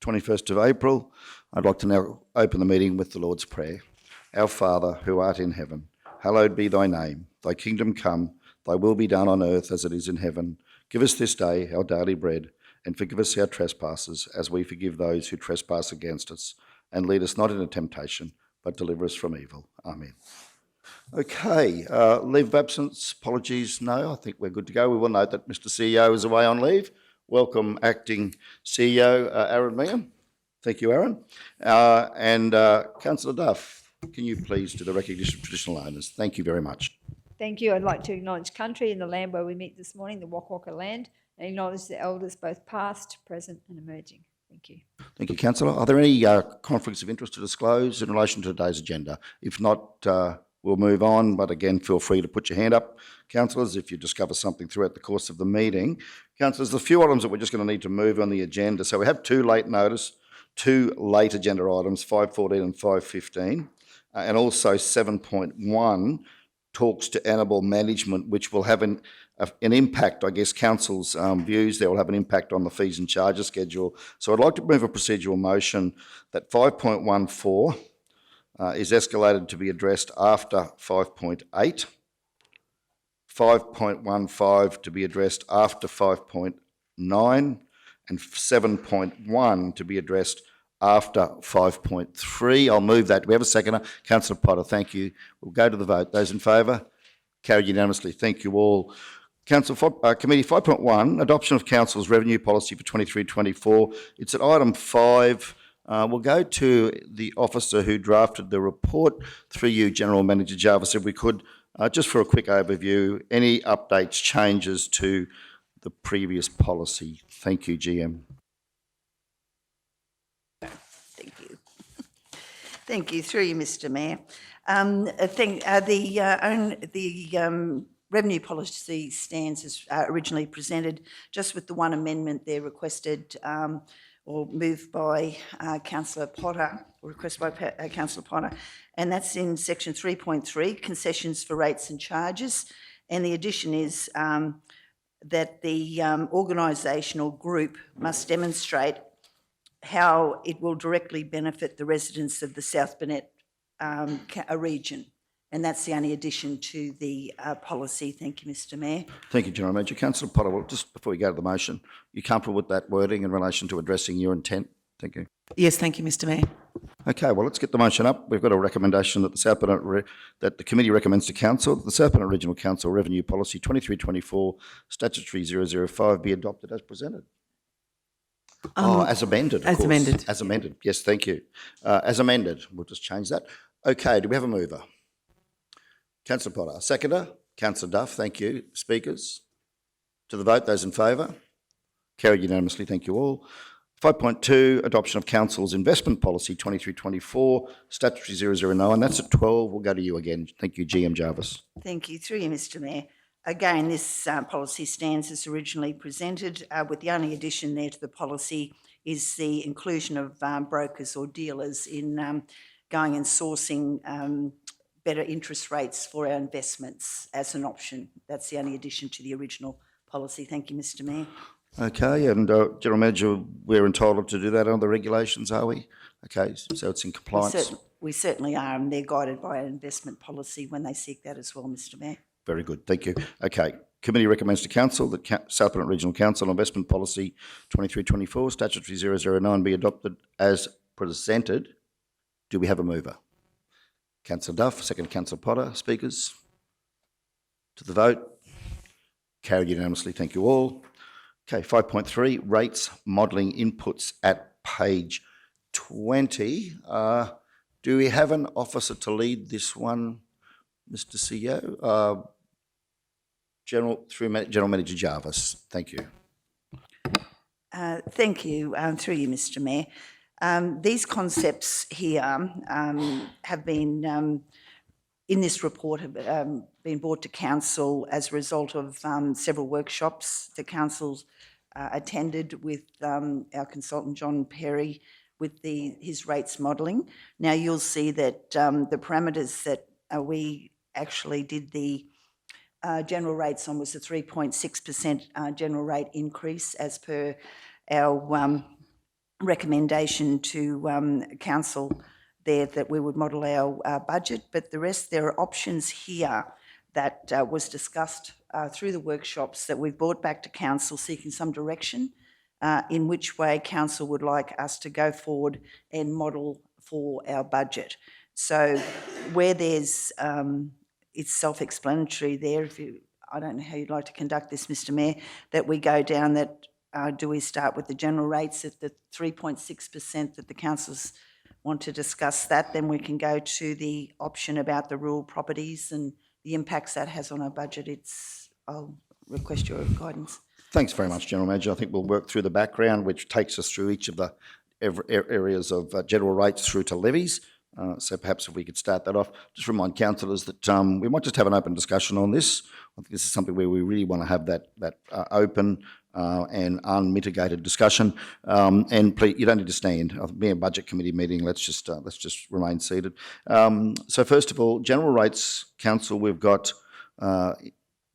21st of April. I'd like to now open the meeting with the Lord's Prayer. Our Father, who art in heaven, hallowed be thy name. Thy kingdom come, thy will be done on earth as it is in heaven. Give us this day our daily bread, and forgive us our trespasses, as we forgive those who trespass against us. And lead us not into temptation, but deliver us from evil. Amen. Okay, leave of absence, apologies, no, I think we're good to go. We will note that Mr CEO is away on leave. Welcome, Acting CEO Aaron Meehan. Thank you, Aaron. And Councillor Duff, can you please do the recognition of traditional owners? Thank you very much. Thank you. I'd like to acknowledge country and the land where we meet this morning, the Waka Waka land, and acknowledge the elders both past, present and emerging. Thank you. Thank you, Councillor. Are there any conflicts of interest to disclose in relation to today's agenda? If not, we'll move on, but again, feel free to put your hand up, councillors, if you discover something throughout the course of the meeting. Councillors, there's a few items that we're just going to need to move on the agenda. So we have two late agenda items, 5.14 and 5.15, and also 7.1 talks to animal management, which will have an impact, I guess, council's views there will have an impact on the fees and charges schedule. So I'd like to move a procedural motion that 5.14 is escalated to be addressed after 5.8, 5.15 to be addressed after 5.9, and 7.1 to be addressed after 5.3. I'll move that. Do we have a seconder? Councillor Potter, thank you. We'll go to the vote. Those in favour? Carried unanimously. Thank you all. Council Committee 5.1, adoption of Council's revenue policy for 23-24. It's at item 5. We'll go to the officer who drafted the report through you, General Manager Jarvis, if we could, just for a quick overview, any updates, changes to the previous policy. Thank you, GM. Thank you. Thank you. Through you, Mr. Mayor. The revenue policy stands as originally presented, just with the one amendment there requested or moved by Councillor Potter, or requested by Councillor Potter, and that's in section 3.3, concessions for rates and charges. And the addition is that the organisational group must demonstrate how it will directly benefit the residents of the South Burnett region. And that's the only addition to the policy. Thank you, Mr. Mayor. Thank you, General Manager. Councillor Potter, well, just before we go to the motion, you comfortable with that wording in relation to addressing your intent? Thank you. Yes, thank you, Mr. Mayor. Okay, well, let's get the motion up. We've got a recommendation that that the committee recommends to Council that the South Burnett Regional Council Revenue Policy 23-24 Statutory 005 be adopted as presented. As amended, As amended. As amended, yes, thank you. As amended, we'll just change that. Okay, do we have a mover? Councillor Potter. Seconder? Councillor Duff, thank you. Speakers? To the vote, those in favour? Carried unanimously, thank you all. 5.2, adoption of Council's investment policy 23-24, statutory 009. That's at 12. We'll go to you again. Thank you, GM Jarvis. Thank you. Through you, Mr. Mayor. Again, this policy stands as originally presented, with the only addition there to the policy is the inclusion of brokers or dealers in going and sourcing better interest rates for our investments as an option. That's the only addition to the original policy. Thank you, Mr. Mayor. Okay, and General Manager, we're entitled to do that under the regulations, are we? Okay, so it's in compliance. We certainly are, and they're guided by an investment policy when they seek that as well, Mr. Mayor. Very good, thank you. Okay, committee recommends to Council that South Burnett Regional Council Investment Policy 23-24, statutory 009 be adopted as presented. Do we have a mover? Councillor Duff, second Councillor Potter. Speakers? To the vote. Carried unanimously, thank you all. Okay, 5.3, rates modelling inputs at page 20. Do we have an officer to lead this one, Mr. CEO? General Manager Jarvis, thank you. Thank you. Through you, Mr. Mayor. These concepts here have been, in this report, have been brought to Council as a result of several workshops the Council's attended with our consultant John Perry with his rates modelling. Now you'll see that the parameters that we actually did the general rates on was a 3.6% general rate increase as per our recommendation to council there that we would model our budget, but the rest, there are options here that was discussed through the workshops that we've brought back to council seeking some direction in which way council would like us to go forward and model for our budget. So where there's, it's self-explanatory there, I don't know how you'd like to conduct this, Mr Mayor, that we go down that, do we start with the general rates at the 3.6% that the councils want to discuss that, then we can go to the option about the rural properties and the impacts that has on our budget. I'll request your guidance. Thanks very much, General Manager. I think we'll work through the background, which takes us through each of the areas of general rates through to levies. So perhaps if we could start that off, just remind councillors that we might just have an open discussion on this. I think this is something where we really want to have that open and unmitigated discussion. And please, you don't need to stand. Being a budget committee meeting, let's just remain seated. So first of all, general rates, council, we've got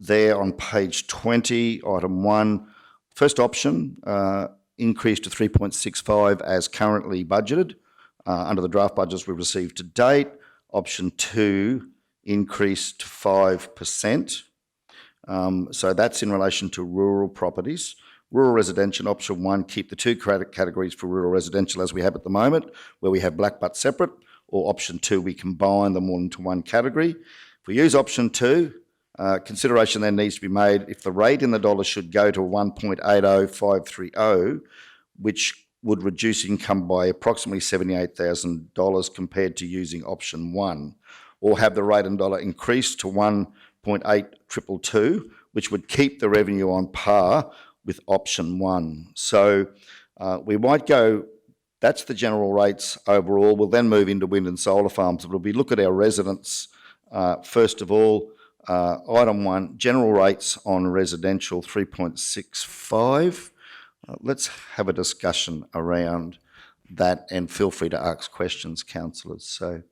there on page 20, item 1, first option, increase to 3.65 as currently budgeted. Under the draft budgets we've received to date. Option 2, increase to 5%. So that's in relation to rural properties. Rural residential, option 1, keep the 2 categories for rural residential as we have at the moment, where we have black but separate, or option 2, we combine them all into one category. If we use option 2, consideration then needs to be made if the rate in the dollar should go to 1.80530, which would reduce income by approximately $78,000 compared to using option 1, or have the rate in dollar increase to 1.8222, which would keep the revenue on par with option 1. So we might go, that's the general rates overall. We'll then move into wind and solar farms. It'll be look at our residents. First of all, item 1, general rates on residential 3.65. Let's have a discussion around that and feel free to ask questions, councillors. So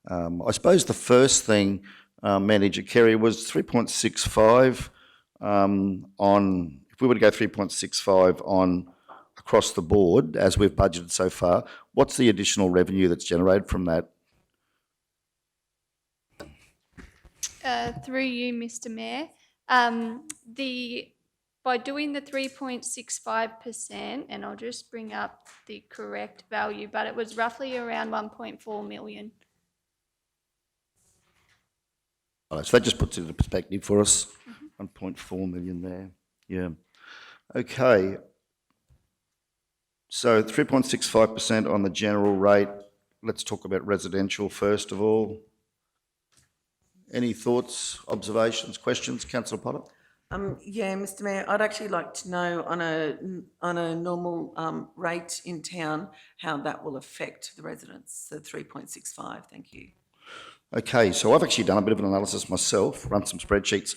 I suppose the first thing, Manager Kerry, was 3.65 on, if we were to go 3.65 on across the board, as we've budgeted so far, what's the additional revenue that's generated from that? Through you, Mr Mayor, by doing the 3.65%, and I'll just bring up the correct value, but it was roughly around 1.4 million. So that just puts it into perspective for us. 1.4 million there. Yeah. Okay. So 3.65% on the general rate. Let's talk about residential first of all. Any thoughts, observations, questions? Councillor Potter? Yeah, Mr Mayor, I'd actually like to know on a normal rate in town how that will affect the residents, the 3.65. Thank you. Okay, so I've actually done a bit of an analysis myself, run some spreadsheets.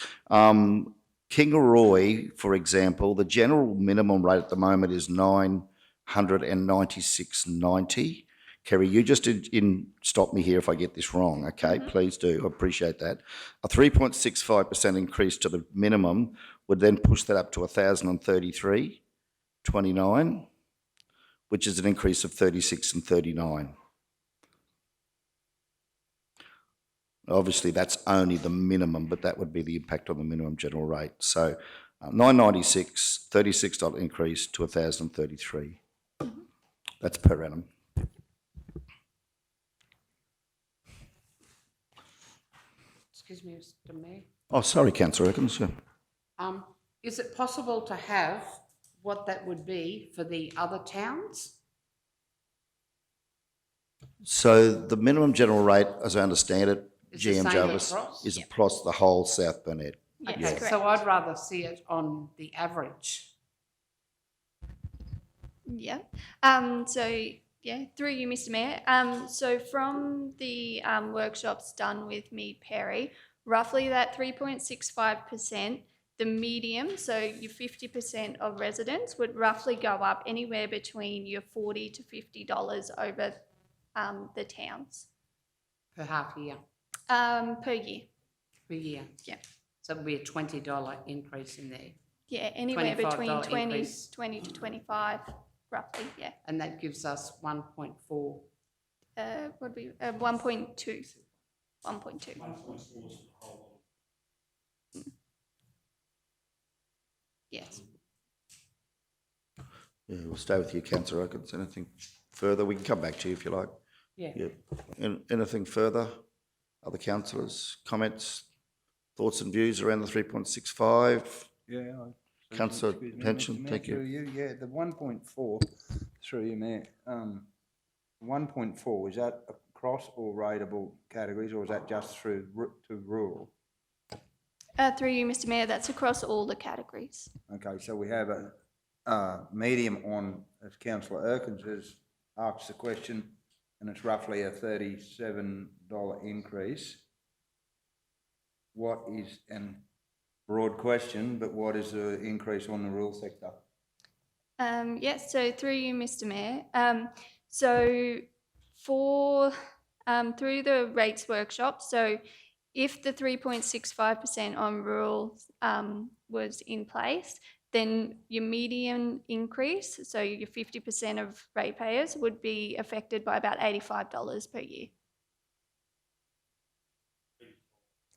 Kingaroy, for example, the general minimum rate at the moment is $996.90. Kerry, you just stop me here if I get this wrong, okay? Please do, I appreciate that. A 3.65% increase to the minimum would then push that up to $1,033.29, which is an increase of 36 and 39. Obviously, that's only the minimum, but that would be the impact on the minimum general rate. So $996, $36 increase to $1,033. That's per annum. Excuse me, Mr Mayor. Oh, sorry, Councillor Erkins. Yeah. Is it possible to have what that would be for the other towns? So the minimum general rate, as I understand it, Is the GM same Jarvis, across? is across the whole South Burnett. Yes, Okay, correct. so I'd rather see it on the average. Yeah. Yeah, through you, Mr Mayor. So from the workshops done with me, Perry, roughly that 3.65%, the medium, so your 50% of residents would roughly go up anywhere between your $40 to $50 over the towns. Per half year, Per year. per year. Yeah. So it'll be a $20 increase in there. Yeah, anywhere between $25 20 increase. to 25, roughly, yeah. And that gives us 1.4. Would be 1.2. 1.2. Yes. Yeah, we'll stay with you, Councillor Elkins. Anything further? We can come back to you if you like. Yeah. Yeah. Anything further? Other councillors, comments, thoughts and views around the 3.65? Yeah. Councillor Excuse me, Henson, Mr. Mayor, thank you. through you. Yeah, the 1.4, through you, Mayor. 1.4, is that across all rateable categories, or is that just through to rural? Through you, Mr. Mayor, that's across all the categories. Okay, so we have a medium on, as Councillor Erkins has asked the question, and it's roughly a $37 increase. What is, and broad question, but what is the increase on the rural sector? Yes, so through you, Mr. Mayor. So for through the rates workshop, so if the 3.65% on rural was in place, then your median increase, so your 50% of ratepayers, would be affected by about $85 per year.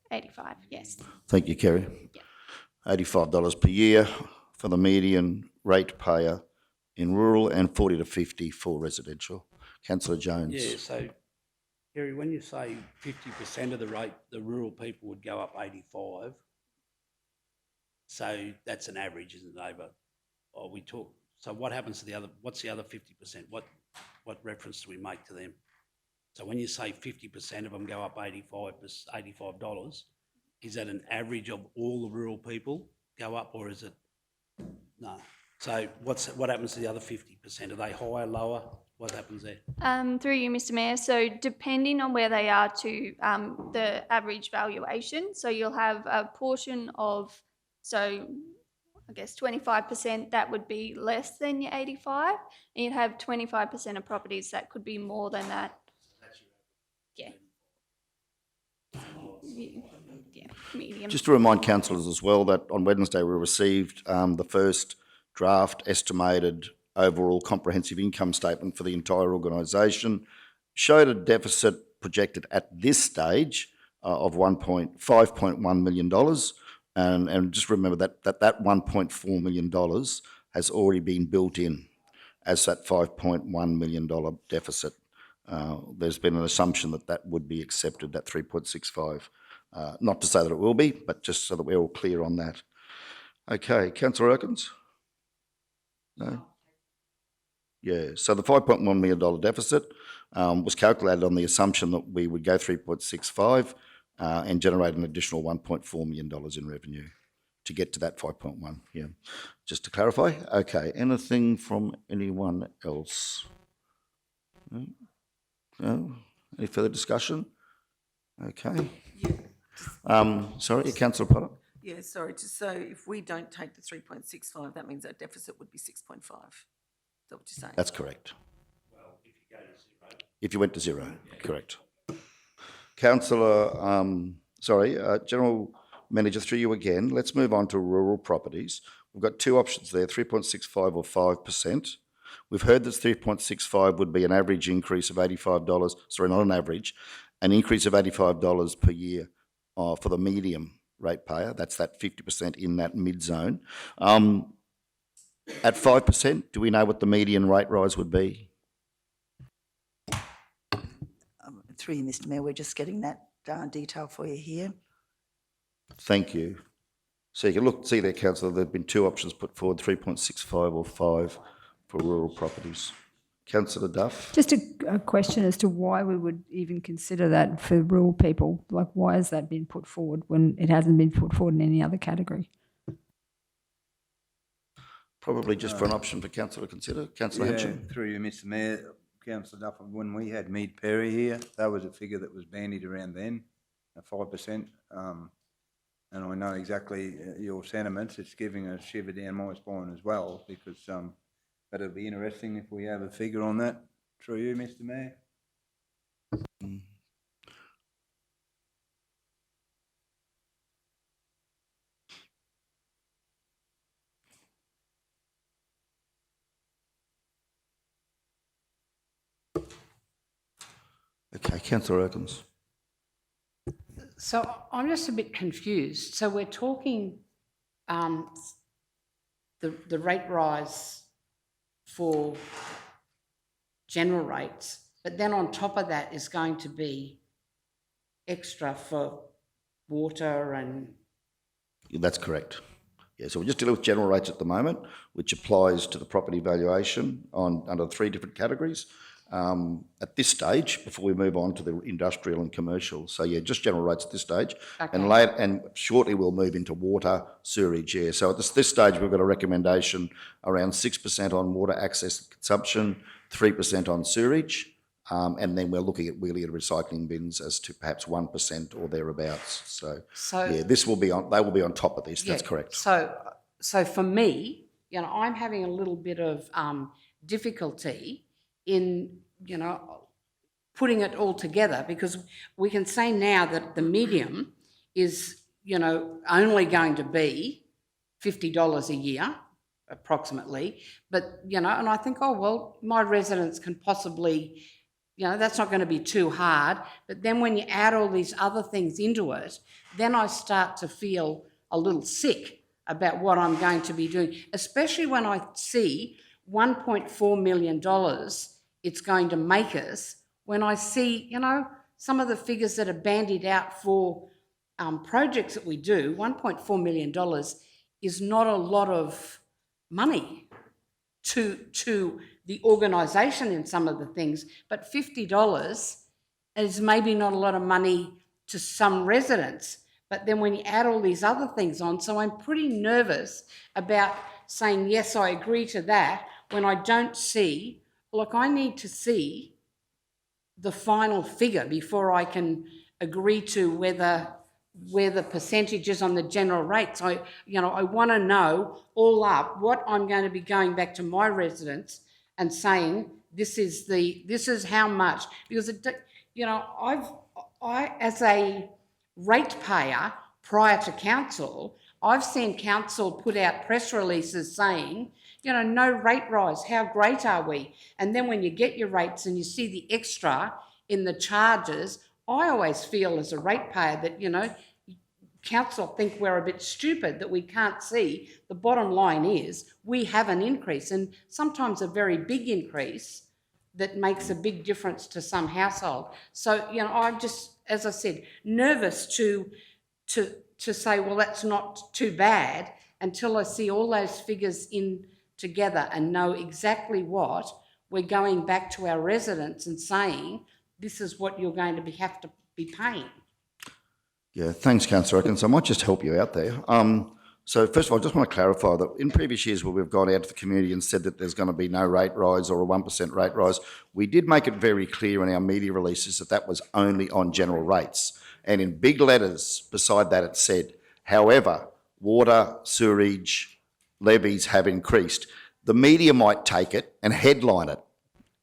85, yes. Thank you, Kerry. Yeah. $85 per year for the median ratepayer in rural and 40 to 50 for residential. Councillor Jones. Yeah, so, Kerry, when you say 50% of the rate, the rural people would go up 85, so that's an average, isn't it, over, so what happens to the other, what's the other 50%? What reference do we make to them? So when you say 50% of them go up $85, is that an average of all the rural people go up, or is it, no? So what happens to the other 50%? Are they higher, lower? What happens there? Through you, Mr. Mayor. So depending on where they are to the average valuation, so you'll have a portion of, so I guess 25% that would be less than your 85, and you'd have 25% of properties that could be more than that. Yeah. Yeah, medium. Just to remind councillors as well that on Wednesday we received the first draft estimated overall comprehensive income statement for the entire organisation. Showed a deficit projected at this stage of $5.1 million. And just remember that $1.4 million has already been built in as that $5.1 million deficit. There's been an assumption that that would be accepted, that 3.65. Not to say that it will be, but just so that we're all clear on that. Okay, Councillor Erkins? No? Yeah, so the $5.1 million deficit was calculated on the assumption that we would go 3.65 and generate an additional $1.4 million in revenue to get to that 5.1, yeah. Just to clarify. Okay, anything from anyone else? No? Any further discussion? Okay. Sorry, Councillor Potter? Yeah, sorry, so if we don't take the 3.65, that means our deficit would be 6.5. Is that what you're saying? That's correct. Well, if you go to zero. If you went to zero, correct. Councillor, General Manager, through you again. Let's move on to rural properties. We've got two options there, 3.65 or 5%. We've heard that 3.65 would be an average increase of $85, sorry, not an average, an increase of $85 per year for the medium ratepayer. That's that 50% in that mid-zone. At 5%, do we know what the median rate rise would be? Through you, Mr. Mayor, we're just getting that detail for you here. Thank you. So you can see there, Councillor, there have been two options put forward, 3.65 or 5 for rural properties. Councillor Duff? Just a question as to why we would even consider that for rural people. Like, why has that been put forward when it hasn't been put forward in any other category? Probably just for an option for council to consider. Councillor Henson? Through you, Mr. Mayor, Councillor Duff, when we had Mead Perry here, that was a figure that was bandied around then, 5%. And I know exactly your sentiments. It's giving a shiver down my spine as well, because but it'll be interesting if we have a figure on that. Through you, Mr. Mayor. Okay, councillor Erkins. So I'm just a bit confused. So we're talking the rate rise for general rates, but then on top of that is going to be extra for water and... That's correct. Yeah, so we're just dealing with general rates at the moment, which applies to the property valuation under 3 different categories. At this stage, before we move on to the industrial and commercial. So yeah, just general rates at this stage. Okay. And shortly we'll move into water, sewerage, yeah. So at this stage we've got a recommendation around 6% on water access and consumption, 3% on sewerage, and then we're looking at wheelie and recycling bins as to perhaps 1% or thereabouts. So yeah, they will be on top of this, that's correct. So for me, I'm having a little bit of difficulty in, putting it all together, because we can say now that the medium is, only going to be $50 a year, approximately. But, and I think, oh, well, my residents can possibly, that's not going to be too hard. But then when you add all these other things into it, then I start to feel a little sick about what I'm going to be doing, especially when I see $1.4 million it's going to make us, when I see, some of the figures that are bandied out for projects that we do. $1.4 million is not a lot of money to the organisation in some of the things, but $50 is maybe not a lot of money to some residents. But then when you add all these other things on, so I'm pretty nervous about saying, yes, I agree to that, when I don't see, look, I need to see the final figure before I can agree to where the percentage is on the general rates. I want to know all up what I'm going to be going back to my residents and saying, this is how much, because I as a ratepayer prior to council, I've seen council put out press releases saying, no rate rise, how great are we? And then when you get your rates and you see the extra in the charges, I always feel as a ratepayer that, council think we're a bit stupid, that we can't see. The bottom line is we have an increase, and sometimes a very big increase that makes a big difference to some household. So, I'm just, as I said, nervous to say, well, that's not too bad, until I see all those figures in together and know exactly what we're going back to our residents and saying, this is what you're going to have to be paying. Yeah, thanks, Councillor Atkins. I might just help you out there. So first of all, I just want to clarify that in previous years where we've gone out to the community and said that there's going to be no rate rise or a 1% rate rise, we did make it very clear in our media releases that that was only on general rates. And in big letters beside that it said, however, water, sewerage, levies have increased. The media might take it and headline it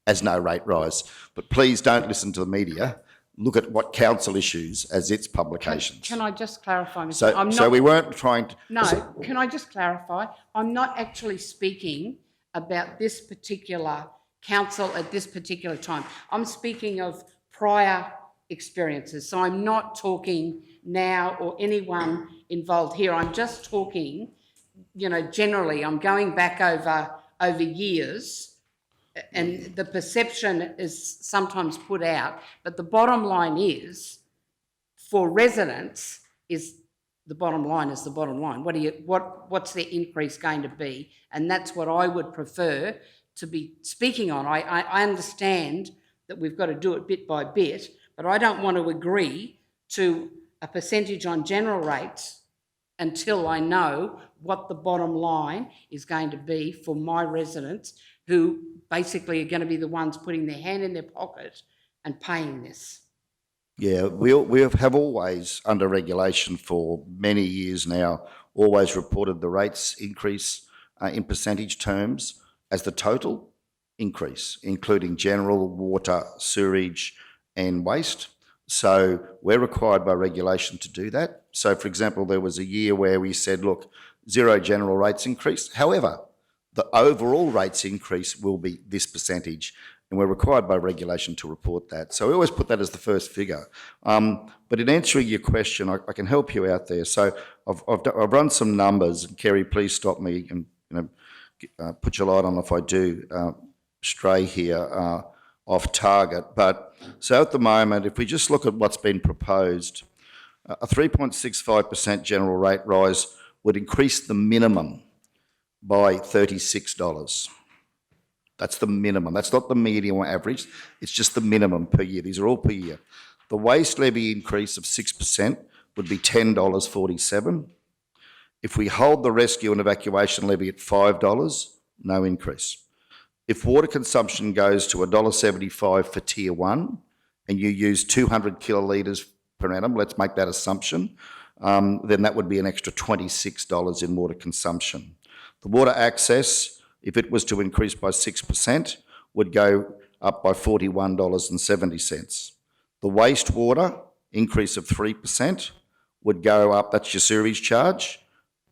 as no rate rise, but please don't listen to the media. Look at what council issues as its publications. Can I just clarify, Mr. So we weren't trying to... No, can I just clarify? I'm not actually speaking about this particular council at this particular time. I'm speaking of prior experiences. So I'm not talking now or anyone involved here. I'm just talking, generally. I'm going back over years, and the perception is sometimes put out, but the bottom line is, for residents, is the bottom line is the bottom line. What's their increase going to be? And that's what I would prefer to be speaking on. I understand that we've got to do it bit by bit, but I don't want to agree to a percentage on general rates until I know what the bottom line is going to be for my residents, who basically are going to be the ones putting their hand in their pocket and paying this. Yeah, we have always, under regulation for many years now, always reported the rates increase in percentage terms as the total increase, including general, water, sewerage and waste. So we're required by regulation to do that. So, for example, there was a year where we said, look, zero general rates increase. However, the overall rates increase will be this percentage. and we're required by regulation to report that. So we always put that as the first figure. But in answering your question, I can help you out there. So I've run some numbers, and Kerry, please stop me and put your light on if I do stray here off target. But so at the moment, if we just look at what's been proposed, a 3.65% general rate rise would increase the minimum by $36. That's the minimum. That's not the median or average. It's just the minimum per year. These are all per year. The waste levy increase of 6% would be $10.47. If we hold the rescue and evacuation levy at $5, no increase. If water consumption goes to $1.75 for Tier 1 and you use 200 kilolitres per annum, let's make that assumption, then that would be an extra $26 in water consumption. The water access, if it was to increase by 6%, would go up by $41.70. The wastewater increase of 3% would go up, that's your sewerage charge,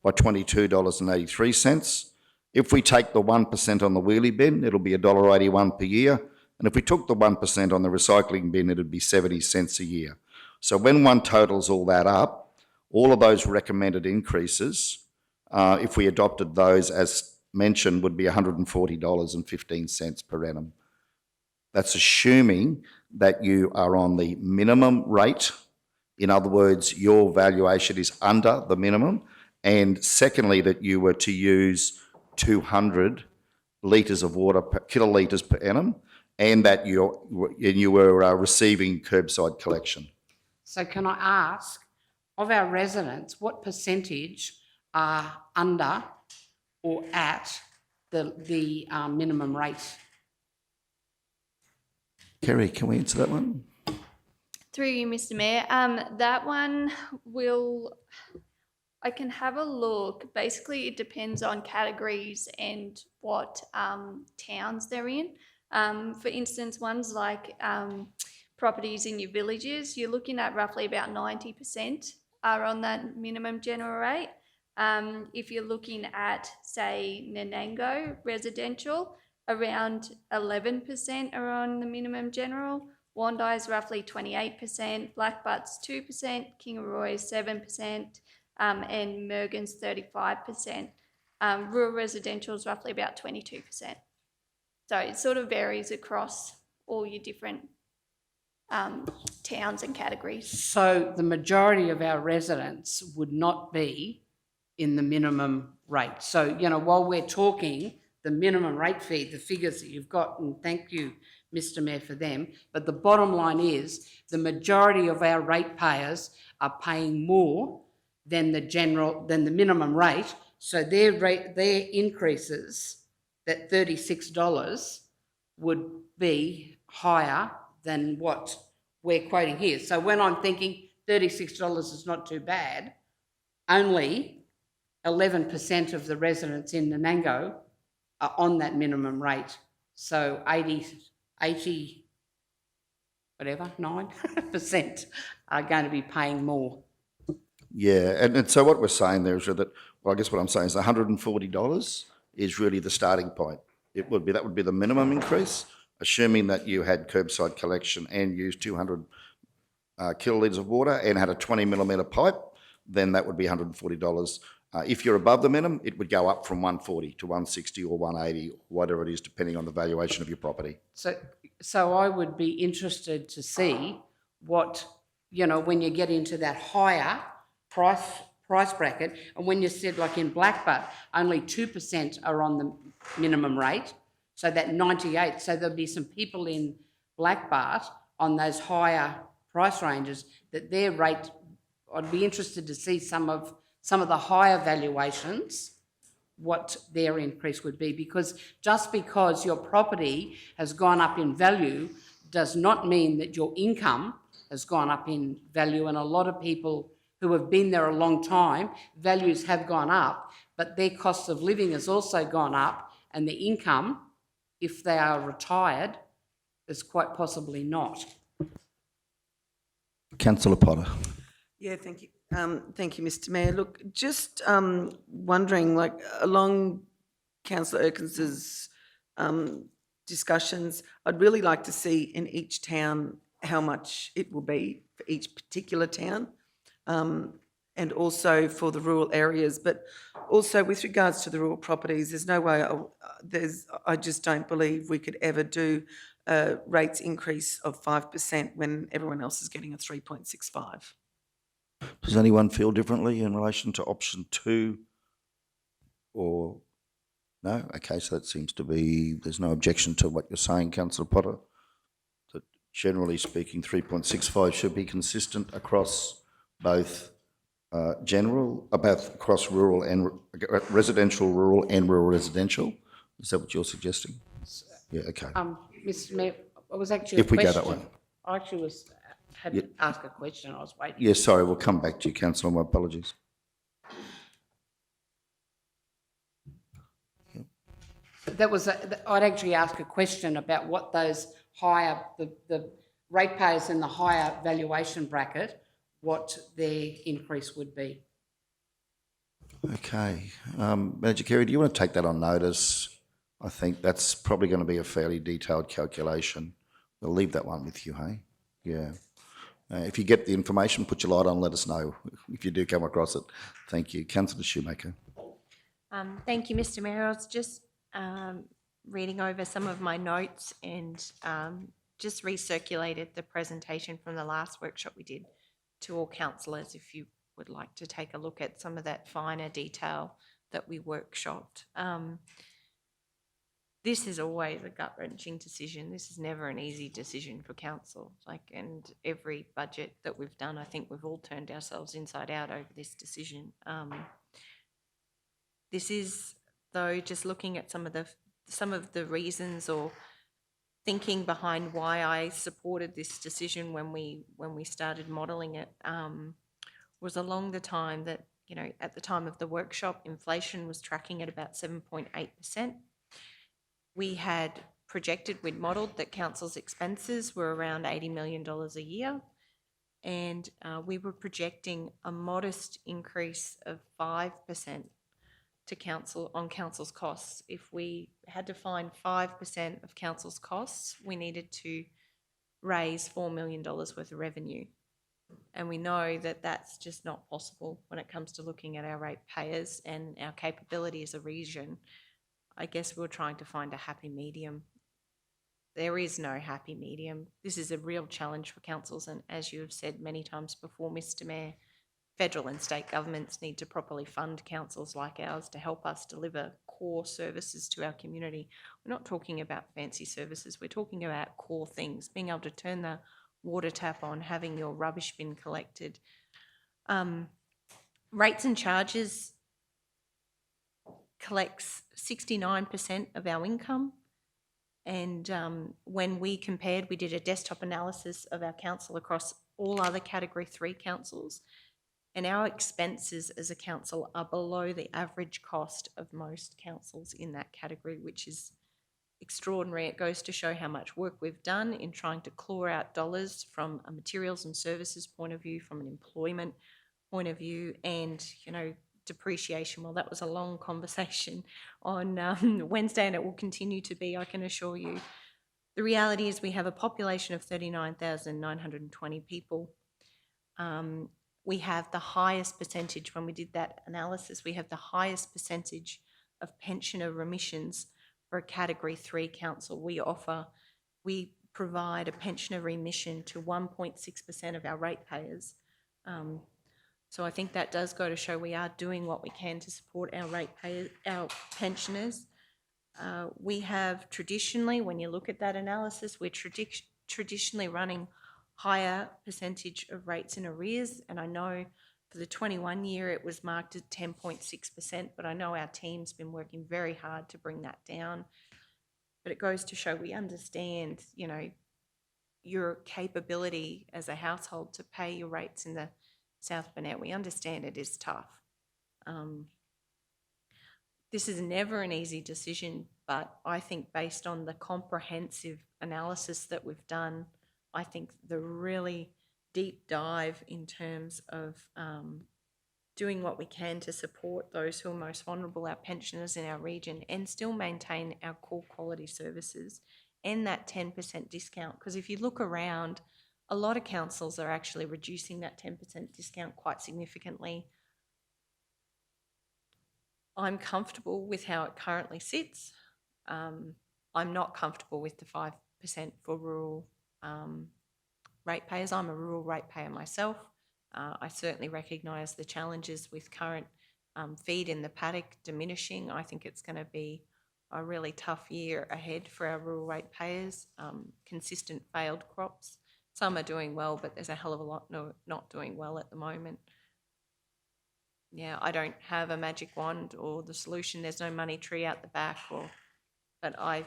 by $22.83. If we take the 1% on the wheelie bin, it'll be $1.81 per year. And if we took the 1% on the recycling bin, it'd be 70 cents a year. So when one totals all that up, all of those recommended increases, if we adopted those as mentioned, would be $140.15 per annum. That's assuming that you are on the minimum rate. In other words, your valuation is under the minimum. And secondly, that you were to use 200 litres of water, kilolitres per annum, and that you were receiving curbside collection. So can I ask, of our residents, what percentage are under or at the minimum rate? Kerry, can we answer that one? Through you, Mr. Mayor. That one I can have a look. Basically, it depends on categories and what towns they're in. For instance, ones like properties in your villages, you're looking at roughly about 90% are on that minimum general rate. If you're looking at, say, Nanango residential, around 11% are on the minimum general. Wandai is roughly 28%, Blackbutt's 2%, Kingaroy's 7%, and Mergen's 35%. Rural residential is roughly about 22%. So it sort of varies across all your different towns and categories. So the majority of our residents would not be in the minimum rate. So, while we're talking the minimum rate fee, the figures that you've got, and thank you, Mr. Mayor, for them, but the bottom line is the majority of our ratepayers are paying more than the minimum rate. So their increases, that $36, would be higher than what we're quoting here. So when I'm thinking $36 is not too bad, only 11% of the residents in Nanango are on that minimum rate. So 9% are going to be paying more. Yeah, and so what we're saying there is that, well, I guess what I'm saying is $140 is really the starting point. That would be the minimum increase, assuming that you had curbside collection and used 200 kilolitres of water and had a 20 millimetre pipe, then that would be $140. If you're above the minimum, it would go up from $140 to $160 or $180, or whatever it is, depending on the valuation of your property. So I would be interested to see what, when you get into that higher price bracket, and when you said like in Blackbutt, only 2% are on the minimum rate, so that 98, so there'll be some people in Blackbutt on those higher price ranges that their rate, I'd be interested to see some of the higher valuations, what their increase would be, because just because your property has gone up in value does not mean that your income has gone up in value. And a lot of people who have been there a long time, values have gone up, but their cost of living has also gone up, and the income, if they are retired, is quite possibly not. Councillor Potter. Yeah, thank you. Thank you, Mr. Mayor. Look, just wondering, along Councillor Erkins's discussions. I'd really like to see in each town how much it will be for each particular town, and also for the rural areas. But also with regards to the rural properties, there's no way, I just don't believe we could ever do a rates increase of 5% when everyone else is getting a 3.65. Does anyone feel differently in relation to option 2? Or no? Okay, so that seems to be, there's no objection to what you're saying, Councillor Potter. That generally speaking, 3.65 should be consistent across both both across rural and residential, rural and rural residential. Is that what you're suggesting? Yeah, okay. Mr Mayor, it was actually If we go that way. I actually had to ask a question, I was waiting. Yeah, sorry, we'll come back to you, Councillor, my apologies. I'd actually ask a question about what those the ratepayers in the higher valuation bracket, what their increase would be. Okay. Manager Carey, do you want to take that on notice? I think that's probably going to be a fairly detailed calculation. We'll leave that one with you, hey? Yeah. If you get the information, put your light on, let us know if you do come across it. Thank you. Councillor Shoemaker. Thank you, Mr Mayor. I was just reading over some of my notes and just recirculated the presentation from the last workshop we did to all councillors if you would like to take a look at some of that finer detail that we workshopped. This is always a gut-wrenching decision. This is never an easy decision for council. And every budget that we've done, I think we've all turned ourselves inside out over this decision. This is, though, just looking at some of the reasons or thinking behind why I supported this decision when we started modelling it, was along the time that, at the time of the workshop, inflation was tracking at about 7.8%. We had projected, we'd modelled that council's expenses were around $80 million a year, and we were projecting a modest increase of 5% to council on council's costs. If we had to find 5% of council's costs, we needed to raise $4 million worth of revenue. And we know that that's just not possible when it comes to looking at our ratepayers and our capability as a region. I guess we're trying to find a happy medium. There is no happy medium. This is a real challenge for councils, and as you have said many times before, Mr Mayor, federal and state governments need to properly fund councils like ours to help us deliver core services to our community. We're not talking about fancy services, we're talking about core things, being able to turn the water tap on, having your rubbish bin collected. Rates and charges collects 69% of our income. And when we compared, we did a desktop analysis of our council across all other Category 3 councils, and our expenses as a council are below the average cost of most councils in that category, which is extraordinary. It goes to show how much work we've done in trying to claw out dollars from a materials and services point of view, from an employment point of view, and, depreciation. Well, that was a long conversation on Wednesday, and it will continue to be, I can assure you. The reality is we have a population of 39,920 people. We have the highest percentage, when we did that analysis, we have the highest percentage of pensioner remissions for a Category 3 council. We provide a pensioner remission to 1.6% of our ratepayers. So I think that does go to show we are doing what we can to support our ratepayers, our pensioners. We have traditionally, when you look at that analysis, we're traditionally running higher percentage of rates in arrears, and I know for the 21 year it was marked at 10.6%, but I know our team's been working very hard to bring that down. But it goes to show we understand, your capability as a household to pay your rates in the South Burnett. We understand it is tough. This is never an easy decision, but I think based on the comprehensive analysis that we've done, I think the really deep dive in terms of doing what we can to support those who are most vulnerable, our pensioners in our region, and still maintain our core quality services and that 10% discount. Because if you look around, a lot of councils are actually reducing that 10% discount quite significantly. I'm comfortable with how it currently sits. I'm not comfortable with the 5% for rural ratepayers. I'm a rural ratepayer myself. I certainly recognise the challenges with current feed in the paddock diminishing. I think it's going to be a really tough year ahead for our rural ratepayers. Consistent failed crops. Some are doing well, but there's a hell of a lot not doing well at the moment. Yeah, I don't have a magic wand or the solution. There's no money tree out the back, but I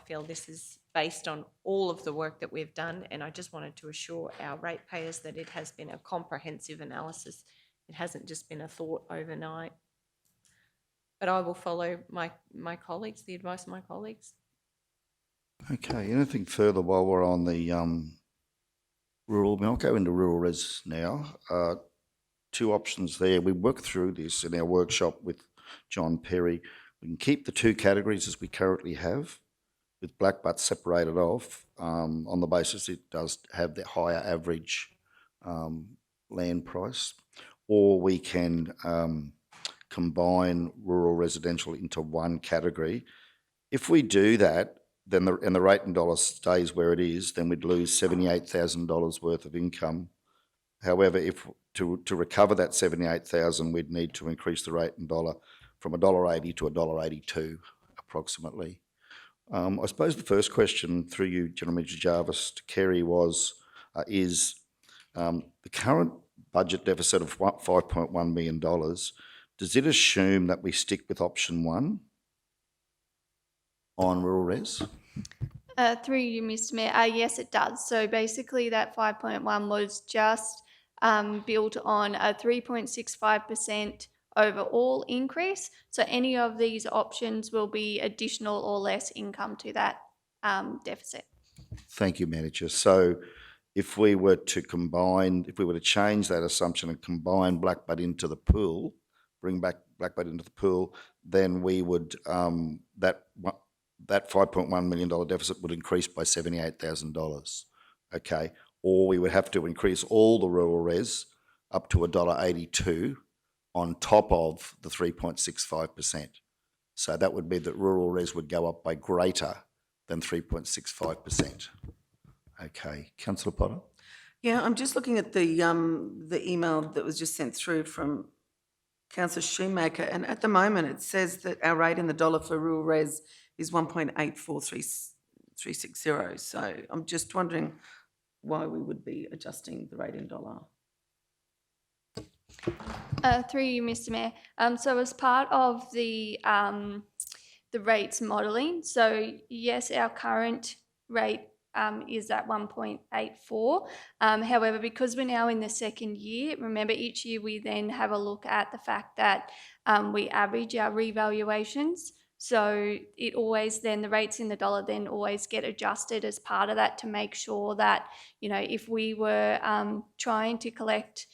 feel this is based on all of the work that we've done, and I just wanted to assure our ratepayers that it has been a comprehensive analysis. It hasn't just been a thought overnight. But I will follow my colleagues, the advice of my colleagues. Okay, anything further while we're on the rural? I'll go into rural res now. Two options there. We worked through this in our workshop with John Perry. We can keep the two categories as we currently have, with black butt separated off on the basis it does have the higher average land price, or we can combine rural residential into one category. If we do that, then the rate in dollars stays where it is, then we'd lose $78,000 worth of income. However, if to recover that $78,000, we'd need to increase the rate in dollar from $1.80 to $1.82 approximately. I suppose the first question through you, General Manager Jarvis, to Kerry is the current budget deficit of $5.1 million, does it assume that we stick with option one on rural res? Through you, Mr. Mayor, yes, it does. So basically that 5.1 was just built on a 3.65% overall increase. So any of these options will be additional or less income to that deficit. Thank you, Manager. So if we were to change that assumption and combine Blackbutt into the pool, bring back Blackbutt into the pool, then we would, that $5.1 million deficit would increase by $78,000, okay? Or we would have to increase all the rural res up to $1.82 on top of the 3.65%. So that would be that rural res would go up by greater than 3.65%. Okay, Councillor Potter? Yeah, I'm just looking at the email that was just sent through from Councillor Shoemaker, and at the moment it says that our rate in the dollar for rural res is 1.84360. So I'm just wondering why we would be adjusting the rate in dollar. Through you, Mr. Mayor. So as part of the rates modelling, so yes, our current rate is at 1.84. However, because we're now in the second year, remember each year we then have a look at the fact that we average our revaluations. So it always then, the rates in the dollar then always get adjusted as part of that to make sure that, you know, if we were trying to collect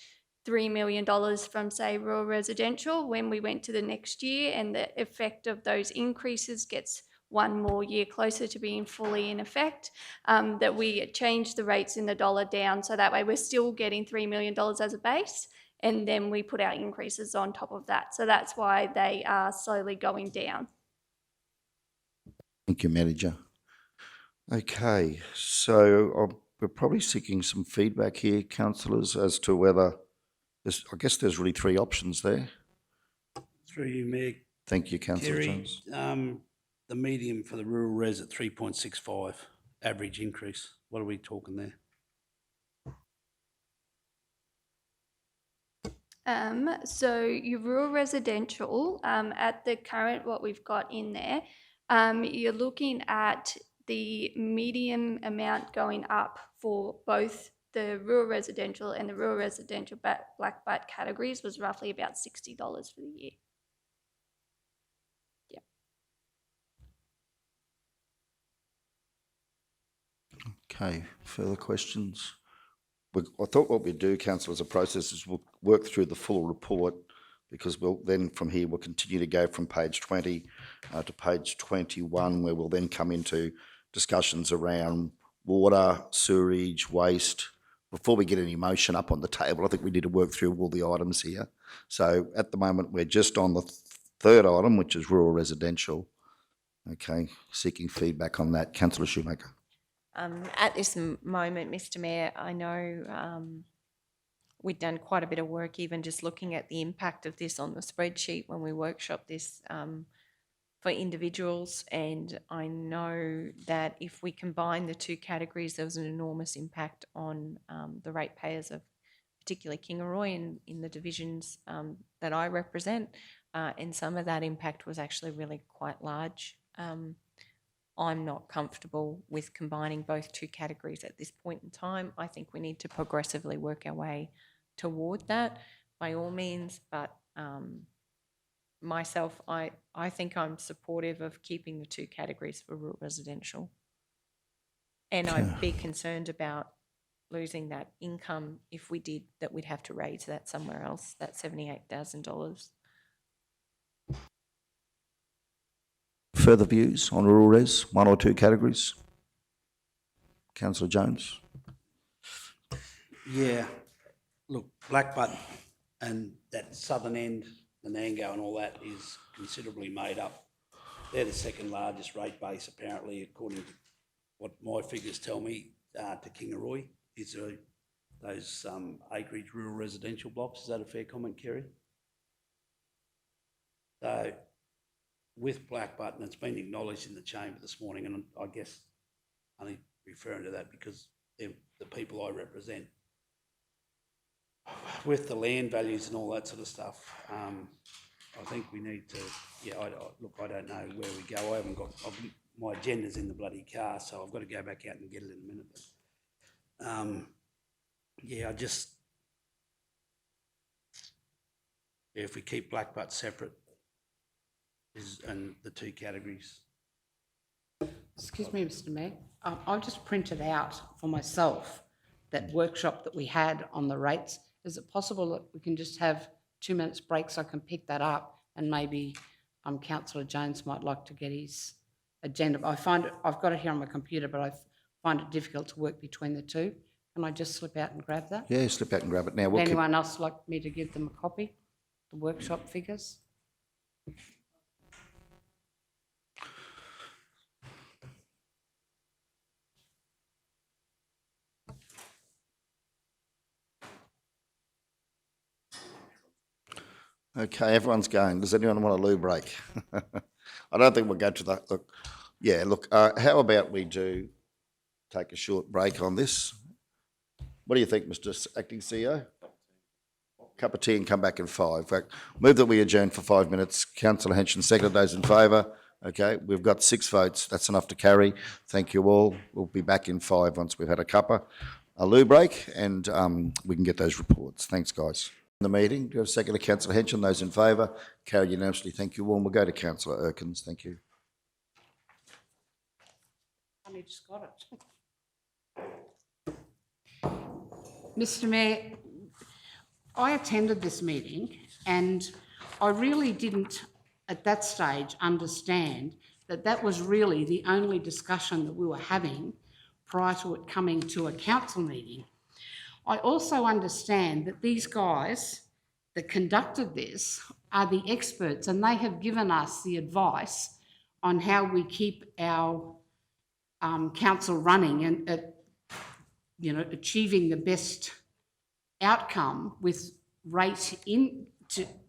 $3 million from, say, rural residential, when we went to the next year and the effect of those increases gets one more year closer to being fully in effect, that we change the rates in the dollar down so that way we're still getting $3 million as a base, and then we put our increases on top of that. So that's why they are slowly going down. Thank you, Manager. Okay, so we're probably seeking some feedback here, councillors, as to whether I guess there's really three options there. Through you, Mayor. Thank you, Councillor Kerry, Jones. the medium for the rural res at 3.65 average increase. What are we talking there? So your rural residential, at the current what we've got in there, you're looking at the medium amount going up for both the rural residential and the rural residential black butt categories was roughly about $60 for the year. Yeah. Okay, further questions? I thought what we'd do, Council, as a process is we'll work through the full report because we'll then from here we'll continue to go from page 20 to page 21, where we'll then come into discussions around water, sewerage, waste. Before we get any motion up on the table, I think we need to work through all the items here. So at the moment, we're just on the third item, which is rural residential. Okay, seeking feedback on that. Councillor Shoemaker. At this moment, Mr Mayor, I know we've done quite a bit of work even just looking at the impact of this on the spreadsheet when we workshop this for individuals, and I know that if we combine the two categories, there was an enormous impact on the ratepayers of particularly Kingaroy in the divisions that I represent, and some of that impact was actually really quite large. I'm not comfortable with combining both two categories at this point in time. I think we need to progressively work our way toward that by all means, but myself, I think I'm supportive of keeping the two categories for rural residential. And I'd be concerned about losing that income if we did, that we'd have to raise that somewhere else, that $78,000. Further views on rural res, one or two categories? Councillor Jones. Yeah, look, Blackbutt and that southern end, the Nango and all that is considerably made up. They're the second largest rate base, apparently, according to what my figures tell me, to Kingaroy. Is those acreage rural residential blocks. Is that a fair comment, Kerry? So with Blackbutt, and it's been acknowledged in the chamber this morning, and I guess only referring to that because they're the people I represent. With the land values and all that sort of stuff, I think we need to, look, I don't know where we go. I haven't got, my agenda's in the bloody car, so I've got to go back out and get it in a minute. If we keep Blackbutt separate and the two categories. Excuse me, Mr Mayor. I've just printed out for myself that workshop that we had on the rates. Is it possible that we can just have 2 minutes break so I can pick that up, and maybe Councillor Jones might like to get his agenda? I find it, I've got it here on my computer, but I find it difficult to work between the two. Can I just slip out and grab that? Yeah, slip out and grab it now. Would anyone else like me to give them a copy, the workshop figures? Okay, everyone's going. Does anyone want a loo break? I don't think we'll go to that. Look, how about we do take a short break on this? What do you think, Mr. Acting CEO? Cup of tea and come back in 5. In fact, move that we adjourn for 5 minutes. Councillor Henson, second. Those in favour? Okay, we've got 6 votes. That's enough to carry. Thank you all. We'll be back in 5 once we've had a cuppa, a loo break, and we can get those reports. Thanks, guys. The meeting. Do you have a second to Councillor Henson? Those in favour? Carried unanimously. Thank you all. And we'll go to Councillor Erkins. Thank you. I just got it. Mr Mayor, I attended this meeting and I really didn't at that stage understand that that was really the only discussion that we were having prior to it coming to a council meeting. I also understand that these guys that conducted this are the experts, and they have given us the advice on how we keep our council running and achieving the best outcome with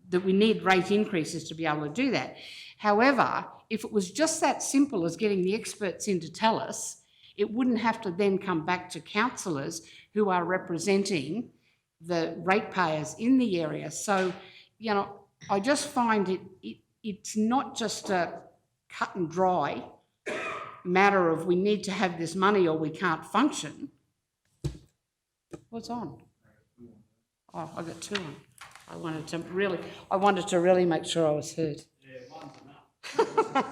that we need rate increases to be able to do that. However, if it was just that simple as getting the experts in to tell us, it wouldn't have to then come back to councillors who are representing the ratepayers in the area. So, I just find it's not just a cut and dry matter of we need to have this money or we can't function. What's on? Oh, I got 2 on. I wanted to really make sure I was heard. Yeah, one's enough.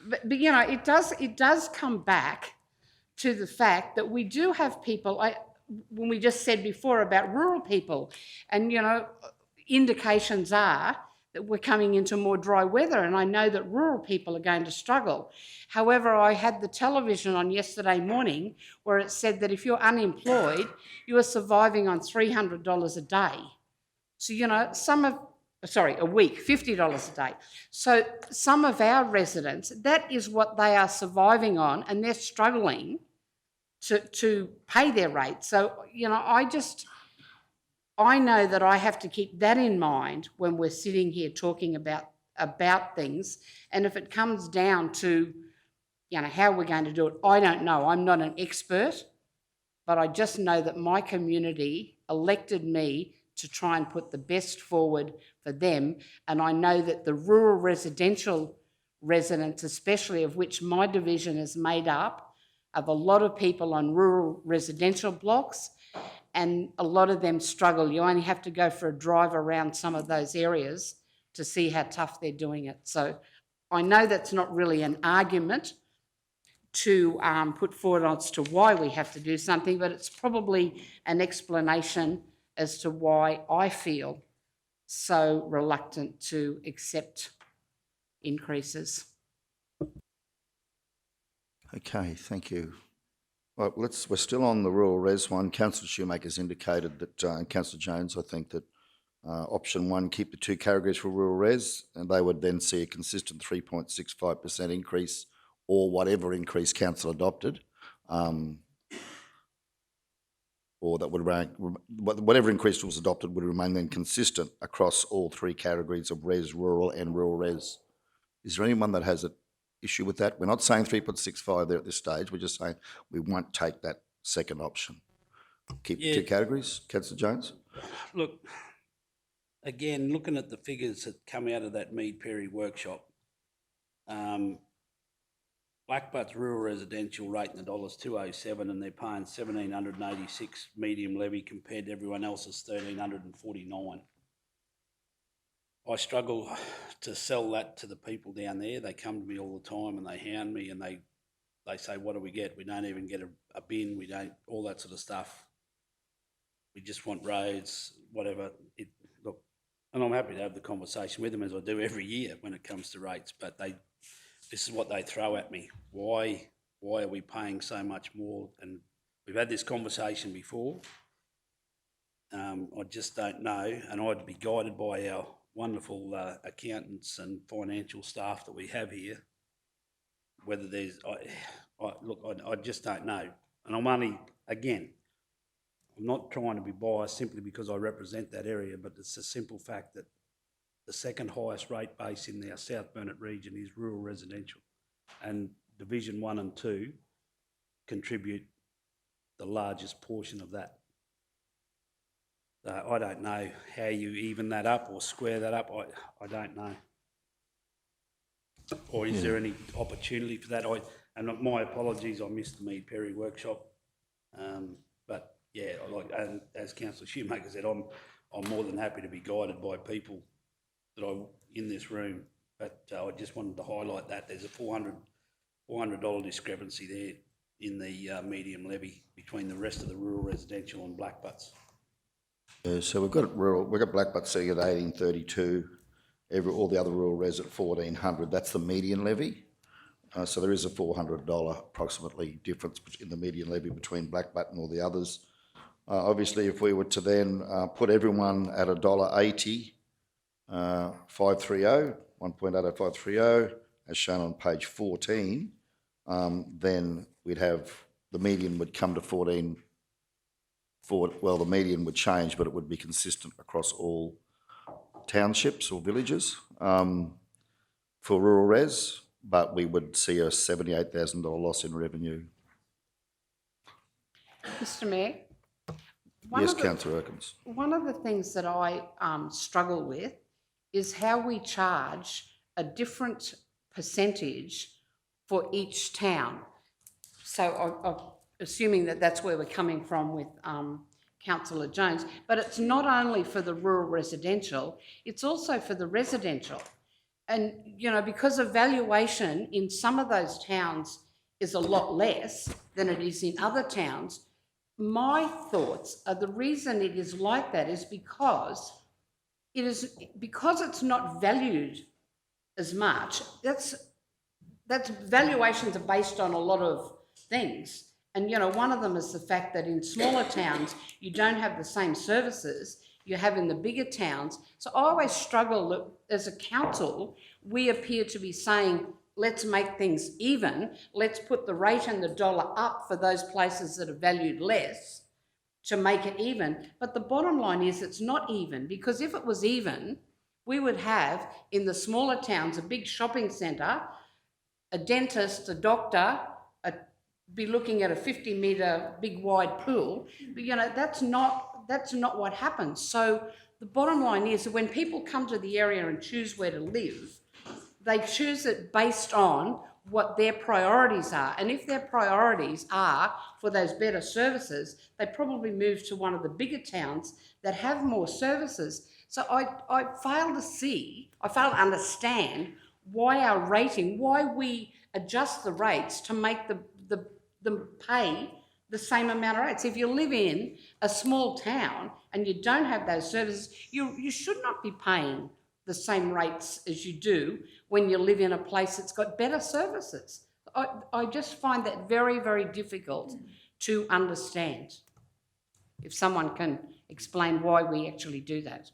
but it does come back to the fact that we do have people, when we just said before about rural people, and indications are that we're coming into more dry weather, and I know that rural people are going to struggle. However, I had the television on yesterday morning where it said that if you're unemployed, you are surviving on $300 a day. So, you know, a week, $50 a day. So some of our residents, that is what they are surviving on, and they're struggling to pay their rate. So, you know, I know that I have to keep that in mind when we're sitting here talking about things. And if it comes down to, you know, how we're going to do it, I don't know. I'm not an expert, but I just know that my community elected me to try and put the best forward for them. And I know that the rural residential residents, especially of which my division is made up, of a lot of people on rural residential blocks, and a lot of them struggle. You only have to go for a drive around some of those areas to see how tough they're doing it. So I know that's not really an argument to put forward as to why we have to do something, but it's probably an explanation as to why I feel so reluctant to accept increases. Okay, thank you. Well, we're still on the rural res one. Councillor Shoemaker's indicated that, and Councillor Jones, I think that option one, keep the two categories for rural res, and they would then see a consistent 3.65% increase or whatever increase council adopted, or that would rank, whatever increase was adopted would remain then consistent across all three categories of res, rural and rural res. Is there anyone that has an issue with that? We're not saying 3.65 there at this stage. We're just saying we won't take that second option. Keep the two categories. Councillor Jones? Look, again, looking at the figures that come out of that Mead Perry workshop, Blackbutt's rural residential rate in the $2.07, and they're paying $1,786 medium levy compared to everyone else's $1,349. I struggle to sell that to the people down there. They come to me all the time and they hound me and they say, what do we get? We don't even get a bin. We don't, all that sort of stuff. We just want roads, whatever. Look, and I'm happy to have the conversation with them as I do every year when it comes to rates, but this is what they throw at me. Why are we paying so much more? And we've had this conversation before. I just don't know, and I'd be guided by our wonderful accountants and financial staff that we have here. Whether there's, I just don't know. And I'm only, again, I'm not trying to be biased simply because I represent that area, but it's a simple fact that the second highest rate base in our South Burnett region is rural residential, and Division 1 and 2 contribute the largest portion of that. I don't know how you even that up or square that up. I don't know. Or is there any opportunity for that? And my apologies, I missed the Mead Perry workshop. But yeah, and as Councillor Shoemaker said, I'm more than happy to be guided by people that are in this room. But I just wanted to highlight that there's a $400 discrepancy there in the medium levy between the rest of the rural residential and Blackbutts. Yeah, so we've got Blackbutt sitting at 1832, all the other rural res at 1400. That's the median levy. So there is a $400 approximately difference in the median levy between Blackbutt and all the others. Obviously, if we were to then put everyone at $1.80, 530, 1.80530, as shown on page 14, then we'd have the median would come to 14. The median would change, but it would be consistent across all townships or villages for rural res, but we would see a $78,000 loss in revenue. Mr Mayor? Yes, Councillor Erkins. One of the things that I struggle with is how we charge a different percentage for each town. So I'm assuming that that's where we're coming from with Councillor Jones, but it's not only for the rural residential, it's also for the residential. And, you know, because of valuation in some of those towns is a lot less than it is in other towns, my thoughts are the reason it is like that is because it is, because it's not valued as much, that's valuations are based on a lot of things. And, you know, one of them is the fact that in smaller towns, you don't have the same services you have in the bigger towns. So I always struggle that as a council, we appear to be saying, let's make things even, let's put the rate and the dollar up for those places that are valued less to make it even. But the bottom line is it's not even, because if it was even, we would have in the smaller towns a big shopping centre, a dentist, a doctor, be looking at a 50-metre big wide pool. But, you know, that's not what happens. So the bottom line is that when people come to the area and choose where to live, they choose it based on what their priorities are. And if their priorities are for those better services, they probably move to one of the bigger towns that have more services. So I fail to understand why our rating, why we adjust the rates to make them pay the same amount of rates. If you live in a small town and you don't have those services, you should not be paying the same rates as you do when you live in a place that's got better services. I just find that very, very difficult to understand. If someone can explain why we actually do that.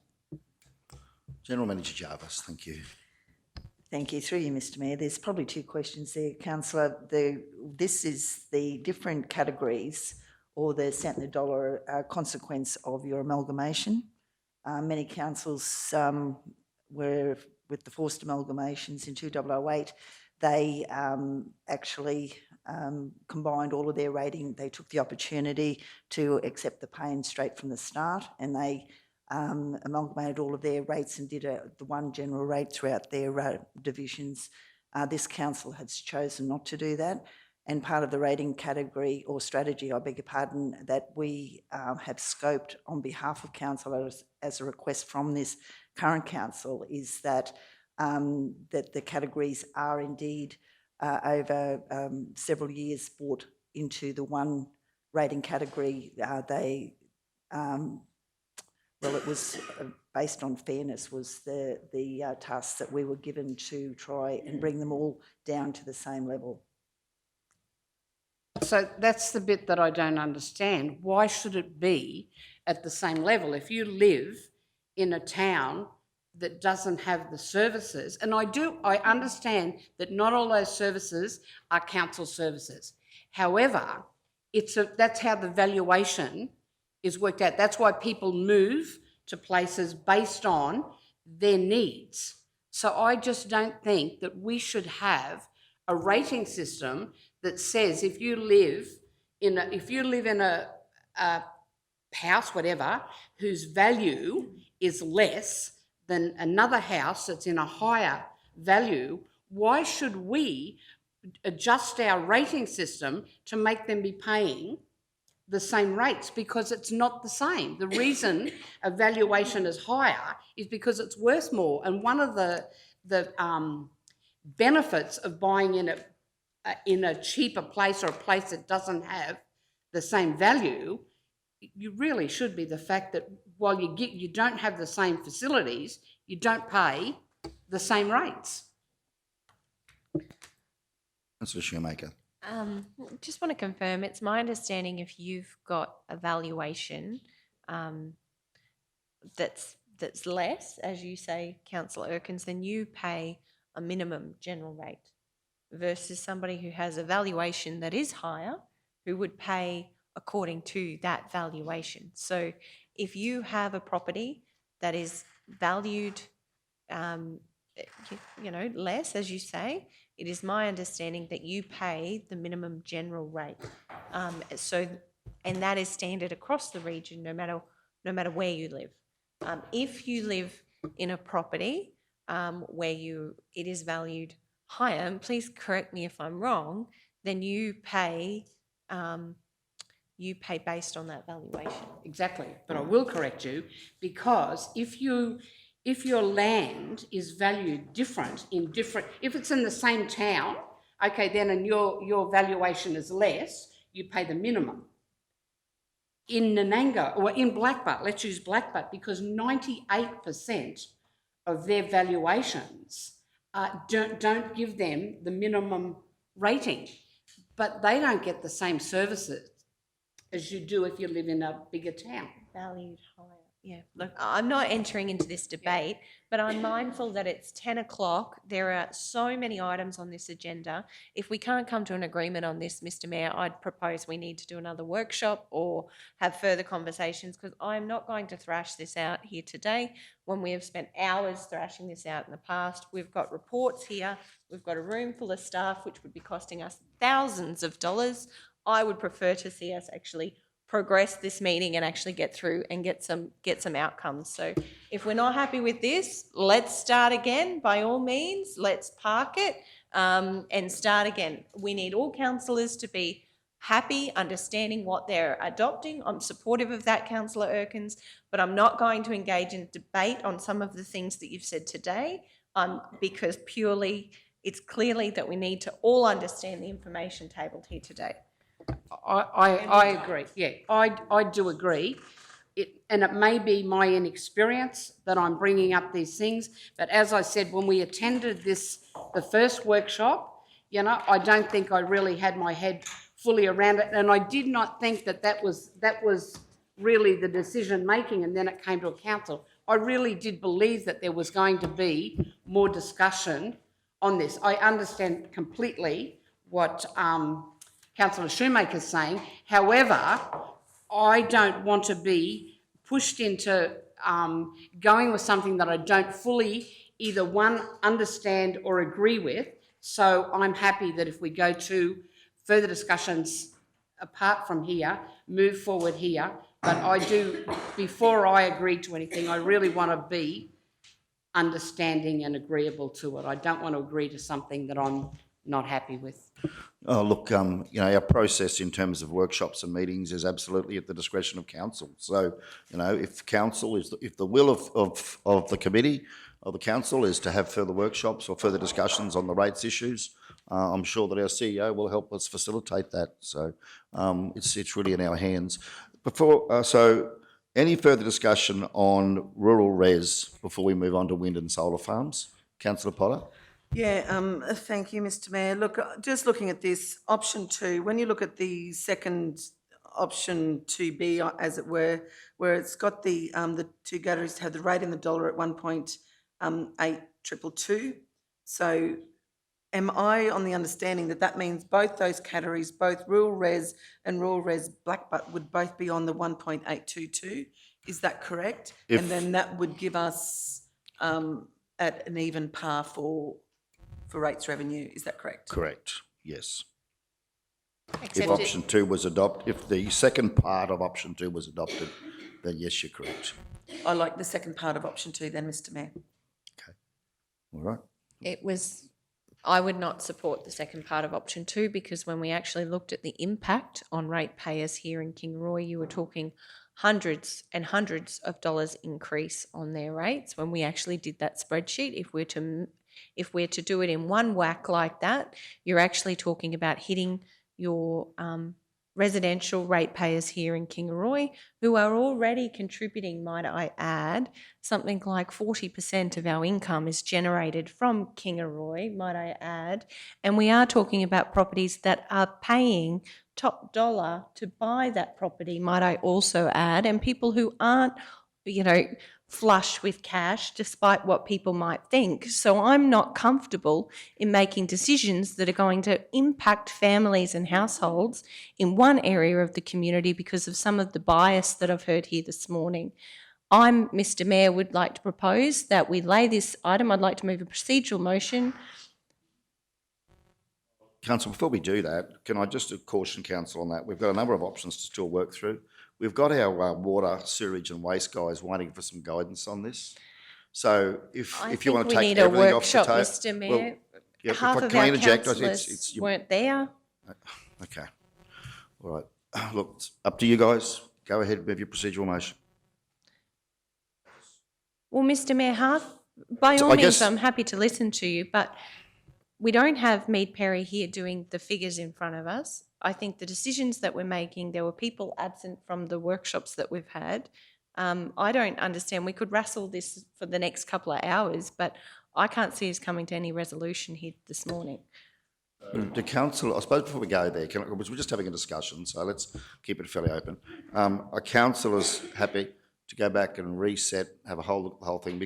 General Manager Jarvis, thank you. Thank you. Through you, Mr Mayor. There's probably two questions there, Councillor. This is the different categories or the cent and the dollar consequence of your amalgamation. Many councils were, with the forced amalgamations in 2008, they actually combined all of their rating. They took the opportunity to accept the pain straight from the start, and they amalgamated all of their rates and did the one general rate throughout their divisions. This council has chosen not to do that, and part of the rating category or strategy, I beg your pardon, that we have scoped on behalf of council as a request from this current council is that that the categories are indeed over several years brought into the one rating category. Well, it was based on fairness was the task that we were given to try and bring them all down to the same level. So that's the bit that I don't understand. Why should it be at the same level? If you live in a town that doesn't have the services, and I understand that not all those services are council services. However, that's how the valuation is worked out. That's why people move to places based on their needs. So I just don't think that we should have a rating system that says if you live in a house, whatever, whose value is less than another house that's in a higher value, why should we adjust our rating system to make them be paying the same rates? Because it's not the same. The reason a valuation is higher is because it's worth more. And one of the benefits of buying in a cheaper place or a place that doesn't have the same value, you really should be the fact that while you don't have the same facilities, you don't pay the same rates. Councillor Shoemaker. Just want to confirm, it's my understanding if you've got a valuation that's less, as you say, Councillor Erkins, then you pay a minimum general rate versus somebody who has a valuation that is higher who would pay according to that valuation. So if you have a property that is valued less, as you say, it is my understanding that you pay the minimum general rate. And that is standard across the region, no matter where you live. If you live in a property where it is valued higher, and please correct me if I'm wrong, then you pay based on that valuation. Exactly, but I will correct you, because if your land is valued if it's in the same town, okay, then and your valuation is less, you pay the minimum. in Nananga, or in Blackbutt, let's use Blackbutt, because 98% of their valuations don't give them the minimum rating, but they don't get the same services as you do if you live in a bigger town. Valued higher. Yeah, look, I'm not entering into this debate, but I'm mindful that it's 10 o'clock. There are so many items on this agenda. If we can't come to an agreement on this, Mr. Mayor, I'd propose we need to do another workshop or have further conversations, because I'm not going to thrash this out here today when we have spent hours thrashing this out in the past. We've got reports here. We've got a room full of staff, which would be costing us thousands of dollars. I would prefer to see us actually progress this meeting and actually get through and get some outcomes. So if we're not happy with this, let's start again. By all means, let's park it and start again. We need all councillors to be happy, understanding what they're adopting. I'm supportive of that, Councillor Erkins, but I'm not going to engage in debate on some of the things that you've said today because purely it's clearly that we need to all understand the information tabled here today. I agree. Yeah, I do agree. And it may be my inexperience that I'm bringing up these things, but as I said, when we attended the first workshop, you know, I don't think I really had my head fully around it, and I did not think that was really the decision making, and then it came to a council. I really did believe that there was going to be more discussion on this. I understand completely what Councillor Shoemaker's saying. However, I don't want to be pushed into going with something that I don't fully either one, understand or agree with. So I'm happy that if we go to further discussions apart from here, move forward here. But I do, before I agree to anything, I really want to be understanding and agreeable to it. I don't want to agree to something that I'm not happy with. Oh, look, you know, our process in terms of workshops and meetings is absolutely at the discretion of council. So, you know, if council is, if the will of the committee, of the council is to have further workshops or further discussions on the rates issues, I'm sure that our CEO will help us facilitate that. So it's really in our hands. So any further discussion on rural res before we move on to wind and solar farms? Councillor Potter? Yeah, thank you, Mr. Mayor. Look, just looking at this, option 2, when you look at the second option 2B, as it were, where it's got the two categories to have the rate in the dollar at 1.8222. So am I on the understanding that that means both those categories, both rural res and rural res Blackbutt, would both be on the 1.822? Is that correct? And then that would give us at an even par for rates revenue, is that correct? Correct, yes. Except If option 2 was adopted, if the second part of option 2 was adopted, then yes, you're correct. I like the second part of option 2 then, Mr. Mayor. Okay, all right. I would not support the second part of option 2 because when we actually looked at the impact on ratepayers here in Kingaroy, you were talking hundreds and hundreds of dollars increase on their rates. When we actually did that spreadsheet, if we're to do it in one whack like that, you're actually talking about hitting your residential ratepayers here in Kingaroy, who are already contributing, might I add, something like 40% of our income is generated from Kingaroy, might I add, and we are talking about properties that are paying top dollar to buy that property, might I also add, and people who aren't, you know, flush with cash despite what people might think. So I'm not comfortable in making decisions that are going to impact families and households in one area of the community because of some of the bias that I've heard here this morning. Mr. Mayor, would like to propose that we lay this item. I'd like to move a procedural motion. Council, before we do that, can I just caution council on that? We've got a number of options to still work through. We've got our water, sewerage and waste guys waiting for some guidance on this. So if you want to take everything off the table... Mr. Mayor. Well, Half of our councillors weren't there. Okay. All right. Look, it's up to you guys. Go ahead with your procedural motion. Well, Mr. Mayor, by all means, I'm happy to listen to you, but we don't have Mead Perry here doing the figures in front of us. I think the decisions that we're making, there were people absent from the workshops that we've had. I don't understand. We could wrestle this for the next couple of hours, but I can't see us coming to any resolution here this morning. The council, I suppose before we go there, we're just having a discussion, so let's keep it fairly open. Are councillors happy to go back and reset, have a whole thing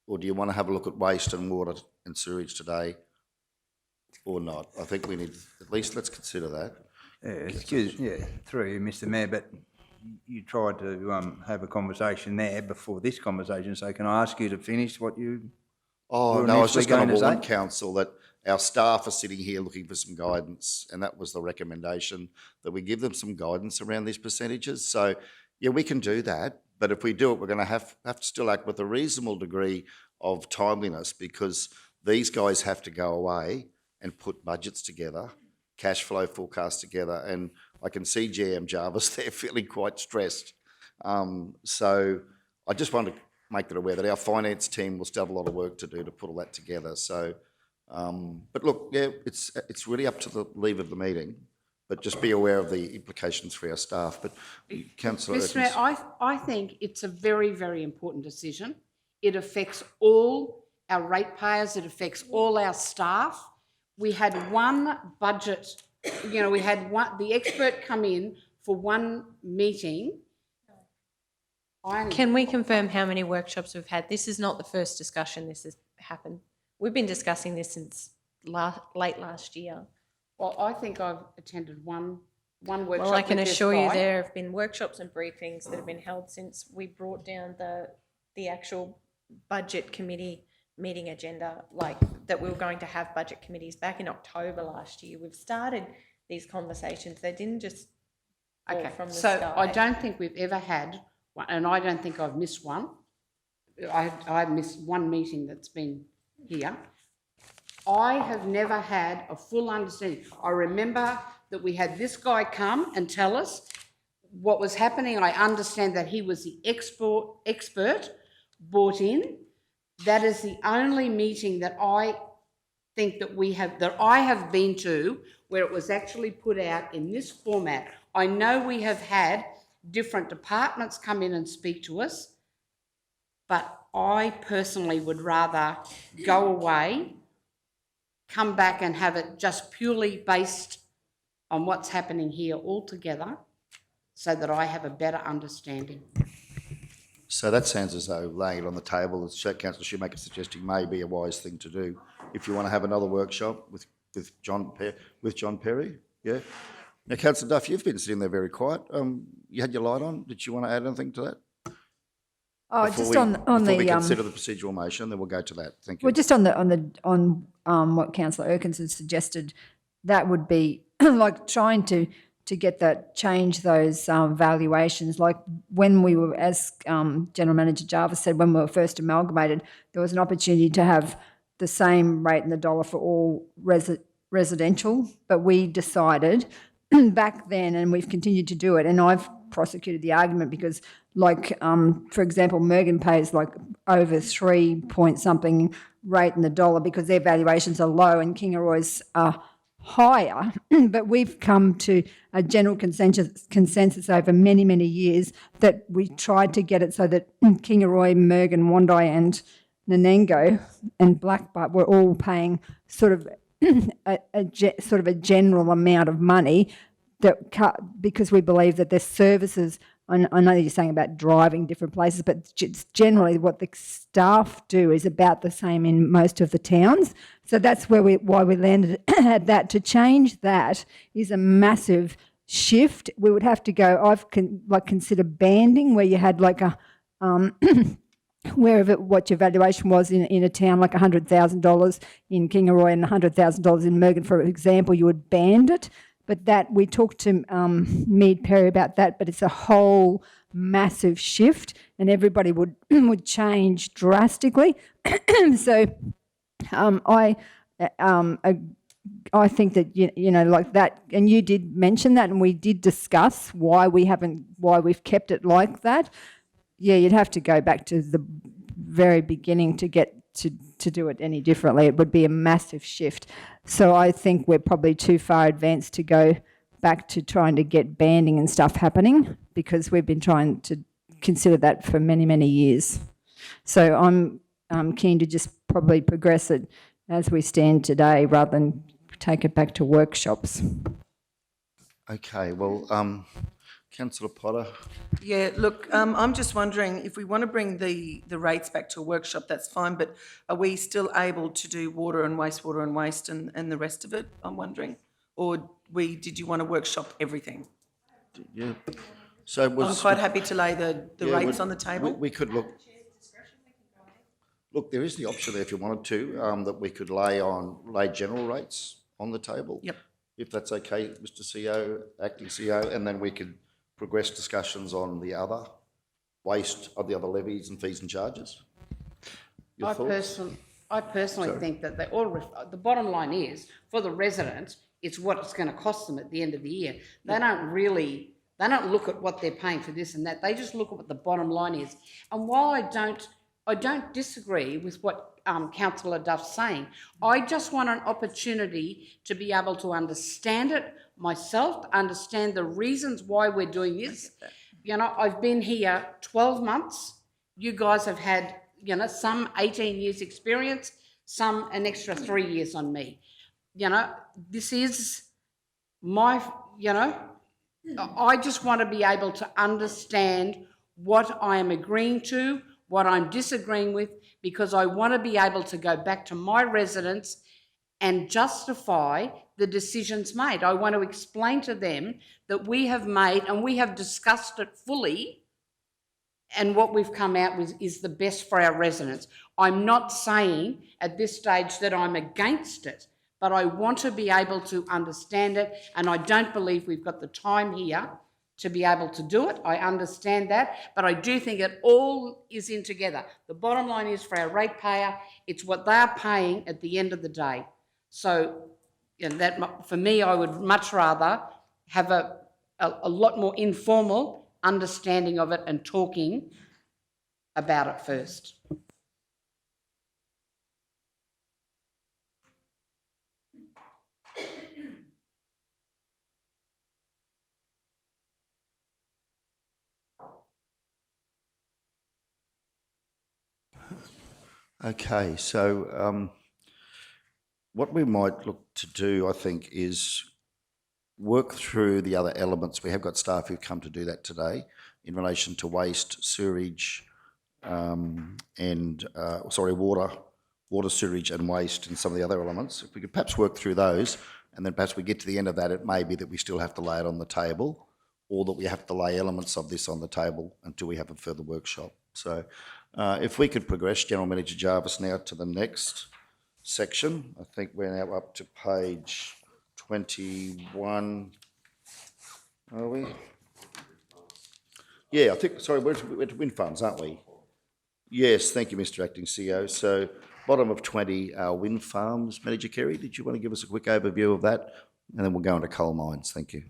or do you want to have a look at waste and water and sewage today or not? I think we need, at least let's consider that. Through you, Mr Mayor, but you tried to have a conversation there before this conversation, so can I ask you to finish what you... Oh, no, I was just going to warn council that our staff are sitting here looking for some guidance, and that was the recommendation, that we give them some guidance around these percentages. So, yeah, we can do that, but if we do it, we're going to have to still act with a reasonable degree of timeliness, because these guys have to go away and put budgets together, cash flow forecasts together, and I can see GM Jarvis there feeling quite stressed. So I just want to make that aware that our finance team will still have a lot of work to do to put all that together. So, but look, yeah, it's really up to the leave of the meeting, but just be aware of the implications for our staff. But Councillor Mr Mayor, I think it's a very, very important decision. It affects all our ratepayers, it affects all our staff. We had one budget, we had the expert come in for one meeting. Can we confirm how many workshops we've had? This is not the first discussion this has happened. We've been discussing this since late last year. Well, I think I've attended one workshop. Well, I can with this assure you guy. there have been workshops and briefings that have been held since we brought down the actual budget committee meeting agenda, like that we were going to have budget committees back in October last year. We've started these conversations. They didn't just fall from the so sky. I don't think we've ever had one, and I don't think I've missed one. I missed one meeting that's been here. I have never had a full understanding. I remember that we had this guy come and tell us what was happening. I understand that he was the expert brought in. That is the only meeting that I think that I have been to where it was actually put out in this format. I know we have had different departments come in and speak to us, but I personally would rather go away, come back and have it just purely based on what's happening here altogether, so that I have a better understanding. So that sounds as though laying it on the table, as Councillor Shoemaker suggesting, may be a wise thing to do. If you want to have another workshop with John Perry, yeah. Now, Councillor Duff, you've been sitting there very quiet. You had your light on. Did you want to add anything to that? Oh, Before just we, on before the we consider the procedural motion, then we'll go to that. Thank you. well, just on what Councillor Erkinson suggested, that would be like trying to get that, change those valuations. Like when we were, as General Manager Jarvis said, when we were first amalgamated, there was an opportunity to have the same rate in the dollar for all residential, but we decided back then, and we've continued to do it, and I've prosecuted the argument because, like, for example, Mergen pays like over 3 point something rate in the dollar because their valuations are low and Kingaroy's are higher, but we've come to a general consensus over many, many years that we tried to get it so that Kingaroy, Mergen, Wandai and Nanengo and Blackbutt were all paying sort of a general amount of money because we believe that their services, I know you're saying about driving different places, but generally what the staff do is about the same in most of the towns. So that's why we landed at that. To change that is a massive shift. We would have to go, consider banding, where you had like a, what your valuation was in a town, like $100,000 in Kingaroy and $100,000 in Mergen, for example, you would band it. But that, we talked to Mead Perry about that, but it's a whole massive shift and everybody would change drastically. So I think that, like that, and you did mention that, and we did discuss why we've kept it like that. Yeah, you'd have to go back to the very beginning to get to do it any differently. It would be a massive shift. So I think we're probably too far advanced to go back to trying to get banding and stuff happening, because we've been trying to consider that for many, many years. So I'm keen to just probably progress it as we stand today rather than take it back to workshops. Okay, well, Councillor Potter, Yeah, look, I'm just wondering, if we want to bring the rates back to a workshop, that's fine, but are we still able to do water and waste and the rest of it, I'm wondering? Or did you want to workshop everything? yeah. So I'm was quite happy to lay the yeah, rates we- on the table. We could look. Look, there is the option there if you wanted to, that we could lay general rates on the table. Yep. If that's okay, Mr. CEO, acting CEO, and then we could progress discussions on the other waste of the other levies and fees and charges. Your thoughts? I personally think that the bottom line is, for the residents, it's what it's going to cost them at the end of the year. They don't look at what they're paying for this and that. They just look at what the bottom line is. And while I don't disagree with what Councillor Duff's saying. I just want an opportunity to be able to understand it myself, understand the reasons why we're doing this. You know, I've been here 12 months. You guys have had, you know, some 18 years experience, some an extra 3 years on me. You know, this is my, you know, I just want to be able to understand what I am agreeing to, what I'm disagreeing with, because I want to be able to go back to my residents and justify the decisions made. I want to explain to them that we have made, and we have discussed it fully, and what we've come out with is the best for our residents. I'm not saying at this stage that I'm against it, but I want to be able to understand it, and I don't believe we've got the time here to be able to do it. I understand that, but I do think it all is in together. The bottom line is, for our ratepayer, it's what they are paying at the end of the day. So, you know, that for me, I would much rather have a lot more informal understanding of it and talking about it first. Okay, so what we might look to do, I think, is work through the other elements. We have got staff who've come to do that today in relation to waste, sewerage, water, sewerage and waste, and some of the other elements. If we could perhaps work through those, and then perhaps we get to the end of that, it may be that we still have to lay it on the table, or that we have to lay elements of this on the table until we have a further workshop. So if we could progress, General Manager Jarvis, now to the next section. I think we're now up to page 21. Are we? Yeah, I think, sorry, we're at wind farms, aren't we? Yes, thank you, Mr. Acting CEO. So bottom of 20, our wind farms. Manager Kerry, did you want to give us a quick overview of that? And then we'll go into coal mines. Thank you.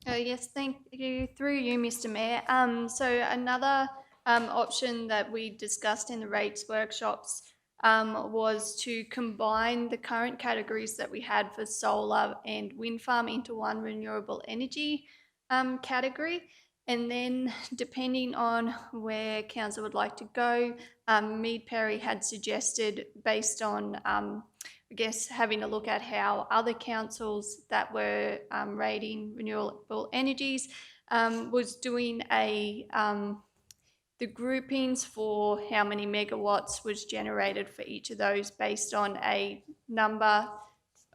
Yes, thank you. Through you, Mr. Mayor. So another option that we discussed in the rates workshops was to combine the current categories that we had for solar and wind farm into one renewable energy category. And then, depending on where council would like to go, Mead Perry had suggested, based on I guess having a look at how other councils that were rating renewable energies was doing the groupings for how many megawatts was generated for each of those based on a number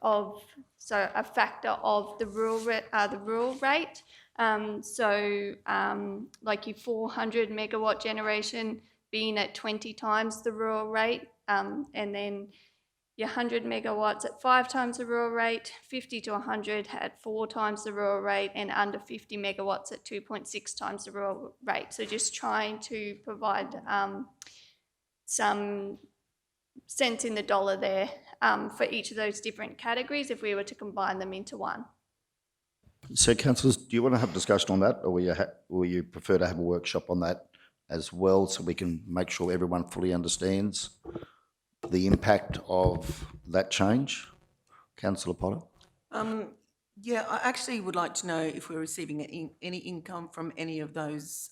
of, so a factor of the rural rate. Like your 400 megawatt generation being at 20 times the rural rate, and then your 100 megawatts at 5 times the rural rate, 50 to 100 at 4 times the rural rate, and under 50 megawatts at 2.6 times the rural rate. So just trying to provide some cents in the dollar there for each of those different categories if we were to combine them into one. So, councillors, do you want to have a discussion on that, or will you prefer to have a workshop on that as well, so we can make sure everyone fully understands the impact of that change? Councillor Potter? Yeah, I actually would like to know if we're receiving any income from any of those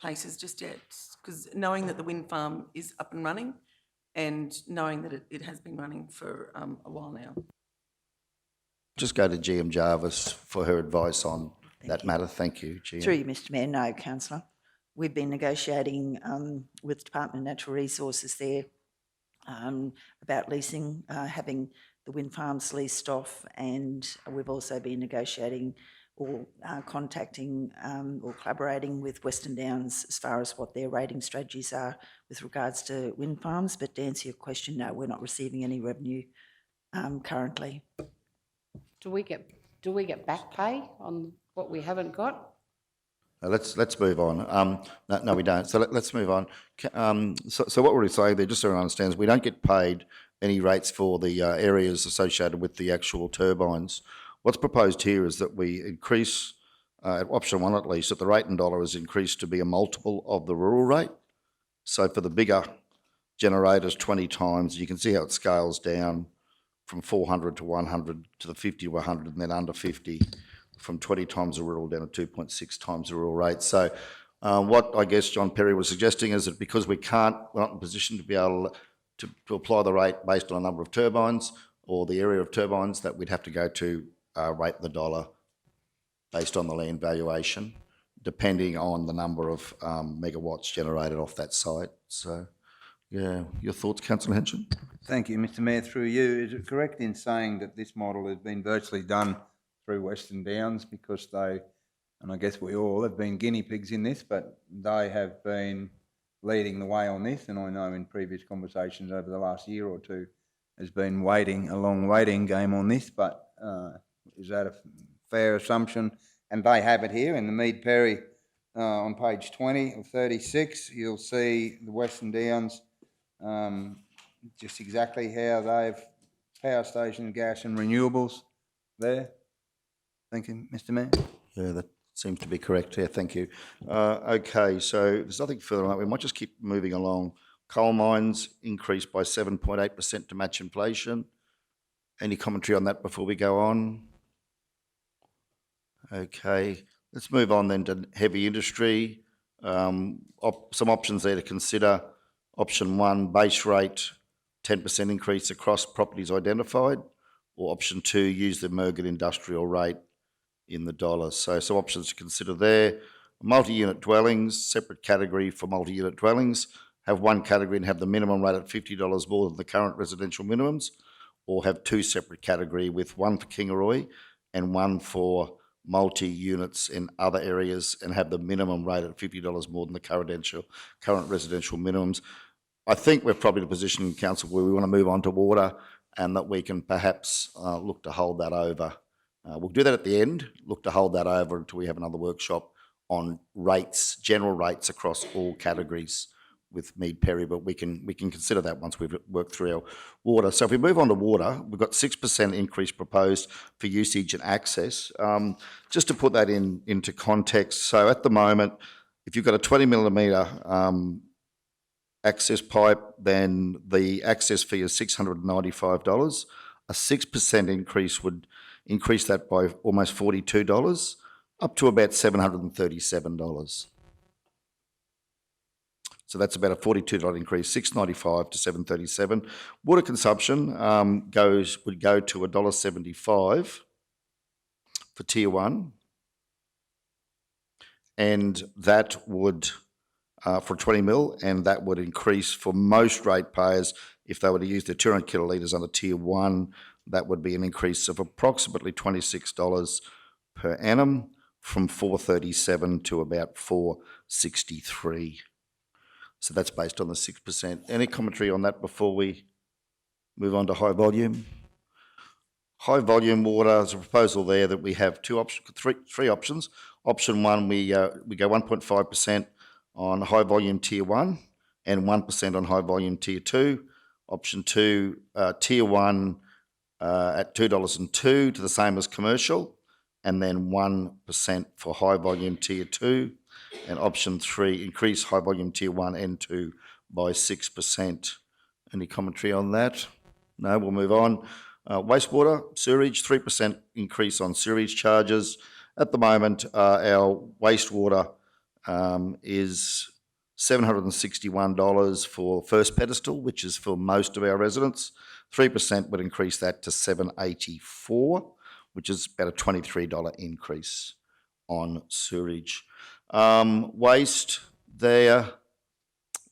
places just yet, because knowing that the wind farm is up and running and knowing that it has been running for a while now. Just go to GM Jarvis for her advice on that matter. Thank you, GM. Through you, Mr Mayor. No, councillor. We've been negotiating with Department of Natural Resources there about leasing, having the wind farms leased off, and we've also been negotiating or contacting or collaborating with Western Downs as far as what their rating strategies are with regards to wind farms. But to answer your question, no, we're not receiving any revenue currently. Do we get back pay on what we haven't got? Let's move on. No, we don't. So let's move on. So what we're saying there, just so everyone understands, we don't get paid any rates for the areas associated with the actual turbines. What's proposed here is that we increase, at option 1 at least, that the rate in dollar is increased to be a multiple of the rural rate. So for the bigger generators, 20 times, you can see how it scales down from 400 to 100 to the 50 to 100, and then under 50 from 20 times the rural down to 2.6 times the rural rate. So what I guess John Perry was suggesting is that because we're not in a position to be able to apply the rate based on a number of turbines or the area of turbines, that we'd have to go to rate the dollar based on the land valuation, depending on the number of megawatts generated off that site. So, yeah, your thoughts, Councillor Henson? Thank you, Mr Mayor. Through you, is it correct in saying that this model has been virtually done through Western Downs, because they, and I guess we all have been guinea pigs in this, but they have been leading the way on this, and I know in previous conversations over the last year or two has been a long waiting game on this, but is that a fair assumption? And they have it here in the Mead Perry on page 20 of 36. You'll see the Western Downs, just exactly how they've power station, gas and renewables there. Thank you, Mr Mayor. Yeah, that seems to be correct. Yeah, thank you. Okay, so there's nothing further on that. We might just keep moving along. Coal mines increased by 7.8% to match inflation. Any commentary on that before we go on? Okay, let's move on then to heavy industry. Some options there to consider. Option 1, base rate, 10% increase across properties identified. Or option 2, use the Mergen industrial rate in the dollars. So some options to consider there. Multi-unit dwellings, separate category for multi-unit dwellings. Have one category and have the minimum rate at $50 more than the current residential minimums, or have 2 separate category with one for Kingaroy and one for multi-units in other areas, and have the minimum rate at $50 more than the current residential minimums. I think we're probably in a position in council where we want to move on to water, and that we can perhaps look to hold that over. We'll do that at the end, look to hold that over until we have another workshop on rates, general rates across all categories with Mead Perry, but we can consider that once we've worked through our water. So if we move on to water, we've got 6% increase proposed for usage and access. Just to put that into context, so at the moment, if you've got a 20 millimetre access pipe, then the access fee is $695. A 6% increase would increase that by almost $42, up to about $737. So that's about a $42 increase, $695 to $737. Water consumption would go to $1.75 for Tier 1, and that would, for 20 mil, and that would increase for most ratepayers if they were to use their 200 kilolitres under Tier 1. That would be an increase of approximately $26 per annum, from $437 to about $463. So that's based on the 6%. Any commentary on that before we move on to high volume? High volume water, there's a proposal there that we have three options. Option 1, we go 1.5% on high volume Tier 1 and 1% on high volume Tier 2. Option 2, Tier 1 at $2.02 to the same as commercial, and then 1% for high volume Tier 2. And option 3, increase high volume tier 1 and 2 by 6%. Any commentary on that? No, we'll move on. Wastewater, sewerage, 3% increase on sewerage charges. At the moment, our wastewater is $761 for first pedestal, which is for most of our residents. 3% would increase that to $784, which is about a $23 increase on sewerage. Waste there,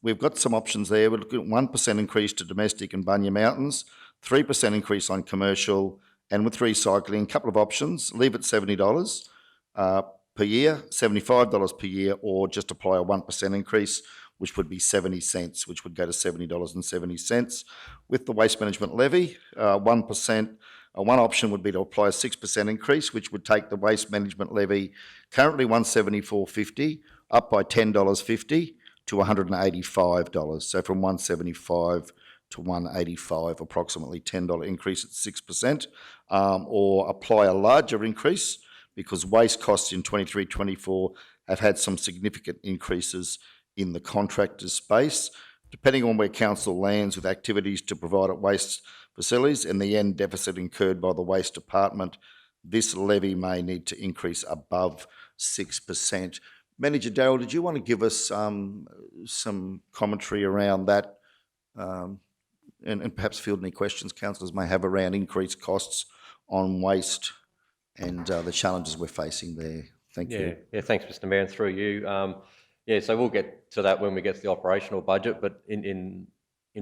we've got some options there. We're looking at 1% increase to domestic and Bunya Mountains, 3% increase on commercial, and with recycling, a couple of options. Leave it $70 per year, $75 per year, or just apply a 1% increase, which would be 70 cents, which would go to $70.70. With the waste management levy, 1%, one option would be to apply a 6% increase, which would take the waste management levy, currently $174.50, up by $10.50 to $185. So from $175 to $185, approximately $10 increase at 6%, or apply a larger increase because waste costs in 23-24 have had some significant increases in the contractor's space. Depending on where council lands with activities to provide at waste facilities and the end deficit incurred by the waste department, this levy may need to increase above 6%. Manager Darrell, did you want to give us some commentary around that and perhaps field any questions councillors may have around increased costs on waste and the challenges we're facing there? Thank you. Yeah, thanks, Mr. Mayor, and through you. So we'll get to that when we get to the operational budget, but in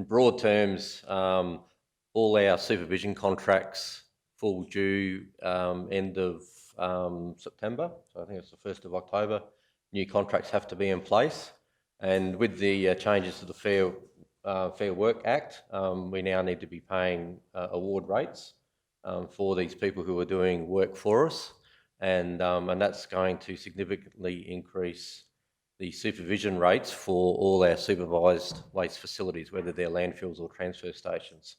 broad terms, all our supervision contracts fall due end of September, so I think it's the 1st of October. New contracts have to be in place, and with the changes to the Fair Work Act, we now need to be paying award rates for these people who are doing work for us, and that's going to significantly increase the supervision rates for all our supervised waste facilities, whether they're landfills or transfer stations.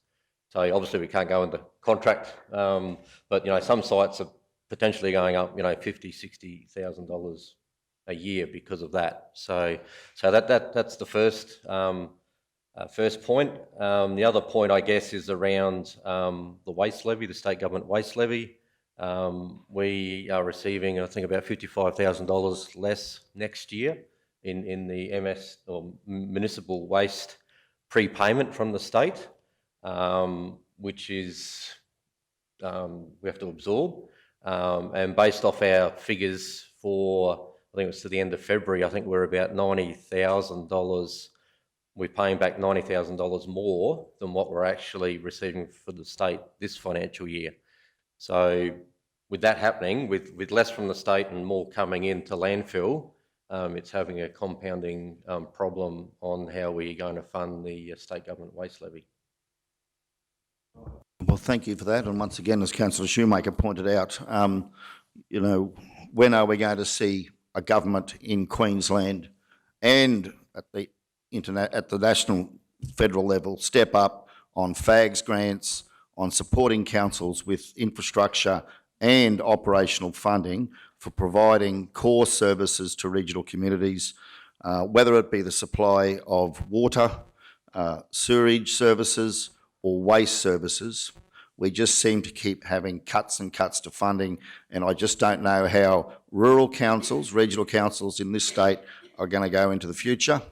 So obviously we can't go into contract, but some sites are potentially going up, $50,000-$60,000 a year because of that. So that's the first point. The other point, I guess, is around the waste levy, the state government waste levy. We are receiving, I think, about $55,000 less next year in the MS or municipal waste prepayment from the state, which is we have to absorb. And based off our figures for, I think it was to the end of February, I think we're about $90,000. We're paying back $90,000 more than what we're actually receiving for the state this financial year. So with that happening, with less from the state and more coming into landfill, it's having a compounding problem on how we're going to fund the state government waste levy. Well, thank you for that. And once again, as Councillor Shoemaker pointed out, when are we going to see a government in Queensland and at the national federal level step up on FAGS grants, on supporting councils with infrastructure and operational funding for providing core services to regional communities, whether it be the supply of water, sewerage services or waste services. We just seem to keep having cuts and cuts to funding, and I just don't know how rural councils, regional councils in this state are going to go into the future.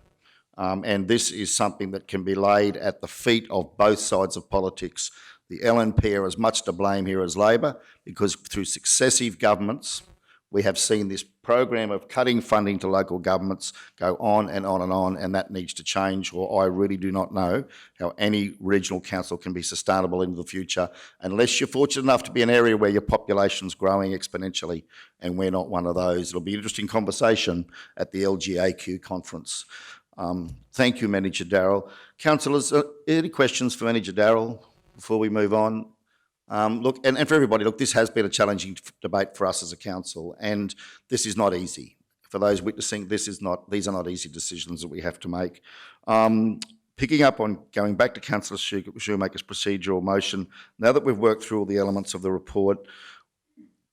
And this is something that can be laid at the feet of both sides of politics. The LNP are as much to blame here as Labor, because through successive governments, we have seen this program of cutting funding to local governments go on and on and on, and that needs to change, or I really do not know how any regional council can be sustainable into the future unless you're fortunate enough to be an area where your population's growing exponentially, and we're not one of those. It'll be an interesting conversation at the LGAQ conference. Thank you, Manager Darrell. Councillors, any questions for Manager Darrell before we move on? Look, and for everybody, look, this has been a challenging debate for us as a council, and this is not easy. For those witnessing, these are not easy decisions that we have to make. Picking up on going back to Councillor Shoemaker's procedural motion, now that we've worked through all the elements of the report,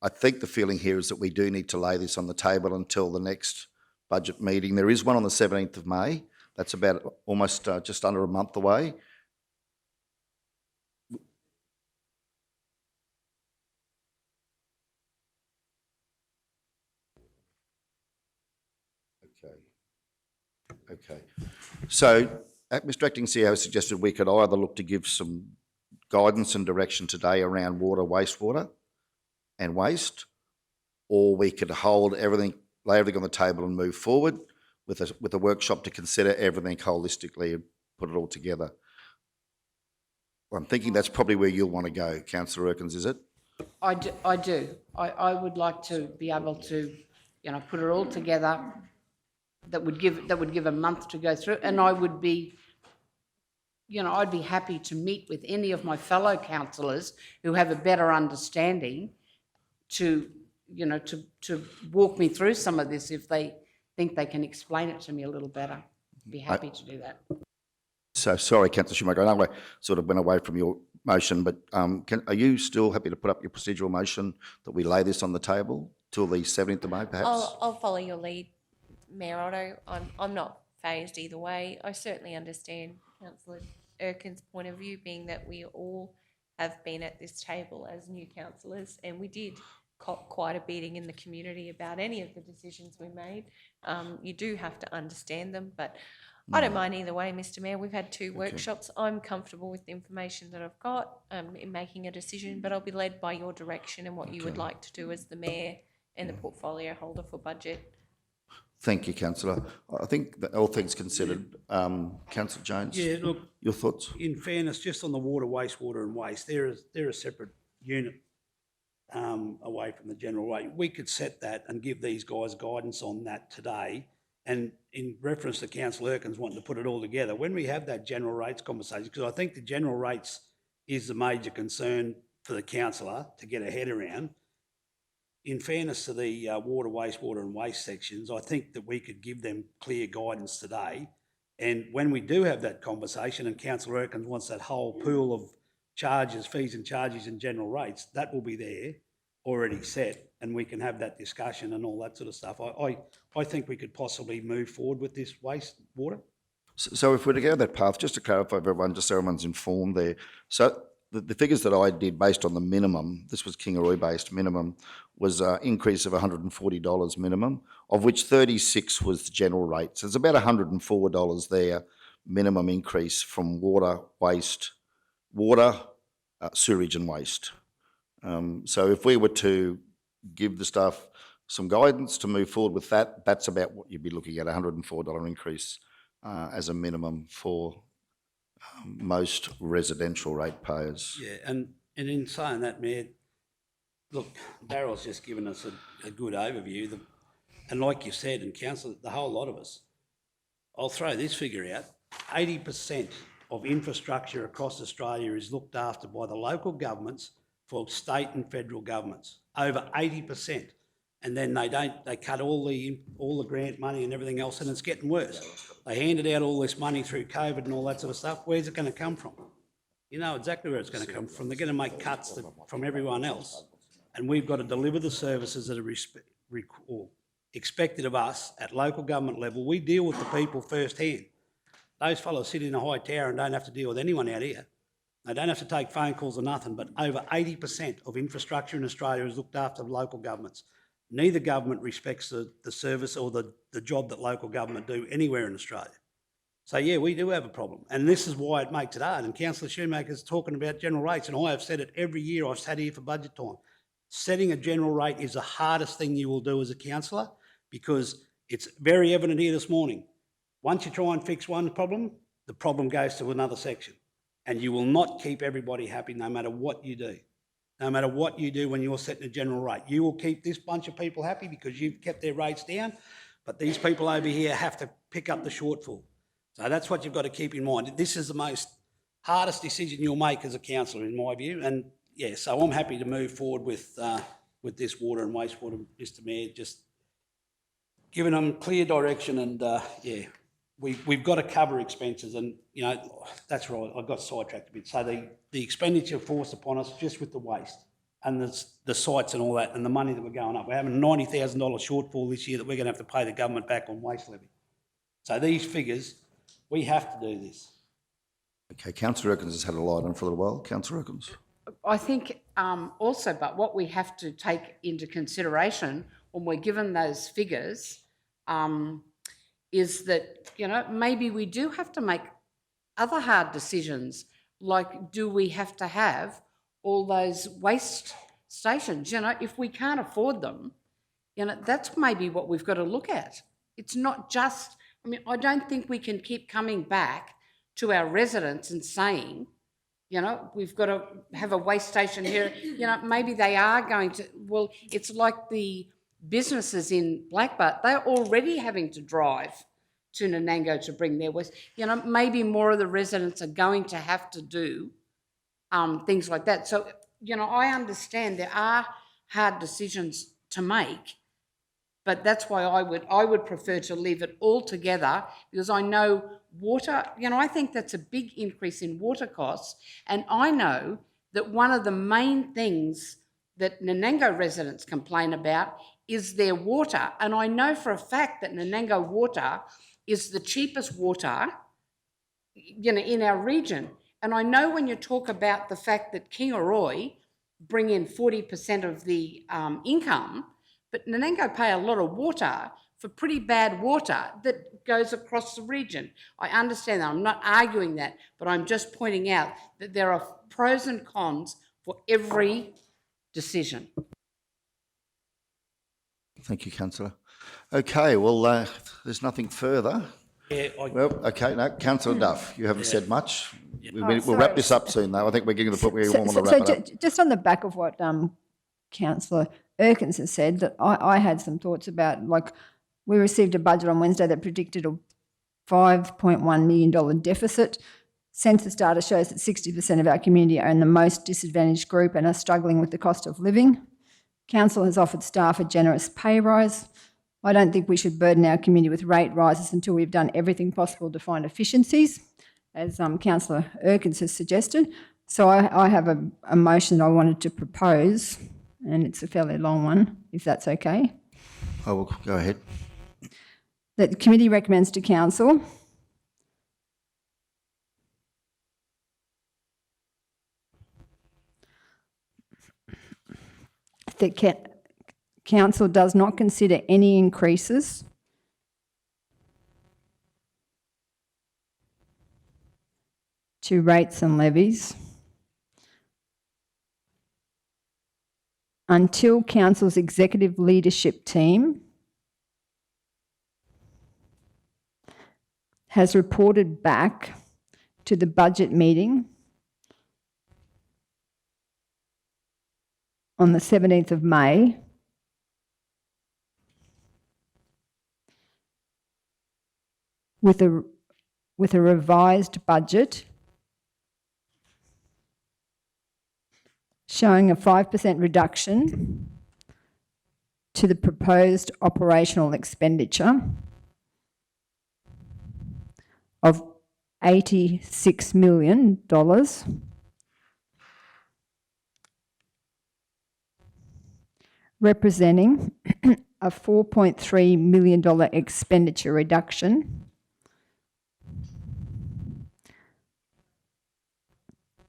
I think the feeling here is that we do need to lay this on the table until the next budget meeting. There is one on the 17th of May. That's about almost just under a month away. Okay. So, Mr Acting CEO suggested we could either look to give some guidance and direction today around water, wastewater and waste, or we could hold everything, lay everything on the table and move forward with a workshop to consider everything holistically and put it all together. Well, I'm thinking that's probably where you'll want to go, Councillor Erkins, is it? I do. I would like to be able to, put it all together. That would give a month to go through, and I would be, I'd be happy to meet with any of my fellow councillors who have a better understanding to walk me through some of this if they think they can explain it to me a little better. I'd be happy to do that. So, sorry, Councillor Schumacher, I know I sort of went away from your motion, but are you still happy to put up your procedural motion that we lay this on the table till the 17th of May, perhaps? I'll follow your lead, Mayor Otto. I'm not phased either way. I certainly understand Councillor Erkin's point of view, being that we all have been at this table as new councillors, and we did cop quite a beating in the community about any of the decisions we made. You do have to understand them, but I don't mind either way, Mr Mayor. We've had two workshops. I'm comfortable with the information that I've got in making a decision, but I'll be led by your direction and what you would like to do as the Mayor and the portfolio holder for budget. Thank you, Councillor. I think that all things considered, Councillor Jones, Yeah, look, your thoughts? in fairness, just on the water, wastewater and waste, they're a separate unit away from the general rate. We could set that and give these guys guidance on that today. And in reference to Councillor Erkins wanting to put it all together, when we have that general rates conversation, because I think the general rates is the major concern for the councillor to get her head around. In fairness to the water, wastewater and waste sections, I think that we could give them clear guidance today. And when we do have that conversation and Councillor Erkins wants that whole pool of charges, fees and charges and general rates, that will be there already set, and we can have that discussion and all that sort of stuff. I think we could possibly move forward with this wastewater. So if we're to go that path, just to clarify for everyone, just so everyone's informed there. So the figures that I did based on the minimum, this was Kingaroy based minimum, was an increase of $140 minimum, of which 36 was the general rate. So it's about $104 there, minimum increase from water, sewerage and waste. So if we were to give the staff some guidance to move forward with that, that's about what you'd be looking at, $104 increase as a minimum for most residential ratepayers. Yeah, and in saying that, Mayor, look, Darryl's just given us a good overview. And like you said, and Councillor, the whole lot of us, I'll throw this figure out, 80% of infrastructure across Australia is looked after by the local governments for state and federal governments, over 80%. And then they cut all the grant money and everything else, and it's getting worse. They handed out all this money through COVID and all that sort of stuff. Where's it going to come from? You know exactly where it's going to come from. They're going to make cuts from everyone else. And we've got to deliver the services that are expected of us at local government level. We deal with the people firsthand. Those fellows sit in a high tower and don't have to deal with anyone out here. They don't have to take phone calls or nothing, but over 80% of infrastructure in Australia is looked after local governments. Neither government respects the service or the job that local government do anywhere in Australia. So yeah, we do have a problem. And this is why it makes it hard. And Councillor Schumacher's talking about general rates, and I have said it every year I've sat here for budget time. Setting a general rate is the hardest thing you will do as a councillor, because it's very evident here this morning. Once you try and fix one problem, the problem goes to another section. And you will not keep everybody happy no matter what you do. No matter what you do when you're setting a general rate. You will keep this bunch of people happy because you've kept their rates down, but these people over here have to pick up the shortfall. So that's what you've got to keep in mind. This is the most hardest decision you'll make as a councillor, in my view. And yeah, so I'm happy to move forward with this water and wastewater, Mr Mayor, just giving them clear direction and yeah. We've got to cover expenses, and you know that's right. I got sidetracked a bit. So the expenditure forced upon us just with the waste, and the sites and all that, and the money that we're going up. We're having a $90,000 shortfall this year that we're going to have to pay the government back on waste levy. So these figures, we have to do this. Okay, Councillor Erkins has had a light on for a little while. Councillor Erkins. I think also, but what we have to take into consideration when we're given those figures is that, you know, maybe we do have to make other hard decisions, like do we have to have all those waste stations? You know, if we can't afford them, you know, that's maybe what we've got to look at. It's not just, I mean, I don't think we can keep coming back to our residents and saying, you know, we've got to have a waste station here. You know, maybe they are going to, well, it's like the businesses in Blackbutt, they're already having to drive to Nanango to bring their waste. You know, maybe more of the residents are going to have to do things like that. So, you know, I understand there are hard decisions to make, but that's why I would prefer to leave it all together, because I know water, you know, I think that's a big increase in water costs. And I know that one of the main things that Nanango residents complain about is their water. And I know for a fact that Nanango water is the cheapest water, you know, in our region. And I know when you talk about the fact that Kingaroy bring in 40% of the income, but Nanango pay a lot of water for pretty bad water that goes across the region. I understand that. I'm not arguing that, but I'm just pointing out that there are pros and cons for every decision. Thank you, Councillor. Okay, well, there's nothing further. Yeah, Well, okay, no, Councillor Duff, you haven't said much. We'll sorry. wrap this up soon, though. I think we're getting to the point where we want to So wrap it up. just on the back of what Councillor Erkins has said, that I had some thoughts about, like, we received a budget on Wednesday that predicted a $5.1 million deficit. Census data shows that 60% of our community are in the most disadvantaged group and are struggling with the cost of living. Council has offered staff a generous pay rise. I don't think we should burden our community with rate rises until we've done everything possible to find efficiencies, as Councillor Erkins has suggested. So I have a motion I wanted to propose, and it's a fairly long one, if that's okay. Oh, well, go ahead. That the committee recommends to council that council does not consider any increases to rates and levies until council's executive leadership team has reported back to the budget meeting on the 17th of May with a revised budget showing a 5% reduction to the proposed operational expenditure of $86 million, representing a $4.3 million expenditure reduction,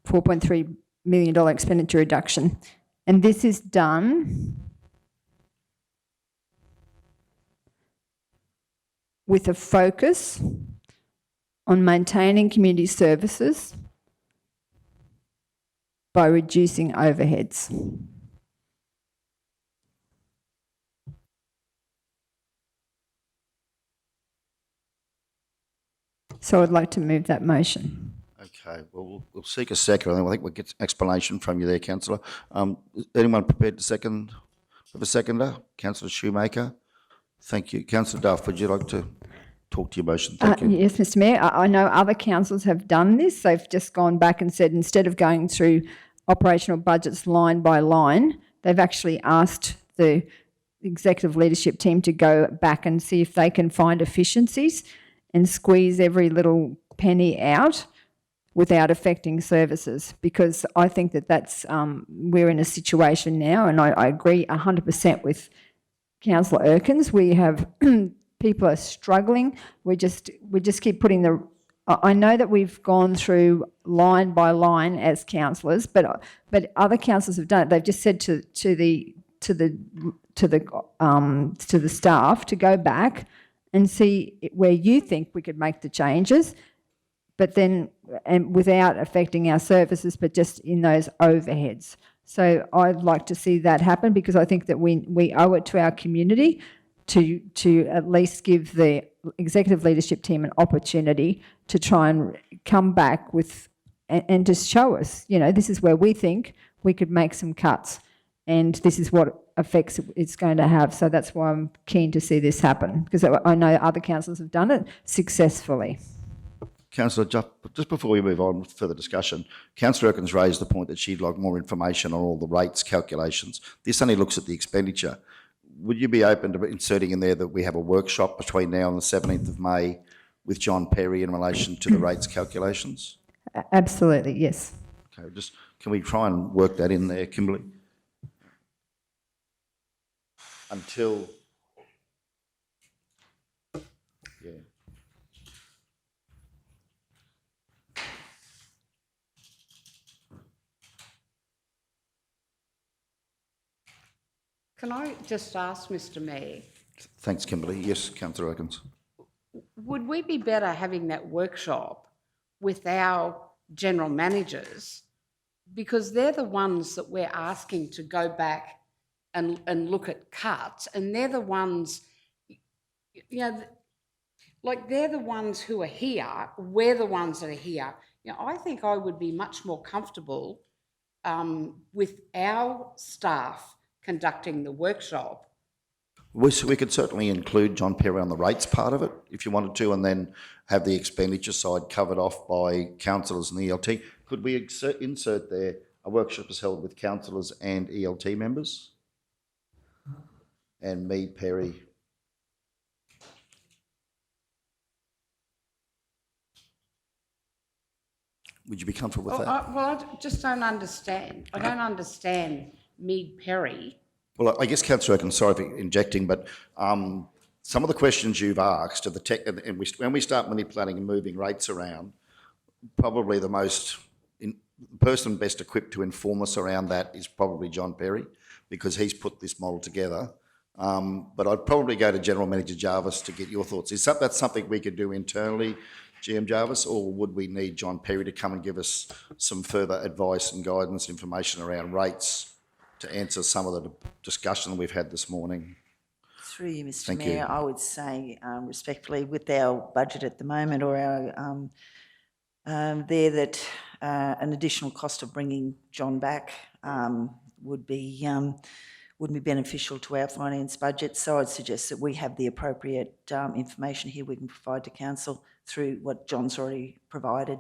$4.3 million expenditure reduction. And this is done with a focus on maintaining community services by reducing overheads. So I'd like to move that motion. Okay, well, we'll seek a second. I think we'll get explanation from you there, Councillor. Is anyone prepared to second? Have a seconder? Councillor Shoemaker? Thank you. Councillor Duff, would you like to talk to your motion? Thank you. Yes, Mr Mayor. I know other councils have done this. They've just gone back and said, instead of going through operational budgets line by line, they've actually asked the executive leadership team to go back and see if they can find efficiencies and squeeze every little penny out without affecting services, because I think that that's, we're in a situation now, and I agree 100% with Councillor Erkins. We have, people are struggling. We just keep putting I know that we've gone through line by line as councillors, but other councillors have done it. They've just said to the staff to go back and see where you think we could make the changes, but then, and without affecting our services, but just in those overheads. So I'd like to see that happen, because I think that we owe it to our community to at least give the executive leadership team an opportunity to try and come back with, and to show us, this is where we think we could make some cuts, and this is what effects it's going to have. So that's why I'm keen to see this happen, because I know other councillors have done it successfully. Councillor, just before we move on with further discussion, Councillor Erkins raised the point that she'd like more information on all the rates calculations. This only looks at the expenditure. Would you be open to inserting in there that we have a workshop between now and the 17th of May with John Perry in relation to the rates calculations? Absolutely, yes. Okay, can we try and work that in there, Kimberly? Until, yeah. Can I just ask, Mr Mayor, Thanks, Kimberly. Yes, Councillor Erkins. would we be better having that workshop with our general managers, because they're the ones that we're asking to go back and look at cuts, and they're the ones, like they're the ones who are here, we're the ones that are here. I think I would be much more comfortable with our staff conducting the workshop. We could certainly include John Perry on the rates part of it, if you wanted to, and then have the expenditure side covered off by councillors and ELT. Could we insert there, a workshop is held with councillors and ELT members? And me, Perry. Would you be comfortable with that? I just don't understand. I don't understand Mead Perry. Well, I guess, Councillor Erkins, sorry for injecting, but some of the questions you've asked of the tech, and when we start manipulating and moving rates around, probably the person best equipped to inform us around that is probably John Perry, because he's put this model together. But I'd probably go to General Manager Jarvis to get your thoughts. Is that something we could do internally, GM Jarvis, or would we need John Perry to come and give us some further advice and guidance, information around rates to answer some of the discussion we've had this morning? Through you, Mr Thank Mayor, you. I would say respectfully, with our budget at the moment, or our that an additional cost of bringing John back wouldn't be beneficial to our finance budget. So I'd suggest that we have the appropriate information here we can provide to council through what John's already provided.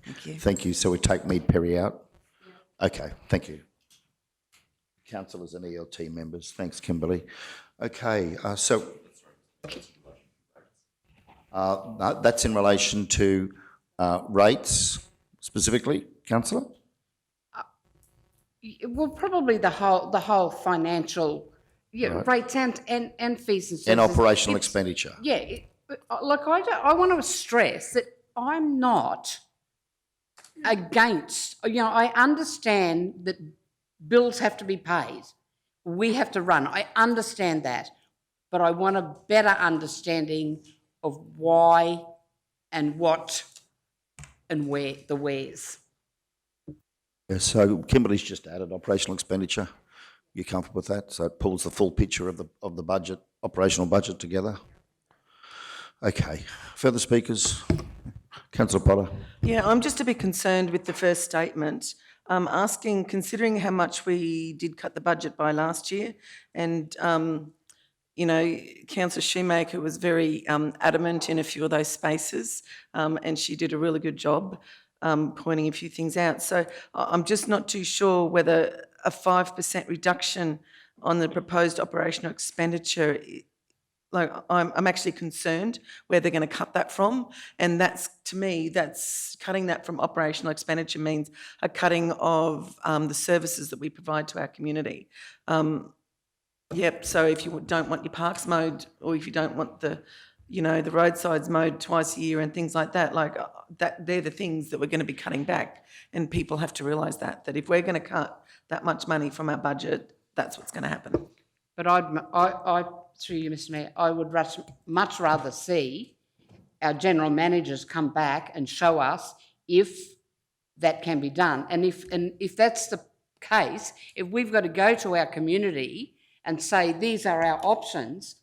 Thank you. Thank you. So we take Mead Perry out? Okay, thank you. Councillors and ELT members. Thanks, Kimberly. Okay, so that's in relation to rates specifically, Councillor? Well, probably the whole financial rates and fees and services. And operational expenditure. Yeah, I want to stress that I'm not against. I understand that bills have to be paid. We have to run. I understand that, but I want a better understanding of why and what and where the wheres. Yeah, so Kimberly's just added operational expenditure. You comfortable with that? So it pulls the full picture of the budget, operational budget together. Okay. Further speakers? Councillor Potter. Yeah, I'm just a bit concerned with the first statement. Asking, considering how much we did cut the budget by last year, and Councillor Shoemaker was very adamant in a few of those spaces, and she did a really good job pointing a few things out. So I'm just not too sure whether a 5% reduction on the proposed operational expenditure like, I'm actually concerned where they're going to cut that from. And that's, to me, that's cutting that from operational expenditure means a cutting of the services that we provide to our community. Yep, so if you don't want your parks mowed, or if you don't want the roadsides mowed twice a year and things like that, they're the things that we're going to be cutting back. And people have to realise that if we're going to cut that much money from our budget, that's what's going to happen. But through you, Mr Mayor, I would much rather see our general managers come back and show us if that can be done. And if that's the case, if we've got to go to our community and say, these are our options,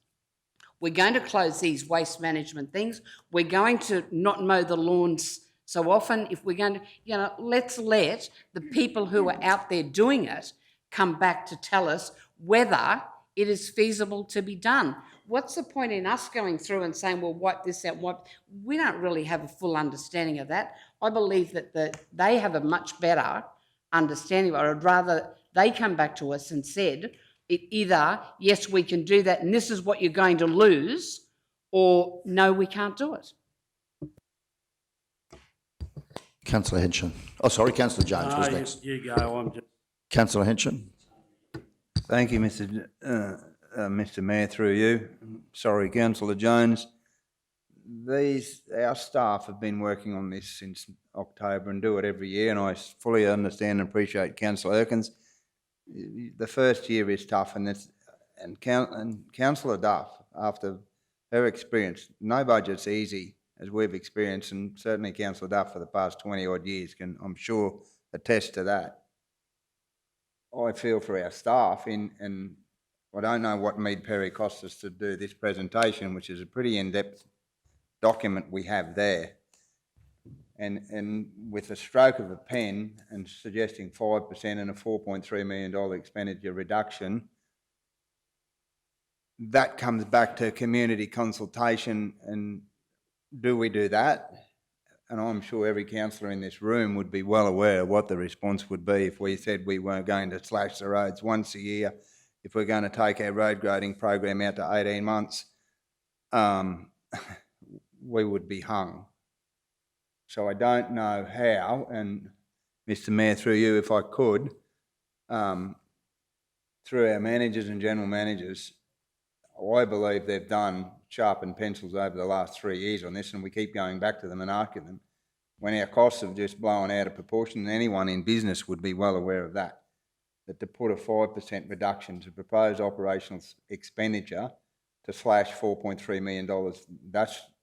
we're going to close these waste management things, we're going to not mow the lawns so often, if we're going to, let's let the people who are out there doing it come back to tell us whether it is feasible to be done. What's the point in us going through and saying, well, wipe this out, we don't really have a full understanding of that. I believe that they have a much better understanding of it. I'd rather they come back to us and said, either, yes, we can do that and this is what you're going to lose, or no, we can't do it. Councillor Henson. Oh, sorry, Councillor Jones was next. You go. I'm just. Councillor Henson. Thank you, Mr. Mayor, through you. Sorry, Councillor Jones. Our staff have been working on this since October and do it every year, and I fully understand and appreciate Councillor Erkins. The first year is tough, and Councillor Duff, after her experience, no budget's easy, as we've experienced, and certainly Councillor Duff for the past 20 odd years can, I'm sure, attest to that. I feel for our staff, and I don't know what Mead Perry cost us to do this presentation, which is a pretty in-depth document we have there. And with a stroke of a pen and suggesting 5% and a $4.3 million expenditure reduction, that comes back to community consultation. And do we do that? And I'm sure every councillor in this room would be well aware of what the response would be if we said we weren't going to slash the roads once a year, if we're going to take our road grading program out to 18 months, we would be hung. So I don't know how, and Mr Mayor, through you, if I could, through our managers and general managers, I believe they've done sharpened pencils over the last 3 years on this, and we keep going back to them and asking them when our costs have just blown out of proportion, and anyone in business would be well aware of that, that to put a 5% reduction to proposed operational expenditure to slash $4.3 million,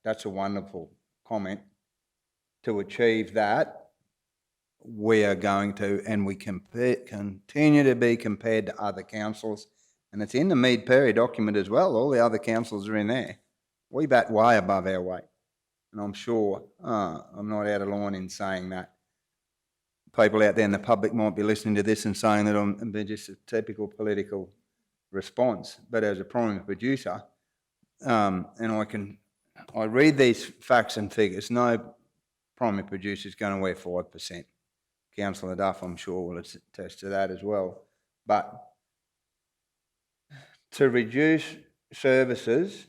that's a wonderful comment. To achieve that, we are going to, and we continue to be compared to other councils, and it's in the Mead Perry document as well. All the other councils are in there. We bat way above our weight, and I'm sure I'm not out of line in saying that. People out there in the public might be listening to this and saying that I'm just a typical political response, but as a primary producer, and I read these facts and figures. No primary producer is going to wear 5%. Councillor Duff, I'm sure, will attest to that as well. But to reduce services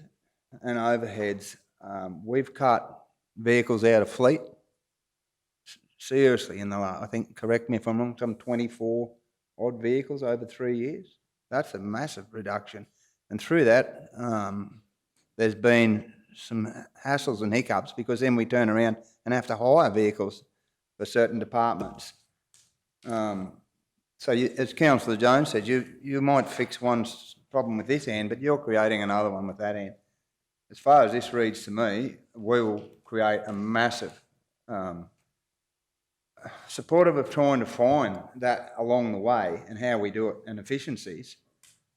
and overheads, we've cut vehicles out of fleet. Seriously, in the last, I think, correct me if I'm wrong, some 24 odd vehicles over 3 years. That's a massive reduction. And through that, there's been some hassles and hiccups, because then we turn around and have to hire vehicles for certain departments. So as Councillor Jones said, you might fix one problem with this end, but you're creating another one with that end. As far as this reads to me, we will create a massive supportive of trying to find that along the way and how we do it and efficiencies.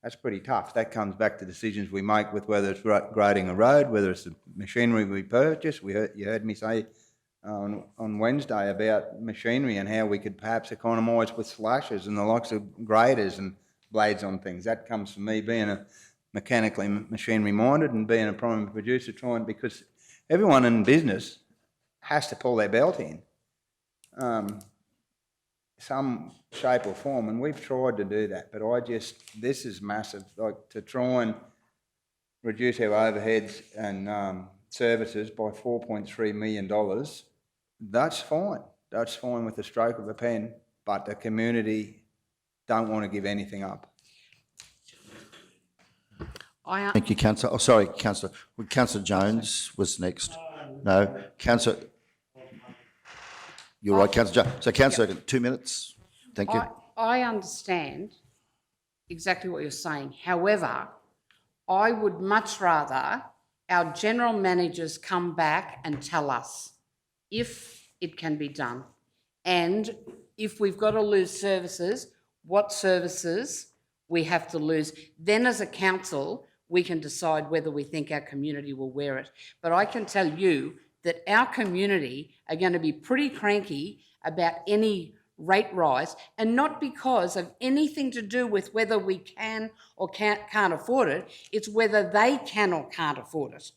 That's pretty tough. That comes back to decisions we make with whether it's grading a road, whether it's the machinery we purchase. You heard me say on Wednesday about machinery and how we could perhaps economise with slashers and the likes of graders and blades on things. That comes from me being a mechanically machinery minded and being a primary producer, because everyone in business has to pull their belt in some shape or form, and we've tried to do that, but this is massive, like to try and reduce our overheads and services by $4.3 million, that's fine. That's fine with the stroke of a pen, but the community don't want to give anything up. Thank you, Councillor. Oh, sorry, Councillor. Councillor Jones was next. No, Councillor. You're right, Councillor Jones. So, Councillor, 2 minutes. Thank you. I understand exactly what you're saying. However, I would much rather our general managers come back and tell us if it can be done. And if we've got to lose services, what services we have to lose. Then as a council, we can decide whether we think our community will wear it. But I can tell you that our community are going to be pretty cranky about any rate rise, and not because of anything to do with whether we can or can't afford it, it's whether they can or can't afford it.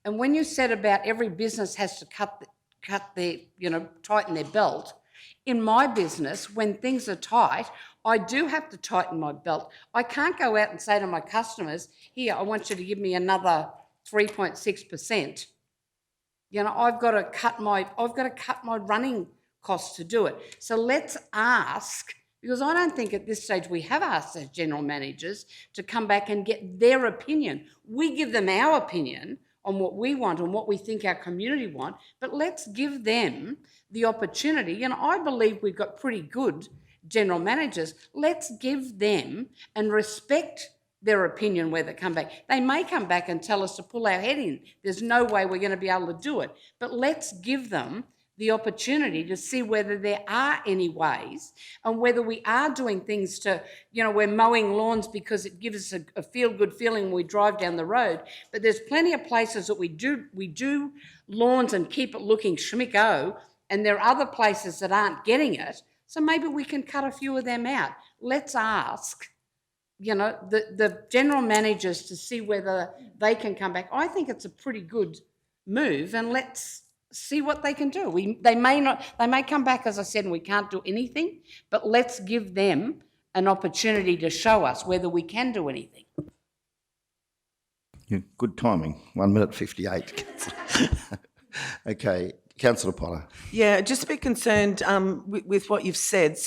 And when you said about every business has to tighten their belt, in my business, when things are tight, I do have to tighten my belt. I can't go out and say to my customers, here, I want you to give me another 3.6%. I've got to cut my running costs to do it. So let's ask, because I don't think at this stage we have asked as general managers to come back and get their opinion. We give them our opinion on what we want and what we think our community want, but let's give them the opportunity. I believe we've got pretty good general managers. Let's give them and respect their opinion where they come back. They may come back and tell us to pull our head in. There's no way we're going to be able to do it. But let's give them the opportunity to see whether there are any ways and whether we are doing things to, we're mowing lawns because it gives us a feel-good feeling when we drive down the road. But there's plenty of places that we do lawns and keep it looking schmicko, and there are other places that aren't getting it. So maybe we can cut a few of them out. Let's ask, the general managers to see whether they can come back. I think it's a pretty good move, and let's see what they can do. They may come back, as I said, and we can't do anything, but let's give them an opportunity to show us whether we can do anything. Yeah, good timing. 1 minute 58. Okay, Councillor Potter. Yeah, just a bit concerned with what you've said.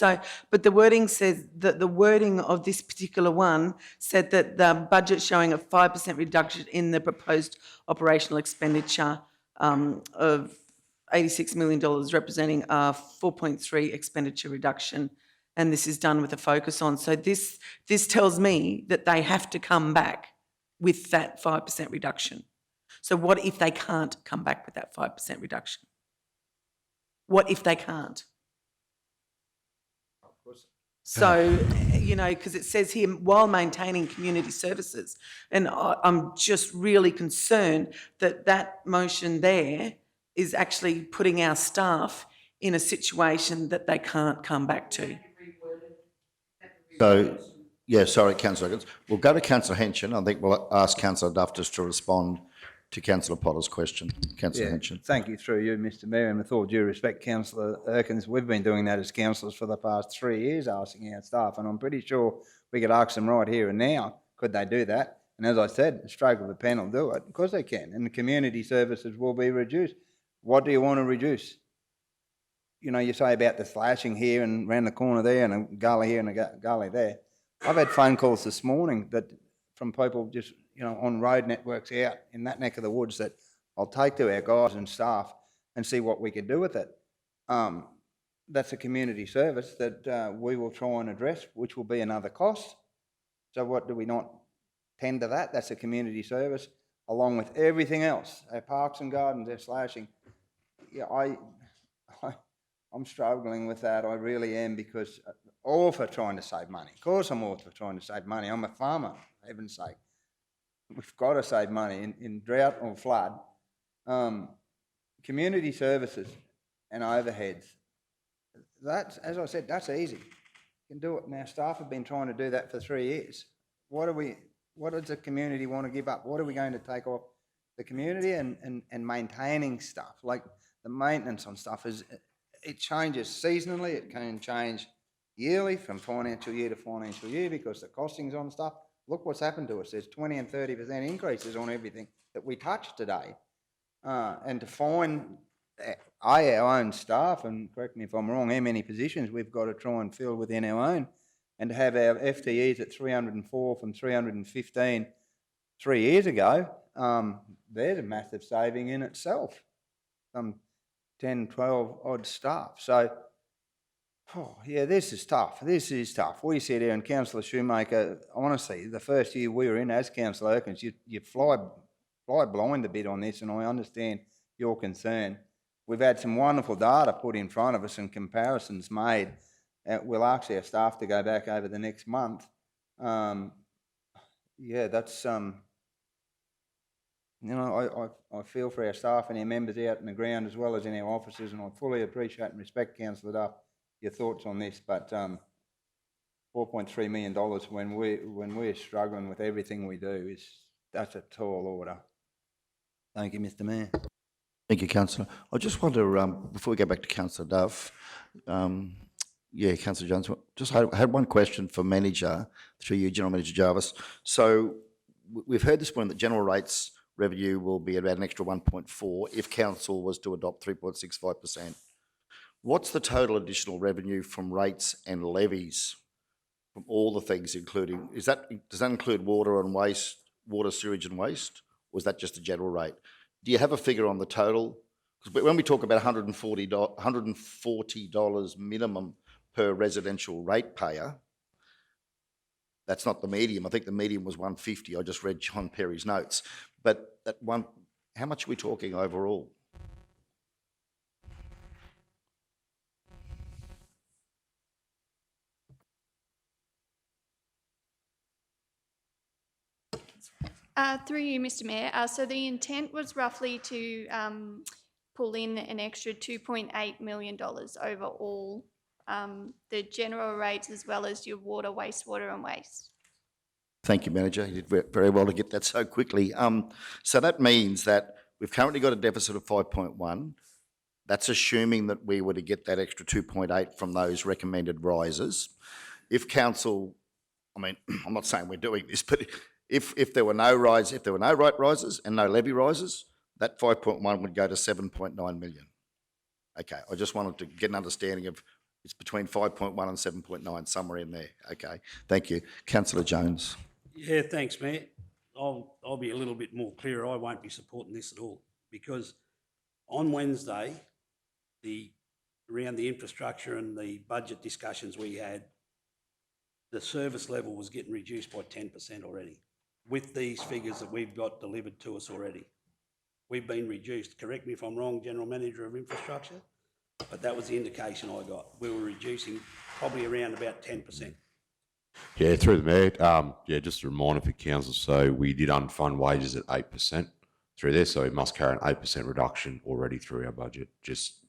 But the wording says that the wording of this particular one said that the budget showing a 5% reduction in the proposed operational expenditure of $86 million, representing a 4.3 expenditure reduction, and this is done with a focus on. So this tells me that they have to come back with that 5% reduction. So what if they can't come back with that 5% reduction? What if they can't? So, because it says here, while maintaining community services, and I'm just really concerned that that motion there is actually putting our staff in a situation that they can't come back to. So, yeah, sorry, Councillor. We'll go to Councillor Henson. I think we'll ask Councillor Duff just to respond to Councillor Potter's question. Councillor Henson. Thank you, through you, Mr Mayor, and with all due respect, Councillor Erkins, we've been doing that as councillors for the past 3 years, asking our staff, and I'm pretty sure we could ask them right here and now, could they do that? And as I said, a stroke of a pen will do it. Of course they can, and the community services will be reduced. What do you want to reduce? You say about the slashing here and round the corner there and a gully here and a gully there. I've had phone calls this morning from people just, on road networks out in that neck of the woods that I'll take to our guys and staff and see what we could do with it. That's a community service that we will try and address, which will be another cost. So what do we not tend to that? That's a community service, along with everything else. Our parks and gardens, our slashing. Yeah, I'm struggling with that. I really am, because all for trying to save money. Of course I'm all for trying to save money. I'm a farmer, for heaven's sake. We've got to save money in drought or flood. Community services and overheads. That's, as I said, that's easy. You can do it. And our staff have been trying to do that for 3 years. What does the community want to give up? What are we going to take off the community and maintaining stuff? Like the maintenance on stuff it changes seasonally. It can change yearly from financial year to financial year because the costings on stuff. look what's happened to us. There's 20 and 30% increases on everything that we touched today. And to find our own staff, and correct me if I'm wrong, how many positions we've got to try and fill within our own, and to have our FTEs at 304 from 315 3 years ago, there's a massive saving in itself. Some 10, 12 odd staff. So, yeah, this is tough. This is tough. We sit here, and Councillor Shoemaker, honestly, the first year we were in as Councillor Erkins, you fly blind a bit on this, and I understand your concern. We've had some wonderful data put in front of us and comparisons made. We'll ask our staff to go back over the next month. Yeah, that's, you know, I feel for our staff and our members out in the ground as well as in our offices, and I fully appreciate and respect, Councillor Duff, your thoughts on this, but $4.3 million when we're struggling with everything we do, that's a tall order. Thank you, Mr. Mayor. Thank you, Councillor. I just wonder, before we go back to Councillor Duff, yeah, Councillor Jones, just had one question for Manager, through you, General Manager Jarvis. So we've heard this morning that general rates revenue will be about an extra 1.4 if Council was to adopt 3.65%. What's the total additional revenue from rates and levies from all the things, including, does that include water and waste, water, sewage and waste, or is that just a general rate? Do you have a figure on the total? Because when we talk about $140 minimum per residential ratepayer, that's not the medium. I think the medium was 150. I just read John Perry's notes. But how much are we talking overall? Through you, Mr. Mayor. So the intent was roughly to pull in an extra $2.8 million over all the general rates as well as your water, wastewater and waste. Thank you, Manager. You did very well to get that so quickly. So that means that we've currently got a deficit of 5.1. That's assuming that we were to get that extra 2.8 from those recommended rises. If Council, I mean, I'm not saying we're doing this, but if there were no rise, if there were no rate rises and no levy rises, that 5.1 would go to 7.9 million. Okay, I just wanted to get an understanding of it's between 5.1 and 7.9, somewhere in there. Okay, thank you. Councillor Jones. Yeah, thanks, Mayor. I'll be a little bit more clear. I won't be supporting this at all because on Wednesday, around the infrastructure and the budget discussions we had, the service level was getting reduced by 10% already with these figures that we've got delivered to us already. We've been reduced. Correct me if I'm wrong, General Manager of Infrastructure, but that was the indication I got. We were reducing probably around about 10%. Yeah, through the Mayor, yeah, just a reminder for Council, so we did unfund wages at 8% through there, so we must carry an 8% reduction already through our budget, just...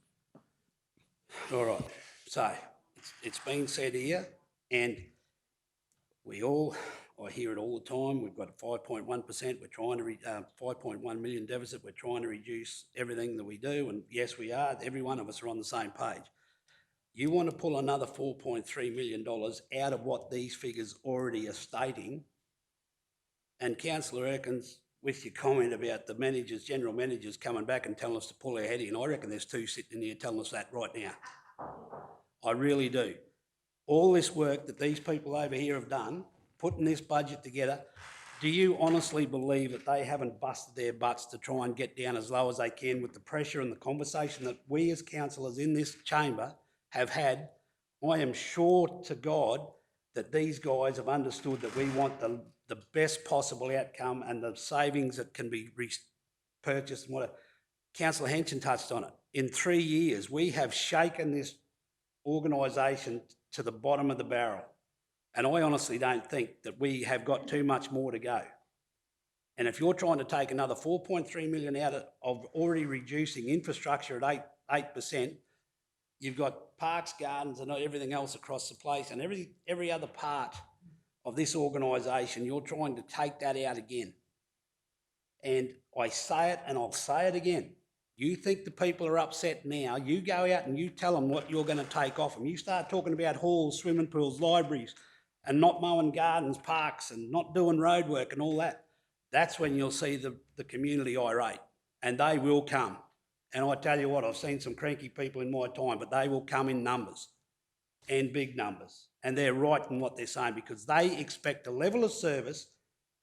All right, so it's been said here, and I hear it all the time, we've got 5.1%, we're trying to, 5.1 million deficit, we're trying to reduce everything that we do, and yes, we are, every one of us are on the same page. You want to pull another $4.3 million out of what these figures already are stating, and Councillor Erkins, with your comment about the managers, general managers coming back and telling us to pull our head in, I reckon there's two sitting in here telling us that right now. I really do. All this work that these people over here have done, putting this budget together, do you honestly believe that they haven't busted their butts to try and get down as low as they can with the pressure and the conversation that we as councillors in this chamber have had? I am sure to God that these guys have understood that we want the best possible outcome and the savings that can be purchased and whatever. Councillor Henson touched on it. In 3 years, we have shaken this organisation to the bottom of the barrel. And I honestly don't think that we have got too much more to go. And if you're trying to take another 4.3 million out of already reducing infrastructure at 8%, you've got parks, gardens and everything else across the place and every other part of this organisation, you're trying to take that out again. And I say it and I'll say it again. You think the people are upset now, you go out and you tell them what you're going to take off them. You start talking about halls, swimming pools, libraries, and not mowing gardens, parks, and not doing road work and all that, that's when you'll see the community irate, and they will come. And I tell you what, I've seen some cranky people in my time, but they will come in numbers, and big numbers. And they're right in what they're saying, because they expect a level of service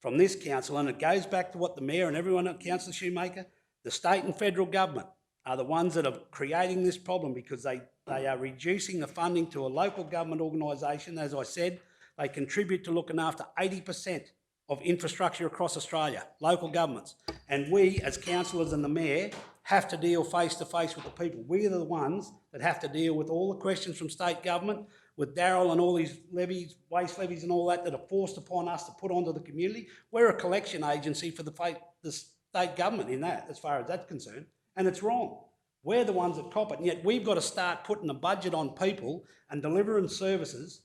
from this council, and it goes back to what the Mayor and everyone at Councillor Shoemaker, the state and federal government are the ones that are creating this problem, because they are reducing the funding to a local government organisation. As I said, they contribute to looking after 80% of infrastructure across Australia, local governments. And we, as councillors and the Mayor, have to deal face to face with the people. We are the ones that have to deal with all the questions from state government, with Darryl and all these levies, waste levies and all that are forced upon us to put onto the community. We're a collection agency for the state government in that, as far as that's concerned, and it's wrong. We're the ones that cop it, and yet we've got to start putting a budget on people and delivering services.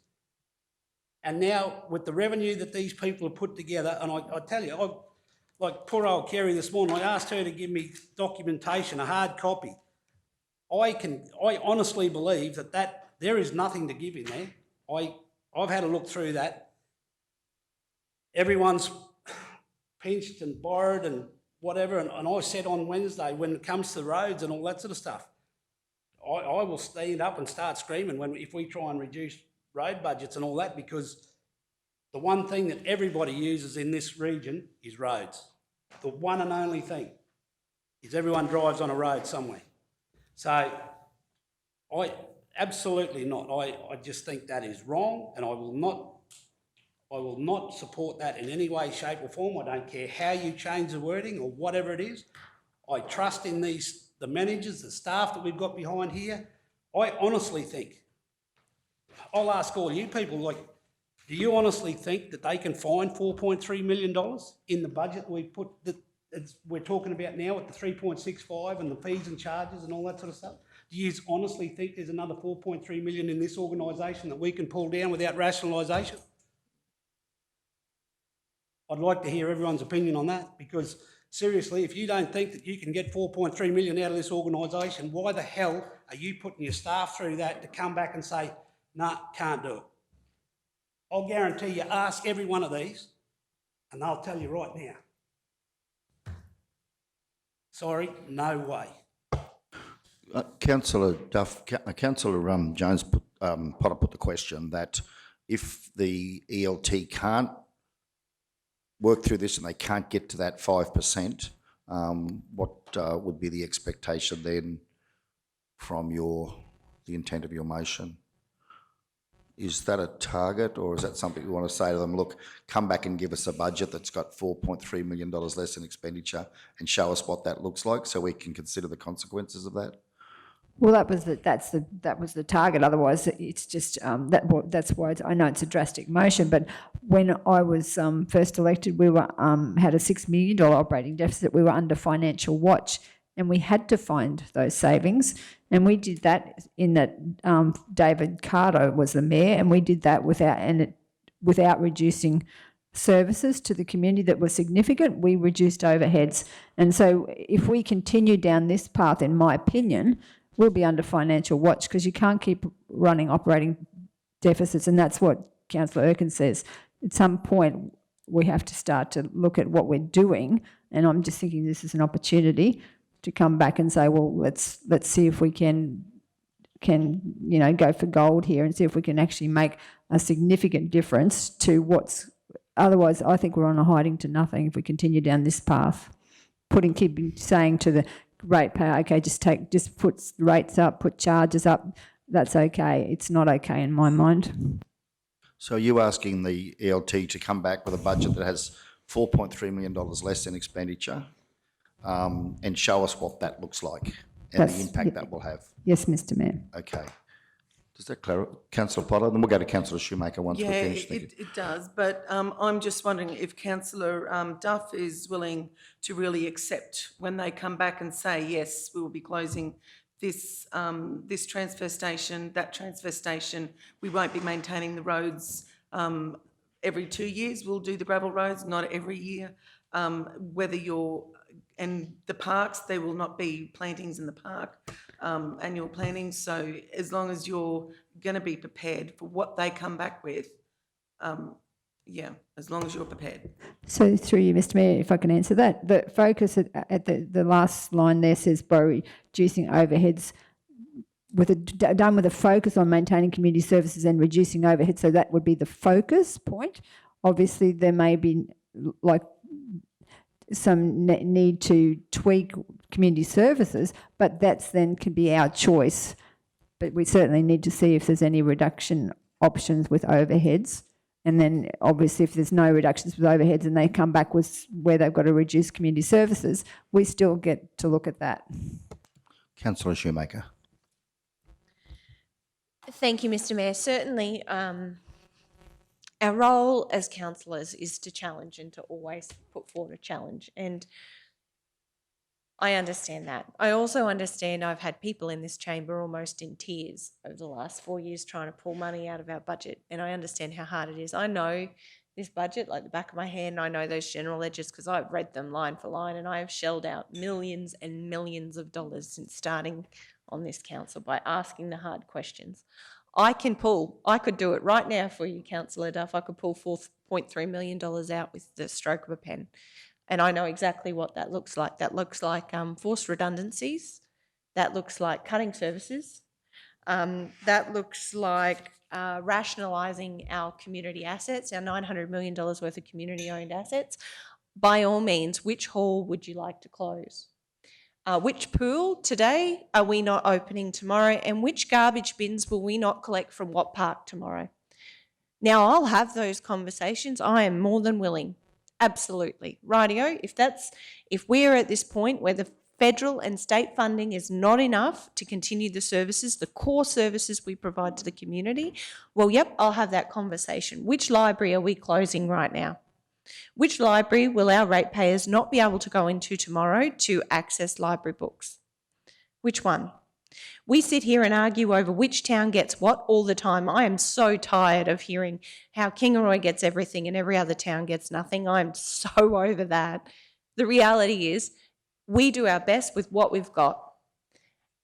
And now, with the revenue that these people have put together, and I tell you, like poor old Kerry this morning, I asked her to give me documentation, a hard copy. I honestly believe that there is nothing to give in there. I've had a look through that. Everyone's pinched and borrowed and whatever, and I said on Wednesday, when it comes to the roads and all that sort of stuff, I will stand up and start screaming if we try and reduce road budgets and all that, because the one thing that everybody uses in this region is roads. The one and only thing is everyone drives on a road somewhere. So absolutely not. I just think that is wrong, and I will not support that in any way, shape or form. I don't care how you change the wording or whatever it is. I trust in the managers, the staff that we've got behind here. I honestly think, I'll ask all you people, do you honestly think that they can find $4.3 million in the budget we put that we're talking about now with the 3.65 and the fees and charges and all that sort of stuff? Do you honestly think there's another 4.3 million in this organisation that we can pull down without rationalisation? I'd like to hear everyone's opinion on that, because seriously, if you don't think that you can get 4.3 million out of this organisation, why the hell are you putting your staff through that to come back and say, nah, can't do it? I'll guarantee you, ask every one of these and they'll tell you right now. Sorry, no way. Councillor Duff, Councillor Jones Potter put the question that if the ELT can't work through this and they can't get to that 5%, what would be the expectation then from the intent of your motion? Is that a target, or is that something you want to say to them, look, come back and give us a budget that's got $4.3 million less in expenditure and show us what that looks like so we can consider the consequences of that? Well, that was the target. Otherwise, it's just that's why I know it's a drastic motion. But when I was first elected, we were had a $6 million operating deficit. We were under financial watch, and we had to find those savings. And we did that in that David Carter was the mayor, and we did that without reducing services to the community that were significant. We reduced overheads, and so if we continue down this path, in my opinion, we'll be under financial watch, because you can't keep running operating deficits, and that's what Councillor Erkin says. At some point, we have to start to look at what we're doing, and I'm just thinking this is an opportunity to come back and say, well, let's see if we can go for gold here and see if we can actually make a significant difference to what's. Otherwise, I think we're on a hiding to nothing if we continue down this path. Keep saying to the ratepayer, okay, just put rates up, put charges up. That's okay. It's not okay in my mind. So are you asking the ELT to come back with a budget that has $4.3 million less in expenditure and show us what that looks like and the impact that will have? Yes, Mr Mayor. Okay. Does that clarify? Councillor Potter, then we'll go to Councillor Shoemaker once we're finished. Yeah, it does, but I'm just wondering if Councillor Duff is willing to really accept when they come back and say, yes, we will be closing this transfer station, that transfer station, we won't be maintaining the roads every 2 years, we'll do the gravel roads, not every year. And the parks, there will not be plantings in the park, annual plantings. So as long as you're going to be prepared for what they come back with, Yeah, as long as you're prepared. So through you, Mr Mayor, if I can answer that, the focus at the last line there says by reducing overheads done with a focus on maintaining community services and reducing overhead. So that would be the focus point. Obviously, there may be like some need to tweak community services, but that's then can be our choice. But we certainly need to see if there's any reduction options with overheads. And then obviously if there's no reductions with overheads and they come back with where they've got to reduce community services, we still get to look at that. Councillor Shoemaker. Thank you, Mr Mayor. Certainly, our role as councillors is to challenge and to always put forward a challenge. And I understand that. I also understand I've had people in this chamber almost in tears over the last 4 years trying to pull money out of our budget. And I understand how hard it is. I know this budget like the back of my hand. I know those general ledgers because I've read them line for line, and I have shelled out millions and millions of dollars since starting on this council by asking the hard questions. I could do it right now for you, Councillor Duff. I could pull $4.3 million out with the stroke of a pen. And I know exactly what that looks like. That looks like forced redundancies. That looks like cutting services. That looks like rationalising our community assets, our $900 million worth of community-owned assets. By all means, which hall would you like to close? Which pool today are we not opening tomorrow? And which garbage bins will we not collect from what park tomorrow? Now, I'll have those conversations. I am more than willing. Absolutely. Rightio, if we're at this point where the federal and state funding is not enough to continue the services, the core services we provide to the community, well, yep, I'll have that conversation. Which library are we closing right now? Which library will our ratepayers not be able to go into tomorrow to access library books? Which one? We sit here and argue over which town gets what all the time. I am so tired of hearing how Kingaroy gets everything and every other town gets nothing. I'm so over that. The reality is we do our best with what we've got.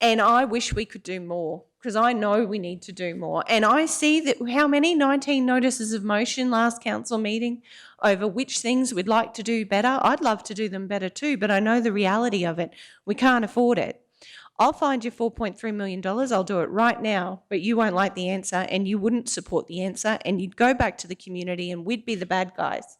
And I wish we could do more because I know we need to do more. And I see that how many 19 notices of motion last council meeting over which things we'd like to do better. I'd love to do them better too, but I know the reality of it. We can't afford it. I'll find you $4.3 million. I'll do it right now, but you won't like the answer and you wouldn't support the answer and you'd go back to the community and we'd be the bad guys.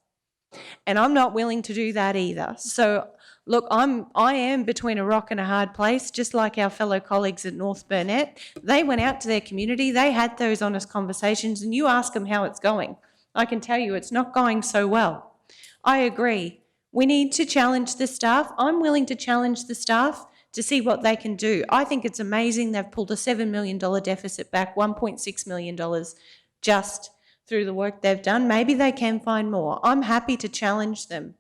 And I'm not willing to do that either. So look, I am between a rock and a hard place, just like our fellow colleagues at North Burnett. They went out to their community, they had those honest conversations, and you ask them how it's going. I can tell you it's not going so well. I agree. We need to challenge the staff. I'm willing to challenge the staff to see what they can do. I think it's amazing they've pulled a $7 million deficit back, $1.6 million just through the work they've done. Maybe they can find more. I'm happy to challenge them.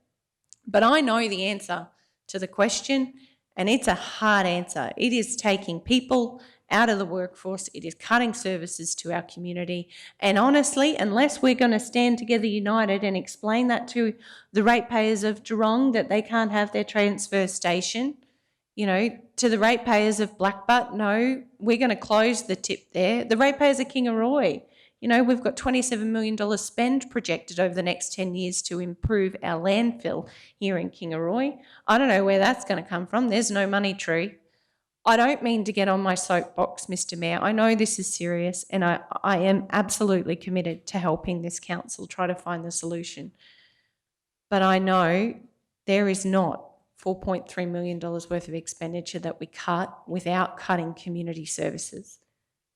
But I know the answer to the question, and it's a hard answer. It is taking people out of the workforce. It is cutting services to our community. And honestly, unless we're going to stand together united and explain that to the ratepayers of Geelong that they can't have their transfer station, you know, to the ratepayers of Blackbutt, no, we're going to close the tip there. The ratepayers of Kingaroy, you know, we've got $27 million spend projected over the next 10 years to improve our landfill here in Kingaroy. I don't know where that's going to come from. There's no money tree. I don't mean to get on my soapbox, Mr Mayor. I know this is serious and I am absolutely committed to helping this council try to find the solution. But I know there is not $4.3 million worth of expenditure that we cut without cutting community services.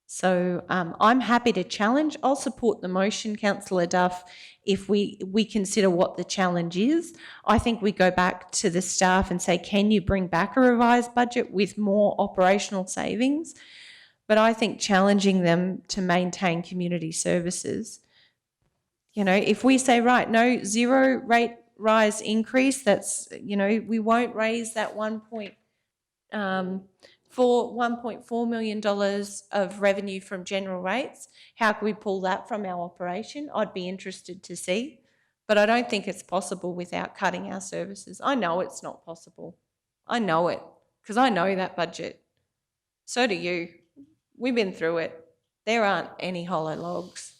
So I'm happy to challenge. I'll support the motion, Councillor Duff, if we consider what the challenge is. I think we go back to the staff and say, can you bring back a revised budget with more operational savings? But I think challenging them to maintain community services, you know, if we say, right, no, zero rate rise increase, that's, you know, we won't raise that $1.4 million of revenue from general rates. How can we pull that from our operation? I'd be interested to see, but I don't think it's possible without cutting our services. I know it's not possible. I know it because I know that budget. So do you. We've been through it. There aren't any hollow logs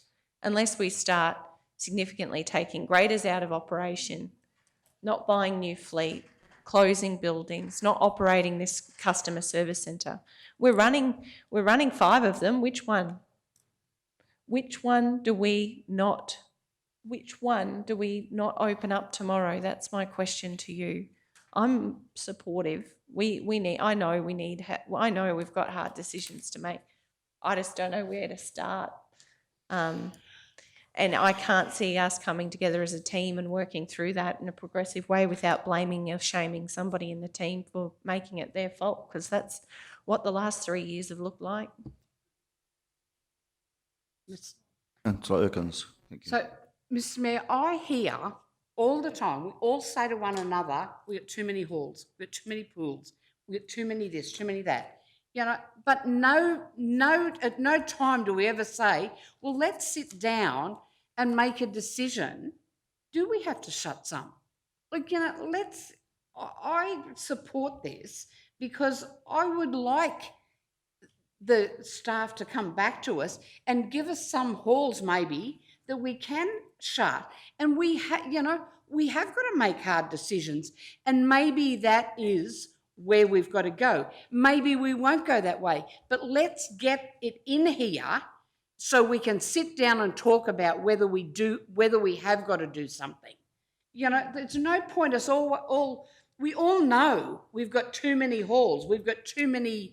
unless we start significantly taking graders out of operation, not buying new fleet, closing buildings, not operating this customer service centre. We're running 5 of them. Which one? Which one do we not open up tomorrow? That's my question to you. I'm supportive. I know we've got hard decisions to make. I just don't know where to start. And I can't see us coming together as a team and working through that in a progressive way without blaming or shaming somebody in the team for making it their fault, because that's what the last 3 years have looked like. Councillor Erkins. Thank you. So, Mr Mayor, I hear all the time, we all say to one another, we've got too many halls, we've got too many pools, we've got too many this, too many that. You know, but at no time do we ever say, well, let's sit down and make a decision. Do we have to shut some? Like, you know, I support this because I would like the staff to come back to us and give us some halls maybe that we can shut. And we have got to make hard decisions. And maybe that is where we've got to go. Maybe we won't go that way, but let's get it in here so we can sit down and talk about whether we have got to do something. You know, there's no point us we all know we've got too many halls, we've got too many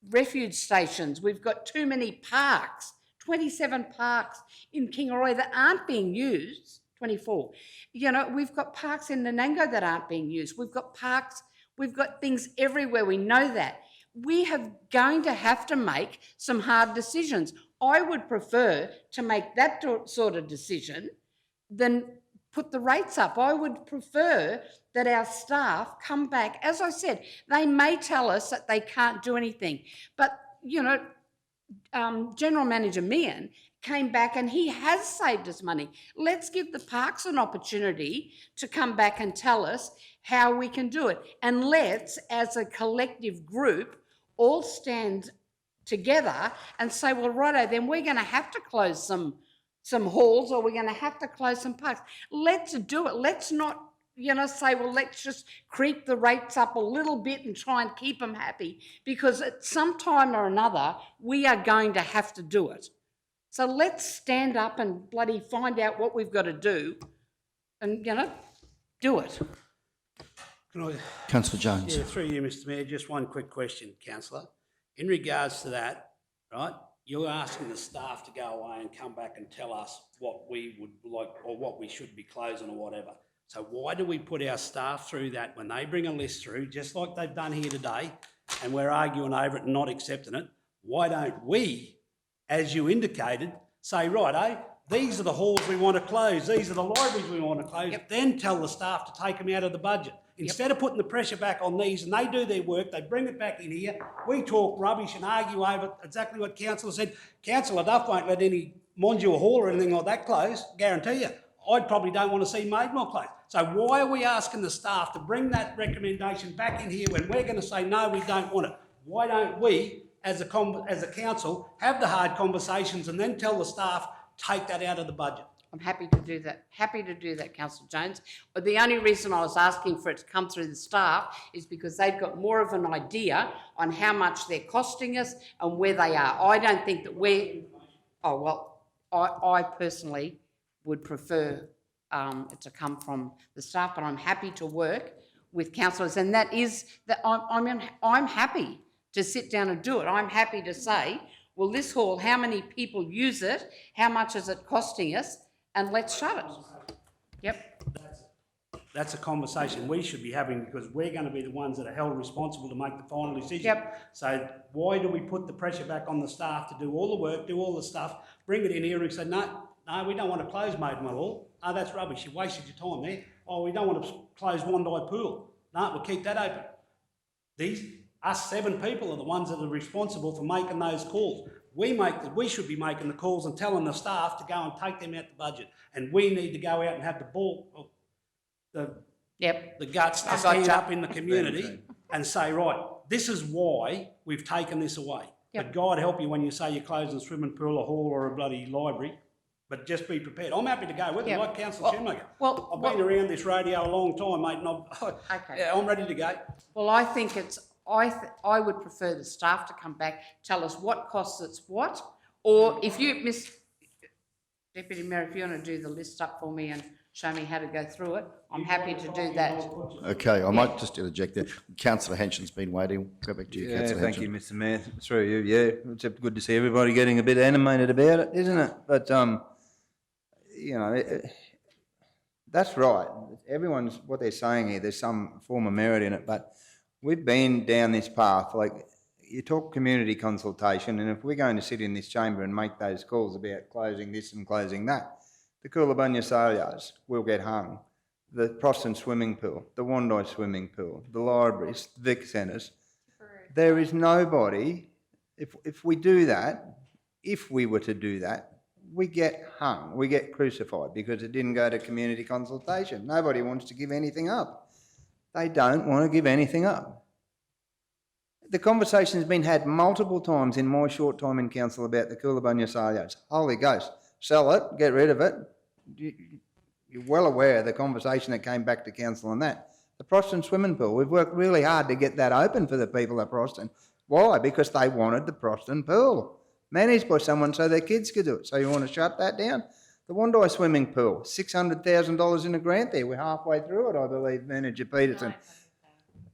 refuge stations, we've got too many parks, 27 parks in Kingaroy that aren't being used, 24. You know, we've got parks in Nanango that aren't being used. We've got parks, we've got things everywhere, we know that. We are going to have to make some hard decisions. I would prefer to make that sort of decision than put the rates up. I would prefer that our staff come back. As I said, they may tell us that they can't do anything, but, you know, General Manager Meehan came back and he has saved us money. Let's give the parks an opportunity to come back and tell us how we can do it. And let's, as a collective group, all stand together and say, well, righto, then we're going to have to close some halls, or we're going to have to close some parks. Let's do it. Let's not, you know, say, well, let's just creep the rates up a little bit and try and keep them happy, because at some time or another, we are going to have to do it. So let's stand up and bloody find out what we've got to do and, you know, do it. Can I, Councillor Jones. yeah, through you, Mr Mayor, just one quick question, councillor. In regards to that, right, you're asking the staff to go away and come back and tell us what we would like or what we should be closing or whatever. So why do we put our staff through that when they bring a list through, just like they've done here today, and we're arguing over it and not accepting it? Why don't we, as you indicated, say, righto, these are the halls we want to close, these are the libraries we want to close, then tell the staff to take them out of the budget. Instead of putting the pressure back on these, and they do their work, they bring it back in here, we talk rubbish and argue over exactly what Councillor said. Councillor Duff won't let any Monjua Hall or anything like that close, guarantee you. I probably don't want to see Maidmore close. So why are we asking the staff to bring that recommendation back in here when we're going to say, no, we don't want it? Why don't we, as a council, have the hard conversations and then tell the staff, take that out of the budget? I'm happy to do that. Happy to do that, Councillor Jones. But the only reason I was asking for it to come through the staff is because they've got more of an idea on how much they're costing us and where they are. I don't think that I personally would prefer it to come from the staff, but I'm happy to work with councillors, and that is that I'm happy to sit down and do it. I'm happy to say, well, this hall, how many people use it? How much is it costing us? And let's shut it. Yep. That's a conversation we should be having, because we're going to be the ones that are held responsible to make the final decision. Yep. So why do we put the pressure back on the staff to do all the work, do all the stuff, bring it in here and say, no, we don't want to close Maidmore Hall. Oh, that's rubbish. You wasted your time there. Oh, we don't want to close Wandai Pool. No, we'll keep that open. Us 7 people are the ones that are responsible for making those calls. We should be making the calls and telling the staff to go and take them out the budget. And we need to go out and have the guts to stand up in the community and say, right, this is why we've taken this away. But God help you when you say you're closing a swimming pool, a hall or a bloody library. but just be prepared. I'm happy to go with it, Yeah. like Councillor Shoemaker. well, I've been around this radio a long time, mate, and Okay. yeah, I'm ready to go. Well, I think I would prefer the staff to come back, tell us what costs it's what, or if you, Miss Deputy Mayor, if you want to do the list up for me and show me how to go through it, I'm happy to do that. Okay, I might just interject there. Councillor Henson's been waiting. Go back to you, Yeah, Councillor thank Henson. you, Mr Mayor. Through you, yeah. It's good to see everybody getting a bit animated about it, isn't it? But, you know, that's right. Everyone's, what they're saying here, there's some form of merit in it, but we've been down this path. Like, you talk community consultation, and if we're going to sit in this chamber and make those calls about closing this and closing that, the Coolabunna Salios will get hung. The Proston swimming pool, the Wandai swimming pool, the libraries, the Vic centres. There is nobody, if we do that, if we were to do that, we get hung, we get crucified because it didn't go to community consultation. Nobody wants to give anything up. They don't want to give anything up. The conversation's been had multiple times in my short time in council about the Coolabunna Salios. Holy Ghost, sell it, get rid of it. You're well aware of the conversation that came back to council on that. The Proston swimming pool, we've worked really hard to get that open for the people at Proston. Why? Because they wanted the Proston pool managed by someone so their kids could do it. So you want to shut that down? The Wandai swimming pool, $600,000 in a grant there. We're halfway through it, I believe, Manager Peterson.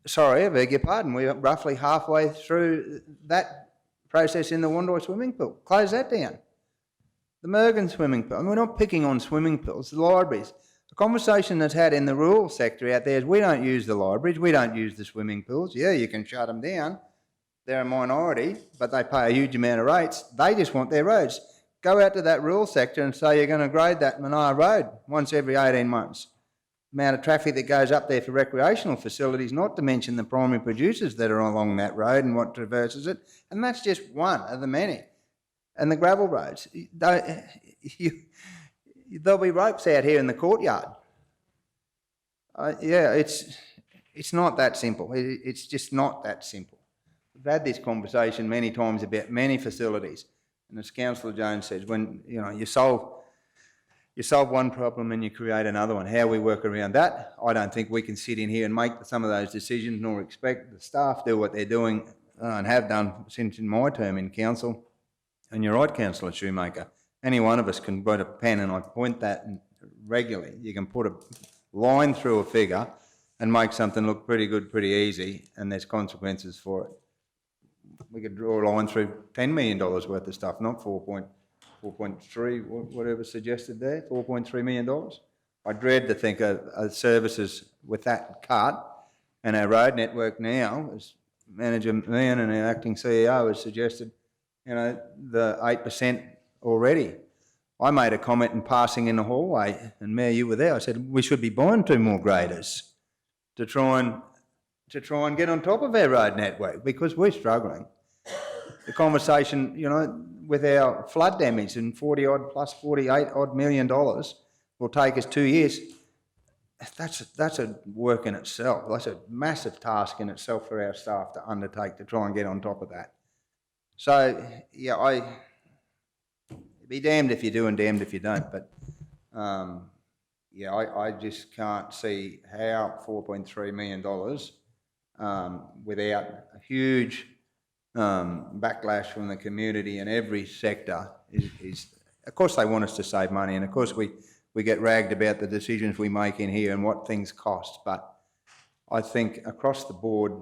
Sorry, I beg your pardon. We're roughly halfway through that process in the Wandai swimming pool. Close that down. The Mergen swimming pool. I mean, we're not picking on swimming pools, the libraries. The conversation that's had in the rural sector out there is we don't use the libraries, we don't use the swimming pools. Yeah, you can shut them down. They're a minority, but they pay a huge amount of rates. They just want their roads. Go out to that rural sector and say you're going to grade that Manaia Road once every 18 months. The amount of traffic that goes up there for recreational facilities, not to mention the primary producers that are along that road and what traverses it. And that's just one of the many. And the gravel roads. There'll be ropes out here in the courtyard. Yeah, it's not that simple. It's just not that simple. We've had this conversation many times about many facilities. And as Councillor Jones says, when you solve one problem and you create another one, how we work around that, I don't think we can sit in here and make some of those decisions nor expect the staff do what they're doing and have done since in my term in council. And you're right, Councillor Shoemaker. Any one of us can put a pen, and I point that regularly. You can put a line through a figure and make something look pretty good, pretty easy, and there's consequences for it. We could draw a line through $10 million worth of stuff, not 4.3, whatever suggested there, $4.3 million. I dread to think of services with that cut, and our road network now, as Manager Meehan and our acting CEO has suggested, the 8% already. I made a comment in passing in the hallway, and Mayor, you were there. I said we should be buying 2 more graders to try and get on top of our road network because we're struggling. The conversation, with our flood damage and 40-odd plus $48-odd million will take us 2 years. That's a work in itself. That's a massive task in itself for our staff to undertake to try and get on top of that. So, yeah, be damned if you do and damned if you don't, but I just can't see how $4.3 million without a huge backlash from the community and every sector is, of course they want us to save money, and of course we get ragged about the decisions we make in here and what things cost, but I think across the board,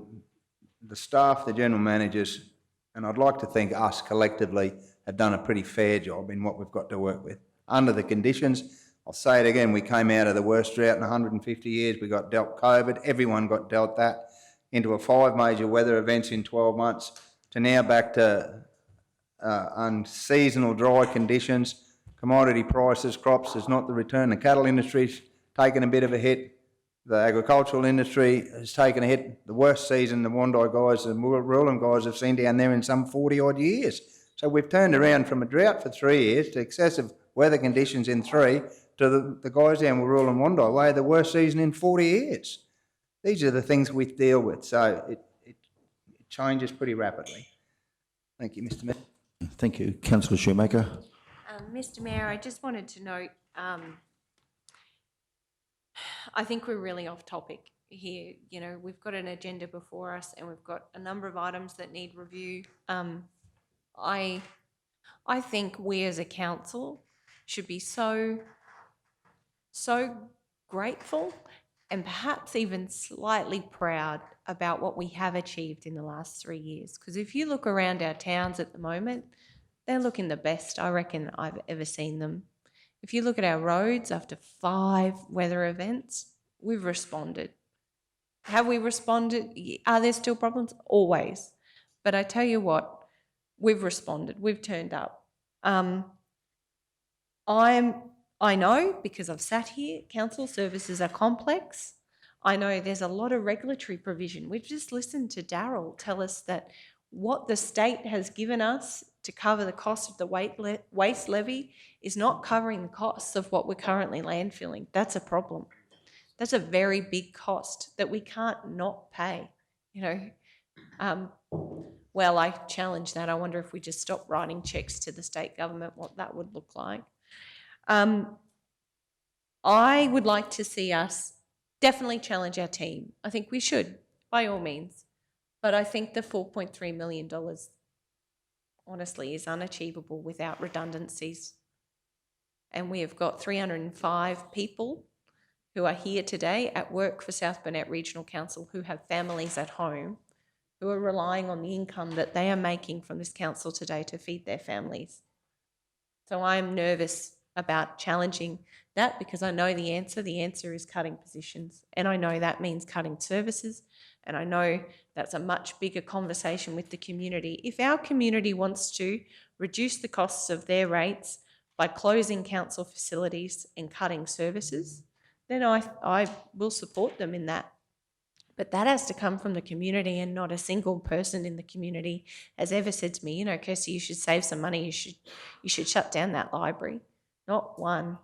the staff, the general managers, and I'd like to think us collectively have done a pretty fair job in what we've got to work with. Under the conditions, I'll say it again, we came out of the worst drought in 150 years. We got dealt COVID. Everyone got dealt that into 5 major weather events in 12 months to now back to unseasonal dry conditions, commodity prices, crops. There's not the return. The cattle industry's taken a bit of a hit. The agricultural industry has taken a hit. The worst season the Wandai guys and Rural guys have seen down there in some 40-odd years. So we've turned around from a drought for 3 years to excessive weather conditions in 3 to the guys down with Rural and Wandai. They had the worst season in 40 years. These are the things we deal with. So it changes pretty rapidly. Thank you, Mr Mayor. Thank you. Councillor Shoemaker. Mr Mayor, I just wanted to note, I think we're really off topic here. You know, we've got an agenda before us and we've got a number of items that need review. I think we as a council should be so grateful and perhaps even slightly proud about what we have achieved in the last 3 years. Because if you look around our towns at the moment, they're looking the best I reckon I've ever seen them. If you look at our roads after 5 weather events, we've responded. Have we responded? Are there still problems? Always. But I tell you what, we've responded. We've turned up. I know, because I've sat here, council services are complex. I know there's a lot of regulatory provision. We've just listened to Darryl tell us that what the state has given us to cover the cost of the waste levy is not covering the costs of what we're currently landfilling. That's a problem. That's a very big cost that we can't not pay, you know. Well, I challenge that. I wonder if we just stop writing checks to the state government, what that would look like. I would like to see us definitely challenge our team. I think we should, by all means. But I think the $4.3 million, honestly, is unachievable without redundancies. And we have got 305 people who are here today at work for South Burnett Regional Council who have families at home who are relying on the income that they are making from this council today to feed their families. So I am nervous about challenging that because I know the answer. The answer is cutting positions. And I know that means cutting services. And I know that's a much bigger conversation with the community. If our community wants to reduce the costs of their rates by closing council facilities and cutting services, then I will support them in that. But that has to come from the community, and not a single person in the community has ever said to me, you know, Kirsty, you should save some money, you should shut down that library. Not one.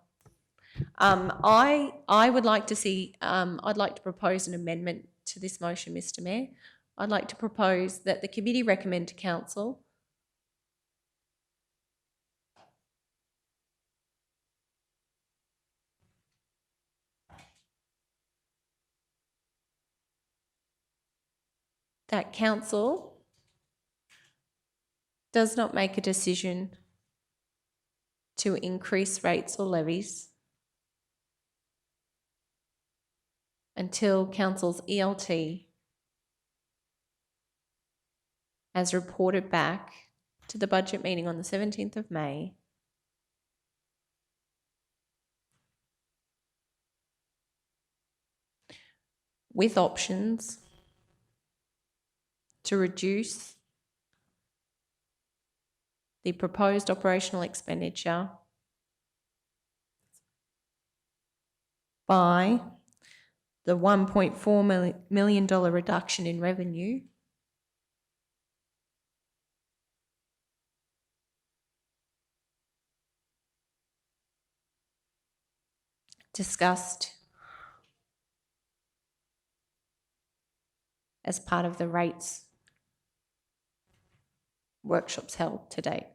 I would like to see, I'd like to propose an amendment to this motion, Mr Mayor. I'd like to propose that the committee recommend to council that council does not make a decision to increase rates or levies until council's ELT has reported back to the budget meeting on the 17th of May with options to reduce the proposed operational expenditure by the $1.4 million reduction in revenue discussed as part of the rates workshops held today.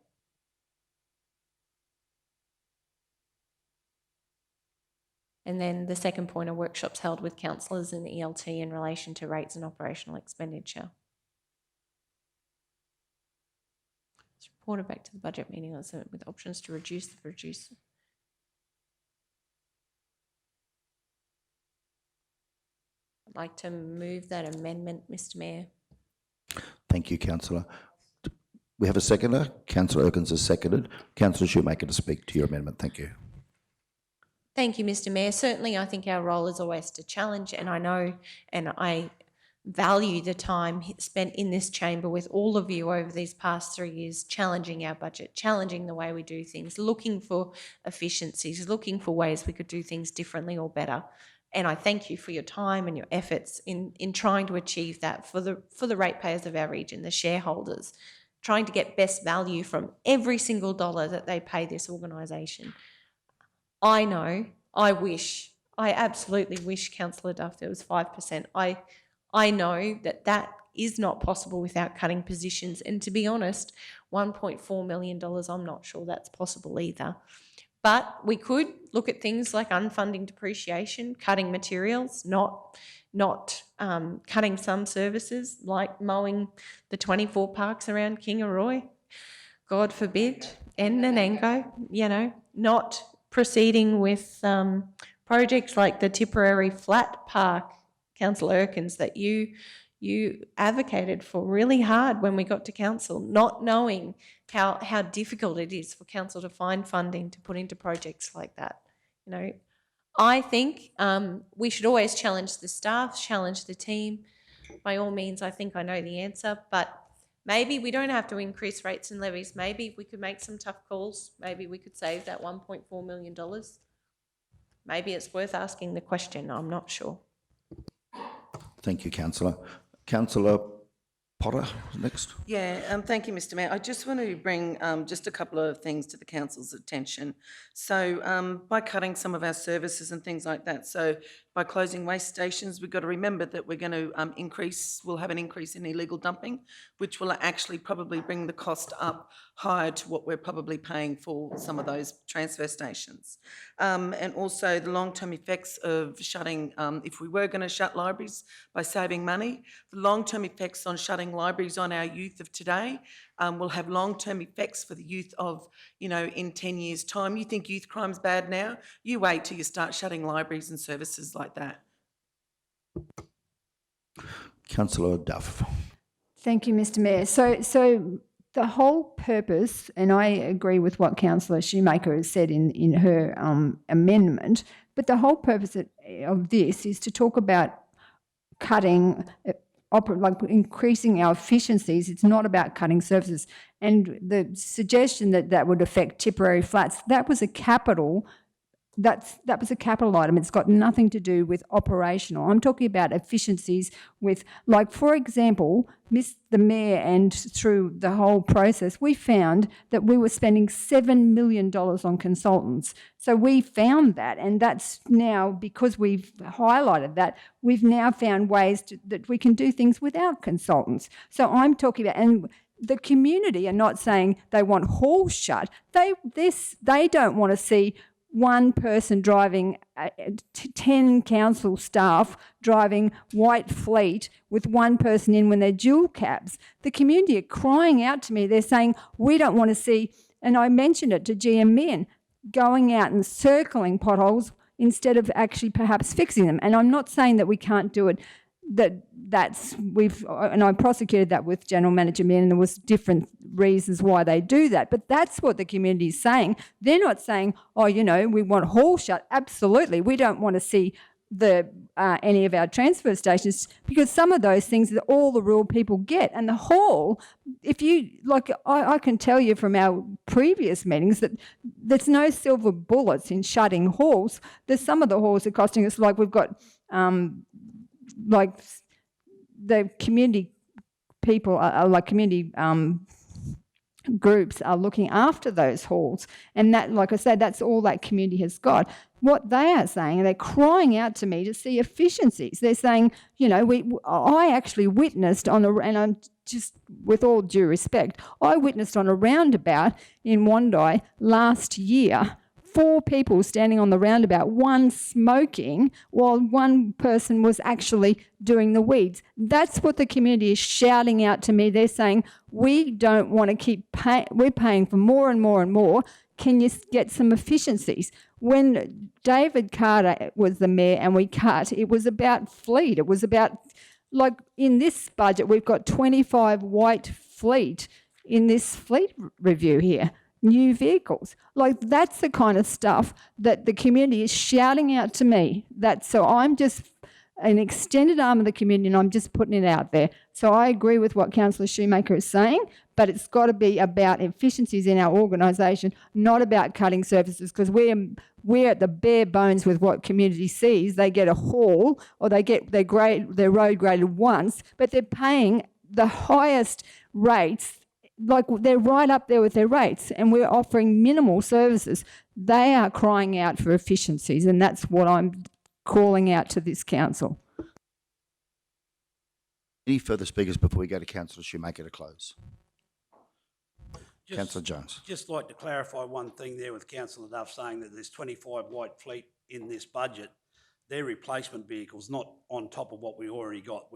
And then the second point are workshops held with councillors and ELT in relation to rates and operational expenditure. It's reported back to the budget meeting with options to reduce the producer. I'd like to move that amendment, Mr Mayor. Thank you, councillor. We have a seconder. Councillor Erkins has seconded. Councillor Shoemaker to speak to your amendment. Thank you. Thank you, Mr Mayor. Certainly, I think our role is always to challenge, and I know and I value the time spent in this chamber with all of you over these past 3 years, challenging our budget, challenging the way we do things, looking for efficiencies, looking for ways we could do things differently or better. And I thank you for your time and your efforts in trying to achieve that for the ratepayers of our region, the shareholders, trying to get best value from every single dollar that they pay this organisation. I know, I absolutely wish, Councillor Duff, there was 5%. I know that is not possible without cutting positions. And to be honest, $1.4 million, I'm not sure that's possible either. But we could look at things like unfunding depreciation, cutting materials, not cutting some services like mowing the 24 parks around Kingaroy, God forbid, and Nanango, not proceeding with projects like the Tipperary Flat Park, Councillor Erkins, that you advocated for really hard when we got to council, not knowing how difficult it is for council to find funding to put into projects like that. I think we should always challenge the staff, challenge the team. By all means, I think I know the answer, but maybe we don't have to increase rates and levies. Maybe we could make some tough calls. Maybe we could save that $1.4 million. Maybe it's worth asking the question. I'm not sure. Thank you, Councillor. Councillor Potter, next. Yeah, thank you, Mr Mayor. I just want to bring just a couple of things to the council's attention. So by cutting some of our services and things like that, so by closing waste stations, we've got to remember that we're going to we'll have an increase in illegal dumping, which will actually probably bring the cost up higher to what we're probably paying for some of those transfer stations. And also the long-term effects of shutting, if we were going to shut libraries by saving money, the long-term effects on shutting libraries on our youth of today will have long-term effects for the youth of, in 10 years' time. You think youth crime's bad now? You wait till you start shutting libraries and services like that. Councillor Duff. Thank you, Mr Mayor. So the whole purpose, and I agree with what Councillor Shoemaker has said in her amendment, but the whole purpose of this is to talk about cutting, increasing our efficiencies. It's not about cutting services. And the suggestion that would affect Tipperary Flats, that was a capital. That was a capital item. It's got nothing to do with operational. I'm talking about efficiencies with, for example, the Mayor, and through the whole process, we found that we were spending $7 million on consultants. So we found that, and that's now, because we've highlighted that, we've now found ways that we can do things without consultants. So I'm talking about, and the community are not saying they want halls shut. They don't want to see one person driving 10 council staff driving white fleet with one person in when they're dual cabs. The community are crying out to me. They're saying, we don't want to see, and I mentioned it to GM Men, going out and circling potholes instead of actually perhaps fixing them. And I'm not saying that we can't do it. And I prosecuted that with General Manager Men, and there was different reasons why they do that. But that's what the community is saying. They're not saying, we want hall shut. Absolutely, we don't want to see any of our transfer stations, because some of those things that all the rural people get. And the hall, if you I can tell you from our previous meetings that there's no silver bullets in shutting halls. There's some of the halls are costing us, we've got the community people are community groups are looking after those halls, and that, like I said, that's all that community has got. What they are saying, and they're crying out to me to see efficiencies. They're saying, I actually witnessed and I'm just, with all due respect, I witnessed on a roundabout in Wandai last year, 4 people standing on the roundabout, one smoking while one person was actually doing the weeds. That's what the community is shouting out to me. They're saying, we don't want to keep paying, we're paying for more and more and more. Can you get some efficiencies? When David Carter was the mayor and we cut, it was about fleet. It was about, in this budget, we've got 25 white fleet in this fleet review here. New vehicles. That's the kind of stuff that the community is shouting out to me. So I'm just an extended arm of the community, and I'm just putting it out there. So I agree with what Councillor Shoemaker is saying, but it's got to be about efficiencies in our organisation, not about cutting services, because we're at the bare bones with what community sees. They get a hall, or they get their road graded once, but they're paying the highest rates. They're right up there with their rates, and we're offering minimal services. They are crying out for efficiencies, and that's what I'm calling out to this council. Any further speakers before we go to Councillor Shoemaker to close? Councillor Jones. Just like to clarify one thing there with Councillor Duff saying that there's 25 white fleet in this budget. They're replacement vehicles, not on top of what we already got.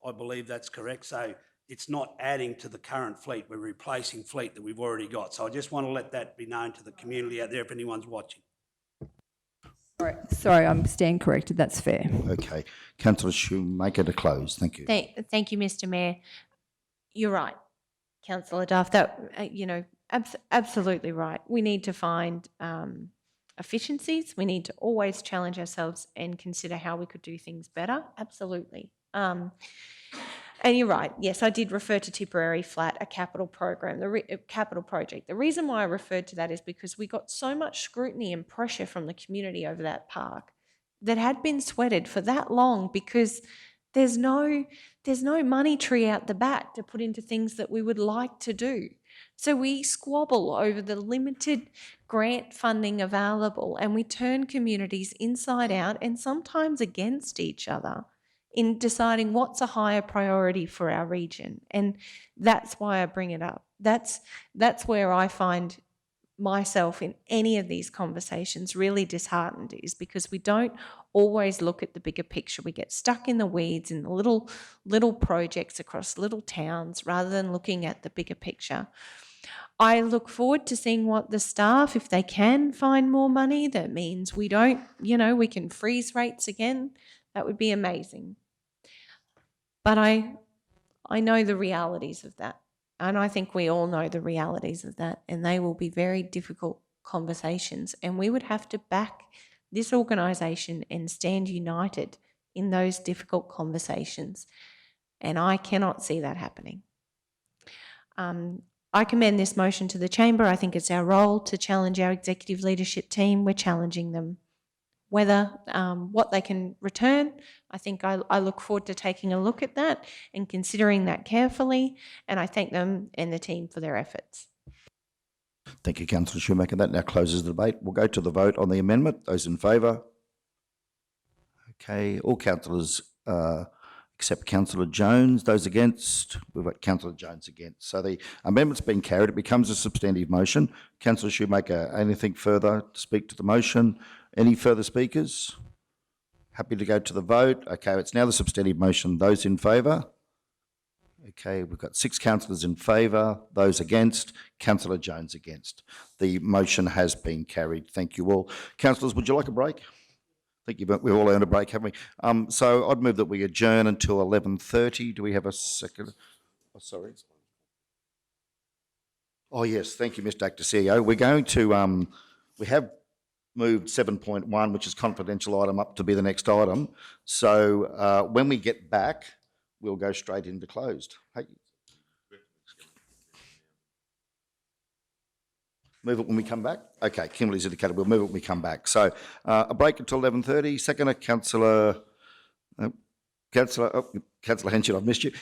I believe that's correct. So it's not adding to the current fleet. We're replacing fleet that we've already got. So I just want to let that be known to the community out there if anyone's watching. Sorry, I'm stand corrected. That's fair. Okay. Councillor Shoemaker to close. Thank you. Thank you, Mr Mayor. You're right, Councillor Duff, that, absolutely right. We need to find efficiencies. We need to always challenge ourselves and consider how we could do things better. Absolutely. And you're right. Yes, I did refer to Tipperary Flat, a capital program, a capital project. The reason why I referred to that is because we got so much scrutiny and pressure from the community over that park that had been sweated for that long because there's no money tree out the back to put into things that we would like to do. So we squabble over the limited grant funding available, and we turn communities inside out and sometimes against each other in deciding what's a higher priority for our region. And that's why I bring it up. That's where I find myself in any of these conversations really disheartened, is because we don't always look at the bigger picture. We get stuck in the weeds in the little projects across little towns rather than looking at the bigger picture. I look forward to seeing what the staff, if they can find more money, that means we don't, we can freeze rates again. That would be amazing. But I know the realities of that. And I think we all know the realities of that. And they will be very difficult conversations. And we would have to back this organisation and stand united in those difficult conversations. And I cannot see that happening. I commend this motion to the chamber. I think it's our role to challenge our executive leadership team. We're challenging them. Whether what they can return, I think I look forward to taking a look at that and considering that carefully, and I thank them and the team for their efforts. Thank you, Councillor Shoemaker. That now closes the debate. We'll go to the vote on the amendment. Those in favour? Okay, all councillors except Councillor Jones. Those against? We've got Councillor Jones against. So the amendment's been carried. It becomes a substantive motion. Councillor Shoemaker, anything further to speak to the motion? Any further speakers? Happy to go to the vote. Okay, it's now the substantive motion. Those in favour? Okay, we've got 6 councillors in favour. Those against? Councillor Jones against. The motion has been carried. Thank you all. Councillors, would you like a break? Thank you. We've all earned a break, haven't we? So I'd move that we adjourn until 11:30. Do we have a second? Oh, sorry. Oh, yes. Thank you, Mr. Actor CEO. We're going to, we have moved 7.1, which is confidential item, up to be the next item. So when we get back, we'll go straight into closed. Hey. Move it when we come back? Okay, Kimberley's indicated we'll move it when we come back. So a break until 11:30. Seconder, Councillor Henshaw, I've missed you.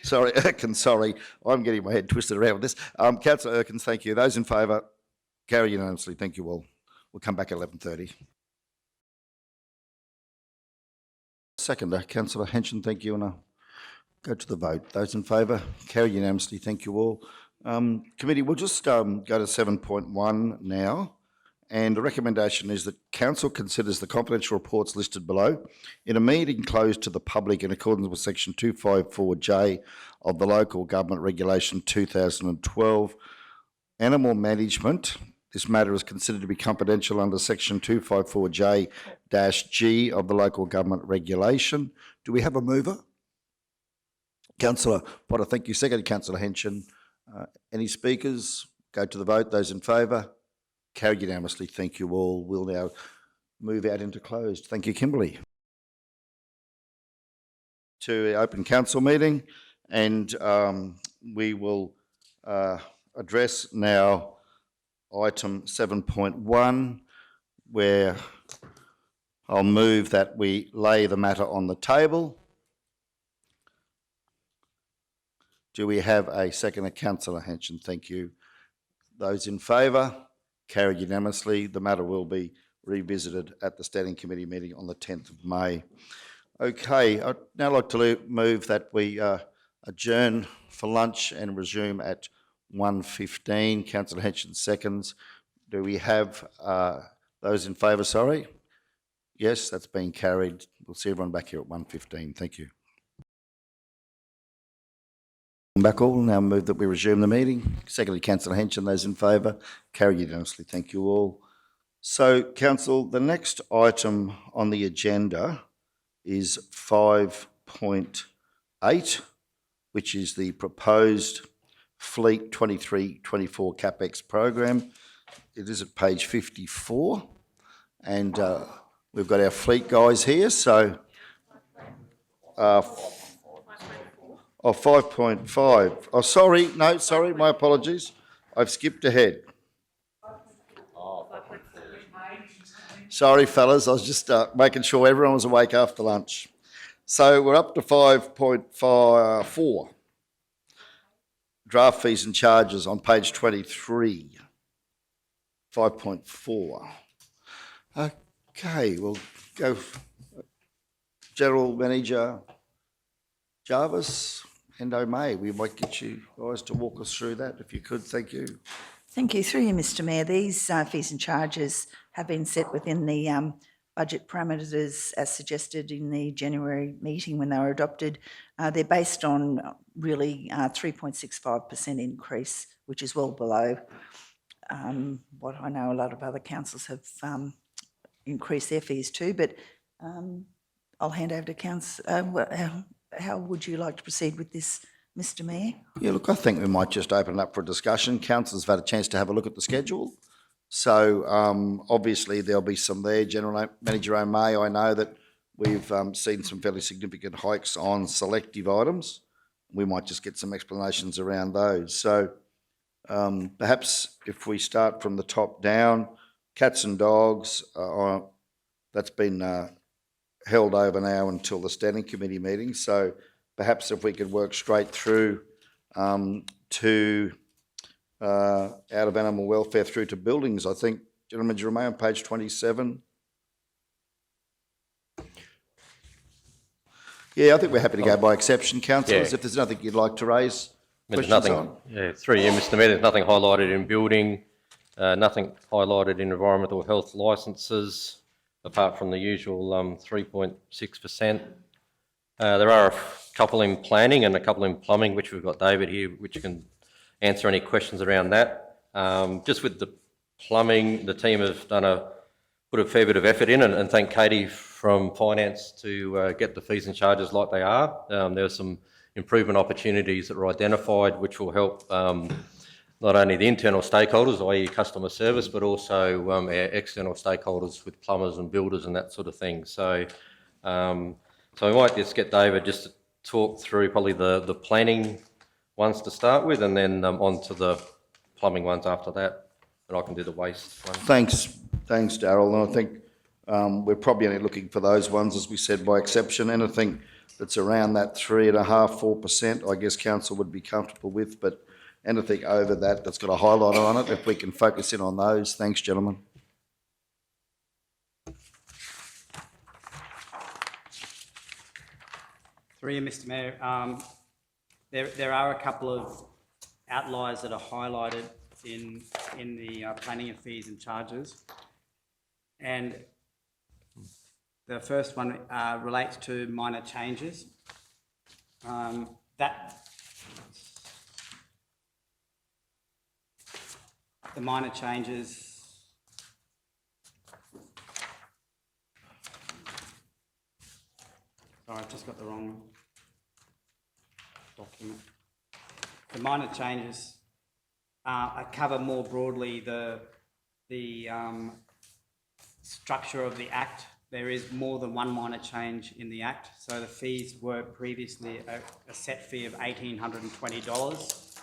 Sorry, Erkins, sorry. I'm getting my head twisted around with this. Councillor Erkins, thank you. Those in favour? Carry unanimously. Thank you all. We'll come back at 11:30. Seconder, Councillor Henshaw, thank you. And I'll go to the vote. Those in favour? Carry unanimously. Thank you all. Committee, we'll just go to 7.1 now. And the recommendation is that Council considers the confidential reports listed below in a meeting closed to the public in accordance with Section 254J of the Local Government Regulation 2012. Animal management. This matter is considered to be confidential under Section 254J-G of the Local Government Regulation. Do we have a mover? Councillor Potter, thank you. Second, Councillor Henshaw. Any speakers? Go to the vote. Those in favour? Carried unanimously. Thank you all. We'll now move out into closed. Thank you, Kimberley. To the open council meeting, and we will address now item 7.1, where I'll move that we lay the matter on the table. Do we have a seconder? Councillor Henshaw, thank you. Those in favour? Carried unanimously. The matter will be revisited at the Standing Committee meeting on the 10th of May. Okay, I'd now like to move that we adjourn for lunch and resume at 1:15. Councillor Henson seconds. Do we have those in favour, sorry? Yes, that's been carried. We'll see everyone back here at 1:15. Thank you. Back all, now move that we resume the meeting. Secondly, Councillor Henson, those in favour, carried unanimously. Thank you all. So, Council, the next item on the agenda is 5.8, which is the proposed Fleet 23-24 CapEx program. It is at page 54, and we've got our fleet guys here, so 5.5. Oh, sorry, no, sorry, my apologies. I've skipped ahead. Sorry, fellas, I was just making sure everyone was awake after lunch. So we're up to 5.4. Draft fees and charges on page 23. 5.4. Okay, we'll go. General Manager Jarvis and O'May, we might get you guys to walk us through that if you could. Thank you. Thank you. Through you, Mr Mayor, these fees and charges have been set within the budget parameters as suggested in the January meeting when they were adopted. They're based on really 3.65% increase, which is well below what I know a lot of other councils have increased their fees to. But I'll hand over to Council. How would you like to proceed with this, Mr Mayor? Yeah, look, I think we might just open it up for a discussion. Councillors have had a chance to have a look at the schedule. So obviously there'll be some there. General Manager O'May, I know that we've seen some fairly significant hikes on selective items. We might just get some explanations around those. So perhaps if we start from the top down, cats and dogs, that's been held over now until the standing committee meeting. So perhaps if we could work straight through to out of animal welfare through to buildings, I think, Gentleman Jermaine, on page 27. Yeah, I think we're happy to go by exception, councillors. Yeah. If there's nothing you'd like to raise, There's questions nothing, on. yeah, through you, Mr Mayor, there's nothing highlighted in building, nothing highlighted in environmental health licences, apart from the usual 3.6%. There are a couple in planning and a couple in plumbing, which we've got David here, which can answer any questions around that. Just with the plumbing, the team have put a fair bit of effort in, and thank Katie from finance to get the fees and charges like they are. There are some improvement opportunities that were identified, which will help not only the internal stakeholders, i.e. customer service, but also our external stakeholders with plumbers and builders and that sort of thing. So, so we might just get David just to talk through probably the planning ones to start with, and then on to the plumbing ones after that, and I can do the waste one. Thanks, Darryl. And I think we're probably only looking for those ones, as we said, by exception. Anything that's around that 3.5–4%, I guess council would be comfortable with, but anything over that that's got a highlighter on it, if we can focus in on those. Thanks, gentlemen. Through you, Mr Mayor, there are a couple of outliers that are highlighted in the planning of fees and charges. And the first one relates to minor changes. The minor changes sorry, I've just got the wrong document. The minor changes cover more broadly the structure of the Act. There is more than one minor change in the Act. So the fees were previously a set fee of $1,820,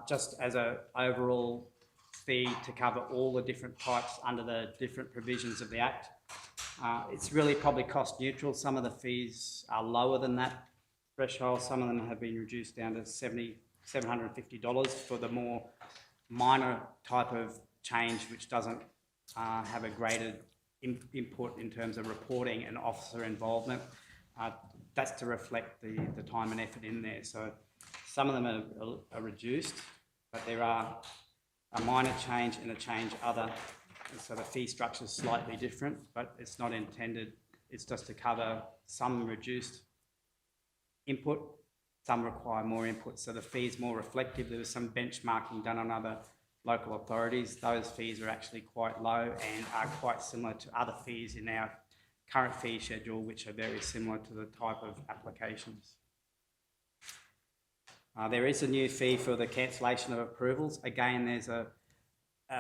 just as an overall fee to cover all the different types under the different provisions of the Act. It's really probably cost neutral. Some of the fees are lower than that threshold. Some of them have been reduced down to $750 for the more minor type of change, which doesn't have a graded input in terms of reporting and officer involvement. That's to reflect the time and effort in there. So some of them are reduced, but there are a minor change and a change other. And so the fee structure is slightly different, but it's not intended. It's just to cover some reduced input, some require more input. So the fee is more reflective. There was some benchmarking done on other local authorities. Those fees are actually quite low and are quite similar to other fees in our current fee schedule, which are very similar to the type of applications. There is a new fee for the cancellation of approvals. Again, there's a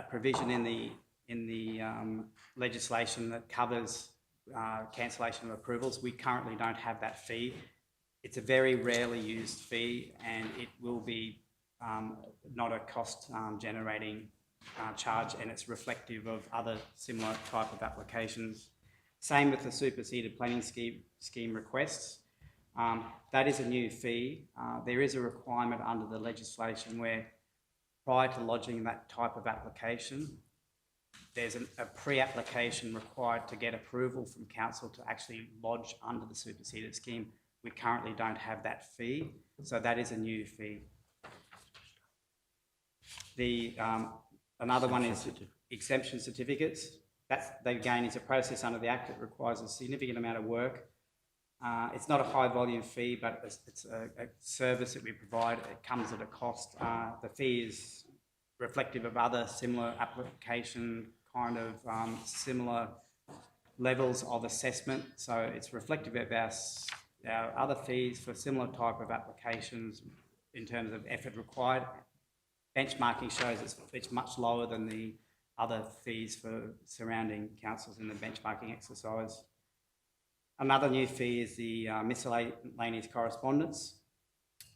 provision in the legislation that covers cancellation of approvals. We currently don't have that fee. It's a very rarely used fee, and it will be not a cost generating charge, and it's reflective of other similar type of applications. Same with the superseded planning scheme requests. That is a new fee. There is a requirement under the legislation where prior to lodging that type of application, there's a pre-application required to get approval from council to actually lodge under the superseded scheme. We currently don't have that fee, so that is a new fee. Another one is exemption certificates. That, again, is a process under the Act that requires a significant amount of work. It's not a high volume fee, but it's a service that we provide. It comes at a cost. The fee is reflective of other similar application, kind of similar levels of assessment. So it's reflective of our other fees for similar type of applications in terms of effort required. Benchmarking shows it's much lower than the other fees for surrounding councils in the benchmarking exercise. Another new fee is the miscellaneous correspondence.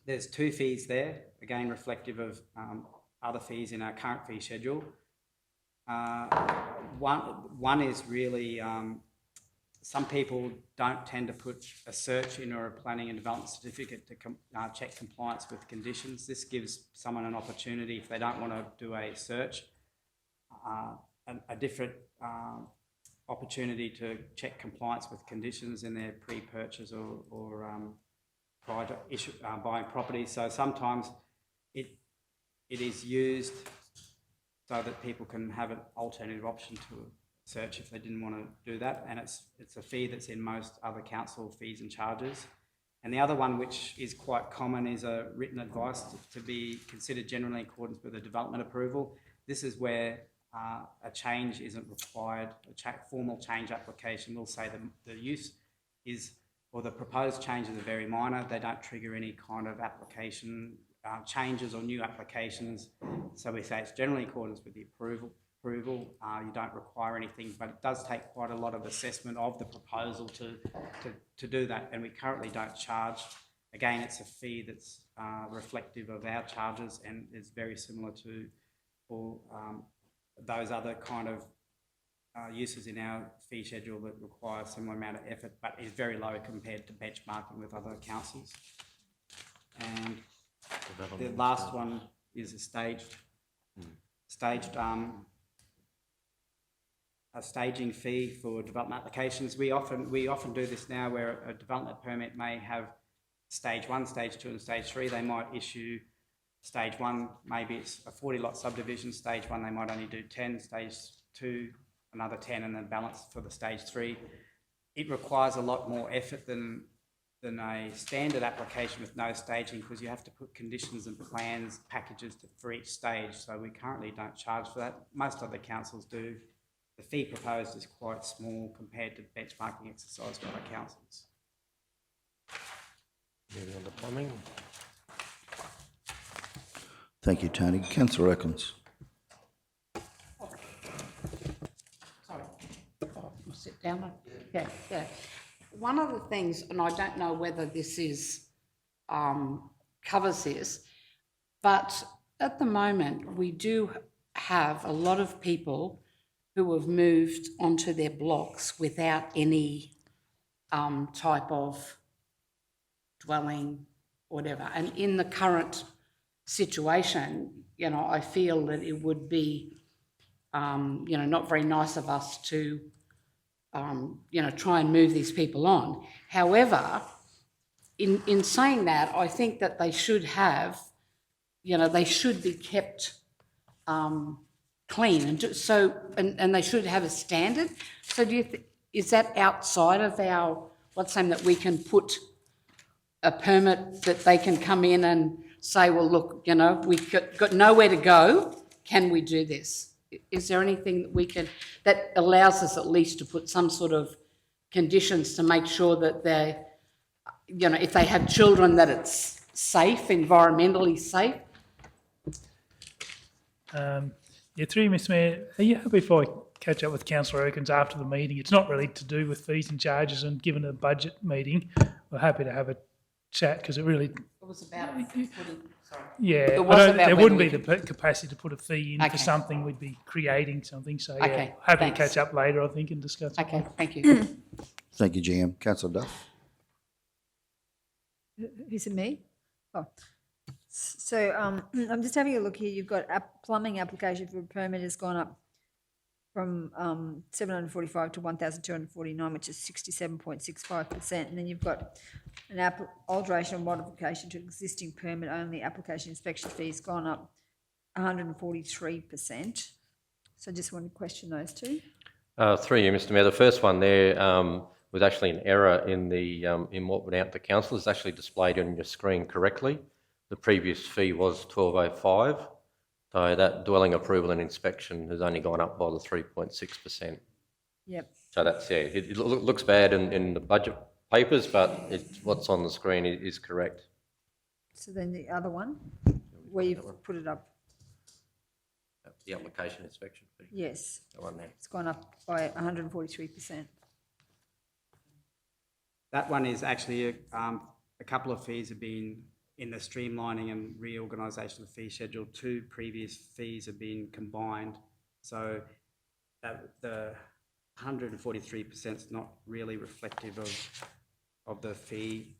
There's two fees there, again reflective of other fees in our current fee schedule. One is really, some people don't tend to put a search in or a planning and development certificate to check compliance with conditions. This gives someone an opportunity, if they don't want to do a search, a different opportunity to check compliance with conditions in their pre-purchase or prior to buying property. So sometimes it is used so that people can have an alternative option to search if they didn't want to do that, and it's a fee that's in most other council fees and charges. And the other one, which is quite common, is a written advice to be considered generally in accordance with a development approval. This is where a change isn't required. A formal change application will say that the use is, or the proposed changes are very minor. They don't trigger any kind of application changes or new applications. So we say it's generally in accordance with the approval. You don't require anything, but it does take quite a lot of assessment of the proposal to do that, and we currently don't charge. Again, it's a fee that's reflective of our charges and is very similar to all those other kind of uses in our fee schedule that require a similar amount of effort, but is very low compared to benchmarking with other councils. And the last one is a staging fee for development applications. We often do this now, where a development permit may have stage 1, stage 2 and stage 3. They might issue stage 1, maybe it's a 40-lot subdivision. Stage 1, they might only do 10, stage 2, another 10, and then balance for the stage 3. It requires a lot more effort than a standard application with no staging, because you have to put conditions and plans, packages for each stage. So we currently don't charge for that. Most other councils do. The fee proposed is quite small compared to benchmarking exercise by other councils. Moving on to plumbing. Thank you, Tony. Councillor Eccles. Sorry. I'll sit down. Yeah. One of the things, and I don't know whether this is covers this, but at the moment we do have a lot of people who have moved onto their blocks without any type of dwelling, whatever. And in the current situation, I feel that it would be, not very nice of us to try and move these people on. However, in saying that, I think that they should have, they should be kept clean, and they should have a standard. So is that outside of what's saying that we can put a permit that they can come in and say, well, look, we've got nowhere to go, can we do this? Is there anything that allows us at least to put some sort of conditions to make sure that they're, if they have children, that it's safe, environmentally safe? Through you, Mr Mayor, are you happy if I catch up with Councillor Erkins after the meeting? It's not really to do with fees and charges, and given a budget meeting, we're happy to have a chat because it really... It was about putting, sorry. Yeah, It was about there whether wouldn't we be the capacity to put a fee in for something. We'd be creating something. So, yeah, Okay, happy thanks. to catch up later, I think, and discuss it. Okay, thank you. Thank you, GM. Councillor Duff. Is it me? Oh. So I'm just having a look here. You've got plumbing application for a permit has gone up from 745 to 1,249, which is 67.65%. And then you've got an alteration or modification to existing permit only application inspection fees gone up 143%. So I just want to question those two. Through you, Mr Mayor, the first one there was actually an error in what went out to council. It's actually displayed on your screen correctly. The previous fee was $12.05, so that dwelling approval and inspection has only gone up by the 3.6%. Yep. So that's, yeah, it looks bad in the budget papers, but what's on the screen is correct. So then the other one, where you've put it up. The application inspection fee. Yes. The one there. It's gone up by 143%. That one is actually a couple of fees have been in the streamlining and reorganisation of the fee schedule. 2 previous fees have been combined. So the 143% is not really reflective of the fee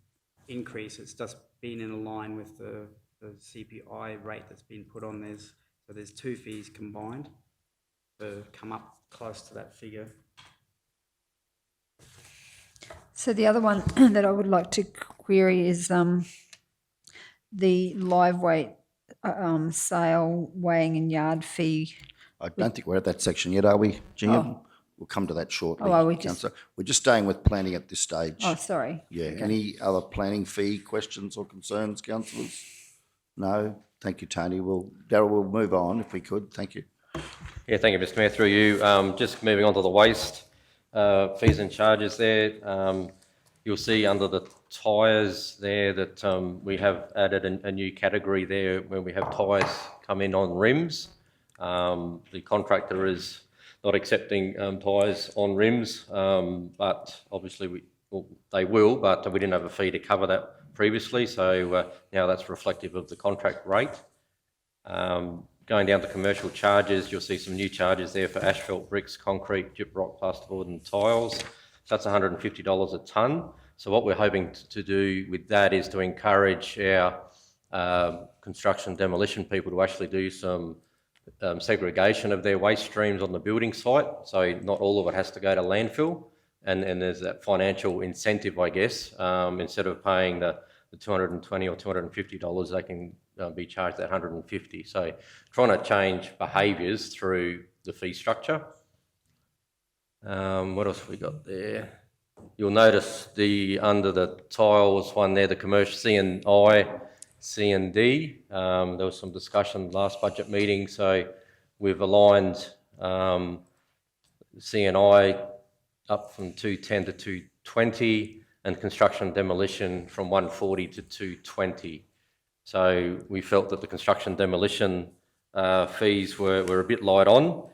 increase. It's just been in line with the CPI rate that's been put on there. So there's 2 fees combined to come up close to that figure. So the other one that I would like to query is the live weight sale, weighing and yard fee. I don't think we're at that section yet, are we, GM? Oh. We'll come to that shortly. Oh, are we just- Councillor. We're just staying with planning at this stage. Oh, sorry. Yeah. Okay. Any other planning fee questions or concerns, councillors? No? Thank you, Tony. Darryl, we'll move on if we could. Thank you. Yeah, thank you, Mr Mayor. Through you, just moving on to the waste fees and charges there. You'll see under the tyres there that we have added a new category there when we have tyres come in on rims. The contractor is not accepting tyres on rims, but obviously they will, but we didn't have a fee to cover that previously, so now that's reflective of the contract rate. Going down to commercial charges, you'll see some new charges there for asphalt, bricks, concrete, gyprock, plasterboard and tiles. So that's $150 a tonne. So what we're hoping to do with that is to encourage our construction demolition people to actually do some segregation of their waste streams on the building site. So not all of it has to go to landfill. And there's that financial incentive, I guess. Instead of paying the $220 or $250, they can be charged that $150. So trying to change behaviours through the fee structure. What else have we got there? You'll notice under the tiles one there, the commercial C&I, C&D. There was some discussion last budget meeting, so we've aligned C&I up from 210 to 220 and construction demolition from 140 to 220. So we felt that the construction demolition fees were a bit light on,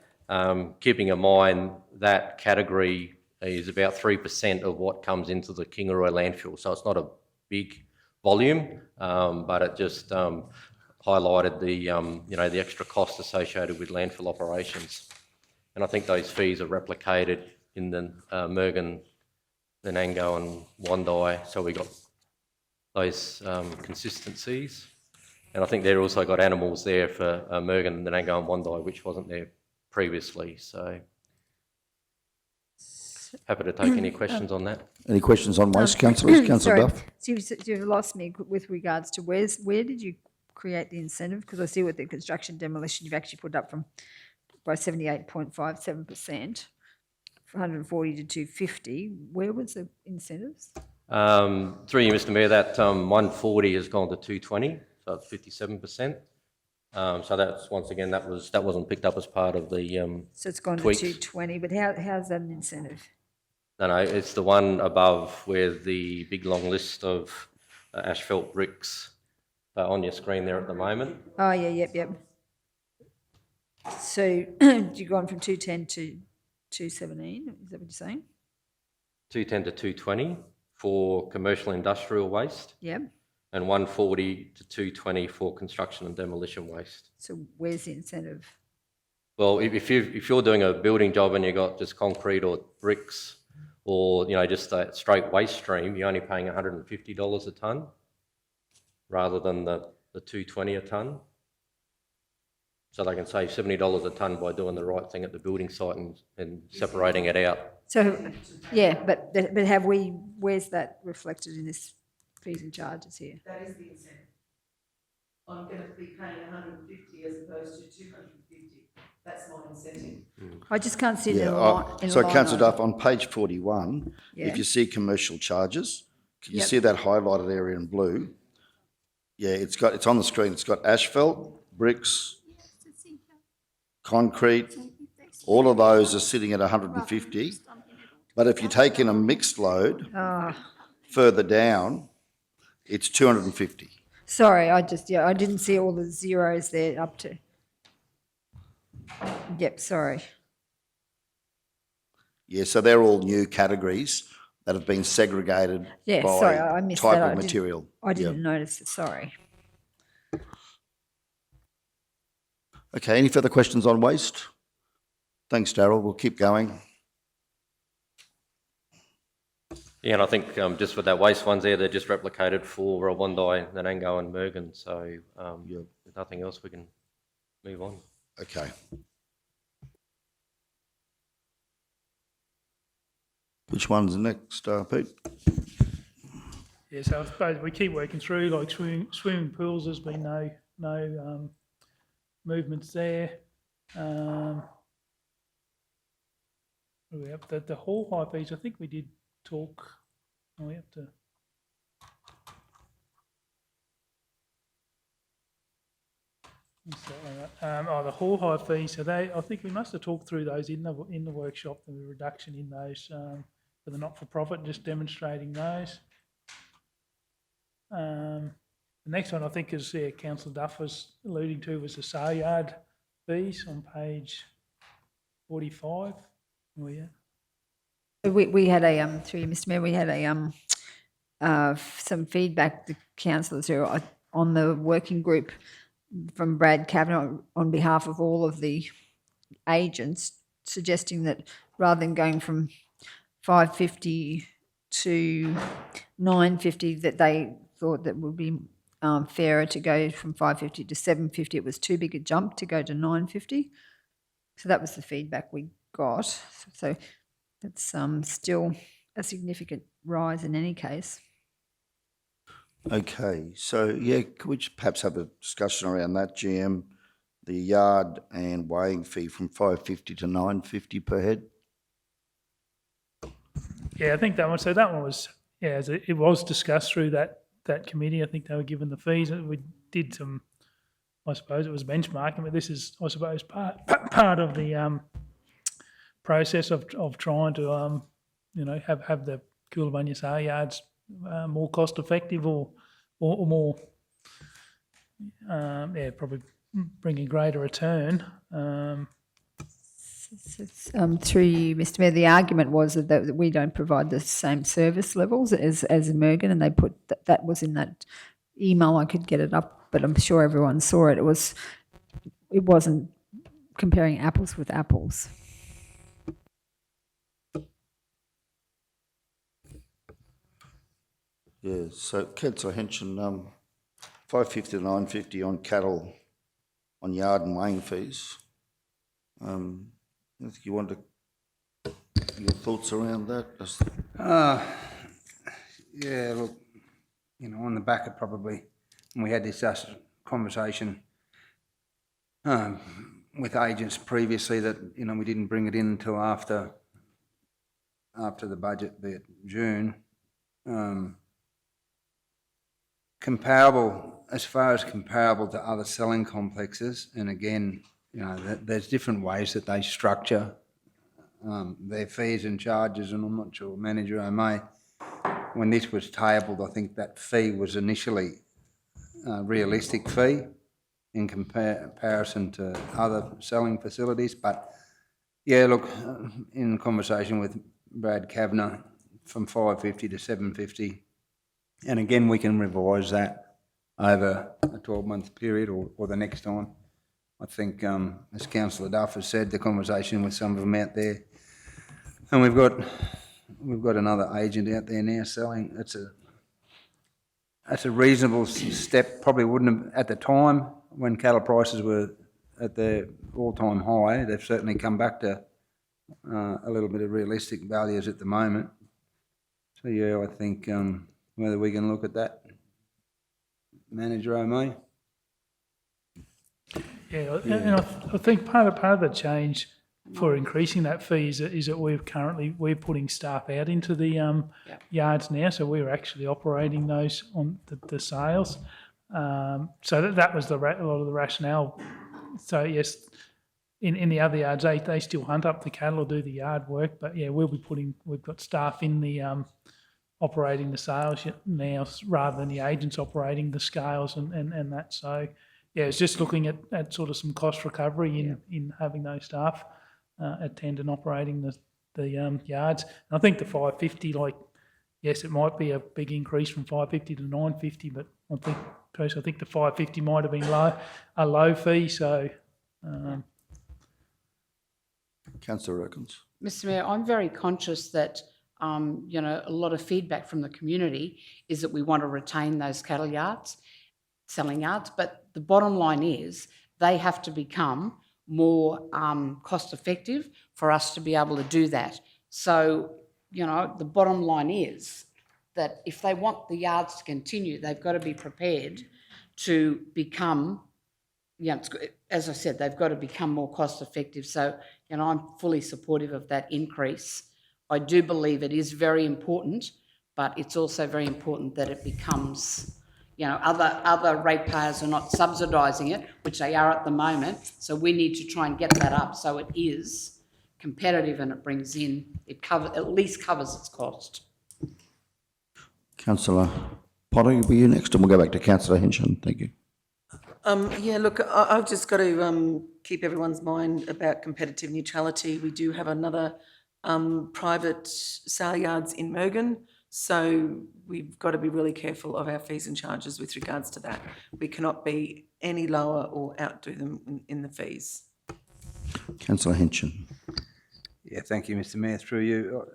keeping in mind that category is about 3% of what comes into the Kingaroy landfill. So it's not a big volume, but it just highlighted the extra cost associated with landfill operations. And I think those fees are replicated in the Mergen, Nanango and Wandai. So we got those consistencies. And I think they've also got animals there for Mergen, Nanango and Wandai, which wasn't there previously. So Happy to take any questions on that. Any questions on waste, councillors? Councillor Sorry, Duff? so you've lost me with regards to where did you create the incentive? Because I see with the construction demolition, you've actually put up by 78.57%, 140 to 250. Where was the incentives? Through you, Mr Mayor, that 140 has gone to 220, so it's 57%. So that's, once again, that wasn't picked up as part of the So it's gone tweaks. to 220, but how's that an incentive? No, it's the one above where the big long list of asphalt bricks are on your screen there at the moment. Oh, yeah, yep. So you've gone from 210 to 217, is that what you're saying? 210 to 220 for commercial industrial waste, Yep. and 140 to 220 for construction and demolition waste. So where's the incentive? Well, if you're doing a building job and you've got just concrete or bricks, or just a straight waste stream, you're only paying $150 a tonne rather than the 220 a tonne. So they can save $70 a tonne by doing the right thing at the building site and separating it out. So, yeah, but where's that reflected in this fees and charges here? That is the incentive. I'm going to be paying 150 as opposed to 250. That's my incentive. I just can't see it in a Yeah, line. so councillor Duff, on page 41, Yeah. if you see commercial charges, can you Yep. see that highlighted area in blue? Yeah, it's on the screen. It's got asphalt, bricks, concrete, all of those are sitting at 150. But if you take in a mixed load further down, it's 250. Sorry, I didn't see all the zeros there up to. Yep, sorry. Yeah, so they're all new categories that have been segregated Yeah, by sorry, I missed type that. of material. I didn't notice it, sorry. Okay, any further questions on waste? Thanks, Darryl. We'll keep going. Yeah, and I think just with that waste ones there, they're just replicated for Bondi, Nanango and Mergen. So with nothing else, we can move on. Okay. Which one's next, Pete? Yeah, so I suppose we keep working through, like swimming pools, there's been no movements there. We have the hall high fees, I think we did talk, we have to. The hall high fees, so I think we must have talked through those in the workshop, the reduction in those for the not-for-profit, just demonstrating those. The next one I think is Councillor Duff was alluding to was the sale yard fees on page 45. Oh yeah. We had through you, Mr Mayor, we had some feedback, the councillors who are on the working group from Brad Kavanagh on behalf of all of the agents, suggesting that rather than going from 550 to 950, that they thought that would be fairer to go from 550 to 750. It was too big a jump to go to 950. So that was the feedback we got. So that's still a significant rise in any case. Okay, so yeah, could we perhaps have a discussion around that, GM? The yard and weighing fee from 550 to 950 per head? Yeah, I think that one. So that one was, it was discussed through that committee. I think they were given the fees. We did some, I suppose it was benchmarking, but this is, I suppose, part of the process of trying to, have the Coolangatta sale yards more cost effective or more, probably bring a greater return. Through you, Mr Mayor, the argument was that we don't provide the same service levels as Mergen, and they put that was in that email. I could get it up, but I'm sure everyone saw it. It wasn't comparing apples with apples. Yeah, so Councillor Henson, 550 to 950 on cattle, on yard and weighing fees. I think you want to Your thoughts around that? Yeah, look, on the back of probably, and we had this conversation with agents previously that, we didn't bring it in until after the budget, be it June. Comparable, as far as comparable to other selling complexes, and again, there's different ways that they structure their fees and charges, and I'm not sure, Manager O'May, when this was tabled, I think that fee was initially a realistic fee in comparison to other selling facilities. But yeah, look, in conversation with Brad Kavanagh, from 550 to 750, and again we can revise that over a 12-month period or the next time. I think, as Councillor Duff has said, the conversation with some of them out there, and we've got another agent out there now selling. That's a reasonable step. Probably wouldn't have at the time when cattle prices were at their all-time high. They've certainly come back to a little bit of realistic values at the moment. So yeah, I think whether we can look at that, Manager O'May. Yeah, and I think part of the change for increasing that fee is that we're putting staff out into the yards now, so we're actually operating those on the sales. So that was a lot of the rationale. So yes, in the other yards they still hunt up the cattle or do the yard work, but yeah, we've got staff in the operating the sales now rather than the agents operating the scales and that. So yeah, it's just looking at sort of some cost recovery in having those staff attend and operating the yards. And I think the 550, yes, it might be a big increase from 550 to 950, but I think the 550 might have been a low fee. So, Councillor Erkins. Mr. Mayor, I'm very conscious that, a lot of feedback from the community is that we want to retain those cattle yards, selling yards, but the bottom line is they have to become more cost effective for us to be able to do that. So, the bottom line is that if they want the yards to continue, they've got to be prepared to become, as I said, they've got to become more cost effective. So, I'm fully supportive of that increase. I do believe it is very important, but it's also very important that it becomes, other ratepayers are not subsidising it, which they are at the moment. So we need to try and get that up so it is competitive and it brings in, at least covers its cost. Councillor Potter, will you next? And we'll go back to Councillor Hinchin. Thank you. Yeah, look, I've just got to keep everyone's mind about competitive neutrality. We do have another private sale yards in Mergen, so we've got to be really careful of our fees and charges with regards to that. We cannot be any lower or outdo them in the fees. Councillor Hinchin. Yeah, thank you, Mr. Mayor. Through you,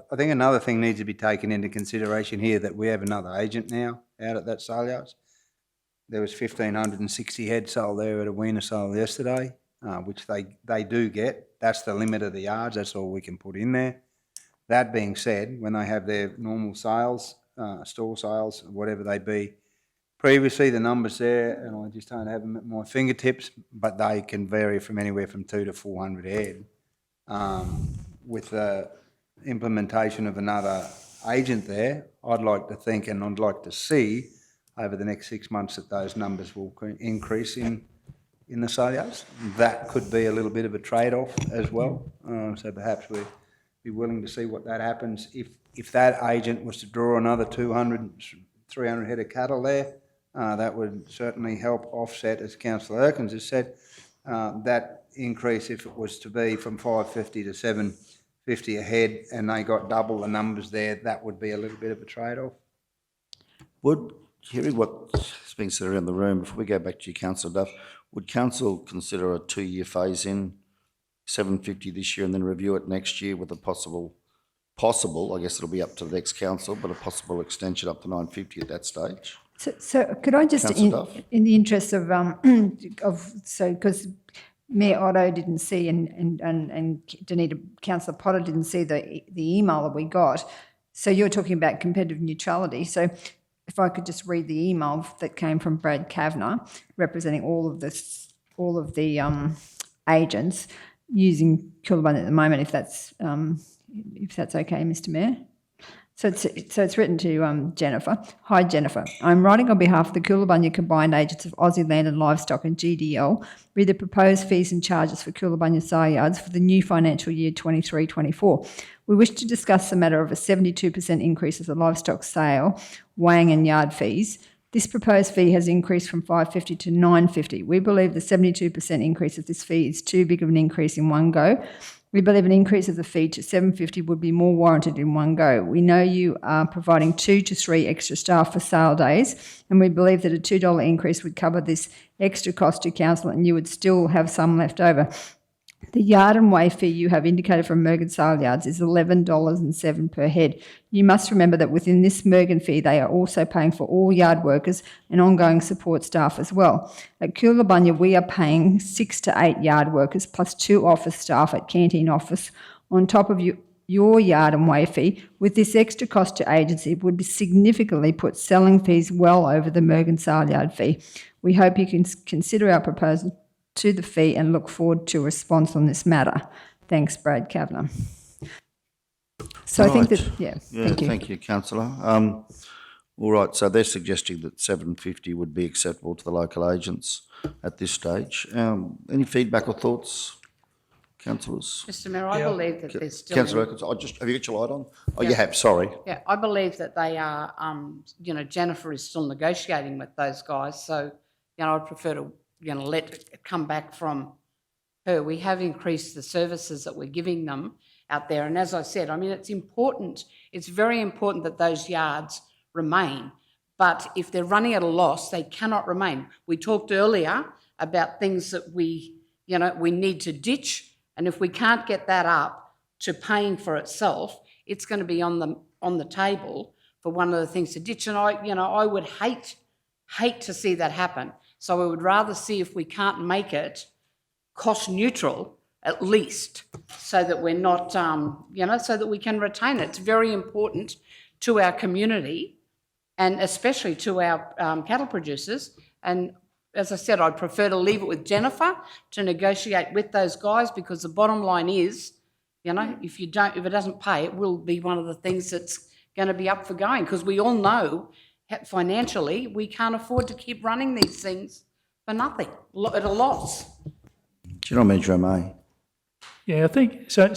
I think another thing needs to be taken into consideration here, that we have another agent now out at that sale yards. There was 1,560 head sold there at a weaner sale yesterday, which they do get. That's the limit of the yards. That's all we can put in there. That being said, when they have their normal sales, store sales, whatever they be, previously the numbers there, and I just don't have them at my fingertips, but they can vary from anywhere from 200 to 400 head. With the implementation of another agent there, I'd like to think, and I'd like to see over the next 6 months, that those numbers will increase in the sale yards. That could be a little bit of a trade-off as well. So perhaps we'd be willing to see what that happens. If that agent was to draw another 200, 300 head of cattle there, that would certainly help offset, as Councillor Erkins has said, that increase if it was to be from 550 to 750 a head and they got double the numbers there, that would be a little bit of a trade-off. Hearing what's being said around the room, before we go back to you, Councillor Duff, would Council consider a 2-year phase-in, 750 this year, and then review it next year with a possible, I guess it'll be up to the next council, but a possible extension up to 950 at that stage? So could I just, Councillor Duff? in the interest of because Mayor Otto didn't see and Danita, Councillor Potter didn't see the email that we got. So you're talking about competitive neutrality. So if I could just read the email that came from Brad Kavanagh, representing all of the agents using Coolabunny at the moment, if that's okay, Mr. Mayor. So it's written to Jennifer. Hi, Jennifer. I'm writing on behalf of the Coolabunny Combined Agents of Aussie Land and Livestock and GDL with the proposed fees and charges for Coolabunny sale yards for the new financial year 23-24. We wish to discuss the matter of a 72% increase of the livestock sale, weighing and yard fees. This proposed fee has increased from $5.50 to $9.50. We believe the 72% increase of this fee is too big of an increase in one go. We believe an increase of the fee to $7.50 would be more warranted in one go. We know you are providing 2 to 3 extra staff for sale days, and we believe that a $2 increase would cover this extra cost to council and you would still have some left over. The yard and weigh fee you have indicated for Mergen sale yards is $11.07 per head. You must remember that within this Mergen fee, they are also paying for all yard workers and ongoing support staff as well. At Coolabunny, we are paying 6 to 8 yard workers plus 2 office staff at Canteen Office on top of your yard and weigh fee. With this extra cost to agency, it would significantly put selling fees well over the Mergen sale yard fee. We hope you can consider our proposal to the fee and look forward to a response on this matter. Thanks, Brad Kavanagh. So I think that, thank you. Thank you, Councillor. All right, so they're suggesting that $7.50 would be acceptable to the local agents at this stage. Any feedback or thoughts, councillors? Mr. Mayor, I believe that there's still... Councillor Erkins, have you got your light on? Oh, you have, sorry. Yeah, I believe that they are, Jennifer is still negotiating with those guys, so, I'd prefer to let it come back from her. We have increased the services that we're giving them out there. And as I said, it's very important that those yards remain. But if they're running at a loss, they cannot remain. We talked earlier about things that we need to ditch. And if we can't get that up to paying for itself, it's going to be on the table for one of the things to ditch. And I would hate to see that happen. So we would rather see if we can't make it cost neutral at least, so that we're not, so that we can retain it. It's very important to our community and especially to our cattle producers. And as I said, I'd prefer to leave it with Jennifer to negotiate with those guys, because the bottom line is, if it doesn't pay, it will be one of the things that's going to be up for going, because we all know financially we can't afford to keep running these things for nothing, at a loss. General Manager May. Yeah, I think so.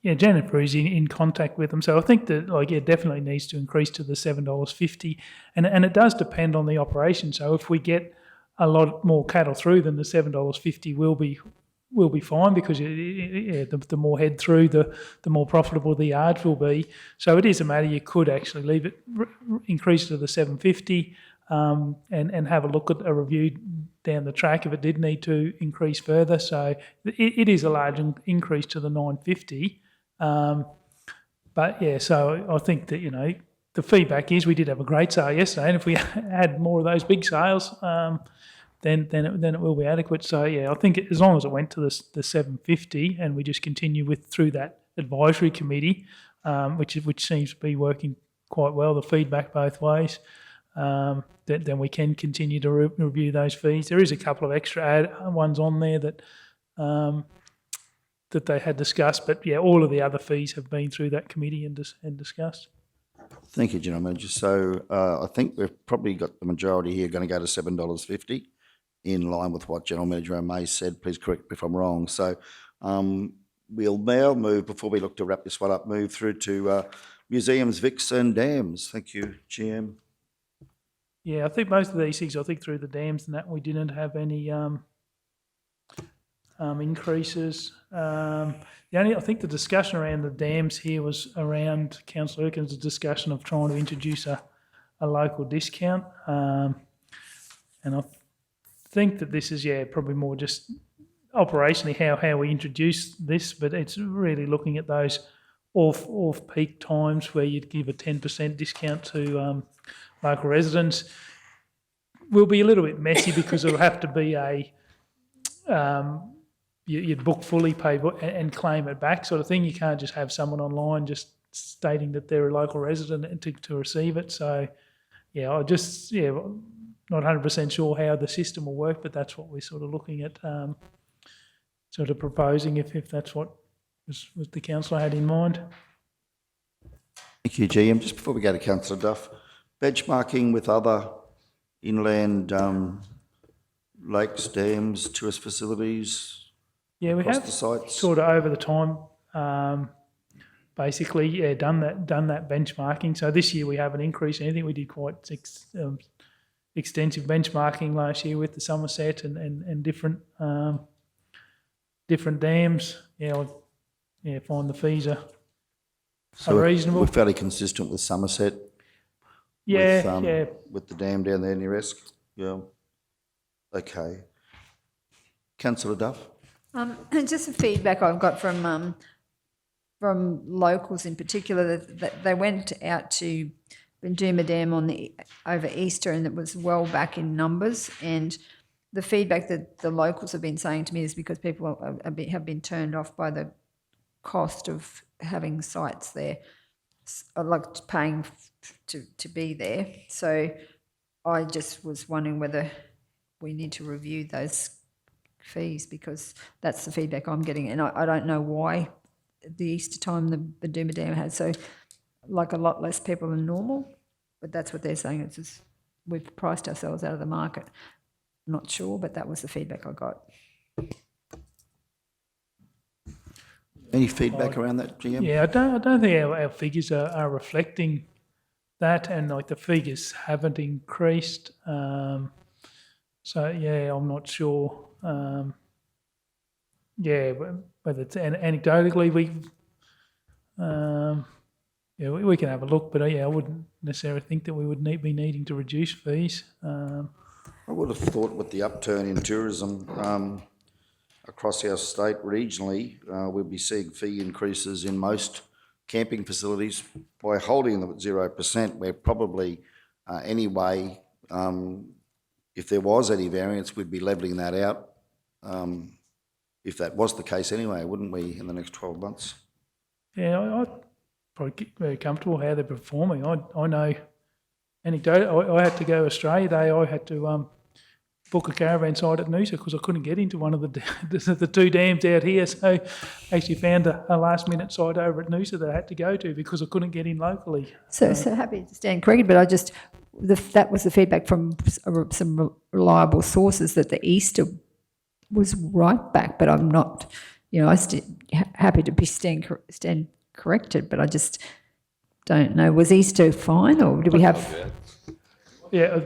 Yeah, Jennifer is in contact with them, so I think that it definitely needs to increase to the $7.50, and it does depend on the operation. So if we get a lot more cattle through, then the $7.50 will be fine, because the more head through, the more profitable the yards will be. So it is a matter you could actually leave it, increase to the $7.50, and have a look at a review down the track if it did need to increase further. So it is a large increase to the $9.50. But yeah, so I think that, the feedback is we did have a great sale yesterday, and if we had more of those big sales, then it will be adequate. So yeah, I think as long as it went to the $7.50 and we just continue through that advisory committee, which seems to be working quite well, the feedback both ways, then we can continue to review those fees. There is a couple of extra ones on there that they had discussed, but yeah, all of the other fees have been through that committee and discussed. Thank you, General Manager. So I think we've probably got the majority here going to go to $7.50, in line with what General Manager O'May said. Please correct me if I'm wrong. So we'll now move, before we look to wrap this one up, move through to museums, VICs and dams. Thank you, GM. Yeah, I think most of these things, through the dams and that, we didn't have any increases. I think the discussion around the dams here was around Councillor Erkins' discussion of trying to introduce a local discount. And I think that this is, probably more just operationally how we introduce this, but it's really looking at those off-peak times where you'd give a 10% discount to local residents. Will be a little bit messy because it'll have to be you'd book fully, pay and claim it back, sort of thing. You can't just have someone online just stating that they're a local resident to receive it. So, yeah, not 100% sure how the system will work, but that's what we're sort of looking at, sort of proposing if that's what was the councillor had in mind. Thank you, GM. Just before we go to Councillor Duff, benchmarking with other inland lakes, dams, tourist facilities. Yeah, we across have the sites. sort of over the time, basically, done that benchmarking. So this year we haven't increased anything. We did quite extensive benchmarking last year with the Somerset and different dams. Find the fees are reasonable. We're fairly consistent with Somerset. Yeah, With the dam down there near Esk. Yeah. Okay. Councillor Duff. Just the feedback I've got from locals in particular, that they went out to Binduma Dam over Easter, and it was well back in numbers. And the feedback that the locals have been saying to me is because people have been turned off by the cost of having sites there, like paying to be there. So I just was wondering whether we need to review those fees, because that's the feedback I'm getting, and I don't know why the Easter time the Binduma Dam had so like a lot less people than normal, but that's what they're saying. It's just we've priced ourselves out of the market. Not sure, but that was the feedback I got. Any feedback around that, GM? Yeah, I don't think our figures are reflecting that, and like the figures haven't increased. So yeah, I'm not sure. Whether it's anecdotally we can have a look, but I wouldn't necessarily think that we would be needing to reduce fees. I would have thought with the upturn in tourism across our state regionally, we'll be seeing fee increases in most camping facilities. By holding them at 0%, we're probably anyway, if there was any variance, we'd be levelling that out. If that was the case anyway, wouldn't we, in the next 12 months? Yeah, I'd probably get very comfortable how they're performing. I know anecdote. I had to go to Australia Day. I had to book a caravan site at Noosa because I couldn't get into one of the two dams out here. So I actually found a last minute site over at Noosa that I had to go to because I couldn't get in locally. So happy to stand corrected, but that was the feedback from some reliable sources that the Easter was right back, but I'm not, happy to be stand corrected, but I just don't know. Was Easter fine, or did we have? Yeah,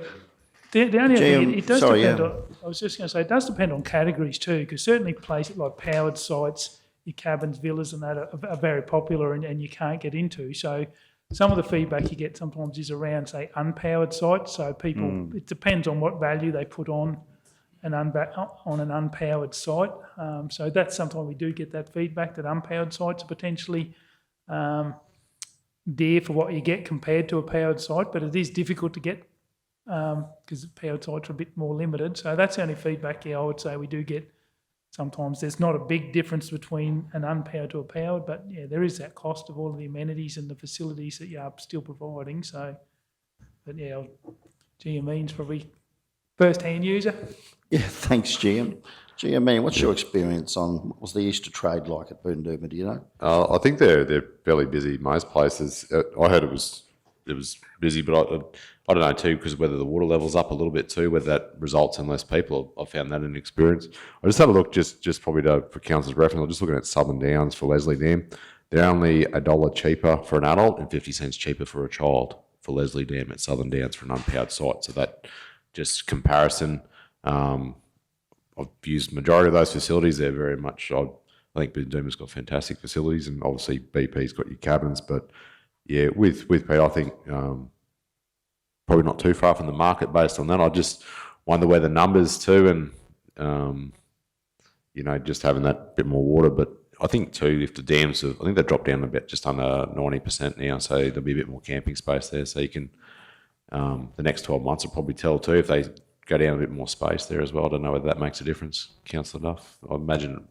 the only thing, it does sorry, depend on, I was just going to say, it does depend on categories too, because certainly places like powered sites, your cabins, villas and that are very popular and you can't get into. So some of the feedback you get sometimes is around, say, unpowered sites. So people, it depends on what value they put on an unpowered site. So that's sometimes we do get that feedback that unpowered sites are potentially dear for what you get compared to a powered site, but it is difficult to get because powered sites are a bit more limited. So that's the only feedback, I would say we do get. Sometimes there's not a big difference between an unpowered to a powered, but yeah, there is that cost of all of the amenities and the facilities that you are still providing. So, but yeah, GME's probably first-hand user. Yeah, thanks, GM. GM, what's your experience on what was the Easter trade like at Binduma, do you know? I think they're fairly busy most places. I heard it was busy, but I don't know too, because whether the water level's up a little bit too, whether that results in less people. I found that an experience. I just had a look, just probably for council's reference. I'm just looking at Southern Downs for Leslie Dam. They're only $1 cheaper for an adult and 50 cents cheaper for a child for Leslie Dam at Southern Downs for an unpowered site. So that just comparison. I've used majority of those facilities. They're very much. I think Binduma's got fantastic facilities, and obviously BP's got your cabins. But yeah, with Pete, I think probably not too far from the market based on that. I just wonder where the numbers too, and just having that bit more water. But I think too, if the dams, I think they dropped down a bit, just under 90% now, so there'll be a bit more camping space there. So you can the next 12 months will probably tell too if they go down a bit more space there as well. I don't know whether that makes a difference, Councillor Duff. I imagine it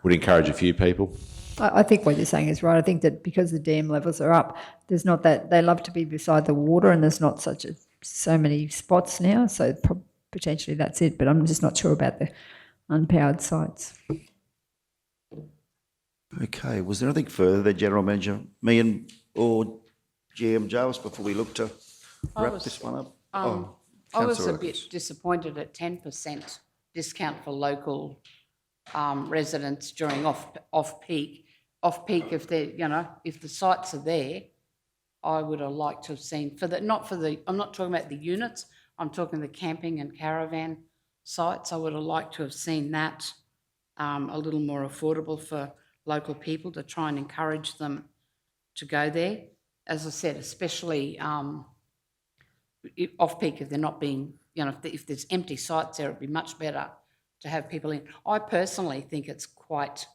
would encourage a few people. I think what you're saying is right. I think that because the dam levels are up, there's not that, they love to be beside the water and there's not so many spots now, so potentially that's it, but I'm just not sure about the unpowered sites. Okay, was there anything further there, General Manager? Me and or GM Jarvis before we look to wrap this one up? I was Councillor a bit disappointed at 10% discount for local residents during off-peak. Off-peak, if if the sites are there, I would have liked to have seen, I'm not talking about the units, I'm talking the camping and caravan sites. I would have liked to have seen that a little more affordable for local people, to try and encourage them to go there. As I said, especially off-peak, if they're not being, if there's empty sites there, it'd be much better to have people in. I personally think it's quite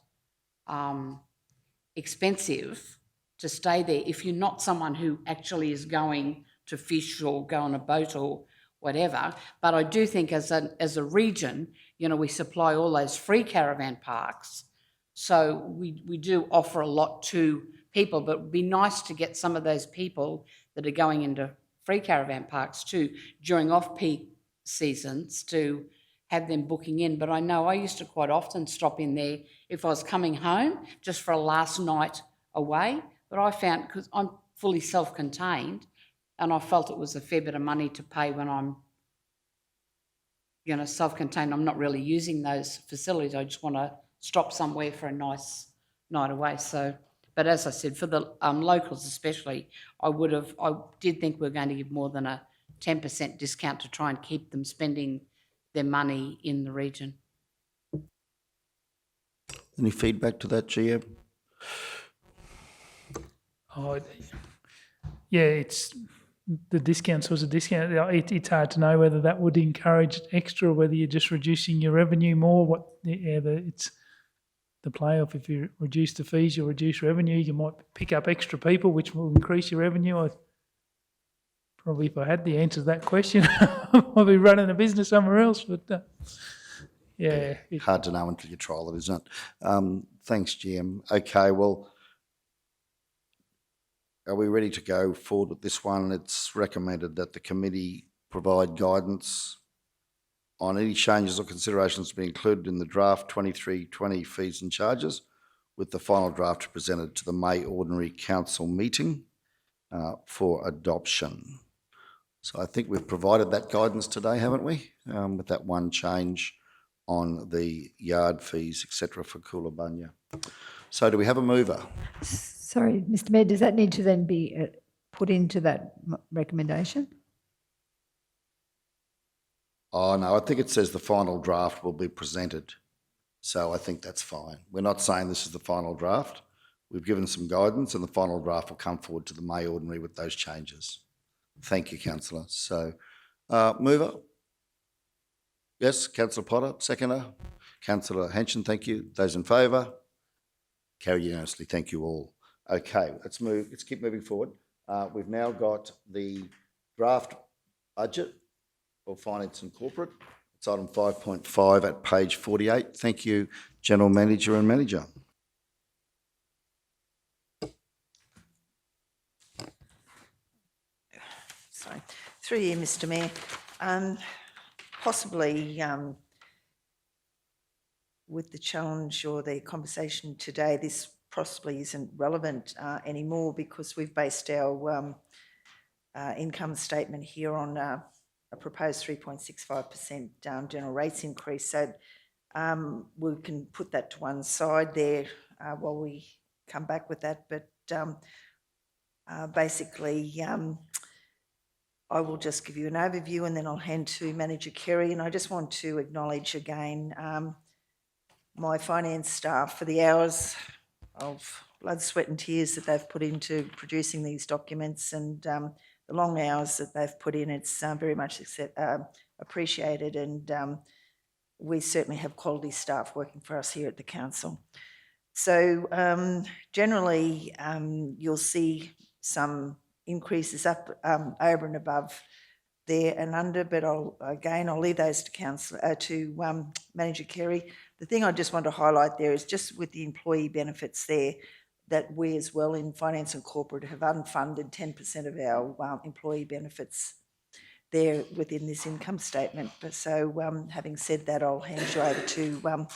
expensive to stay there if you're not someone who actually is going to fish or go on a boat or whatever. But I do think as a region, we supply all those free caravan parks. So we do offer a lot to people, but it'd be nice to get some of those people that are going into free caravan parks too during off-peak seasons to have them booking in. But I know I used to quite often stop in there if I was coming home just for a last night away. But I found, because I'm fully self-contained, and I felt it was a fair bit of money to pay when I'm, self-contained. I'm not really using those facilities. I just want to stop somewhere for a nice night away. So, but as I said, for the locals especially, I did think we were going to give more than a 10% discount to try and keep them spending their money in the region. Any feedback to that, GM? Oh, yeah, it's the discounts was a discount. It's hard to know whether that would encourage extra, or whether you're just reducing your revenue more. It's the play-off. If you reduce the fees, you'll reduce revenue. You might pick up extra people, which will increase your revenue. Probably if I had the answer to that question, I'd be running a business somewhere else. But yeah. Hard to know until you trial it, isn't it? Thanks, GM. Okay, well, are we ready to go forward with this one? It's recommended that the committee provide guidance on any changes or considerations to be included in the draft 2320 fees and charges, with the final draft presented to the May Ordinary Council meeting for adoption. So I think we've provided that guidance today, haven't we? With that one change on the yard fees, etc., for Coolabunga. So do we have a mover? Sorry, Mr Mayor, does that need to then be put into that recommendation? Oh, no, I think it says the final draft will be presented. So I think that's fine. We're not saying this is the final draft. We've given some guidance and the final draft will come forward to the May Ordinary with those changes. Thank you, Councillor. So, mover? Yes, Councillor Potter, seconder. Councillor Henson, thank you. Those in favour? Carried unanimously. Thank you all. Okay, let's keep moving forward. We've now got the draft budget for Finance and Corporate. It's item 5.5 at page 48. Thank you, General Manager and Manager. Sorry. Through you, Mr Mayor. Possibly with the challenge or the conversation today, this possibly isn't relevant anymore, because we've based our income statement here on a proposed 3.65% general rates increase. So we can put that to one side there while we come back with that. But basically, I will just give you an overview and then I'll hand to Manager Kerry. And I just want to acknowledge again my finance staff for the hours of blood, sweat and tears that they've put into producing these documents, and the long hours that they've put in. It's very much appreciated, and we certainly have quality staff working for us here at the council. So generally you'll see some increases up over and above there and under, but I'll leave those to Manager Carey. The thing I just want to highlight there is just with the employee benefits there, that we as well in Finance and Corporate have unfunded 10% of our employee benefits there within this income statement. But so having said that, I'll hand you over to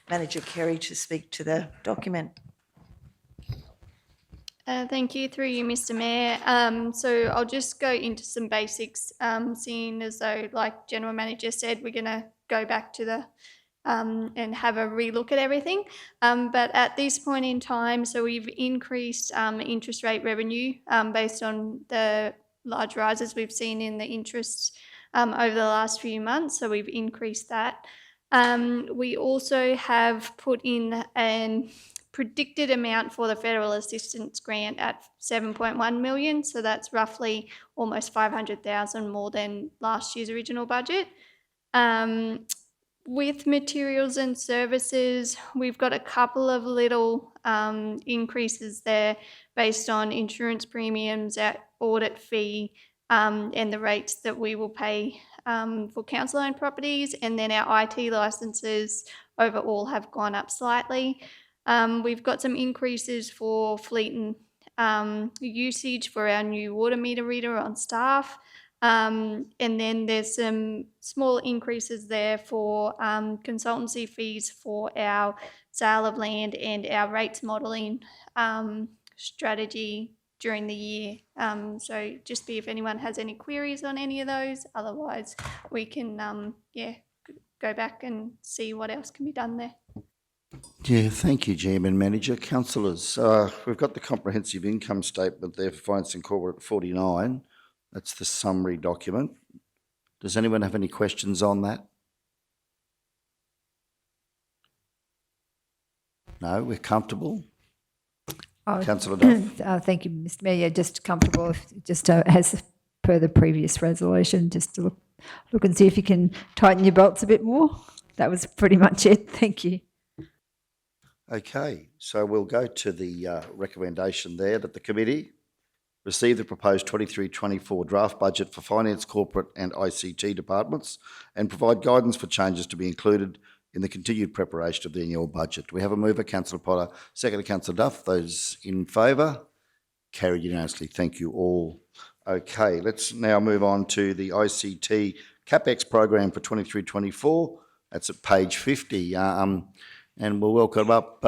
Manager Carey to speak to the document. Thank you, through you, Mr. Mayor. So I'll just go into some basics, seeing as though, like General Manager said, we're going to go back to the and have a relook at everything. But at this point in time, so we've increased interest rate revenue based on the large rises we've seen in the interests over the last few months. So we've increased that. We also have put in an predicted amount for the federal assistance grant at 7.1 million. So that's roughly almost 500,000 more than last year's original budget. With materials and services, we've got a couple of little increases there based on insurance premiums, at audit fee, and the rates that we will pay for council-owned properties. And then our IT licenses overall have gone up slightly. We've got some increases for fleet and usage for our new water meter reader on staff. And then there's some small increases there for consultancy fees for our sale of land and our rates modelling strategy during the year. So just be if anyone has any queries on any of those. Otherwise, we can go back and see what else can be done there. Yeah, thank you, Chairman Manager. Councillors, we've got the comprehensive income statement there for Finance and Corporate 49. That's the summary document. Does anyone have any questions on that? No, we're comfortable. Councillor Duff. Thank you, Mr. Mayor. Yeah, just comfortable, as per the previous resolution, just to look and see if you can tighten your belts a bit more. That was pretty much it. Thank you. Okay, so we'll go to the recommendation there that the committee receive the proposed 23-24 draft budget for Finance, Corporate and ICT departments and provide guidance for changes to be included in the continued preparation of the annual budget. We have a mover, Councillor Potter, second Councillor Duff. Those in favour? Carried unanimously. Thank you all. Okay, let's now move on to the ICT CapEx program for 23-24. That's at page 50. And we'll welcome up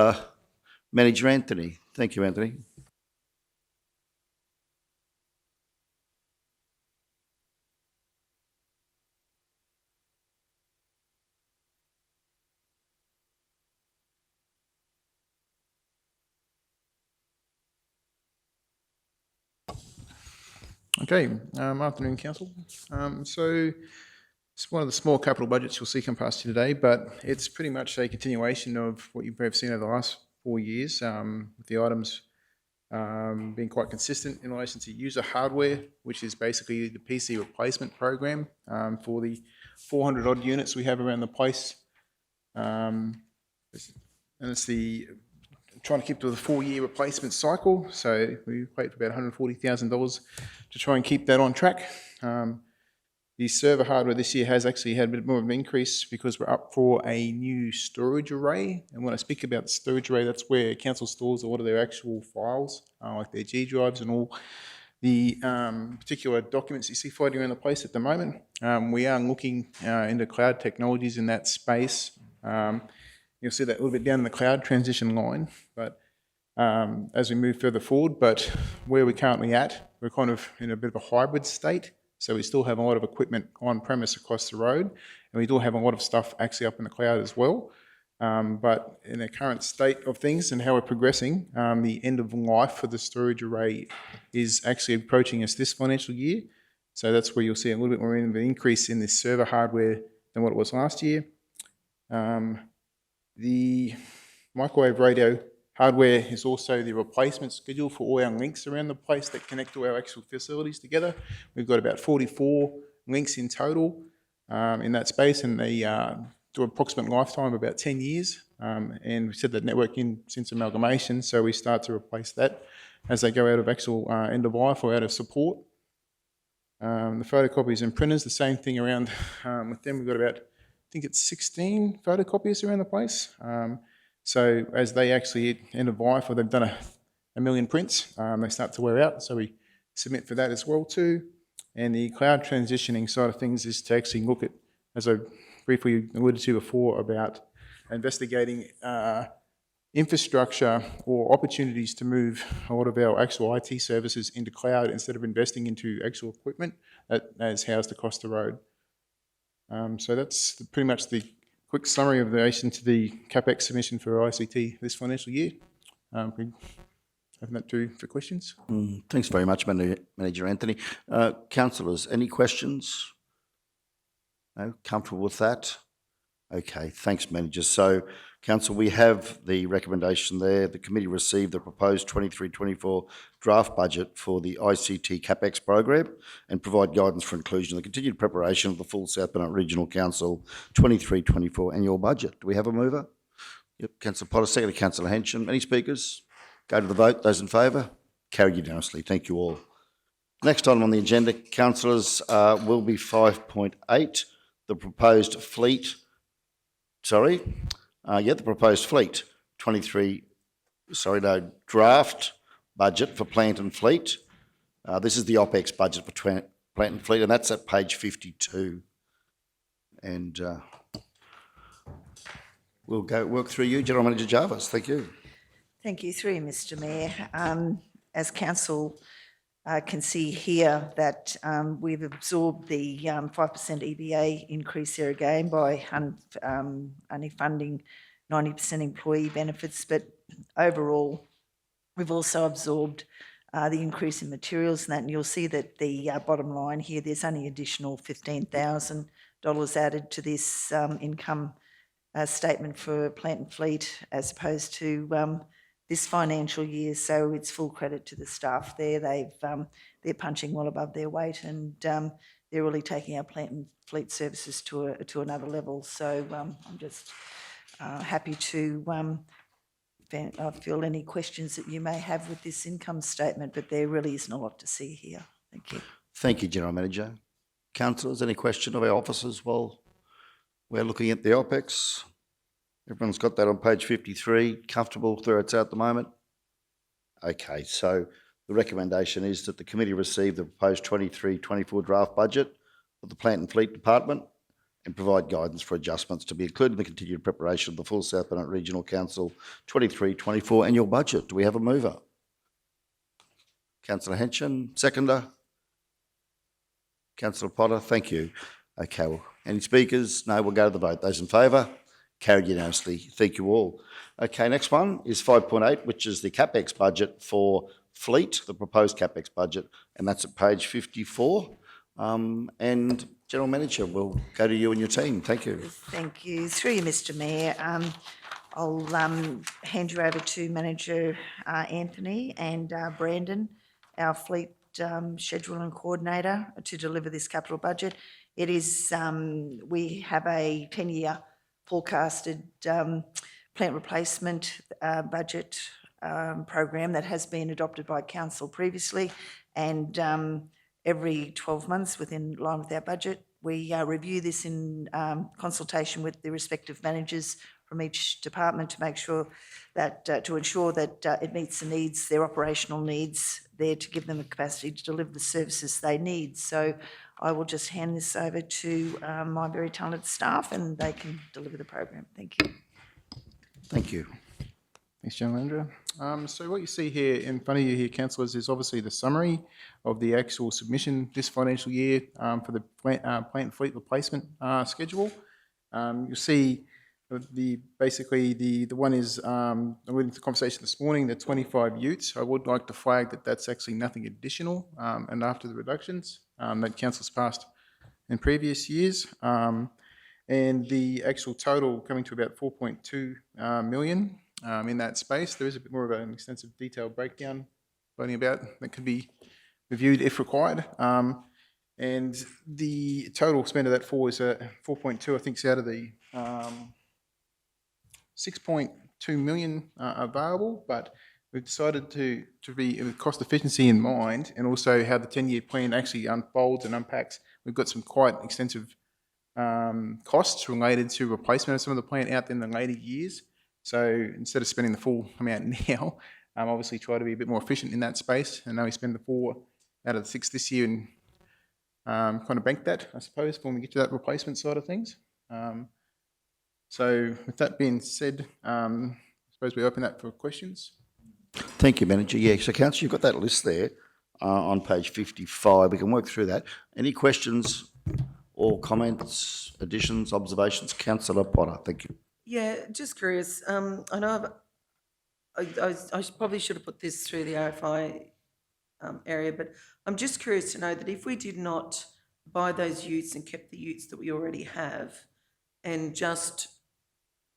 Manager Anthony. Thank you, Anthony. Okay, afternoon, Council. So it's one of the small capital budgets you'll see come past you today, but it's pretty much a continuation of what you've seen over the last 4 years, with the items being quite consistent in relation to user hardware, which is basically the PC replacement program for the 400 odd units we have around the place. And it's trying to keep to the 4-year replacement cycle. So we paid for about $140,000 to try and keep that on track. The server hardware this year has actually had a bit more of an increase because we're up for a new storage array. And when I speak about the storage array, that's where council stores a lot of their actual files, like their G drives and all the particular documents you see floating around the place at the moment. We are looking into cloud technologies in that space. You'll see that a little bit down in the cloud transition line, but as we move further forward, but where we're currently at, we're kind of in a bit of a hybrid state. So we still have a lot of equipment on premise across the road, and we do have a lot of stuff actually up in the cloud as well. But in the current state of things and how we're progressing, the end of life for the storage array is actually approaching us this financial year. So that's where you'll see a little bit more of an increase in this server hardware than what it was last year. The microwave radio hardware is also the replacement schedule for all our links around the place that connect to our actual facilities together. We've got about 44 links in total in that space, and they do an approximate lifetime of about 10 years. And we set that network in since amalgamation, so we start to replace that as they go out of actual end of life or out of support. The photocopiers and printers, the same thing around with them. We've got about, I think it's 16 photocopiers around the place. So as they actually end of life, or they've done a million prints, they start to wear out. So we submit for that as well too. And the cloud transitioning side of things is to actually look at, as I briefly alluded to before, about investigating infrastructure or opportunities to move a lot of our actual IT services into cloud instead of investing into actual equipment that is housed across the road. So that's pretty much the quick summary of relation to the CapEx submission for ICT this financial year. We open that for questions. Thanks very much, Manager Anthony. Councillors, any questions? No? Comfortable with that? Okay, thanks, Manager. So, Council, we have the recommendation there. The committee received the proposed 23-24 draft budget for the ICT CapEx program and provide guidance for inclusion in the continued preparation of the full South Burnett Regional Council 23-24 annual budget. Do we have a mover? Yep, Councillor Potter, second to Councillor Hensham. Any speakers? Go to the vote. Those in favour? Carried unanimously. Thank you all. Next item on the agenda, councillors, will be 5.8, the proposed fleet. The proposed fleet draft budget for plant and fleet. This is the OPEX budget for plant and fleet, and that's at page 52. And we'll go work through you, General Manager Jarvis. Thank you. Thank you, through you, Mr Mayor. As Council can see here that we've absorbed the 5% EBA increase there again by only funding 90% employee benefits, but overall we've also absorbed the increase in materials and that, and you'll see that the bottom line here, there's only additional $15,000 added to this income statement for plant and fleet as opposed to this financial year, so it's full credit to the staff there. They're punching well above their weight, and they're really taking our plant and fleet services to another level. So I'm just happy to fill any questions that you may have with this income statement, but there really isn't a lot to see here. Thank you. Thank you, General Manager. Councillors, any question of our officers while we're looking at the OPEX? Everyone's got that on page 53. Comfortable where it's at the moment? Okay, so the recommendation is that the committee receive the proposed 23-24 draft budget for the Plant and Fleet Department and provide guidance for adjustments to be included in the continued preparation of the full South Burnett Regional Council 23-24 annual budget. Do we have a mover? Councillor Hensham, seconder. Councillor Potter, thank you. Okay, well, any speakers? No, we'll go to the vote. Those in favour? Carried unanimously. Thank you all. Okay, next one is 5.8, which is the CapEx budget for fleet, the proposed CapEx budget, and that's at page 54. And General Manager, we'll go to you and your team. Thank you. Thank you. Through you, Mr Mayor. I'll hand you over to Manager Anthony and Brandon, our fleet schedule and coordinator, to deliver this capital budget. It is, we have a 10-year forecasted plant replacement budget program that has been adopted by Council previously, and every 12 months within line with our budget, we review this in consultation with the respective managers from each department to make sure that, to ensure that it meets the needs, their operational needs, there to give them the capacity to deliver the services they need. So I will just hand this over to my very talented staff and they can deliver the program. Thank you. Thank you. Thanks, General Manager. So what you see here in front of you here, councillors, is obviously the summary of the actual submission this financial year for the plant and fleet replacement schedule. You'll see basically the one is, alluding to the conversation this morning, the 25 utes. I would like to flag that that's actually nothing additional and after the reductions that council's passed in previous years. And the actual total coming to about 4.2 million in that space. There is a bit more of an extensive detailed breakdown floating about that could be reviewed if required. And the total spend of that is 4.2, I think, is out of the 6.2 million available, but we've decided to be with cost efficiency in mind, and also how the 10-year plan actually unfolds and unpacks. We've got some quite extensive costs related to replacement of some of the plant out in the later years. So instead of spending the full amount now, obviously try to be a bit more efficient in that space, and only spend the 4 out of the 6 this year, and kind of bank that, I suppose, when we get to that replacement side of things. So with that being said, I suppose we open that for questions. Thank you, Manager. Yeah, so Councillor, you've got that list there on page 55. We can work through that. Any questions or comments, additions, observations? Councillor Potter, thank you. Yeah, just curious. I know I probably should have put this through the RFI area, but I'm just curious to know that if we did not buy those utes and kept the utes that we already have and just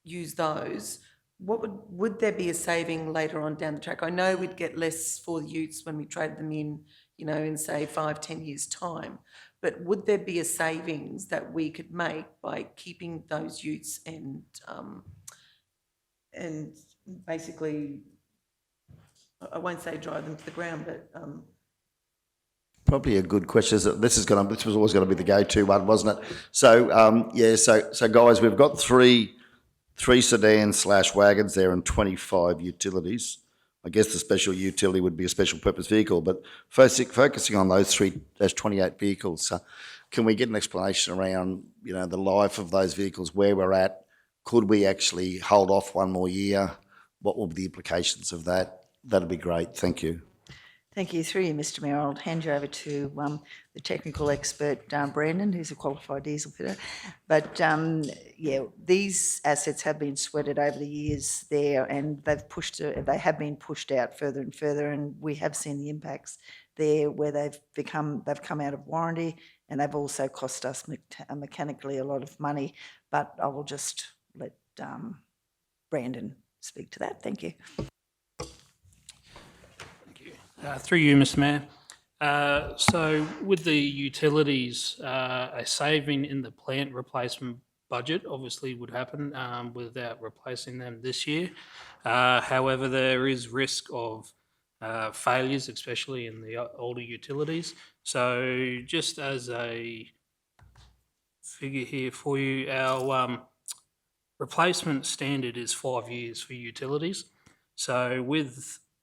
use those, would there be a saving later on down the track? I know we'd get less for the utes when we trade them in, in say 5-10 years time, but would there be a savings that we could make by keeping those utes and basically, I won't say drive them to the ground, but Probably a good question. This was always going to be the go-to one, wasn't it? So so guys, we've got three sedans / wagons there and 25 utilities. I guess the special utility would be a special purpose vehicle, but focusing on those 28 vehicles, can we get an explanation around, the life of those vehicles, where we're at? Could we actually hold off one more year? What will be the implications of that? That'd be great. Thank you. Thank you. Through you, Mr Mayor, I'll hand you over to the technical expert, Brandon, who's a qualified diesel fitter. But these assets have been sweated over the years there, and they have been pushed out further and further, and we have seen the impacts there where they've come out of warranty, and they've also cost us mechanically a lot of money. But I will just let Brandon speak to that. Thank you. Through you, Mr Mayor. So with the utilities, a saving in the plant replacement budget obviously would happen without replacing them this year. However, there is risk of failures, especially in the older utilities. So just as a figure here for you, our replacement standard is 5 years for utilities. So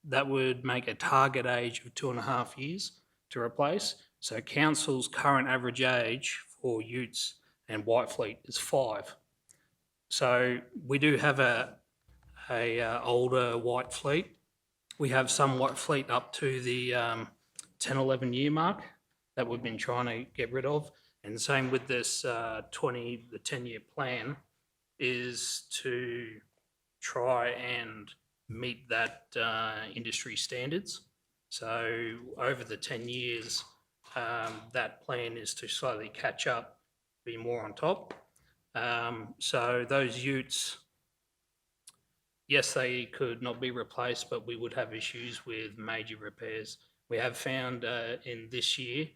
that would make a target age of 2.5 years to replace. So council's current average age for utes and white fleet is 5. So we do have a older white fleet. We have some white fleet up to the 10-11 year mark that we've been trying to get rid of. And same with this the 10-year plan is to try and meet that industry standards. So over the 10 years, that plan is to slowly catch up, be more on top. So those utes, yes, they could not be replaced, but we would have issues with major repairs. We have found in this year,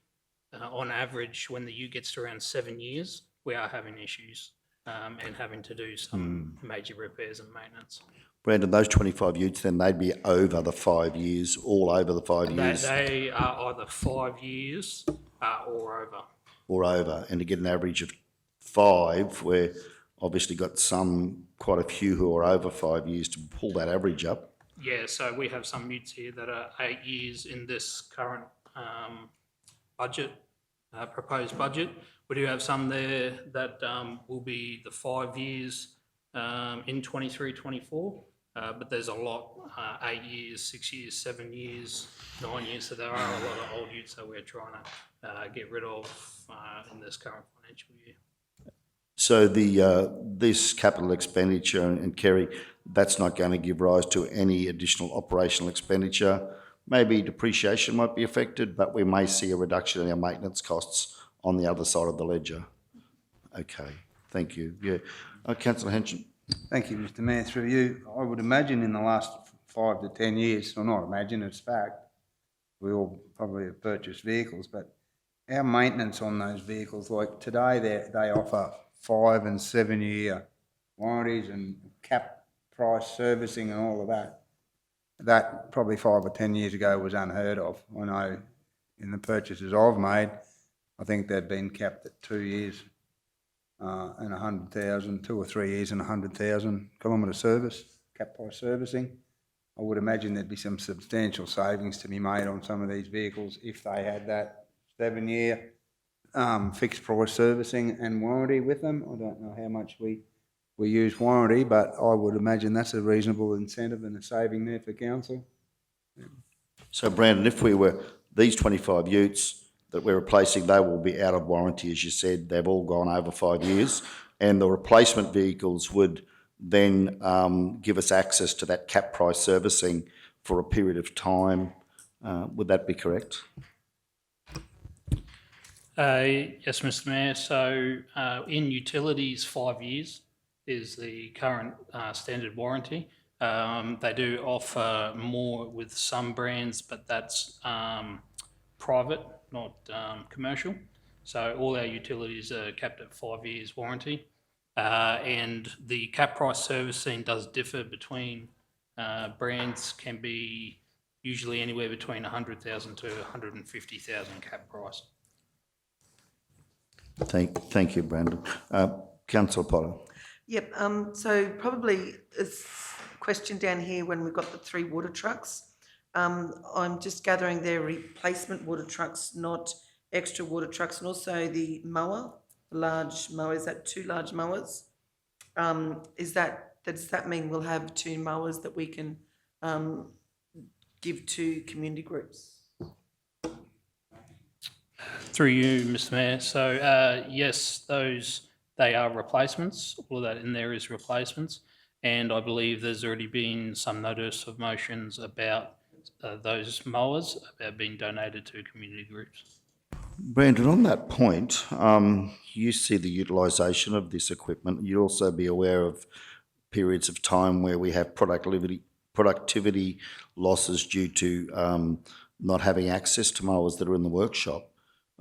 on average, when the ute gets to around 7 years, we are having issues and having to do some major repairs and maintenance. Brandon, those 25 utes, then they'd be over the 5 years, all over the 5 years? They are either 5 years or over. Or over. And to get an average of 5, we're obviously got quite a few who are over 5 years to pull that average up. Yeah, so we have some utes here that are 8 years in this current budget, proposed budget. We do have some there that will be the 5 years in 23-24, but there's a lot, 8 years, 6 years, 7 years, 9 years, so there are a lot of old utes that we're trying to get rid of in this current financial year. So this capital expenditure, and Kerry, that's not going to give rise to any additional operational expenditure. Maybe depreciation might be affected, but we may see a reduction in our maintenance costs on the other side of the ledger. Okay, thank you. Yeah, Councillor Henson. Thank you, Mr Mayor. Through you, I would imagine in the last 5 to 10 years, or not imagine, it's fact, we all probably have purchased vehicles, but our maintenance on those vehicles, like today, they offer 5 and 7 year warranties and cap price servicing and all of that. That probably 5 or 10 years ago was unheard of. I know in the purchases I've made, I think they'd been capped at 2 years and 100,000, 2 or 3 years and 100,000 kilometre service, cap price servicing. I would imagine there'd be some substantial savings to be made on some of these vehicles if they had that 7-year fixed price servicing and warranty with them. I don't know how much we use warranty, but I would imagine that's a reasonable incentive and a saving there for council. So Brandon, if we were, these 25 utes that we're replacing, they will be out of warranty, as you said. They've all gone over 5 years, and the replacement vehicles would then give us access to that cap price servicing for a period of time. Would that be correct? Yes, Mr. Mayor. So in utilities, 5 years is the current standard warranty. They do offer more with some brands, but that's private, not commercial. So all our utilities are capped at 5 years warranty. And the cap price servicing does differ between brands, can be usually anywhere between 100,000 to 150,000 cap price. Thank you, Brandon. Councillor Potter. Yep, so probably a question down here when we've got the 3 water trucks. I'm just gathering they're replacement water trucks, not extra water trucks, and also the mower, the large mower. Is that 2 large mowers? Does that mean we'll have 2 mowers that we can give to community groups? Through you, Mr. Mayor. So yes, they are replacements. All of that in there is replacements, and I believe there's already been some notice of motions about those mowers about being donated to community groups. Brandon, on that point, you see the utilisation of this equipment. You'd also be aware of periods of time where we have productivity losses due to not having access to mowers that are in the workshop.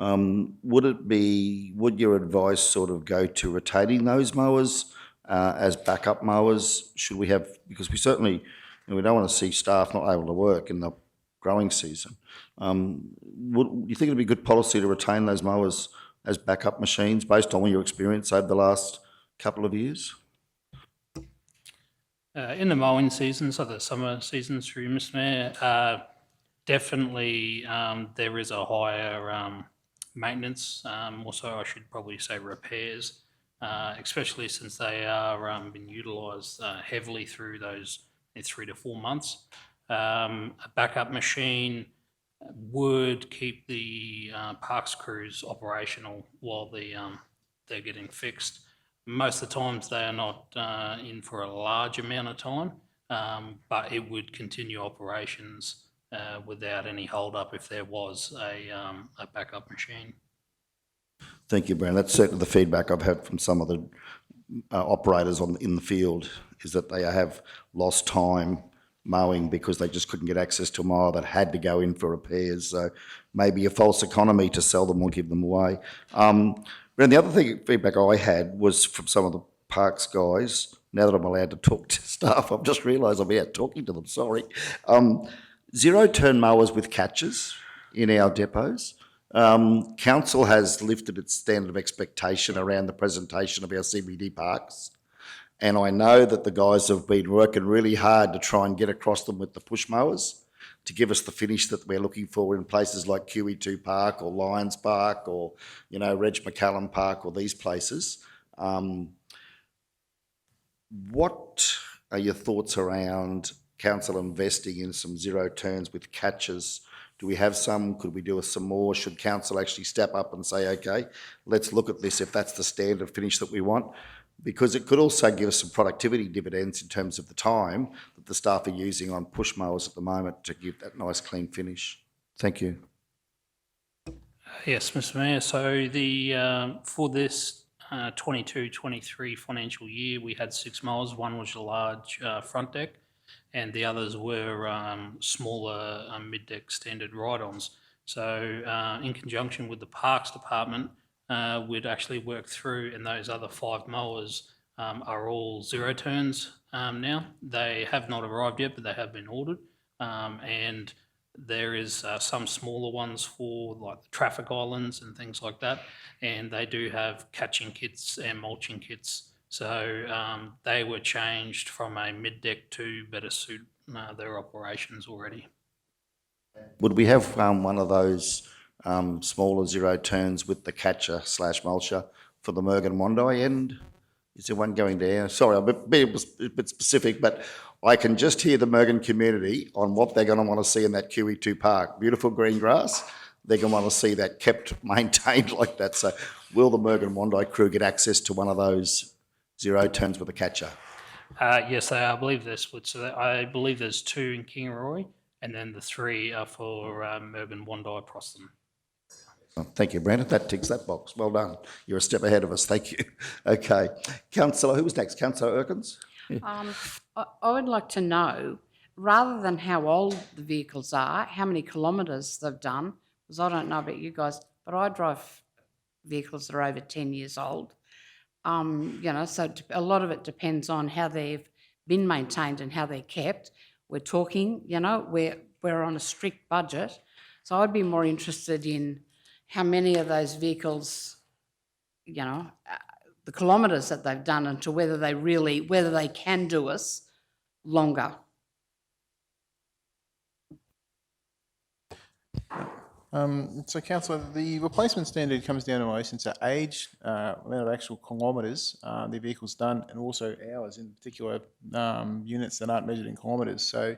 Would your advice sort of go to retaining those mowers as backup mowers? Should we have, because we certainly, we don't want to see staff not able to work in the growing season. Do you think it'd be good policy to retain those mowers as backup machines based on your experience over the last couple of years? In the mowing season, so the summer seasons through Mr. Mayor, definitely there is a higher maintenance. Also, I should probably say repairs, especially since they are being utilised heavily through those 3 to 4 months. A backup machine would keep the parks crews operational while they're getting fixed. Most of the times they are not in for a large amount of time, but it would continue operations without any hold up if there was a backup machine. Thank you, Brandon. That's certainly the feedback I've had from some of the operators in the field, is that they have lost time mowing because they just couldn't get access to a mower that had to go in for repairs. So maybe a false economy to sell them or give them away. And the other feedback I had was from some of the parks guys. Now that I'm allowed to talk to staff, I've just realised I'm out talking to them, sorry. Zero-turn mowers with catches in our depots. Council has lifted its standard of expectation around the presentation of our CBD parks. And I know that the guys have been working really hard to try and get across them with the push mowers to give us the finish that we're looking for in places like QE2 Park or Lions Park or, Reg McCallum Park or these places. What are your thoughts around council investing in some zero turns with catches? Do we have some? Could we do some more? Should council actually step up and say, okay, let's look at this if that's the standard finish that we want? Because it could also give us some productivity dividends in terms of the time that the staff are using on push mowers at the moment to give that nice clean finish. Thank you. Yes, Mr. Mayor. So for this 22-23 financial year, we had 6 mowers. One was a large front deck, and the others were smaller mid-deck standard ride-ons. So in conjunction with the Parks Department, we'd actually work through, and those other 5 mowers are all zero turns now. They have not arrived yet, but they have been ordered. And there is some smaller ones for like the traffic islands and things like that, and they do have catching kits and mulching kits. So they were changed from a mid-deck to better suit their operations already. Would we have one of those smaller zero turns with the catcher / mulcher for the Mergan-Wandai end? Is there one going down? Sorry, I'm being a bit specific, but I can just hear the Mergan community on what they're going to want to see in that QE2 park. Beautiful green grass. They're going to want to see that kept maintained like that. So will the Mergan-Wandai crew get access to one of those zero turns with a catcher? Yes, I believe they're split. So I believe there's 2 in Kingaroy, and then the 3 are for Mergan-Wandai across them. Thank you, Brandon. That ticks that box. Well done. You're a step ahead of us. Thank you. Okay. Councillor, who was next? Councillor Erkins? I would like to know, rather than how old the vehicles are, how many kilometres they've done, because I don't know about you guys, but I drive vehicles that are over 10 years old. So a lot of it depends on how they've been maintained and how they're kept. We're talking, we're on a strict budget, so I'd be more interested in how many of those vehicles, the kilometres that they've done, and to whether they can do us longer. So, Councillor, the replacement standard comes down in relation to age, amount of actual kilometres the vehicle's done, and also hours, in particular units that aren't measured in kilometres. So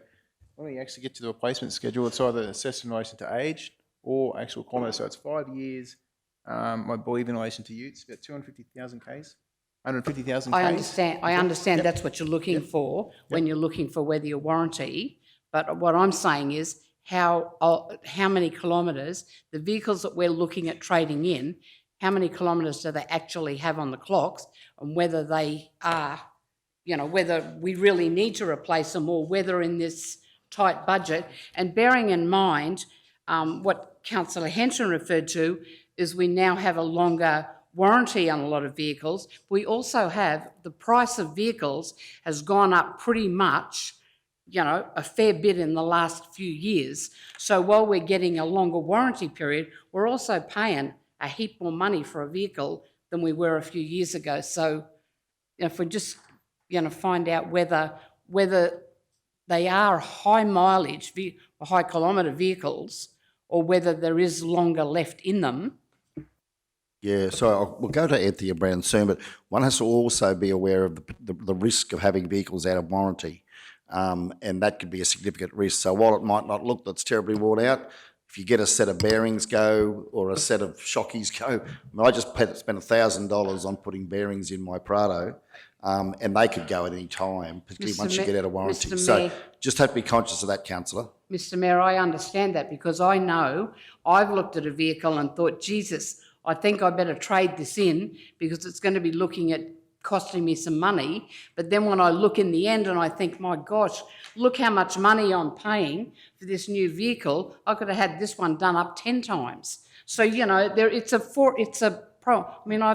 when we actually get to the replacement schedule, it's either assessed in relation to age or actual kilometres. So it's 5 years, I believe, in relation to utes, about 250,000 Ks. 150,000 Ks. I understand that's what you're looking for when you're looking for whether you're warranty. But what I'm saying is how many kilometres, the vehicles that we're looking at trading in, how many kilometres do they actually have on the clocks, and whether they are, whether we really need to replace them, or whether in this tight budget, and bearing in mind what Councillor Henson referred to, is we now have a longer warranty on a lot of vehicles. We also have the price of vehicles has gone up pretty much, a fair bit in the last few years. So while we're getting a longer warranty period, we're also paying a heap more money for a vehicle than we were a few years ago. So if we just, find out whether they are high mileage, high kilometre vehicles, or whether there is longer left in them. Yeah, so we'll go to Anthony and Brandon soon, but one has to also be aware of the risk of having vehicles out of warranty, and that could be a significant risk. So while it might not look that's terribly worn out, if you get a set of bearings go or a set of shockies go, I just spent $1,000 on putting bearings in my Prado, and they could go at any time, particularly once you get out of warranty. So just have to be conscious of that, Councillor. Mr Mayor, I understand that, because I know I've looked at a vehicle and thought, Jesus, I think I better trade this in because it's going to be looking at costing me some money. But then when I look in the end and I think, my gosh, look how much money I'm paying for this new vehicle. I could have had this one done up 10 times. So, I've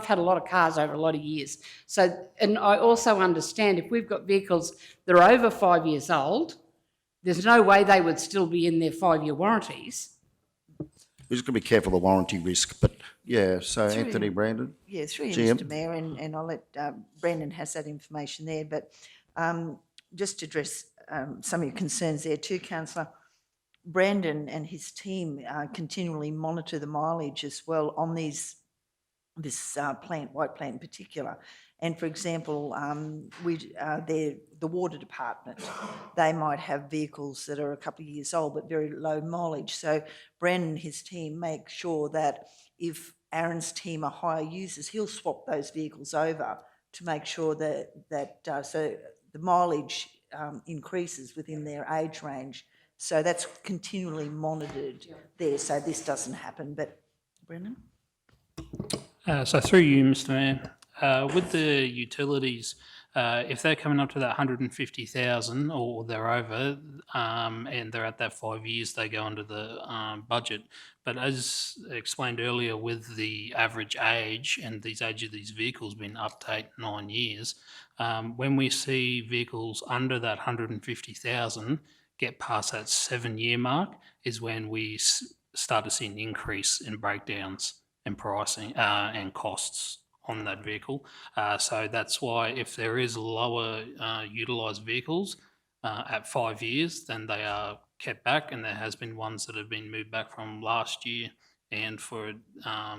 had a lot of cars over a lot of years. So, and I also understand if we've got vehicles that are over 5 years old, there's no way they would still be in their 5-year warranties. We're just going to be careful of the warranty risk, but yeah, so Anthony, Brandon? Yeah, through you, GM. Mr Mayor, and I'll let Brandon has that information there, but just to address some of your concerns there too, Councillor, Brandon and his team continually monitor the mileage as well on this white plant in particular. And for example, the water department, they might have vehicles that are a couple of years old but very low mileage. So Brandon and his team make sure that if Aaron's team are higher users, he'll swap those vehicles over to make sure that so the mileage increases within their age range. So that's continually monitored there, so this doesn't happen. But Brendan? So through you, Mr Mayor, with the utilities, if they're coming up to that 150,000 or they're over, and they're at that 5 years, they go under the budget. But as explained earlier, with the average age and these age of these vehicles being up to 8-9 years, when we see vehicles under that 150,000, get past that 7-year mark is when we start to see an increase in breakdowns and pricing and costs on that vehicle. So that's why if there is lower utilised vehicles at 5 years, then they are kept back, and there has been ones that have been moved back from last year and for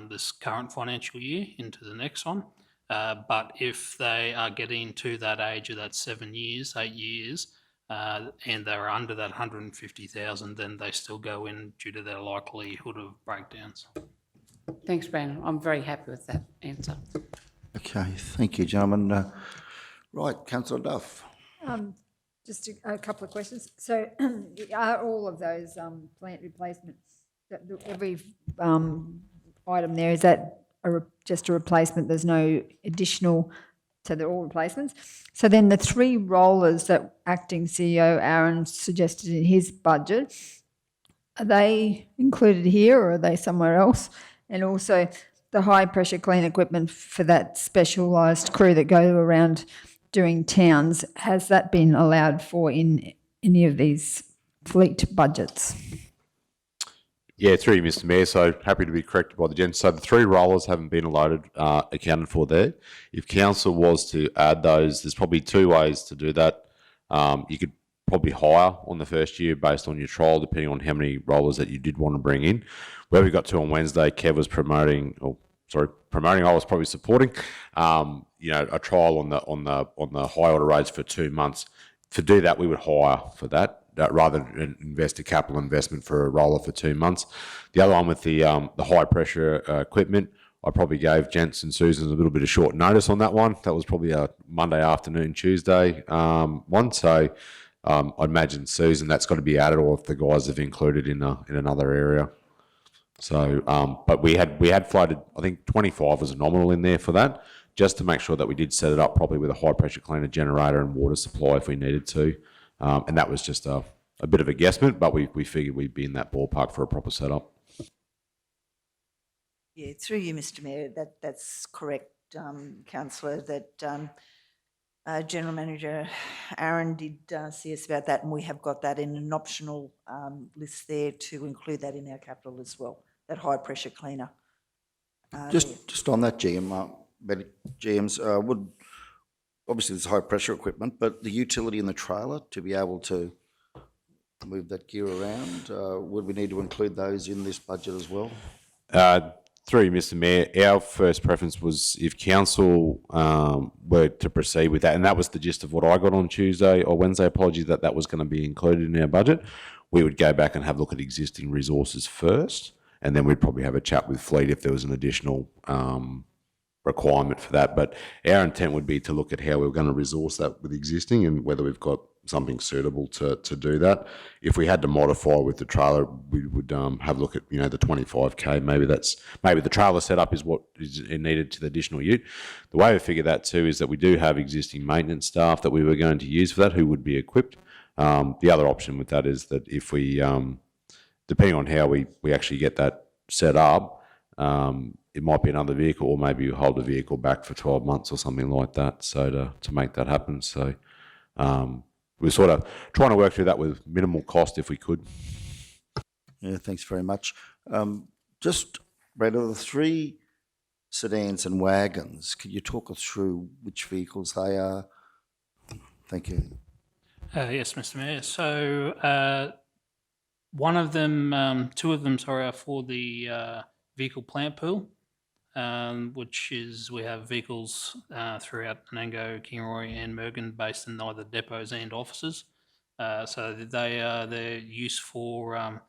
this current financial year into the next one. But if they are getting to that age of that 7 years, 8 years, and they're under that 150,000, then they still go in due to their likelihood of breakdowns. Thanks, Brandon. I'm very happy with that answer. Okay, thank you, gentlemen. Right, Councillor Duff. Just a couple of questions. So are all of those plant replacements, every item there, is that just a replacement? There's no additional, so they're all replacements? So then the 3 rollers that Acting CEO Aaron suggested in his budget, are they included here or are they somewhere else? And also the high pressure clean equipment for that specialised crew that go around doing towns, has that been allowed for in any of these fleet budgets? Yeah, through you, Mr. Mayor. So happy to be corrected by the gents. So the 3 rollers haven't been accounted for there. If council was to add those, there's probably 2 ways to do that. You could probably hire on the first year based on your trial, depending on how many rollers that you did want to bring in. Where we got to on Wednesday, Kev was promoting, I was probably supporting, a trial on the high order rates for 2 months. To do that, we would hire for that rather than invest a capital investment for a roller for 2 months. The other one with the high pressure equipment, I probably gave Gents and Susan a little bit of short notice on that one. That was probably a Monday afternoon, Tuesday one. So I'd imagine Susan, that's got to be added, or if the guys have included in another area. So, but we had floated, I think 25 was a nominal in there for that, just to make sure that we did set it up properly with a high pressure cleaner generator and water supply if we needed to. And that was just a bit of a guesstimate, but we figured we'd be in that ballpark for a proper setup. Yeah, through you, Mr. Mayor, that's correct, Councillor, that General Manager Aaron did see us about that, and we have got that in an optional list there to include that in our capital as well, that high pressure cleaner. Just on that, GMs, would obviously there's high pressure equipment, but the utility in the trailer to be able to move that gear around, would we need to include those in this budget as well? Through you, Mr. Mayor, our first preference was if council were to proceed with that, and that was the gist of what I got on Tuesday or Wednesday, apologies, that was going to be included in our budget. We would go back and have a look at existing resources first, and then we'd probably have a chat with Fleet if there was an additional requirement for that. But our intent would be to look at how we were going to resource that with existing and whether we've got something suitable to do that. If we had to modify with the trailer, we would have a look at the 25k. Maybe the trailer setup is what is needed to the additional ute. The way we figure that too is that we do have existing maintenance staff that we were going to use for that who would be equipped. The other option with that is that if we, depending on how we actually get that set up, it might be another vehicle, or maybe you hold the vehicle back for 12 months or something like that. So to make that happen, so we're sort of trying to work through that with minimal cost if we could. Yeah, thanks very much. Just, Brad, of the 3 sedans and wagons, could you talk us through which vehicles they are? Thank you. Yes, Mr. Mayor. So one of them, 2 of them, are for the vehicle plant pool, which is we have vehicles throughout Nango, Kingaroy and Mergen based in either depots and offices. So they're used for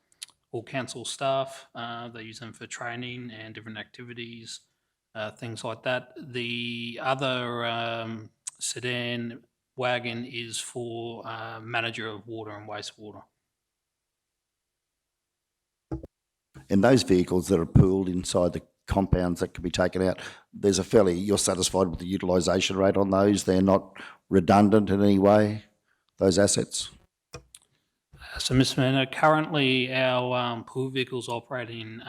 all council staff. They use them for training and different activities, things like that. The other sedan wagon is for manager of water and wastewater. And those vehicles that are pooled inside the compounds that can be taken out, you're satisfied with the utilisation rate on those? They're not redundant in any way, those assets? So, Mr. Mayor, currently our pool vehicles operating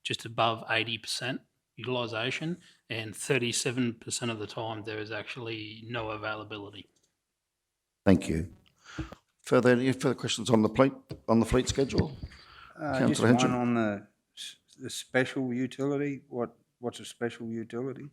just above 80% utilisation, and 37% of the time there is actually no availability. Thank you. Any further questions on the fleet schedule? Just Councillor one Henson? on the special utility. What's a special utility?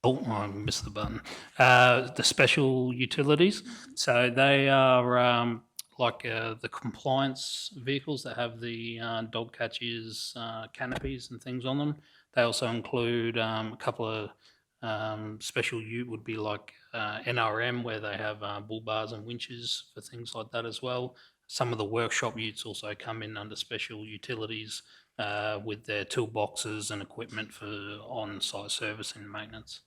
Oh, I missed the button. The special utilities. So they are like the compliance vehicles that have the dog catchers, canopies and things on them. They also include a couple of special ute would be like NRM, where they have bull bars and winches for things like that as well. Some of the workshop utes also come in under special utilities with their toolboxes and equipment for on-site service and maintenance.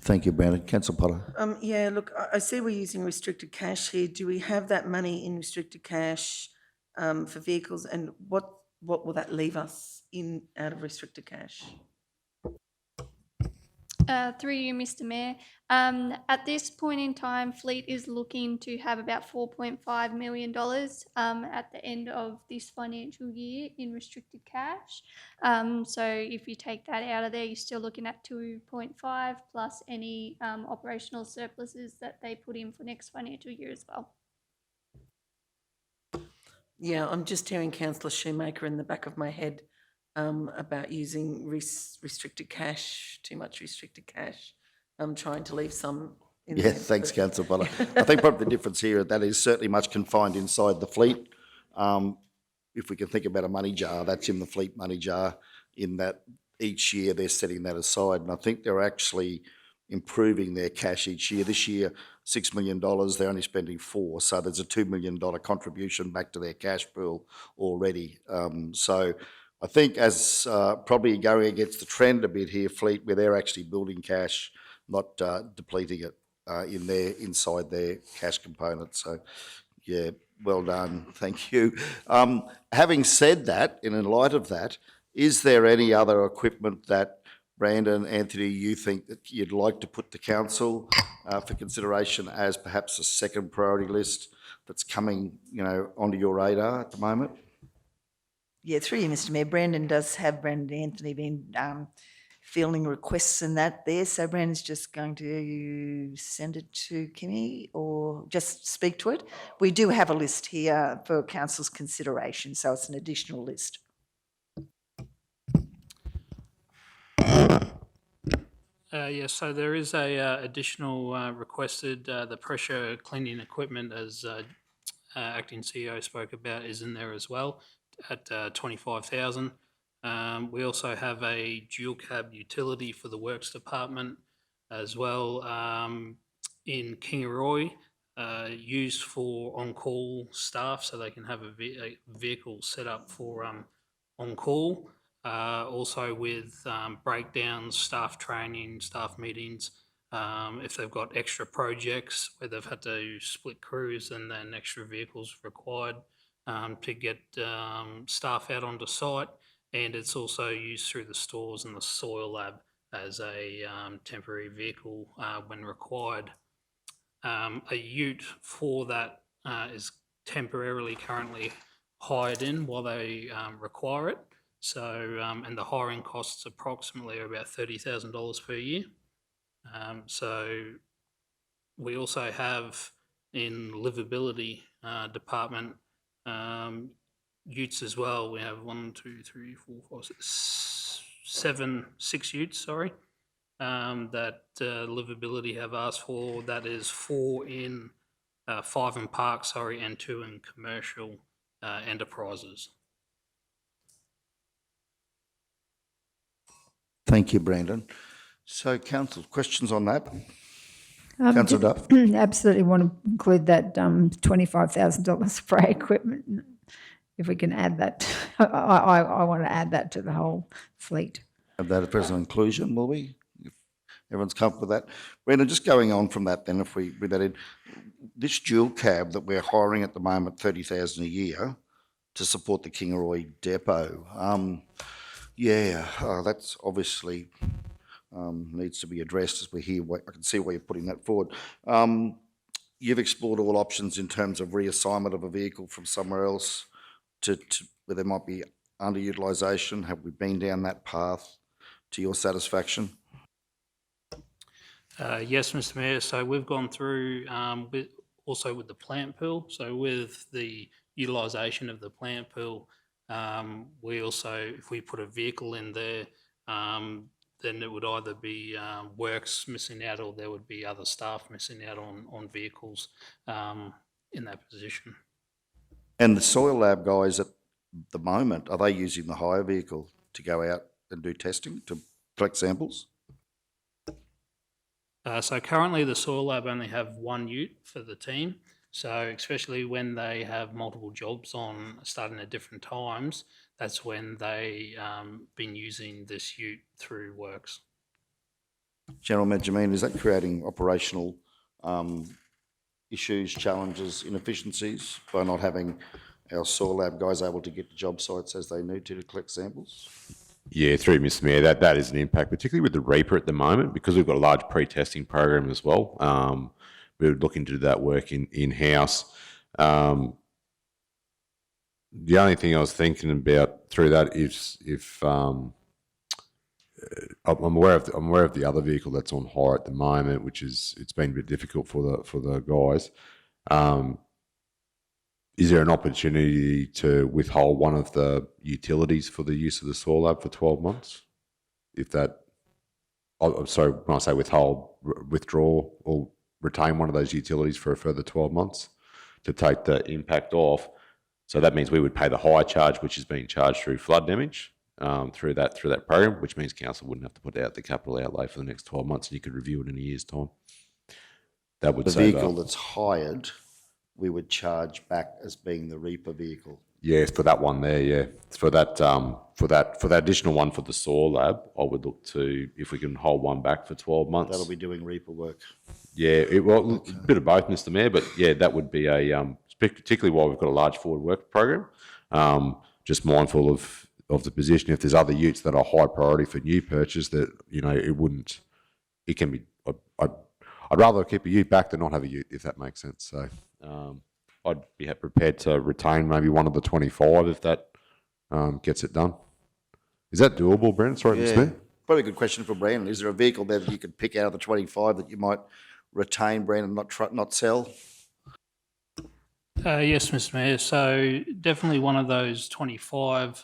Thank you, Brandon. Councillor Potter? Yeah, look, I see we're using restricted cash here. Do we have that money in restricted cash for vehicles, and what will that leave us out of restricted cash? Through you, Mr. Mayor. At this point in time, Fleet is looking to have about $4.5 million at the end of this financial year in restricted cash. So if you take that out of there, you're still looking at 2.5 plus any operational surpluses that they put in for next financial year as well. Yeah, I'm just hearing Councillor Shoemaker in the back of my head about using restricted cash, too much restricted cash. I'm trying to leave some in there. Thanks, Councillor Potter. I think probably the difference here, that is certainly much confined inside the fleet. If we can think about a money jar, that's in the fleet money jar, in that each year they're setting that aside. And I think they're actually improving their cash each year. This year, $6 million, they're only spending $4 million. So there's a $2 million contribution back to their cash pool already. So I think as probably going against the trend a bit here, Fleet, where they're actually building cash, not depleting it inside their cash component. So, yeah, well done. Thank you. Having said that, in light of that, is there any other equipment that Brandon, Anthony, you think that you'd like to put to council for consideration as perhaps a second priority list that's coming, onto your radar at the moment? Yeah, through you, Mr. Mayor. Brandon Anthony been fielding requests and that there. So Brandon's just going to send it to Kimmy or just speak to it. We do have a list here for council's consideration, so it's an additional list. So there is a additional requested, the pressure cleaning equipment, as Acting CEO spoke about, is in there as well at 25,000. We also have a dual cab utility for the works department as well in Kingaroy, used for on-call staff, so they can have a vehicle set up for on-call. Also with breakdowns, staff training, staff meetings. If they've got extra projects where they've had to split crews, and then extra vehicles required to get staff out onto site. And it's also used through the stores and the soil lab as a temporary vehicle when required. A ute for that is temporarily currently hired in while they require it. So, and the hiring costs approximately are about $30,000 per year. So we also have in livability department utes as well. We have 6 utes, sorry, that livability have asked for. That is 4 in 5 in park, and 2 in commercial enterprises. Thank you, Brandon. So, council, questions on that? Councillor Duff? Absolutely want to include that $25,000 spray equipment. If we can add that, I want to add that to the whole fleet. Have that as an inclusion, will we? If everyone's comfortable with that. Brandon, just going on from that then, if we read that in, this dual cab that we're hiring at the moment, $30,000 a year to support the Kingaroy depot. That's obviously needs to be addressed as we hear. I can see why you're putting that forward. You've explored all options in terms of reassignment of a vehicle from somewhere else to where there might be underutilisation. Have we been down that path? to your satisfaction? Yes, Mr. Mayor. So we've gone through also with the plant pool. So with the utilisation of the plant pool, we also, if we put a vehicle in there, then it would either be works missing out or there would be other staff missing out on vehicles in that position. And the soil lab guys at the moment, are they using the hire vehicle to go out and do testing, to collect samples? So currently the soil lab only have one ute for the team. So especially when they have multiple jobs on starting at different times, that's when they been using this ute through works. General Benjamin, is that creating operational issues, challenges, inefficiencies by not having our soil lab guys able to get to job sites as they need to collect samples? Yeah, through Mr. Mayor, that is an impact, particularly with the Reaper at the moment, because we've got a large pre-testing program as well. We're looking to do that work in-house. The only thing I was thinking about through that is if I'm aware of the other vehicle that's on hire at the moment, which is it's been a bit difficult for the guys. Is there an opportunity to withhold one of the utilities for the use of the soil lab for 12 months? If that, sorry, when I say withhold, withdraw or retain one of those utilities for a further 12 months to take the impact off. So that means we would pay the higher charge, which is being charged through flood damage through that program, which means council wouldn't have to put out the capital outlay for the next 12 months, and you could review it in a year's time. That would The save vehicle that's hired, we would charge back as being the Reaper vehicle. Yeah, for that one there, yeah. For that additional one for the soil lab, I would look to if we can hold one back for 12 months. That'll be doing Reaper work. Yeah, a bit of both, Mr. Mayor, but yeah, that would be particularly while we've got a large forward work program. Just mindful of the position. If there's other utes that are high priority for new purchase, that it can be. I'd rather keep a ute back than not have a ute, if that makes sense. So. I'd be prepared to retain maybe one of the 25 if that gets it done. Is that doable, Brandon? Sorry, Mr. Mayor. Probably a good question for Brandon. Is there a vehicle there that you could pick out of the 25 that you might retain, Brandon, not sell? Yes, Mr. Mayor. So definitely one of those 25,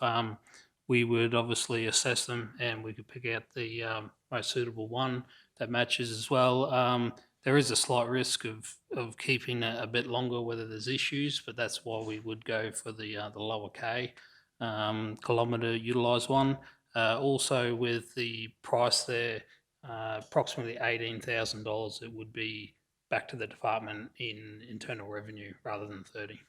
we would obviously assess them and we could pick out the most suitable one that matches as well. There is a slight risk of keeping it a bit longer, whether there's issues, but that's why we would go for the lower K kilometre utilised one. Also, with the price there, approximately $18,000, it would be back to the department in internal revenue rather than 30.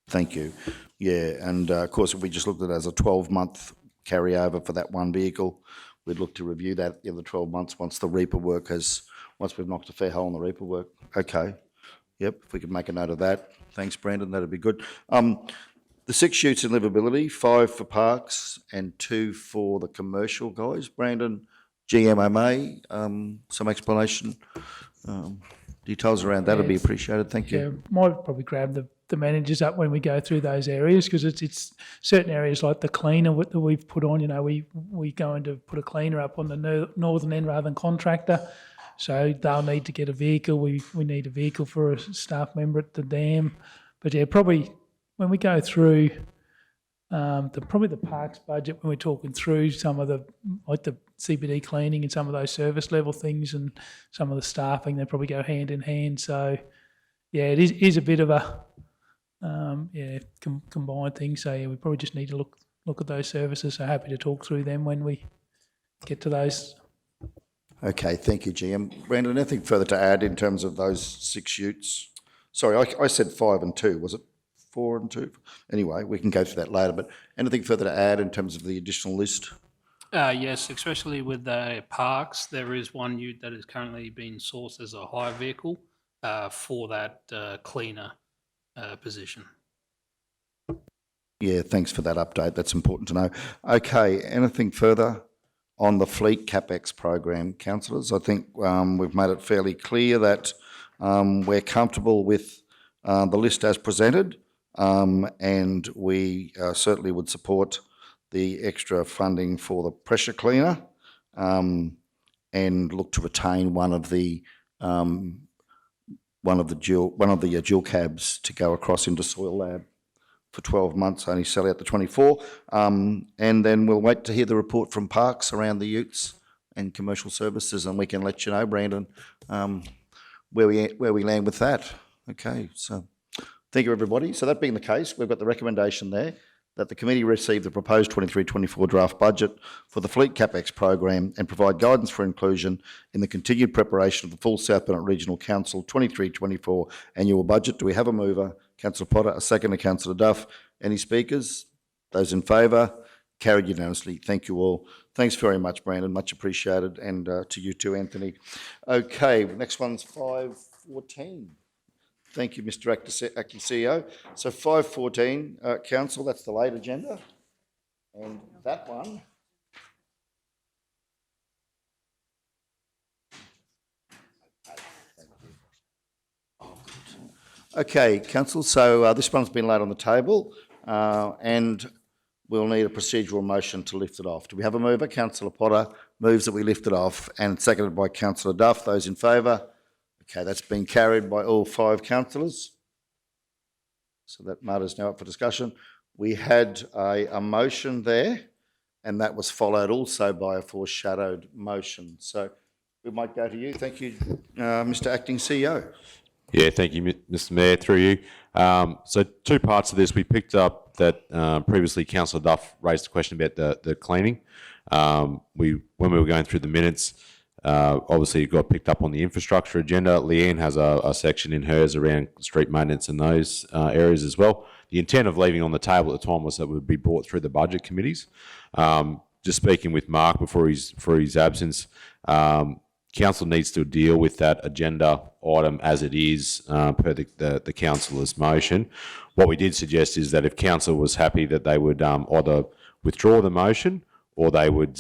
Thank you. Yeah, and of course, if we just looked at it as a 12-month carryover for that one vehicle, we'd look to review that in the 12 months once the Reaper work once we've knocked a fair hole in the Reaper work. Okay. Yep, if we could make a note of that. Thanks, Brandon, that'd be good. The 6 utes in livability, 5 for parks and 2 for the commercial guys. Brandon, GMMA, some explanation, details around that would be appreciated. Thank you. Yeah, might probably grab the managers up when we go through those areas, because it's certain areas like the cleaner that we've put on, we going to put a cleaner up on the northern end rather than contractor. So they'll need to get a vehicle. We need a vehicle for a staff member at the dam. But yeah, probably when we go through the parks budget, when we're talking through some of the CBD cleaning and some of those service level things and some of the staffing, they probably go hand in hand. So yeah, it is a bit of a combined thing. So yeah, we probably just need to look at those services. So happy to talk through them when we get to those. Okay, thank you, GM. Brandon, anything further to add in terms of those 6 utes? Sorry, I said 5 and 2. Was it 4 and 2? Anyway, we can go through that later. But anything further to add in terms of the additional list? Yes, especially with the parks, there is one ute that is currently being sourced as a hire vehicle for that cleaner position. Yeah, thanks for that update. That's important to know. Okay, anything further on the fleet CapEx program, councillors? I think we've made it fairly clear that we're comfortable with the list as presented, and we certainly would support the extra funding for the pressure cleaner, and look to retain one of the dual cabs to go across into Soil Lab for 12 months, only sell out the 24. And then we'll wait to hear the report from Parks around the utes and commercial services, and we can let you know, Brandon, where we land with that. Okay, so thank you, everybody. So that being the case, we've got the recommendation there that the committee receive the proposed 23-24 draft budget for the Fleet CapEx program and provide guidance for inclusion in the continued preparation of the full South Bennett Regional Council 23-24 annual budget. Do we have a mover? Councillor Potter, a seconder, Councillor Duff. Any speakers? Those in favour? Carried unanimously. Thank you all. Thanks very much, Brandon. Much appreciated. And to you too, Anthony. Okay, next one's 514. Thank you, Mr. Acting CEO. So 514, Council, that's the late agenda. And that one. Okay, Council, so this one's been laid on the table and we'll need a procedural motion to lift it off. Do we have a mover? Councillor Potter moves that we lift it off, and seconded by Councillor Duff. Those in favour? Okay, that's been carried by all 5 councillors. So that matter's now up for discussion. We had a motion there, and that was followed also by a foreshadowed motion. So we might go to you. Thank you, Mr. Acting CEO. Yeah, thank you, Mr. Mayor, through you. So 2 parts of this. We picked up that previously Councillor Duff raised a question about the cleaning. When we were going through the minutes, obviously it got picked up on the infrastructure agenda. Leanne has a section in hers around street maintenance and those areas as well. The intent of leaving on the table at the time was that it would be brought through the budget committees. Just speaking with Mark before his absence, Council needs to deal with that agenda item as it is per the councillor's motion. What we did suggest is that if Council was happy that they would either withdraw the motion or they would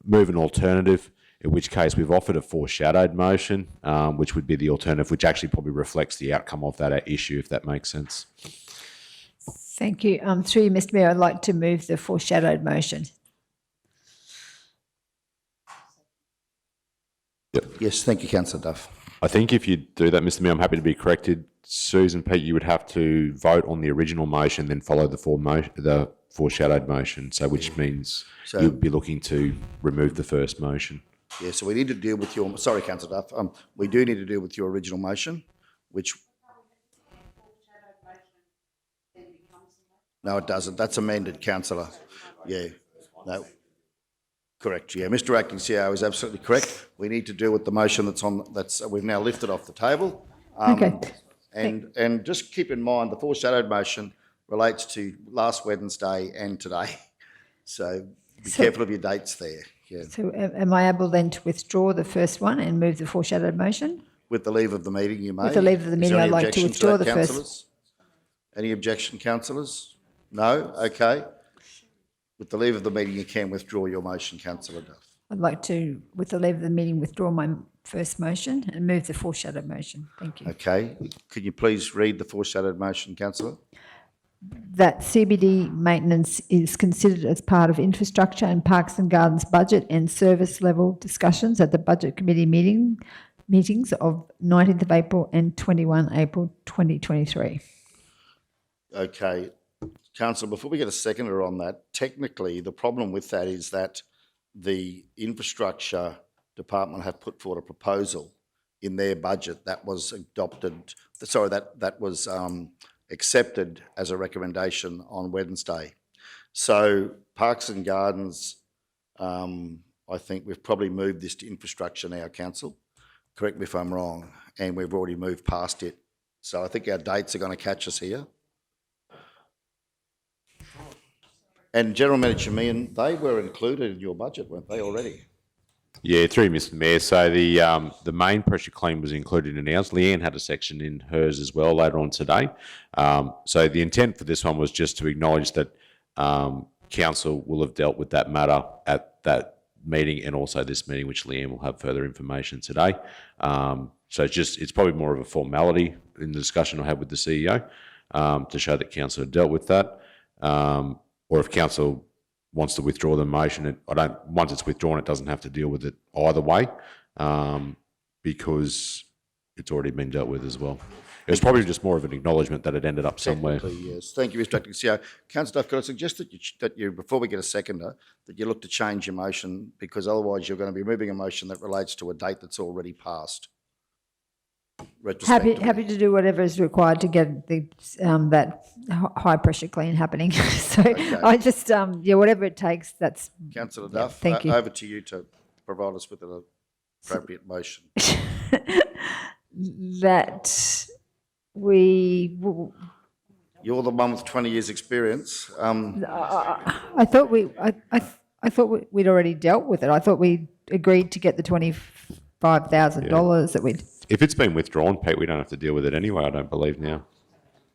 move an alternative, in which case we've offered a foreshadowed motion, which would be the alternative, which actually probably reflects the outcome of that issue, if that makes sense. Thank you. Through you, Mr. Mayor, I'd like to move the foreshadowed motion. Yep. Yes, thank you, Councillor Duff. I think if you do that, Mr. Mayor, I'm happy to be corrected. Susan, Pete, you would have to vote on the original motion, then follow the foreshadowed motion, so which means you'd be looking to remove the first motion. Yeah, so we need to deal with your... Sorry, Councillor Duff. We do need to deal with your original motion, which... No, it doesn't. That's amended, Councillor. Yeah. No. Correct, yeah. Mr. Acting CEO is absolutely correct. We need to deal with the motion that's we've now lifted off the table. Okay. And just keep in mind, the foreshadowed motion relates to last Wednesday and today. So be careful of your dates there. Yeah. So am I able then to withdraw the first one and move the foreshadowed motion? With the leave of the meeting, you may. With the leave of the meeting, I'd like to withdraw the councillors? first. Any objection, councillors? No? Okay. With the leave of the meeting, you can withdraw your motion, Councillor Duff. I'd like to, with the leave of the meeting, withdraw my first motion and move the foreshadowed motion. Thank you. Okay. Could you please read the foreshadowed motion, Councillor? That CBD maintenance is considered as part of infrastructure and Parks and Gardens budget and service level discussions at the Budget Committee meetings of 19th of April and 21 April 2023. Okay. Councillor, before we get a seconder on that, technically the problem with that is that the infrastructure department have put forward a proposal in their budget that was adopted, sorry, that was accepted as a recommendation on Wednesday. So Parks and Gardens, I think we've probably moved this to infrastructure now, Council. Correct me if I'm wrong, and we've already moved past it. So I think our dates are going to catch us here. And General Manager Meehan, they were included in your budget, weren't they, already? Yeah, through you, Mr. Mayor. So the main pressure clean was included in ours. Leanne had a section in hers as well later on today. So the intent for this one was just to acknowledge that Council will have dealt with that matter at that meeting and also this meeting, which Leanne will have further information today. So it's probably more of a formality in the discussion I had with the CEO to show that Council had dealt with that. or if council wants to withdraw the motion, once it's withdrawn, it doesn't have to deal with it either way, because it's already been dealt with as well. It was probably just more of an acknowledgement that it ended up somewhere. Technically, yes. Thank you, Mr Acting CEO. Councillor Duff, could I suggest that you, before we get a seconder, that you look to change your motion, because otherwise you're going to be moving a motion that relates to a date that's already passed. Happy to do whatever is required to get the that high pressure clean happening. So I just whatever it takes. That's Councillor Duff. thank you. Over to you to provide us with an appropriate motion. That we. You're the one with 20 years' experience. I thought I thought we'd already dealt with it. I thought we agreed to get the $25,000 that we'd. If it's been withdrawn, Pete, we don't have to deal with it anyway, I don't believe now.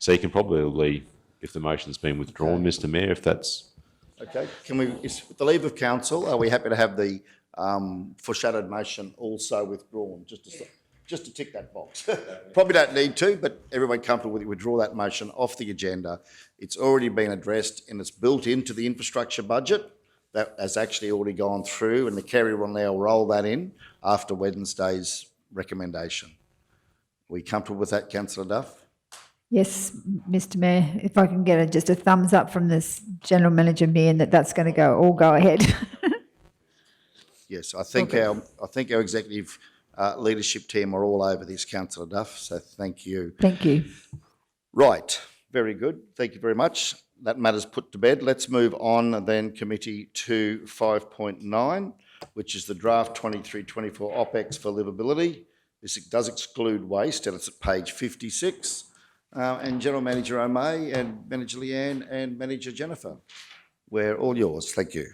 So you can probably, if the motion's been withdrawn, Mr Mayor, if that's... Okay, with the leave of council, are we happy to have the foreshadowed motion also withdrawn, just to tick that box? Probably don't need to, but everyone comfortable with it, withdraw that motion off the agenda. It's already been addressed and it's built into the infrastructure budget. That has actually already gone through, and the Kerry will now roll that in after Wednesday's recommendation. Are we comfortable with that, Councillor Duff? Yes, Mr Mayor, if I can get just a thumbs up from this General Manager Meehan that's going to all go ahead. Yes, I think our executive leadership team are all over this, Councillor Duff, so thank you. Thank you. Right, very good. Thank you very much. That matter's put to bed. Let's move on then, committee, to 5.9, which is the draft 23-24 OPEX for livability. This does exclude waste, and it's at page 56. And General Manager O'May and Manager Leanne and Manager Jennifer, we're all yours. Thank you.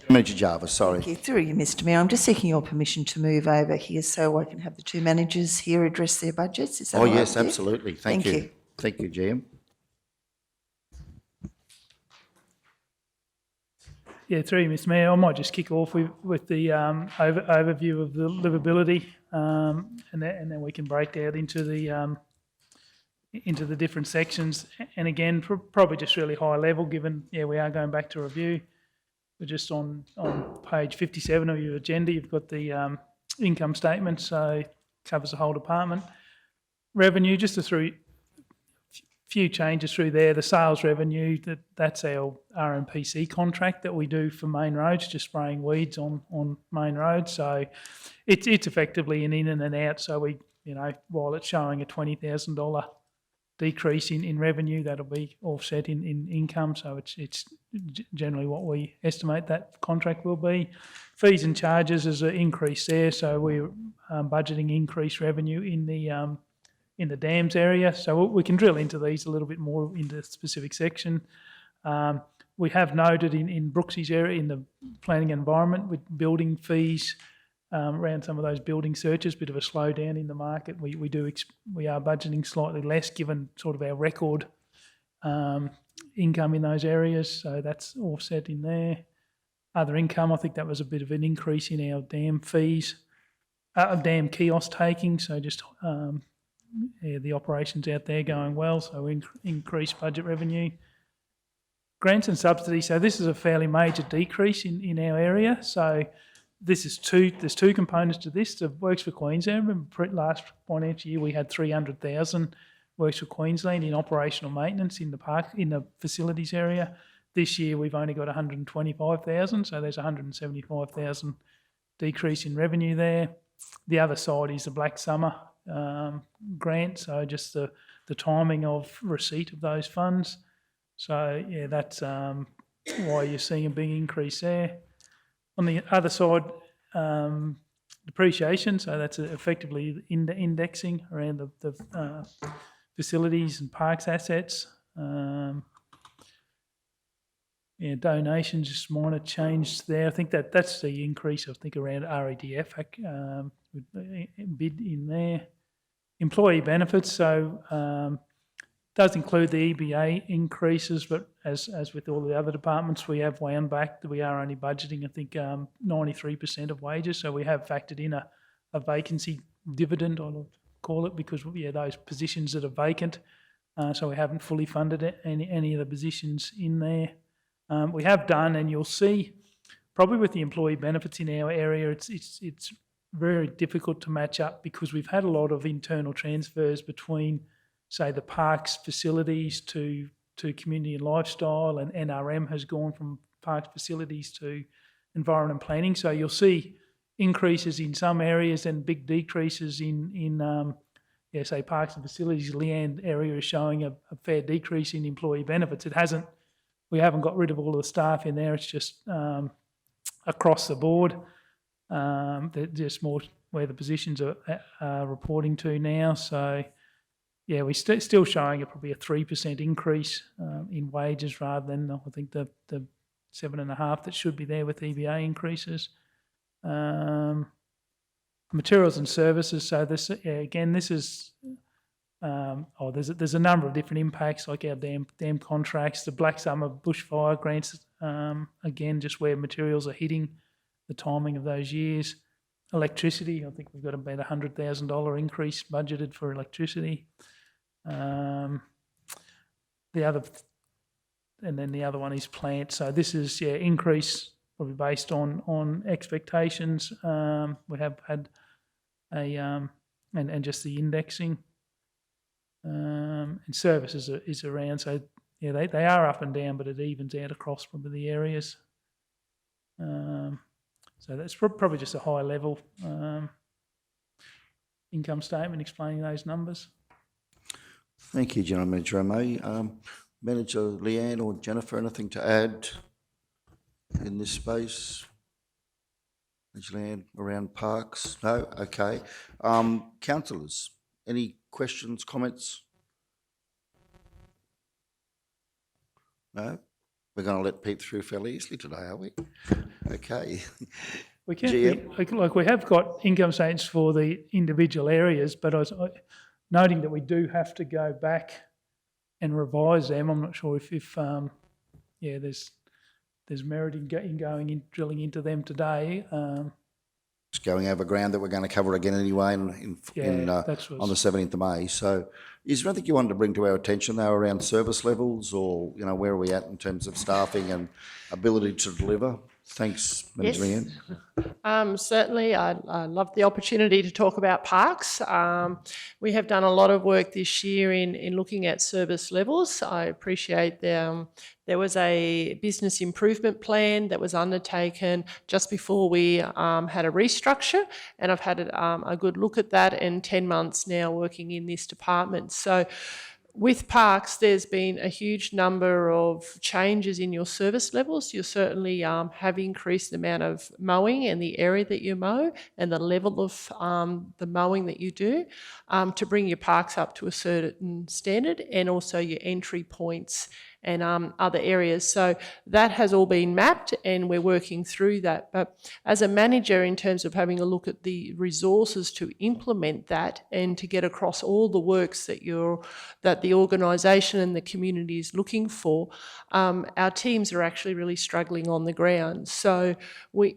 Manager Jarvis, sorry. Thank you. Through you, Mr Mayor, I'm just seeking your permission to move over here so I can have the two managers here address their budgets. Is that all right Yes, with you? absolutely. Thank you. Thank you, GM. Yeah, through you, Mr Mayor, I might just kick off with the overview of the livability, and then we can break out into the different sections. And again, probably just really high level, given we are going back to review. We're just on page 57 of your agenda. You've got the income statement, so covers the whole department. Revenue, just a few changes through there. The sales revenue, that's our RMPC contract that we do for main roads, just spraying weeds on main roads. So it's effectively an in and an out. So we, while it's showing a $20,000 decrease in revenue, that'll be offset in income. So it's generally what we estimate that contract will be. Fees and charges is an increase there. So we're budgeting increased revenue in the dams area. So we can drill into these a little bit more in the specific section. We have noted in Brooksy's area, in the planning environment, with building fees around some of those building searches, bit of a slowdown in the market. We are budgeting slightly less given sort of our record income in those areas. So that's offset in there. Other income, I think that was a bit of an increase in our dam fees, dam kiosk taking. So just the operations out there going well, so increased budget revenue. Grants and subsidies, so this is a fairly major decrease in our area. So there's two components to this. The Works for Queensland, remember last financial year we had 300,000 Works for Queensland in operational maintenance in the facilities area. This year we've only got 125,000, so there's 175,000 decrease in revenue there. The other side is the Black Summer grant, so just the timing of receipt of those funds. So that's why you're seeing a big increase there. On the other side, depreciation, so that's effectively indexing around the facilities and parks assets. Donations, just minor change there. I think that's the increase, I think, around REDF bid in there. Employee benefits, so does include the EBA increases, but as with all the other departments, we have wound back. We are only budgeting, I think, 93% of wages, so we have factored in a vacancy dividend, I'll call it, because those positions that are vacant, so we haven't fully funded any of the positions in there. We have done, and you'll see, probably with the employee benefits in our area, it's very difficult to match up because we've had a lot of internal transfers between, say, the parks facilities to community and lifestyle, and NRM has gone from parks facilities to environment and planning. So you'll see increases in some areas and big decreases in say parks and facilities. Leanne area is showing a fair decrease in employee benefits. We haven't got rid of all of the staff in there. It's just across the board. They're just more where the positions are reporting to now. So yeah, we're still showing probably a 3% increase in wages rather than I think the 7.5% that should be there with EBA increases. Materials and services. So this again, this is there's a number of different impacts like our dam contracts, the Black Summer bushfire grants. Again, just where materials are hitting, the timing of those years. Electricity. I think we've got about $100,000 increase budgeted for electricity. The other one is plant. So this is increase probably based on expectations. We have had and just the indexing and services is around. So yeah, they are up and down, but it evens out across probably the areas. So that's probably just a high level income statement explaining those numbers. Thank you, General Manager O'May. Manager Leanne or Jennifer, anything to add in this space? Manager Leanne, around parks? No? Okay. Councillors, any questions, comments? No? We're going to let Pete through fairly easily today, are we? Okay. We can, like we have got income statements for the individual areas, but I was noting that we do have to go back and revise them. I'm not sure if there's merit in drilling into them today. Just going over ground that we're going to cover again anyway on the 17th of May. So is there anything you wanted to bring to our attention though around service levels, or where are we at in terms of staffing and ability to deliver? Thanks, Manager Leanne. Certainly, I love the opportunity to talk about parks. We have done a lot of work this year in looking at service levels. I appreciate there was a business improvement plan that was undertaken just before we had a restructure, and I've had a good look at that, and 10 months now working in this department. So with parks, there's been a huge number of changes in your service levels. You certainly have increased the amount of mowing and the area that you mow and the level of the mowing that you do to bring your parks up to a certain standard, and also your entry points and other areas. So that has all been mapped and we're working through that. But as a manager, in terms of having a look at the resources to implement that and to get across all the works that the organisation and the community is looking for, our teams are actually really struggling on the ground. So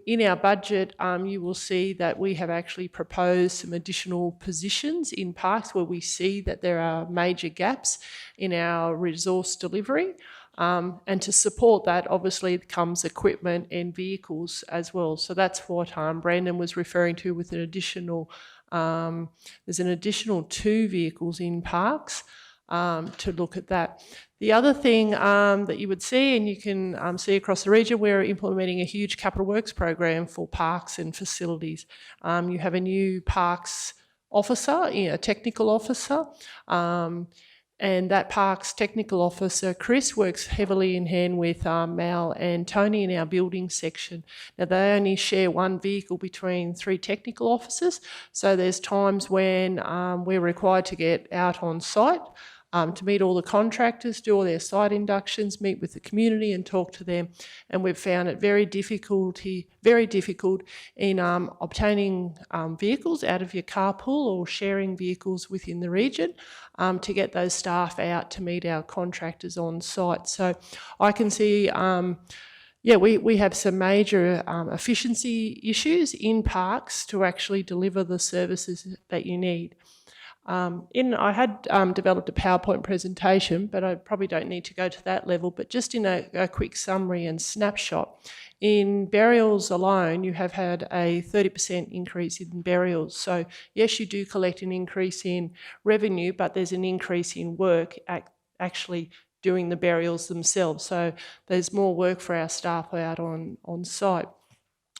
in our budget, you will see that we have actually proposed some additional positions in parks where we see that there are major gaps in our resource delivery. And to support that, obviously, comes equipment and vehicles as well. So that's what Brandon was referring to with an additional, there's an additional 2 vehicles in parks to look at that. The other thing that you would see, and you can see across the region, we're implementing a huge capital works program for parks and facilities. You have a new parks officer, a technical officer, and that parks technical officer, Chris, works heavily in hand with Mal and Tony in our building section. Now, they only share 1 vehicle between 3 technical officers, so there's times when we're required to get out on site to meet all the contractors, do all their site inductions, meet with the community and talk to them. And we've found it very difficult in obtaining vehicles out of your carpool or sharing vehicles within the region to get those staff out to meet our contractors on site. So I can see we have some major efficiency issues in parks to actually deliver the services that you need. I had developed a PowerPoint presentation, but I probably don't need to go to that level, but just in a quick summary and snapshot. In burials alone, you have had a 30% increase in burials. So yes, you do collect an increase in revenue, but there's an increase in work actually doing the burials themselves. So there's more work for our staff out on site.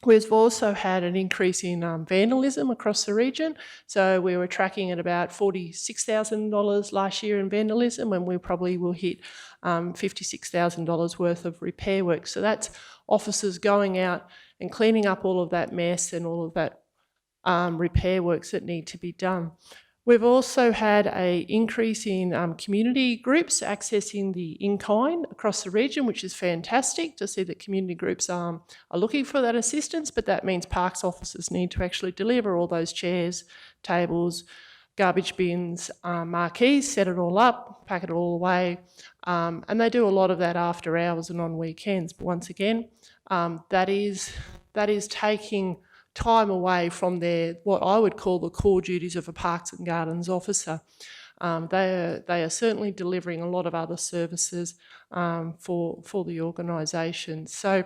We've also had an increase in vandalism across the region. So we were tracking at about $46,000 last year in vandalism, and we probably will hit $56,000 worth of repair work. So that's officers going out and cleaning up all of that mess and all of that repair works that need to be done. We've also had an increase in community groups accessing the in-kind across the region, which is fantastic to see that community groups are looking for that assistance, but that means parks officers need to actually deliver all those chairs, tables, garbage bins, marquees, set it all up, pack it all away, and they do a lot of that after hours and on weekends. But once again, that is taking time away from their, what I would call the core duties of a Parks and Gardens officer. They are certainly delivering a lot of other services for the organisation. So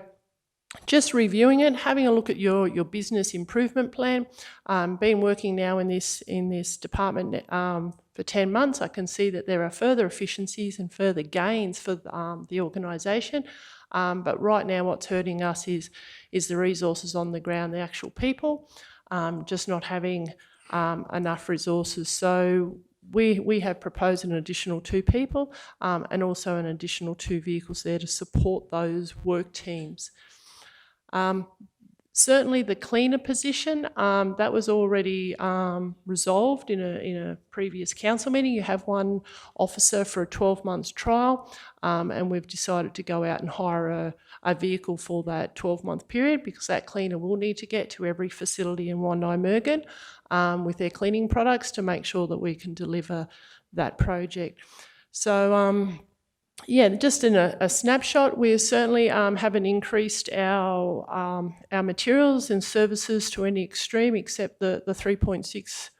just reviewing it, having a look at your business improvement plan. Been working now in this department for 10 months. I can see that there are further efficiencies and further gains for the organisation. But right now what's hurting us is the resources on the ground, the actual people, just not having enough resources. So we have proposed an additional 2 people and also an additional 2 vehicles there to support those work teams. Certainly the cleaner position, that was already resolved in a previous council meeting. You have one officer for a 12-month trial, and we've decided to go out and hire a vehicle for that 12-month period, because that cleaner will need to get to every facility in Wandai-Mergen with their cleaning products to make sure that we can deliver that project. So yeah, just in a snapshot, we certainly haven't increased our materials and services to any extreme, except the 3.6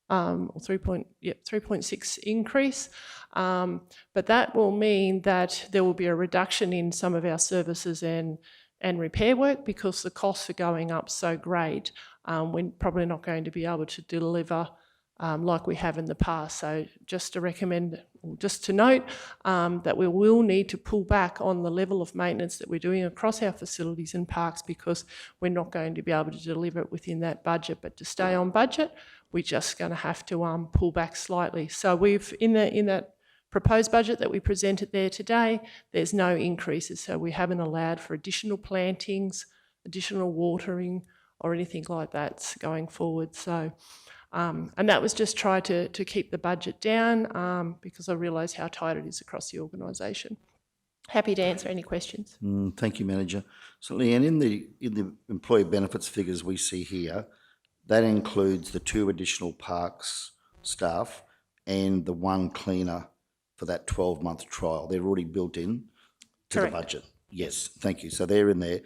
3.6 increase. But that will mean that there will be a reduction in some of our services and repair work, because the costs are going up so great. We're probably not going to be able to deliver like we have in the past. So just to recommend, just to note that we will need to pull back on the level of maintenance that we're doing across our facilities and parks, because we're not going to be able to deliver it within that budget. But to stay on budget, we're just going to have to pull back slightly. So we've, in that proposed budget that we presented there today, there's no increases. So we haven't allowed for additional plantings, additional watering, or anything like that going forward. So and that was just try to keep the budget down because I realise how tight it is across the organisation. Happy to answer any questions. Thank you, Manager. So, Leanne, in the employee benefits figures we see here, that includes the 2 additional parks staff and the 1 cleaner for that 12-month trial. They're already built in to the budget. Yes, thank you. So they're in there.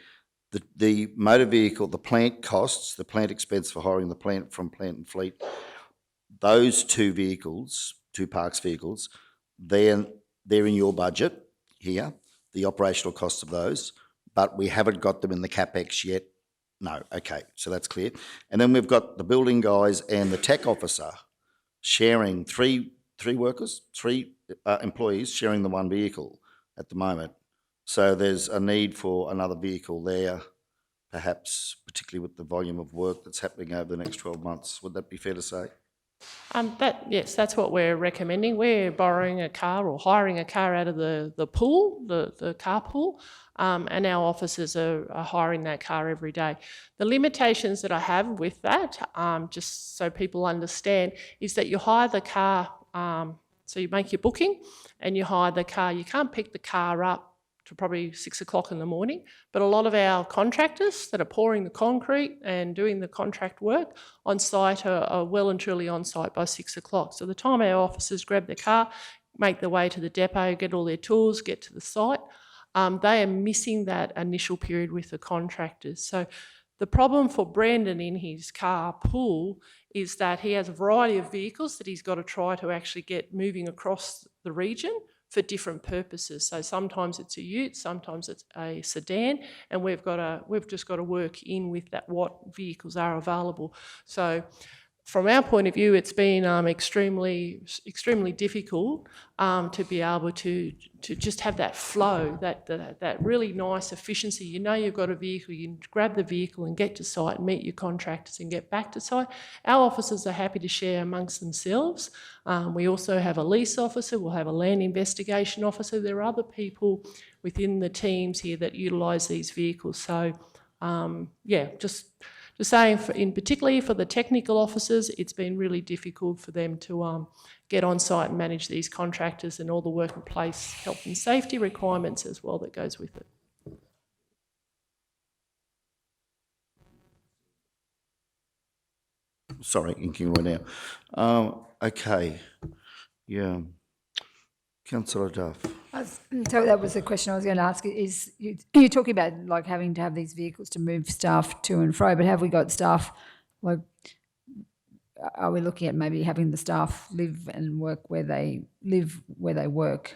The motor vehicle, the plant costs, the plant expense for hiring the plant from Plant and Fleet, those 2 vehicles, 2 parks vehicles, they're in your budget here, the operational costs of those, but we haven't got them in the CapEx yet. No, okay, so that's clear. And then we've got the building guys and the tech officer sharing three employees sharing the 1 vehicle at the moment. So there's a need for another vehicle there, perhaps particularly with the volume of work that's happening over the next 12 months. Would that be fair to say? Yes, that's what we're recommending. We're borrowing a car or hiring a car out of the pool, the car pool, and our officers are hiring that car every day. The limitations that I have with that, just so people understand, is that you hire the car, so you make your booking and you hire the car. You can't pick the car up to probably 6 o'clock in the morning, but a lot of our contractors that are pouring the concrete and doing the contract work on site are well and truly on site by 6 o'clock. So the time our officers grab their car, make their way to the depot, get all their tools, get to the site, they are missing that initial period with the contractors. So The problem for Brandon in his car pool is that he has a variety of vehicles that he's got to try to actually get moving across the region for different purposes. So sometimes it's a ute, sometimes it's a sedan, and we've just got to work in with that what vehicles are available. So from our point of view, it's been extremely difficult to be able to just have that flow, that really nice efficiency. You know you've got a vehicle, you can grab the vehicle and get to site, meet your contractors and get back to site. Our officers are happy to share amongst themselves. We also have a lease officer, we'll have a land investigation officer. There are other people within the teams here that utilise these vehicles. So, just saying, particularly for the technical officers, it's been really difficult for them to get on site and manage these contractors and all the workplace health and safety requirements as well that goes with it. Sorry, inking right now. Okay, yeah. Councillor Duff. So that was the question I was going to ask. Is you're talking about like having to have these vehicles to move staff to and fro, but have we got staff, like, are we looking at maybe having the staff live and work where they work,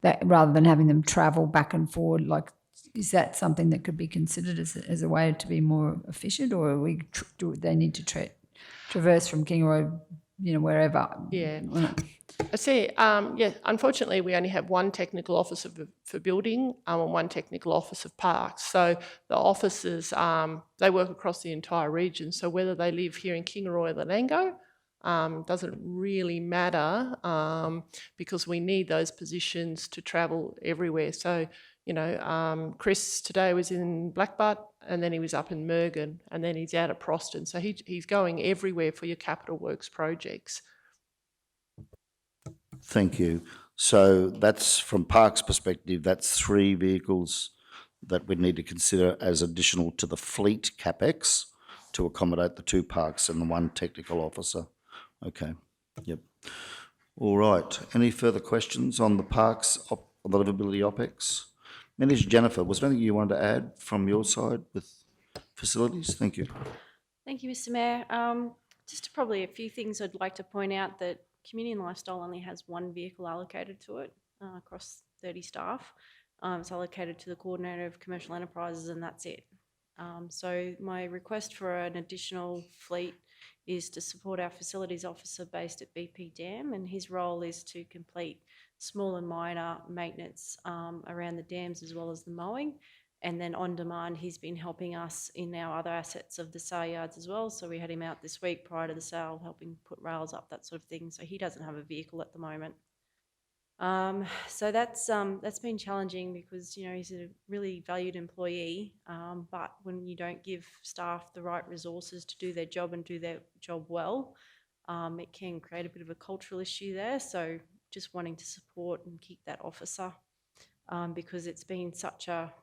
that rather than having them travel back and forward? Like, is that something that could be considered as a way to be more efficient, or do they need to traverse from Kingaroy, wherever? Yeah. I see. Unfortunately, we only have one technical officer for building and one technical officer of parks. So the officers, they work across the entire region. So whether they live here in Kingaroy or Lenango doesn't really matter because we need those positions to travel everywhere. So, Chris today was in Blackbutt and then he was up in Mergen and then he's out at Proston. So he's going everywhere for your capital works projects. Thank you. So that's, from Parks' perspective, that's 3 vehicles that we'd need to consider as additional to the fleet CapEx to accommodate the 2 parks and the 1 technical officer. Okay, yep. All right, any further questions on the Parks, on the livability OPEX? Manager Jennifer, was there anything you wanted to add from your side with facilities? Thank you. Thank you, Mr. Mayor. Just probably a few things I'd like to point out. That Community and Lifestyle only has 1 vehicle allocated to it across 30 staff. It's allocated to the Coordinator of Commercial Enterprises and that's it. So my request for an additional fleet is to support our facilities officer based at BP Dam, and his role is to complete small and minor maintenance around the dams as well as the mowing. And then on demand, he's been helping us in our other assets of the sale yards as well. So we had him out this week prior to the sale, helping put rails up, that sort of thing. So he doesn't have a vehicle at the moment. So that's been challenging because, he's a really valued employee. But when you don't give staff the right resources to do their job and do their job well, it can create a bit of a cultural issue there. So just wanting to support and keep that officer because it's been such a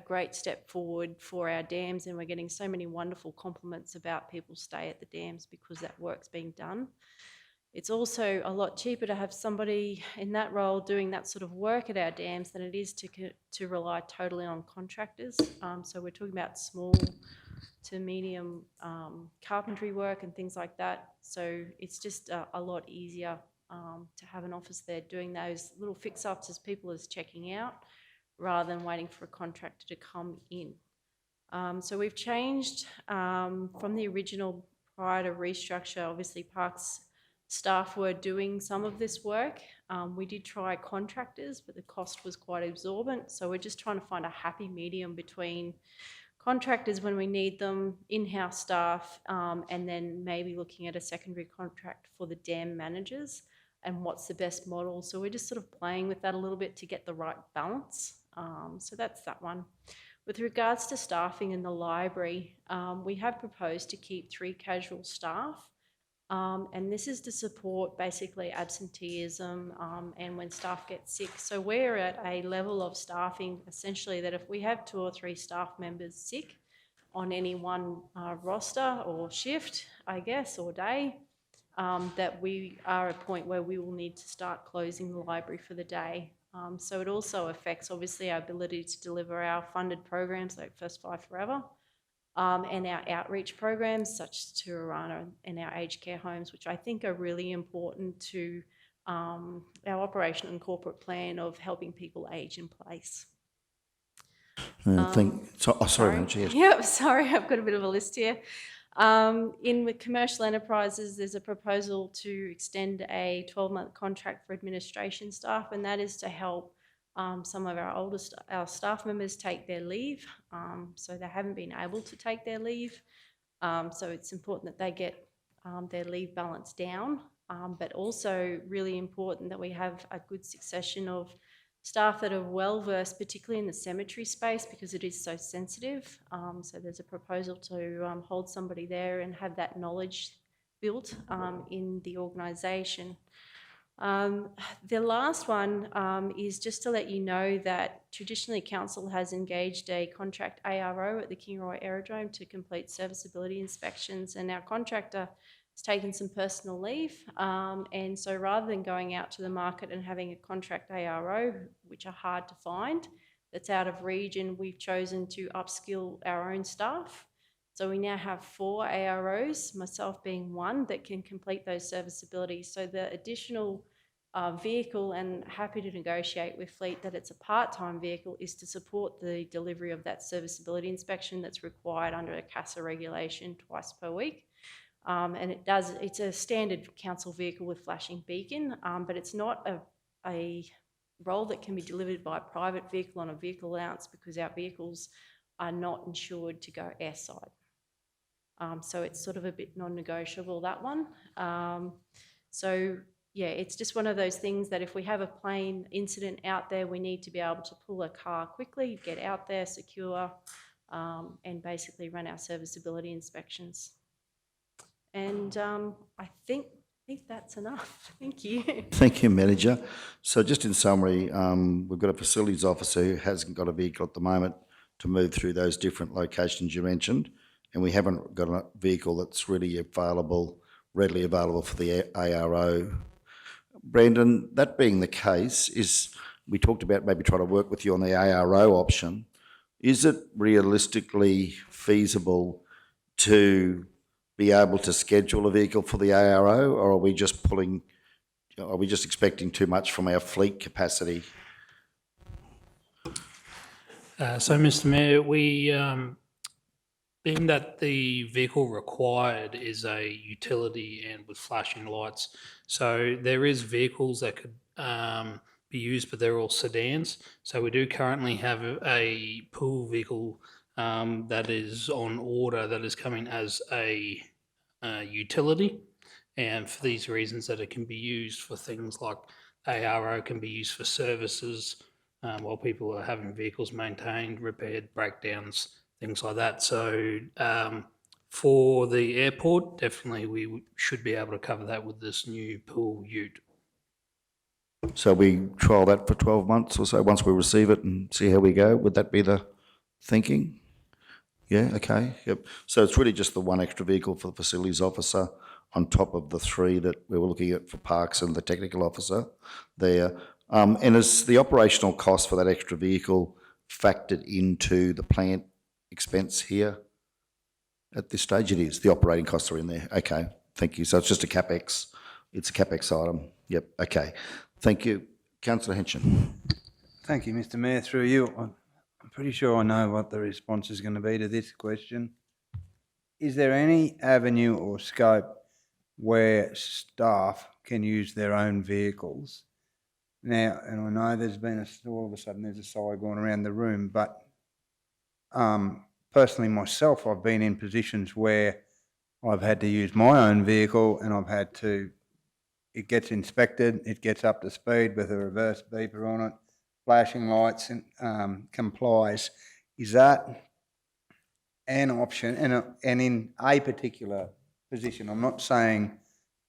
great step forward for our dams, and we're getting so many wonderful compliments about people stay at the dams because that work's being done. It's also a lot cheaper to have somebody in that role doing that sort of work at our dams than it is to rely totally on contractors. So we're talking about small to medium carpentry work and things like that. So it's just a lot easier to have an office there doing those little fix-ups as people is checking out, rather than waiting for a contractor to come in. So we've changed from the original prior to restructure. Obviously, Parks staff were doing some of this work. We did try contractors, but the cost was quite exorbitant. So we're just trying to find a happy medium between contractors when we need them, in-house staff, and then maybe looking at a secondary contract for the dam managers and what's the best model. So we're just sort of playing with that a little bit to get the right balance. So that's that one. With regards to staffing in the library, we have proposed to keep 3 casual staff, and this is to support basically absenteeism and when staff get sick. So we're at a level of staffing essentially that if we have 2 or 3 staff members sick on any one roster or shift, I guess, or day, that we are at a point where we will need to start closing the library for the day. So it also affects, obviously, our ability to deliver our funded programs like First 5 Forever. and our outreach programs such as Turarana and our aged care homes, which I think are really important to our operational and corporate plan of helping people age in place. Sorry, Manager, yes. Yep, sorry, I've got a bit of a list here. In with commercial enterprises, there's a proposal to extend a 12-month contract for administration staff, and that is to help some of our staff members take their leave. So they haven't been able to take their leave. So it's important that they get their leave balance down, but also really important that we have a good succession of staff that are well versed, particularly in the cemetery space, because it is so sensitive. So there's a proposal to hold somebody there and have that knowledge built in the organisation. The last one is just to let you know that traditionally Council has engaged a contract ARO at the Kingaroy Aerodrome to complete serviceability inspections, and our contractor has taken some personal leave, and so rather than going out to the market and having a contract ARO, which are hard to find, that's out of region, we've chosen to upskill our own staff. So we now have 4 AROs, myself being one, that can complete those serviceabilities. So the additional vehicle, and happy to negotiate with Fleet that it's a part-time vehicle, is to support the delivery of that serviceability inspection that's required under a CASA regulation twice per week. And it's a standard council vehicle with flashing beacon, but it's not a role that can be delivered by a private vehicle on a vehicle allowance because our vehicles are not insured to go airside. So it's sort of a bit non-negotiable, that one. So yeah, it's just one of those things that if we have a plane incident out there, we need to be able to pull a car quickly, get out there, secure, and basically run our serviceability inspections. And I think that's enough. Thank you. Thank you, Manager. So just in summary, we've got a facilities officer who hasn't got a vehicle at the moment to move through those different locations you mentioned, and we haven't got a vehicle that's really readily available for the ARO. Brandon, that being the case, we talked about maybe trying to work with you on the ARO option. Is it realistically feasible to be able to schedule a vehicle for the ARO, or are we just expecting too much from our fleet capacity? So, Mr. Mayor, we, being that the vehicle required is a utility and with flashing lights, so there is vehicles that could be used, but they're all sedans. So we do currently have a pool vehicle that is on order that is coming as a utility, and for these reasons that it can be used for things like ARO can be used for services while people are having vehicles maintained, repaired, breakdowns, things like that. So for the airport, definitely we should be able to cover that with this new pool ute. So we trial that for 12 months or so once we receive it and see how we go. Would that be the thinking? Yeah, okay. Yep. So it's really just the one extra vehicle for the facilities officer on top of the 3 that we were looking at for parks and the technical officer there. And is the operational cost for that extra vehicle factored into the plant expense here at this stage? It is. The operating costs are in there. Okay, thank you. So it's just a CapEx. It's a CapEx item. Yep, okay. Thank you. Councillor Henson. Thank you, Mr. Mayor. Through you, I'm pretty sure I know what the response is going to be to this question. Is there any avenue or scope where staff can use their own vehicles? Now, and I know there's been all of a sudden there's a sigh going around the room, but personally myself, I've been in positions where I've had to use my own vehicle and I've had to, it gets inspected, it gets up to speed with a reverse beeper on it, flashing lights, and complies. Is that an option? And in a particular position, I'm not saying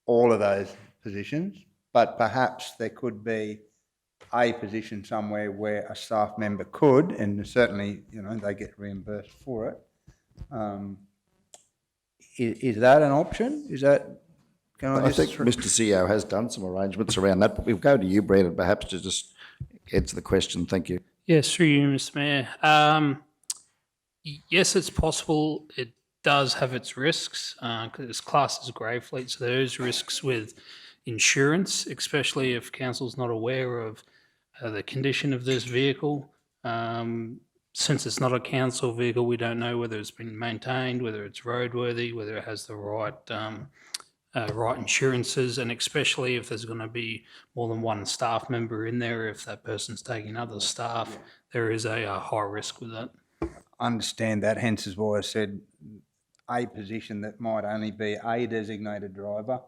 all of those positions, but perhaps there could be a position somewhere where a staff member could, and certainly, you know, they get reimbursed for it. Is that an option? Is that? I think Mr. CEO has done some arrangements around that, but we'll go to you, Brandon, perhaps to just answer the question. Thank you. Yes, through you, Mr. Mayor. Yes, it's possible. It does have its risks because it's classed as a grey fleet, so there is risks with insurance, especially if council's not aware of the condition of this vehicle. Since it's not a council vehicle, we don't know whether it's been maintained, whether it's roadworthy, whether it has the right right insurances, and especially if there's going to be more than one staff member in there, if that person's taking other staff, there is a high risk with that. Understand that, hence is why I said a position that might only be a designated driver,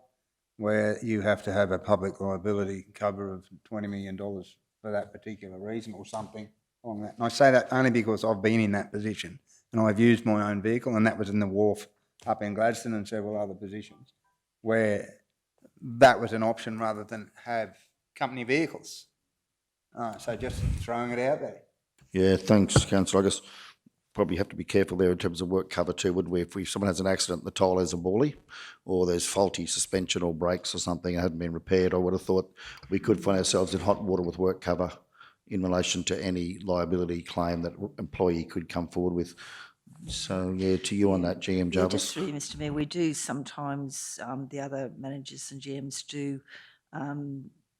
where you have to have a public liability cover of $20 million for that particular reason or something along that. And I say that only because I've been in that position and I've used my own vehicle, and that was in the wharf up in Gladstone and several other positions, where that was an option rather than have company vehicles. So just throwing it out there. Yeah, thanks, Councillor. I guess probably have to be careful there in terms of work cover too, would we? If someone has an accident and the tyre has a bally, or there's faulty suspension or brakes or something that hadn't been repaired, I would have thought we could find ourselves in hot water with work cover in relation to any liability claim that employee could come forward with. So, yeah, to you on that, GM Yeah, Jarvis. just really, Mr Mayor, we do sometimes, the other managers and GMs do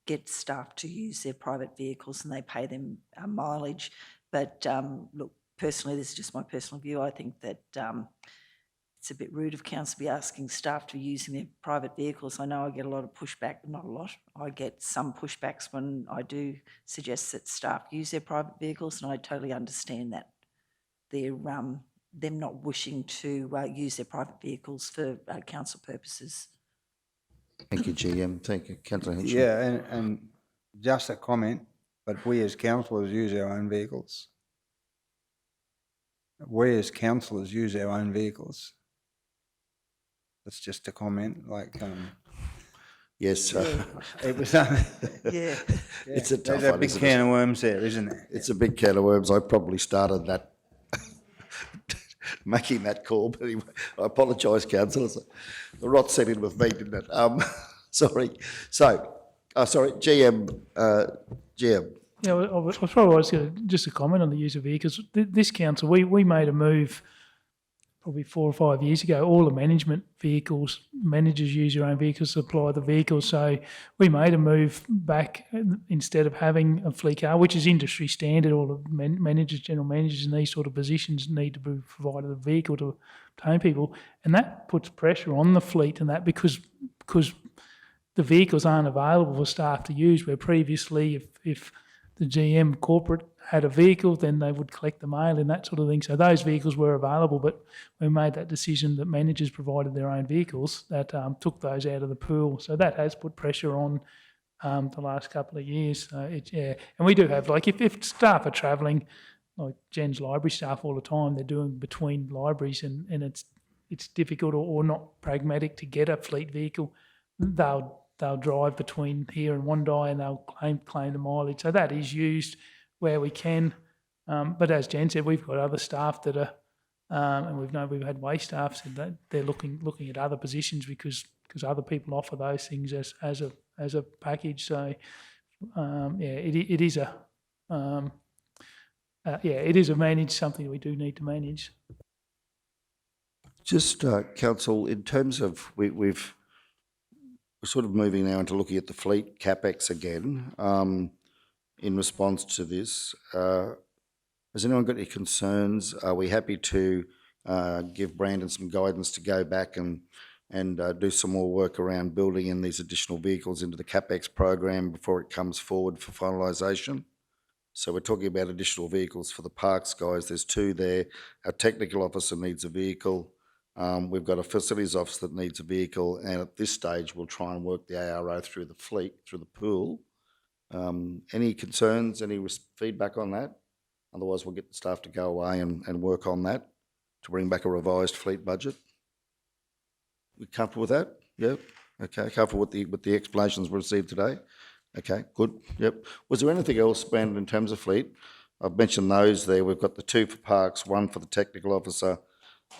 get staff to use their private vehicles and they pay them mileage. But look, personally, this is just my personal view. I think that it's a bit rude of council to be asking staff to be using their private vehicles. I know I get a lot of pushback, not a lot. I get some pushbacks when I do suggest that staff use their private vehicles, and I totally understand that. They're them not wishing to use their private vehicles for council purposes. Thank you, GM. Thank you, Councillor Hinchley. Yeah, and just a comment, but we as councillors use our own vehicles. We as councillors use our own vehicles. That's just a comment, like... Yes. It was... yeah. It's a tough There's a one, big isn't can it? of worms there, isn't it? It's a big can of worms. I probably started that, making that call, but anyway, I apologise, councillor. The rot set in with me, didn't it? Sorry. So, sorry, GM. Yeah, I was probably just a comment on the use of vehicles. This council, we made a move probably 4 or 5 years ago. All the management vehicles, managers use their own vehicles, supply the vehicles. So we made a move back, instead of having a fleet car, which is industry standard. All the managers, general managers in these sort of positions need to be provided a vehicle to obtain people. And that puts pressure on the fleet and that because the vehicles aren't available for staff to use, where previously if the GM corporate had a vehicle, then they would collect the mail and that sort of thing. So those vehicles were available, but we made that decision that managers provided their own vehicles, that took those out of the pool. So that has put pressure on the last couple of years. And we do have, like, if staff are travelling, like Jen's library staff all the time, they're doing between libraries and it's difficult or not pragmatic to get a fleet vehicle. They'll drive between here and Wondai and they'll claim the mileage. So that is used where we can. But as Jen said, we've got other staff that are, and we've had waste staff said that they're looking at other positions because other people offer those things as a package. So it is a manage, something we do need to manage. Just council, in terms of we're sort of moving now into looking at the fleet capex again. In response to this, has anyone got any concerns? Are we happy to give Brandon some guidance to go back and do some more work around building in these additional vehicles into the capex program before it comes forward for finalisation? So we're talking about additional vehicles for the parks guys. There's 2 there. Our technical officer needs a vehicle. We've got a facilities officer that needs a vehicle, and at this stage we'll try and work the ARO through the fleet, through the pool. Any concerns, any feedback on that? Otherwise we'll get the staff to go away and work on that to bring back a revised fleet budget. We comfortable with that? Yep. Okay, comfortable with the explanations we received today? Okay, good. Yep. Was there anything else, Brandon, in terms of fleet? I've mentioned those there. We've got the 2 for parks, 1 for the technical officer,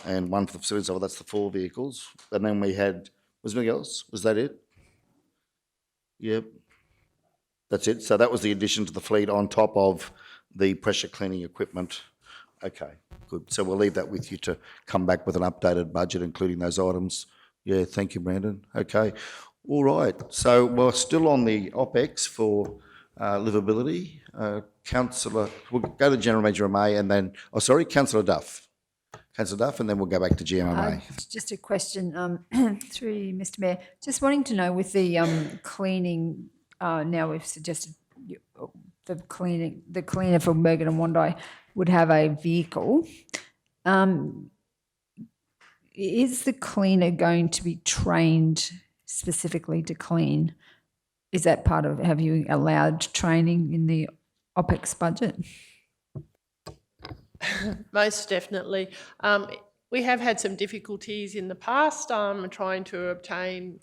and 1 for the facilities officer. That's the 4 vehicles. And then we had, was there anything else? Was that it? Yep. That's it. So that was the addition to the fleet on top of the pressure cleaning equipment Okay, good. So we'll leave that with you to come back with an updated budget, including those items. Yeah, thank you, Brandon. Okay, all right. So we're still on the OPEX for livability. Councillor, we'll go to General Manager May and then, Councillor Duff. Councillor Duff, and then we'll go back to GMMA. Just a question through you, Mr. Mayor. Just wanting to know with the cleaning, now we've suggested the cleaner for Bergen and Wandai would have a vehicle. Is the cleaner going to be trained specifically to clean? Is that part of, have you allowed training in the OPEX budget? Most definitely. We have had some difficulties in the past trying to obtain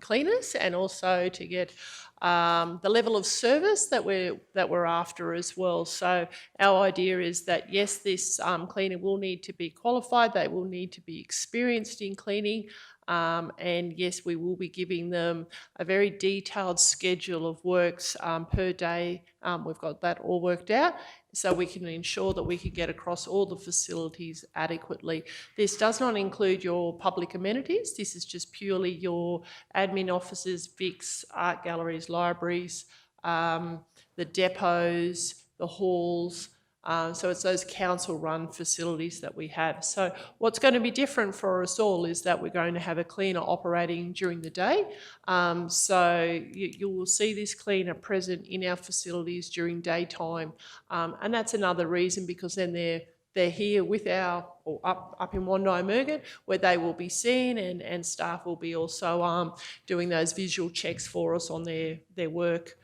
cleaners and also to get the level of service that we're after as well. So our idea is that yes, this cleaner will need to be qualified. They will need to be experienced in cleaning. And yes, we will be giving them a very detailed schedule of works per day. We've got that all worked out, so we can ensure that we can get across all the facilities adequately. This does not include your public amenities. This is just purely your admin offices, VICs, art galleries, libraries, the depots, the halls. So it's those council-run facilities that we have. So what's going to be different for us all is that we're going to have a cleaner operating during the day. So you will see this cleaner present in our facilities during daytime. And that's another reason, because then they're here with up in Wandai Mergen, where they will be seen, and staff will be also doing those visual checks for us on their work.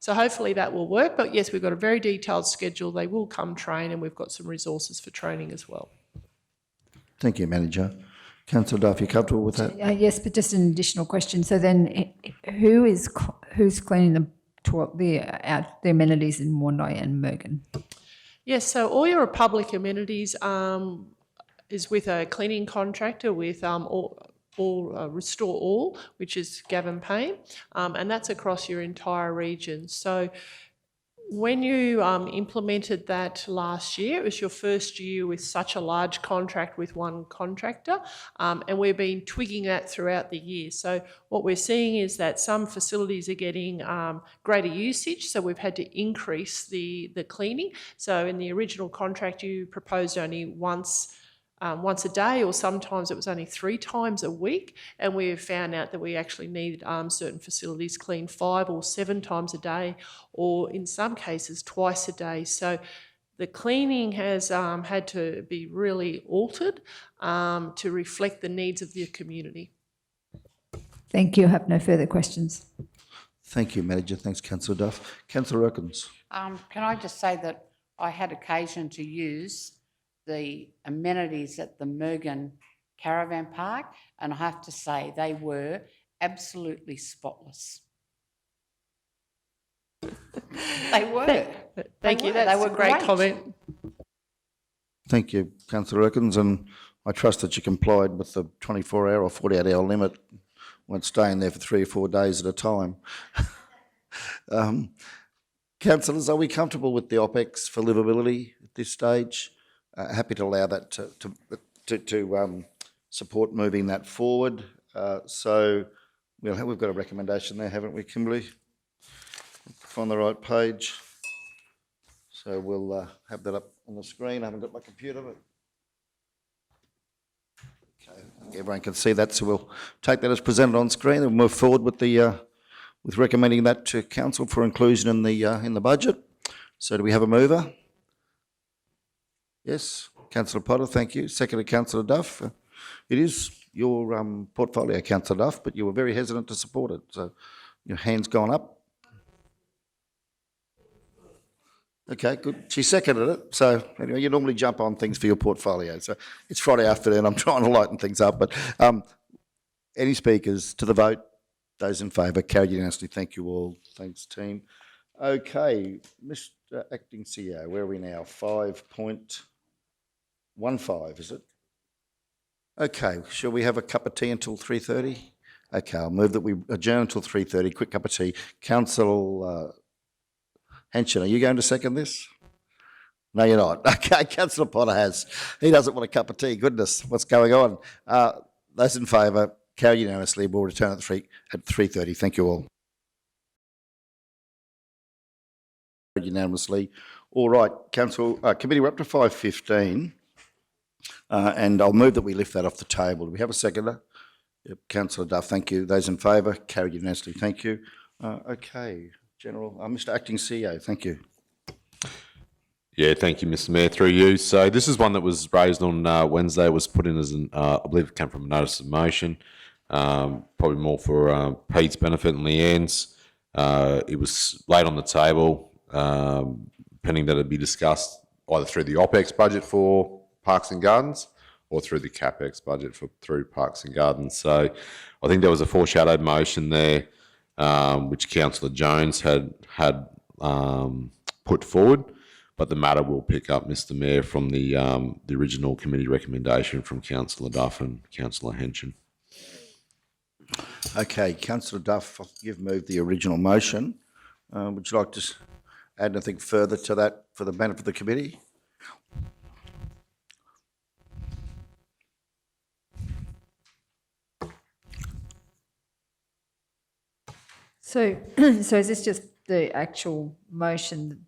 So hopefully that will work, but yes, we've got a very detailed schedule. They will come train, and we've got some resources for training as well. Thank you, Manager. Councillor Duff, you comfortable with that? Yes, but just an additional question. So then, who's cleaning the amenities in Wandai and Mergen? Yes, so all your public amenities is with a cleaning contractor with Restore All, which is Gavin Payne, and that's across your entire region. So when you implemented that last year, it was your first year with such a large contract with one contractor, and we've been twigging that throughout the year. So what we're seeing is that some facilities are getting greater usage, so we've had to increase the cleaning. So in the original contract, you proposed only once a day, or sometimes it was only 3 times a week, and we have found out that we actually need certain facilities cleaned 5 or 7 times a day, or in some cases twice a day. So the cleaning has had to be really altered to reflect the needs of the community. Thank you. I have no further questions. Thank you, Manager. Thanks, Councillor Duff. Councillor Elkins. Can I just say that I had occasion to use the amenities at the Mergen Caravan Park, and I have to say they were absolutely spotless. They were. Thank you. That's a great comment. Thank you, Councillor Elkins, and I trust that you complied with the 24-hour or 48-hour limit, weren't staying there for 3 or 4 days at a time. Councillors, are we comfortable with the OPEX for livability at this stage? Happy to allow that to support moving that forward. So we've got a recommendation there, haven't we, Kimberly? On the right page. So we'll have that up on the screen. I haven't got my computer, but okay, everyone can see that. So we'll take that as presented on screen and move forward with with recommending that to council for inclusion in the budget. So do we have a mover? Yes, Councillor Potter, thank you. Seconded, Councillor Duff. It is your portfolio, Councillor Duff, but you were very hesitant to support it. So your hand's gone up. Okay, good. She seconded it. So anyway, you normally jump on things for your portfolio. So it's Friday afternoon. I'm trying to lighten things up. But any speakers to the vote? Those in favour, carried unanimously. Thank you all. Thanks, team. Okay, Mr. Acting CEO, where are we now? 5.15, is it? Okay, shall we have a cup of tea until 3:30? Okay, I'll move that we adjourn until 3:30. Quick cup of tea. Councillor Henshin, are you going to second this? No, you're not. Okay, Councillor Potter has. He doesn't want a cup of tea. Goodness, what's going on? Those in favour, carry unanimously. We'll return at 3:30. Thank you all. Unanimously. All right, Council Committee, we're up to 5:15, and I'll move that we lift that off the table. Do we have a seconder? Yep, Councillor Duff. Thank you. Those in favour, carried unanimously. Thank you. Okay, General, Mr. Acting CEO. Thank you. Yeah, thank you, Mr. Mayor, through you. So this is one that was raised on Wednesday, was put in as I believe it came from a notice of motion, probably more for Pete's benefit and Leanne's. It was laid on the table, pending that it be discussed either through the OPEX budget for Parks and Gardens or through the CAPEX budget through Parks and Gardens. So I think there was a foreshadowed motion there, which Councillor Jones had put forward. But the matter will pick up, Mr. Mayor, from the original committee recommendation from Councillor Duff and Councillor Henson. Okay, Councillor Duff, you've moved the original motion. Would you like to add anything further to that for the benefit of the committee? So is this just the actual motion?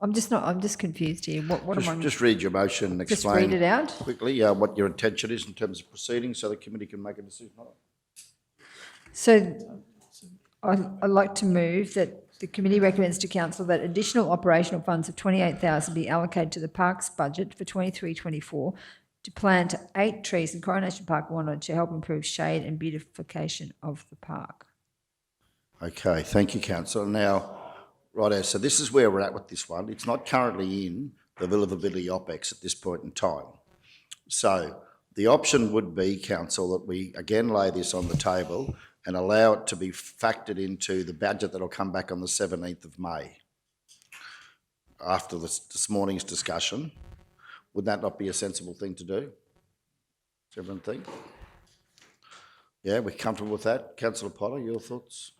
I'm just confused here. What am I? Just read your motion and Just explain read it out? quickly what your intention is in terms of proceeding so the committee can make a decision on it. So I'd like to move that the committee recommends to council that additional operational funds of 28,000 be allocated to the parks budget for 23-24 to plant 8 trees in Coronation Park, Wanneroo, to help improve shade and beautification of the park. Okay, thank you, Councillor. Now, righto, so this is where we're at with this one. It's not currently in the livability OPEX at this point in time. So the option would be, Council, that we again lay this on the table and allow it to be factored into the budget that will come back on the 17th of May after this morning's discussion. Would that not be a sensible thing to do? Does everyone think? Yeah, we're comfortable with that. Councillor Potter, your thoughts?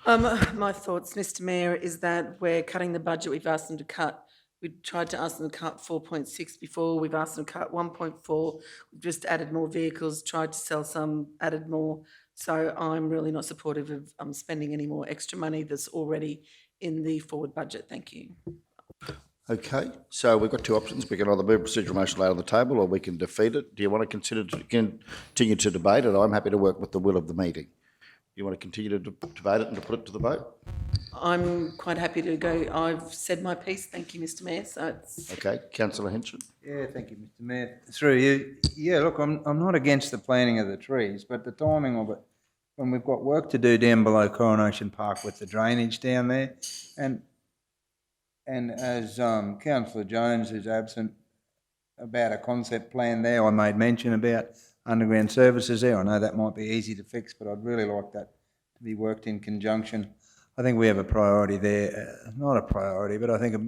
My thoughts, Mr. Mayor, is that we're cutting the budget. We've asked them to cut. We tried to ask them to cut 4.6 before. We've asked them to cut 1.4. We've just added more vehicles, tried to sell some, added more. So I'm really not supportive of spending any more extra money that's already in the forward budget. Thank you. Okay, so we've got two options. We can either move procedural motion laid on the table or we can defeat it. Do you want to continue to debate it? I'm happy to work with the will of the meeting. You want to continue to debate it and to put it to the vote? I'm quite happy to go. I've said my piece. Thank you, Mr. Mayor. So it's okay. Councillor Henson. Yeah, thank you, Mr. Mayor. Through you. Yeah, look, I'm not against the planting of the trees, but the timing of it, when we've got work to do down below Coronation Park with the drainage down there, and as Councillor Jones is absent about a concept plan there, I made mention about underground services there. I know that might be easy to fix, but I'd really like that to be worked in conjunction. I think we have a priority there, not a priority, but I think a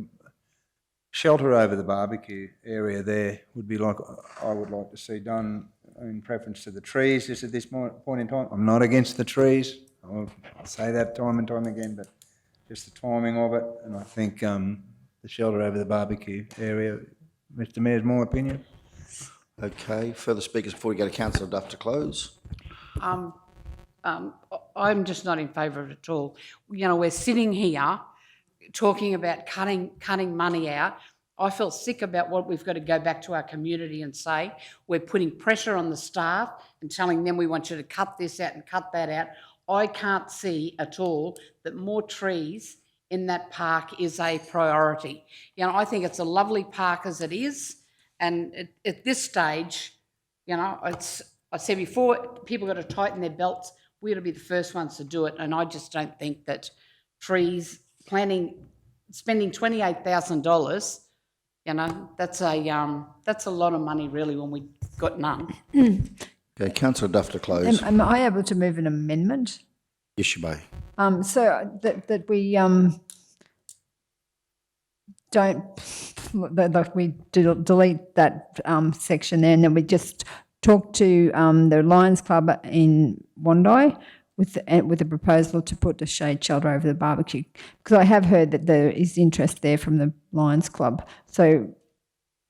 shelter over the barbecue area there would be like, I would like to see done in preference to the trees just at this point in time. I'm not against the trees. I'll say that time and time again, but just the timing of it, and I think the shelter over the barbecue area, Mr. Mayor's my opinion. Okay, further speakers before we go to Councillor Duff to close? I'm just not in favour of it at all. You know, we're sitting here talking about cutting money out. I felt sick about what we've got to go back to our community and say. We're putting pressure on the staff and telling them we want you to cut this out and cut that out. I can't see at all that more trees in that park is a priority. You know, I think it's a lovely park as it is. And at this stage, you know, I said before, people got to tighten their belts. We're going to be the first ones to do it. And I just don't think that spending $28,000, you know, that's a lot of money really when we got none. Okay, Councillor Duff to close. Am I able to move an amendment? Yes, you may. So that we delete that section there, and then we just talk to the Lions Club in Wandai with the proposal to put a shade shelter over the barbecue? Because I have heard that there is interest there from the Lions Club. So,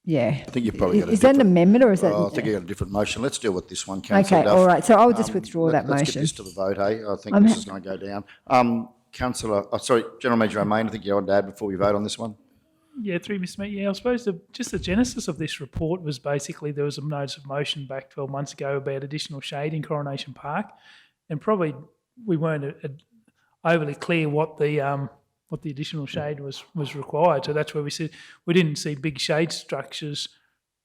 yeah. I think you've probably got a Is that an different- amendment or is that? I think you've got a different motion. Let's deal with this one, Councillor Okay, Duff. all right. So I'll just withdraw that Let's get motion. this to the vote, hey? I think I'm this ha- is going to go down. Councillor, General Manager Romain, I think you want to add before we vote on this one? Yeah, through Mr. Mayor. Yeah, I suppose just the genesis of this report was basically there was a notice of motion back 12 months ago about additional shade in Coronation Park, and probably we weren't overly clear what the additional shade was required. So that's where we said we didn't see big shade structures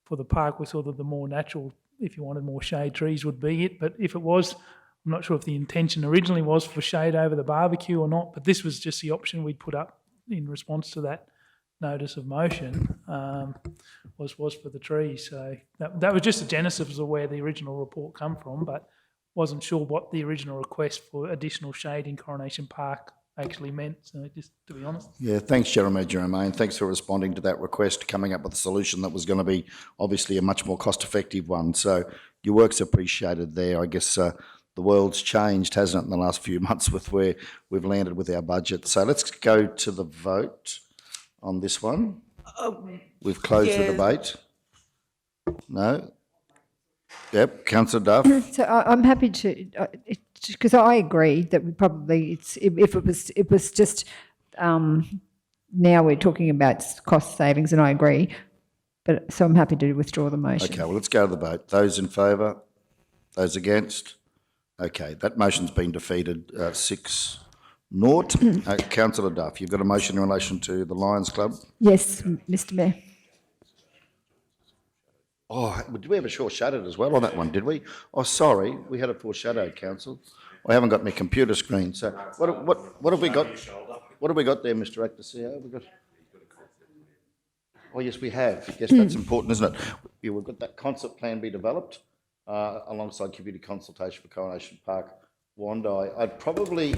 for the park. We thought that the more natural, if you wanted more shade trees, would be it. But if it was, I'm not sure if the intention originally was for shade over the barbecue or not. But this was just the option we'd put up in response to that notice of motion, was for the trees. So that was just the genesis of where the original report come from, but wasn't sure what the original request for additional shade in Coronation Park actually meant. So just to be honest. Yeah, thanks, General Manager Romain. Thanks for responding to that request, coming up with a solution that was going to be obviously a much more cost-effective one. So your work's appreciated there. I guess the world's changed, hasn't it, in the last few months with where we've landed with our budget. So let's go to the vote on this one. We've closed the debate. No? Yep, Councillor Duff. So I'm happy to, because I agree that we probably, if it was just, now we're talking about cost savings, and I agree, but so I'm happy to withdraw the motion. Okay, well, let's go to the vote. Those in favour? Those against? Okay, that motion's been defeated, 6-0. Councillor Duff, you've got a motion in relation to the Lions Club? Yes, Mr. Mayor. Oh, did we have a foreshadowed as well on that one, did we? Oh, sorry, we had a foreshadowed, Council. I haven't got my computer screen, so what have we got? What have we got there, Mr. Actor CEO? We've got... Oh, yes, we have. Yes, that's important, isn't it? Yeah, we've got that concept plan be developed alongside community consultation for Coronation Park, Wandai. I'd probably,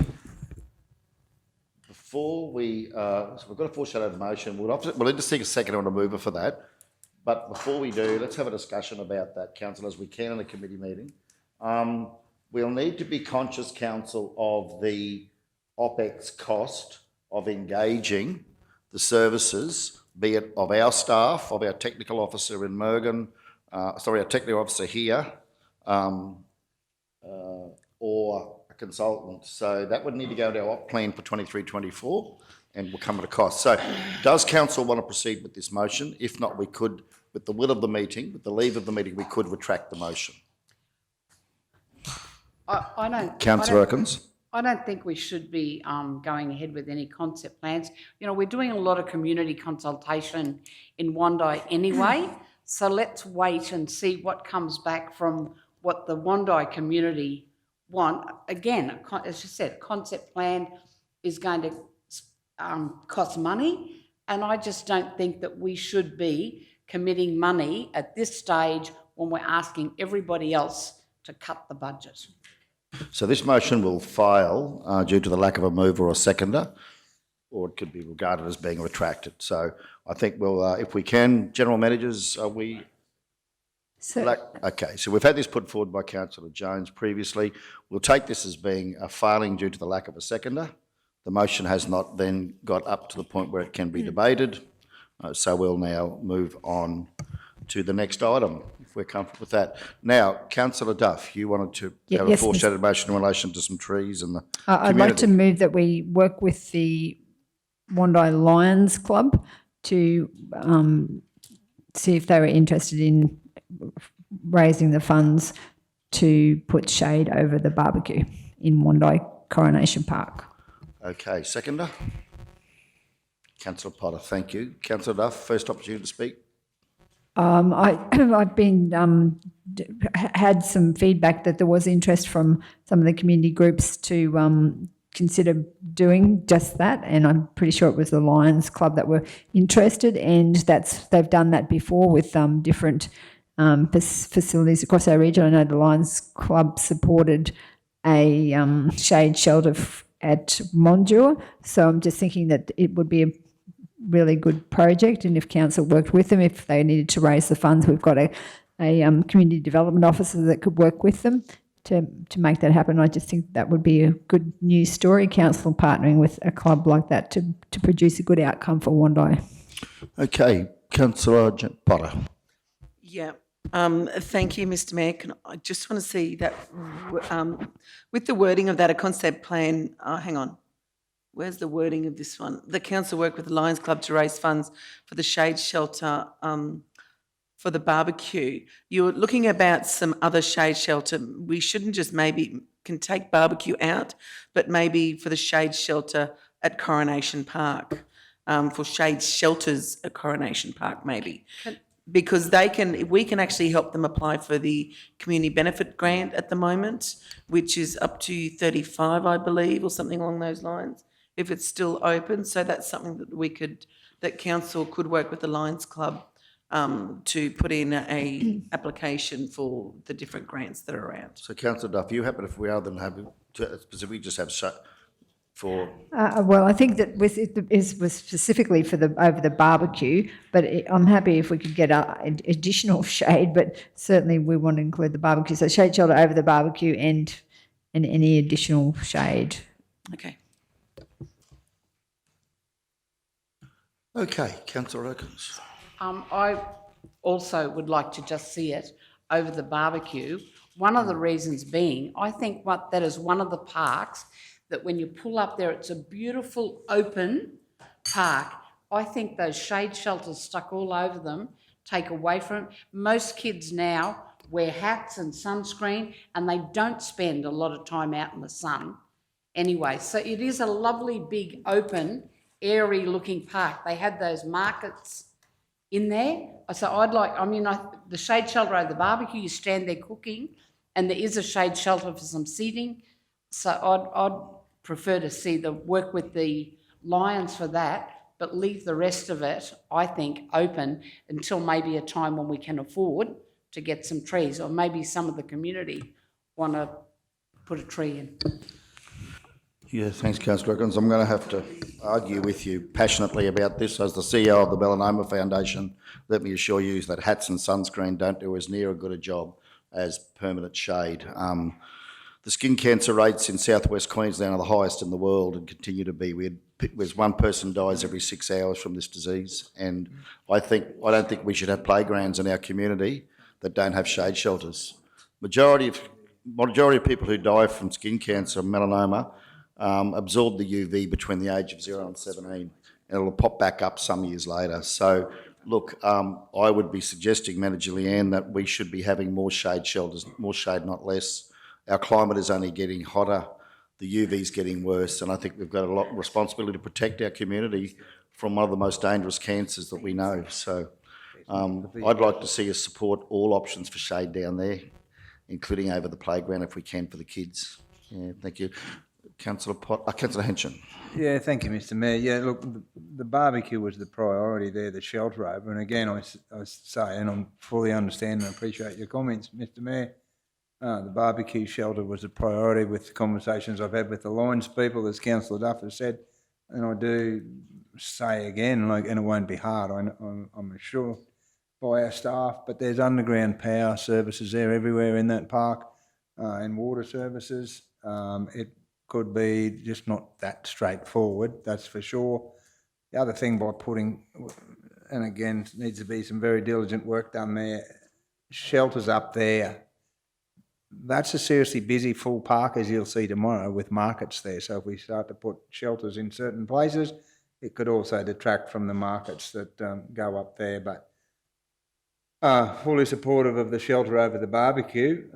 before we, so we've got a foreshadowed motion. We'll need to seek a second on a mover for that. But before we do, let's have a discussion about that, Council, as we can in a committee meeting. We'll need to be conscious, Council, of the OPEX cost of engaging the services, be it of our staff, of our technical officer in Mergen, our technical officer here, or a consultant. So that would need to go to our op plan for 23-24 and will come at a cost. So does Council want to proceed with this motion? If not, we could, with the will of the meeting, with the leave of the meeting, we could retract the motion. Councillor Erkins? I don't think we should be going ahead with any concept plans. You know, we're doing a lot of community consultation in Wandai anyway, so let's wait and see what comes back from what the Wandai community want. Again, as you said, concept plan is going to cost money, and I just don't think that we should be committing money at this stage when we're asking everybody else to cut the budget. So this motion will fail due to the lack of a mover or seconder, or it could be regarded as being retracted. So I think we'll, if we can, General Managers, are we... Okay, so we've had this put forward by Councillor Jones previously. We'll take this as being a failing due to the lack of a seconder. The motion has not then got up to the point where it can be debated. So we'll now move on to the next item, if we're comfortable with that. Now, Councillor Duff, you wanted to have a foreshadowed motion in relation to some trees and the I'd like to move that we work with the Wandai Lions Club to see if they were interested in raising the funds to put shade over the barbecue in Wandai Coronation Park. Okay, seconder? Councillor Potter, thank you. Councillor Duff, first opportunity to speak. I've been had some feedback that there was interest from some of the community groups to consider doing just that, and I'm pretty sure it was the Lions Club that were interested, and they've done that before with different facilities across our region. I know the Lions Club supported a shade shelter at Mondure, so I'm just thinking that it would be a really good project, and if council worked with them, if they needed to raise the funds, we've got a community development officer that could work with them to make that happen. I just think that would be a good news story, council partnering with a club like that to produce a good outcome for Wandai. Okay, Councillor Potter. Yeah, thank you, Mr Mayor. I just want to see that with the wording of that, a concept plan, hang on, where's the wording of this one? The council work with the Lions Club to raise funds for the shade shelter for the barbecue. You're looking about some other shade shelter. We shouldn't just maybe can take barbecue out, but maybe for the shade shelter at Coronation Park, for shade shelters at Coronation Park maybe. Because we can actually help them apply for the community benefit grant at the moment, which is up to 35, I believe, or something along those lines, if it's still open. So that's something that that council could work with the Lions Club to put in a application for the different grants that are around. So, Councillor Duff, you happen, if we are, then happy to specifically just have for. Well, I think that was specifically for over the barbecue, but I'm happy if we could get additional shade. But certainly we want to include the barbecue, so shade shelter over the barbecue and any additional shade. Okay. Okay, Councillor Okins. I also would like to just see it over the barbecue. One of the reasons being, I think that is one of the parks that when you pull up there, it's a beautiful open park. I think those shade shelters stuck all over them take away from it. Most kids now wear hats and sunscreen and they don't spend a lot of time out in the sun anyway. So it is a lovely big open airy looking park. They had those markets in there. So the shade shelter over the barbecue, you stand there cooking and there is a shade shelter for some seating. So I'd prefer to work with the Lions for that, but leave the rest of it, I think, open until maybe a time when we can afford to get some trees, or maybe some of the community want to put a tree in. Yeah, thanks, Councillor Okins. I'm going to have to argue with you passionately about this. As the CEO of the Melanoma Foundation, let me assure you that hats and sunscreen don't do as near a good a job as permanent shade. The skin cancer rates in southwest Queensland are the highest in the world and continue to be. There's one person dies every 6 hours from this disease, and I don't think we should have playgrounds in our community that don't have shade shelters. Majority of people who die from skin cancer, melanoma, absorb the UV between the age of 0 and 17, and it'll pop back up some years later. So, look, I would be suggesting, Manager Leanne, that we should be having more shade shelters, more shade, not less. Our climate is only getting hotter, the UV's getting worse, and I think we've got a lot of responsibility to protect our community from one of the most dangerous cancers that we know. So I'd like to see us support all options for shade down there, including over the playground if we can for the kids. Yeah, thank you. Councillor Henson. Yeah, thank you, Mr Mayor. Yeah, look, the barbecue was the priority there, the shelter over. And again, I say, and I fully understand and appreciate your comments, Mr Mayor, the barbecue shelter was a priority with the conversations I've had with the Lions people, as Councillor Duff has said. And I do say again, and it won't be hard, I'm sure, by our staff, but there's underground power services there everywhere in that park, and water services. It could be just not that straightforward, that's for sure. The other thing by putting, and again, needs to be some very diligent work done there, shelters up there. That's a seriously busy full park, as you'll see tomorrow, with markets there. So if we start to put shelters in certain places, it could also detract from the markets that go up there. But fully supportive of the shelter over the barbecue.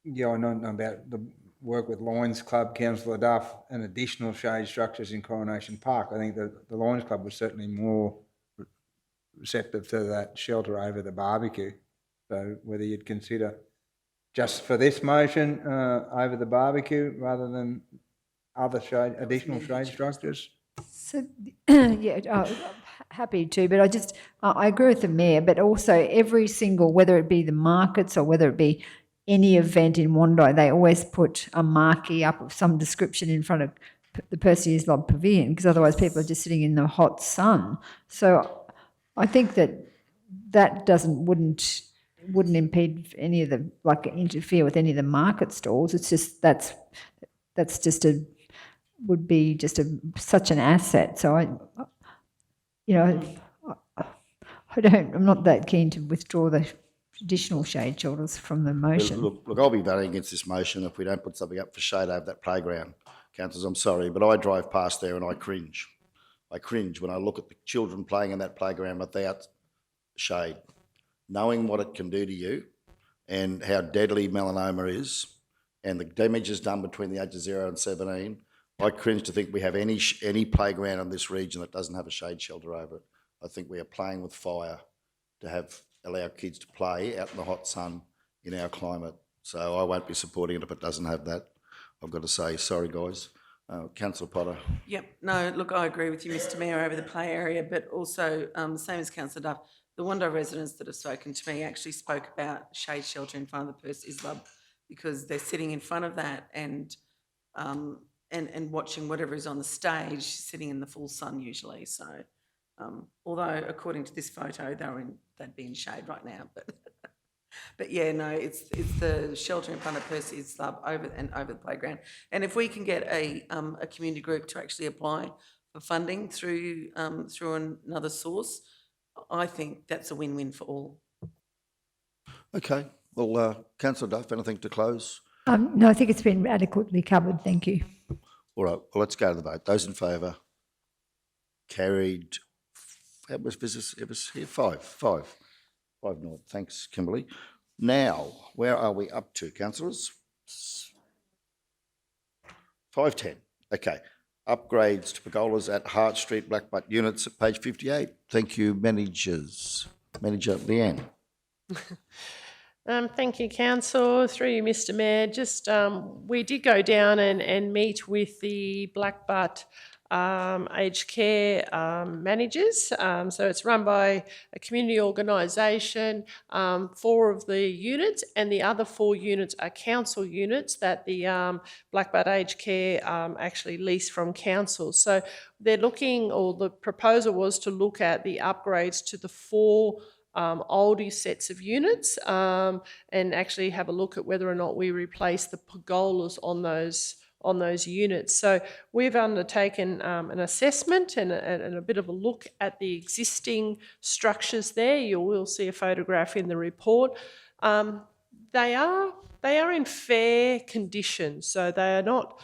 Yeah, I know about the work with Lions Club, Councillor Duff, and additional shade structures in Coronation Park. I think that the Lions Club was certainly more receptive to that shelter over the barbecue. So whether you'd consider just for this motion over the barbecue rather than other additional shade structures? So, yeah, happy to, but I agree with the Mayor, but also every single, whether it be the markets or whether it be any event in Wandai, they always put a marquee up of some description in front of the Perseus Lob Pavilion, because otherwise people are just sitting in the hot sun. So I think that wouldn't wouldn't impede any of the, like, interfere with any of the market stalls. It's just, that's just would be just such an asset. So I'm not that keen to withdraw the traditional shade shelters from the motion. Look, I'll be voting against this motion if we don't put something up for shade over that playground. Councillors, I'm sorry, but I drive past there and I cringe. I cringe when I look at the children playing in that playground without shade. Knowing what it can do to you and how deadly melanoma is and the damage is done between the ages of 0 and 17, I cringe to think we have any playground in this region that doesn't have a shade shelter over it. I think we are playing with fire to allow kids to play out in the hot sun in our climate. So I won't be supporting it if it doesn't have that. I've got to say, sorry guys. Councillor Potter. Yep, no, look, I agree with you, Mr Mayor, over the play area, but also, same as Councillor Duff, the Wando residents that have spoken to me actually spoke about shade shelter in front of the Perth Islab because they're sitting in front of that and watching whatever is on the stage, sitting in the full sun usually. So, although according to this photo, they'd be in shade right now, but yeah, no, it's the shelter in front of Percy Slab over the playground. And if we can get a community group to actually apply for funding through another source, I think that's a win-win for all. Okay. Well, Councillor Duff, anything to close? No, I think it's been adequately covered. Thank you. All right. Well, let's go to the vote. Those in favour? Carried. How much business? It was here. 5-0. Thanks, Kimberly. Now, where are we up to, councillors? 5:10. Okay. Upgrades to pergolas at Hart Street, Blackbutt units at page 58. Thank you, managers. Manager Leanne. Thank you, Council. Through you, Mr Mayor. Just we did go down and meet with the Blackbutt aged care managers. So it's run by a community organisation. 4 of the units and the other 4 units are council units that the Blackbutt aged care actually lease from council. So they're looking, or the proposal was to look at the upgrades to the 4 oldie sets of units and actually have a look at whether or not we replace the pergolas on those units. So we've undertaken an assessment and a bit of a look at the existing structures there. You will see a photograph in the report. They are in fair condition, so they're not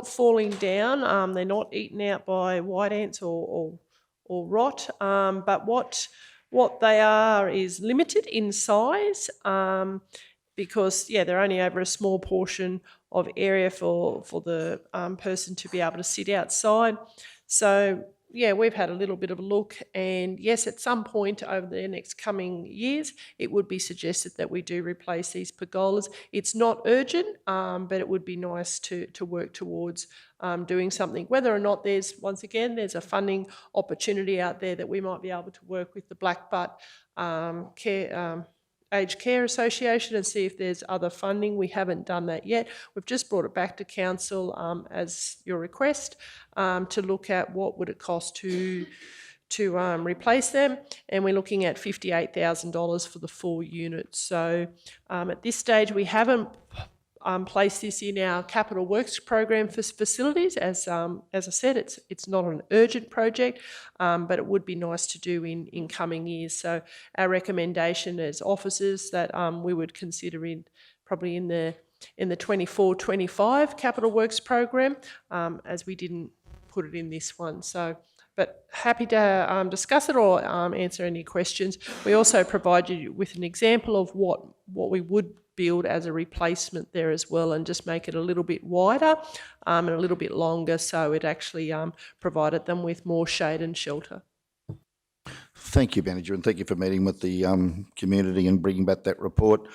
falling down. They're not eaten out by white ants or rot. But what they are is limited in size because they're only over a small portion of area for the person to be able to sit outside. So we've had a little bit of a look, and yes, at some point over the next coming years, it would be suggested that we do replace these pergolas. It's not urgent, but it would be nice to work towards doing something. Whether or not there's a funding opportunity out there that we might be able to work with the Blackbutt Aged Care Association and see if there's other funding. We haven't done that yet. We've just brought it back to council as your request to look at what would it cost to replace them, and we're looking at $58,000 for the 4 units. So at this stage we haven't placed this in our capital works program for facilities. As I said, it's not an urgent project, but it would be nice to do in coming years. So our recommendation as officers that we would consider probably in the 24-25 capital works program, as we didn't put it in this one. So, but happy to discuss it or answer any questions. We also provide you with an example of what we would build as a replacement there as well, and just make it a little bit wider and a little bit longer, so it actually provided them with more shade and shelter. Thank you, Manager, and thank you for meeting with the community and bringing back that report.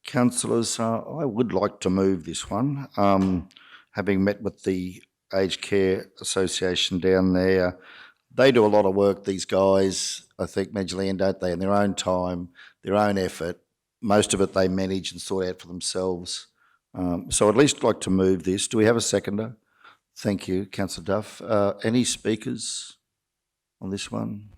Councillors, I would like to move this one. Having met with the Aged Care Association down there, they do a lot of work, these guys, I think, Manager Leanne, don't they, in their own time, their own effort. Most of it they manage and sort out for themselves. So I'd at least like to move this. Do we have a seconder? Thank you, Councillor Duff. Any speakers on this one?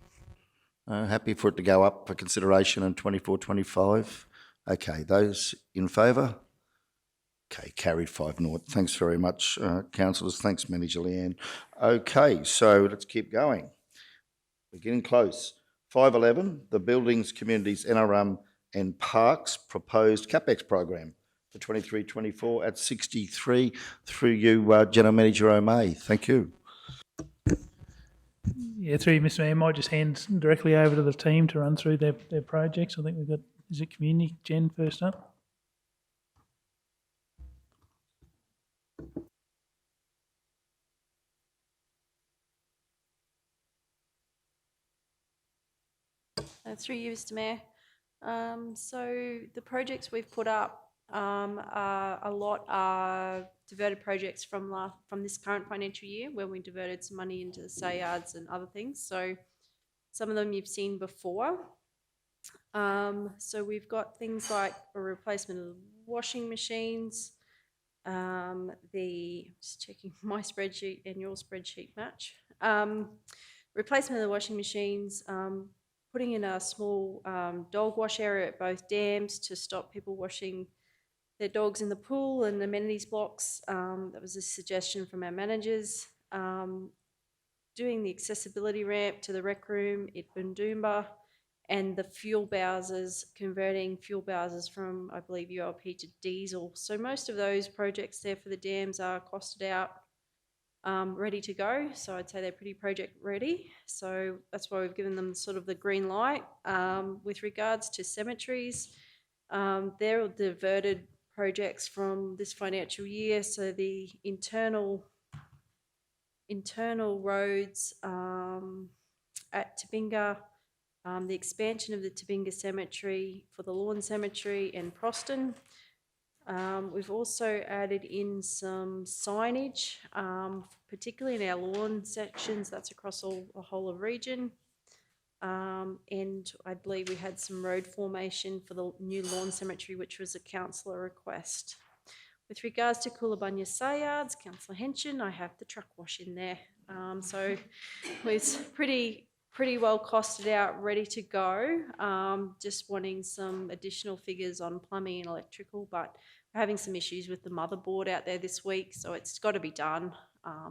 Happy for it to go up for consideration in 24-25. Okay, those in favour? Okay, carried 5-0. Thanks very much, councillors. Thanks, Manager Leanne. Okay, so let's keep going. We're getting close. 511, the Buildings, Communities, NRM and Parks proposed CapEx program for 23-24 at 63 through you, General Manager O'May. Thank you. Yeah, through you, Mr Mayor, might just hand directly over to the team to run through their projects. I think we've got, is it Community, Jen, first up? Through you, Mr Mayor. So the projects we've put up, a lot are diverted projects from this current financial year, where we diverted some money into the sale yards and other things. So some of them you've seen before. So we've got things like a replacement of washing machines, just checking my spreadsheet and your spreadsheet match. Replacement of the washing machines, putting in a small dog wash area at both dams to stop people washing their dogs in the pool and amenities blocks. That was a suggestion from our managers. Doing the accessibility ramp to the rec room at Bundoomba, and the fuel bowsers, converting fuel bowsers from, I believe, ULP to diesel. So most of those projects there for the dams are costed out, ready to go. So I'd say they're pretty project ready. So that's why we've given them sort of the green light. With regards to cemeteries, they're diverted projects from this financial year. So the internal roads at Tabinga, the expansion of the Tabinga Cemetery for the Lawn Cemetery and Proston. We've also added in some signage, particularly in our lawn sections. That's across the whole of region. And I believe we had some road formation for the new lawn cemetery, which was a councillor request. With regards to Coolabunga sale yards, Councillor Henson, I have the truck wash in there. So it's pretty well costed out, ready to go. Just wanting some additional figures on plumbing and electrical, but we're having some issues with the motherboard out there this week, so it's got to be done.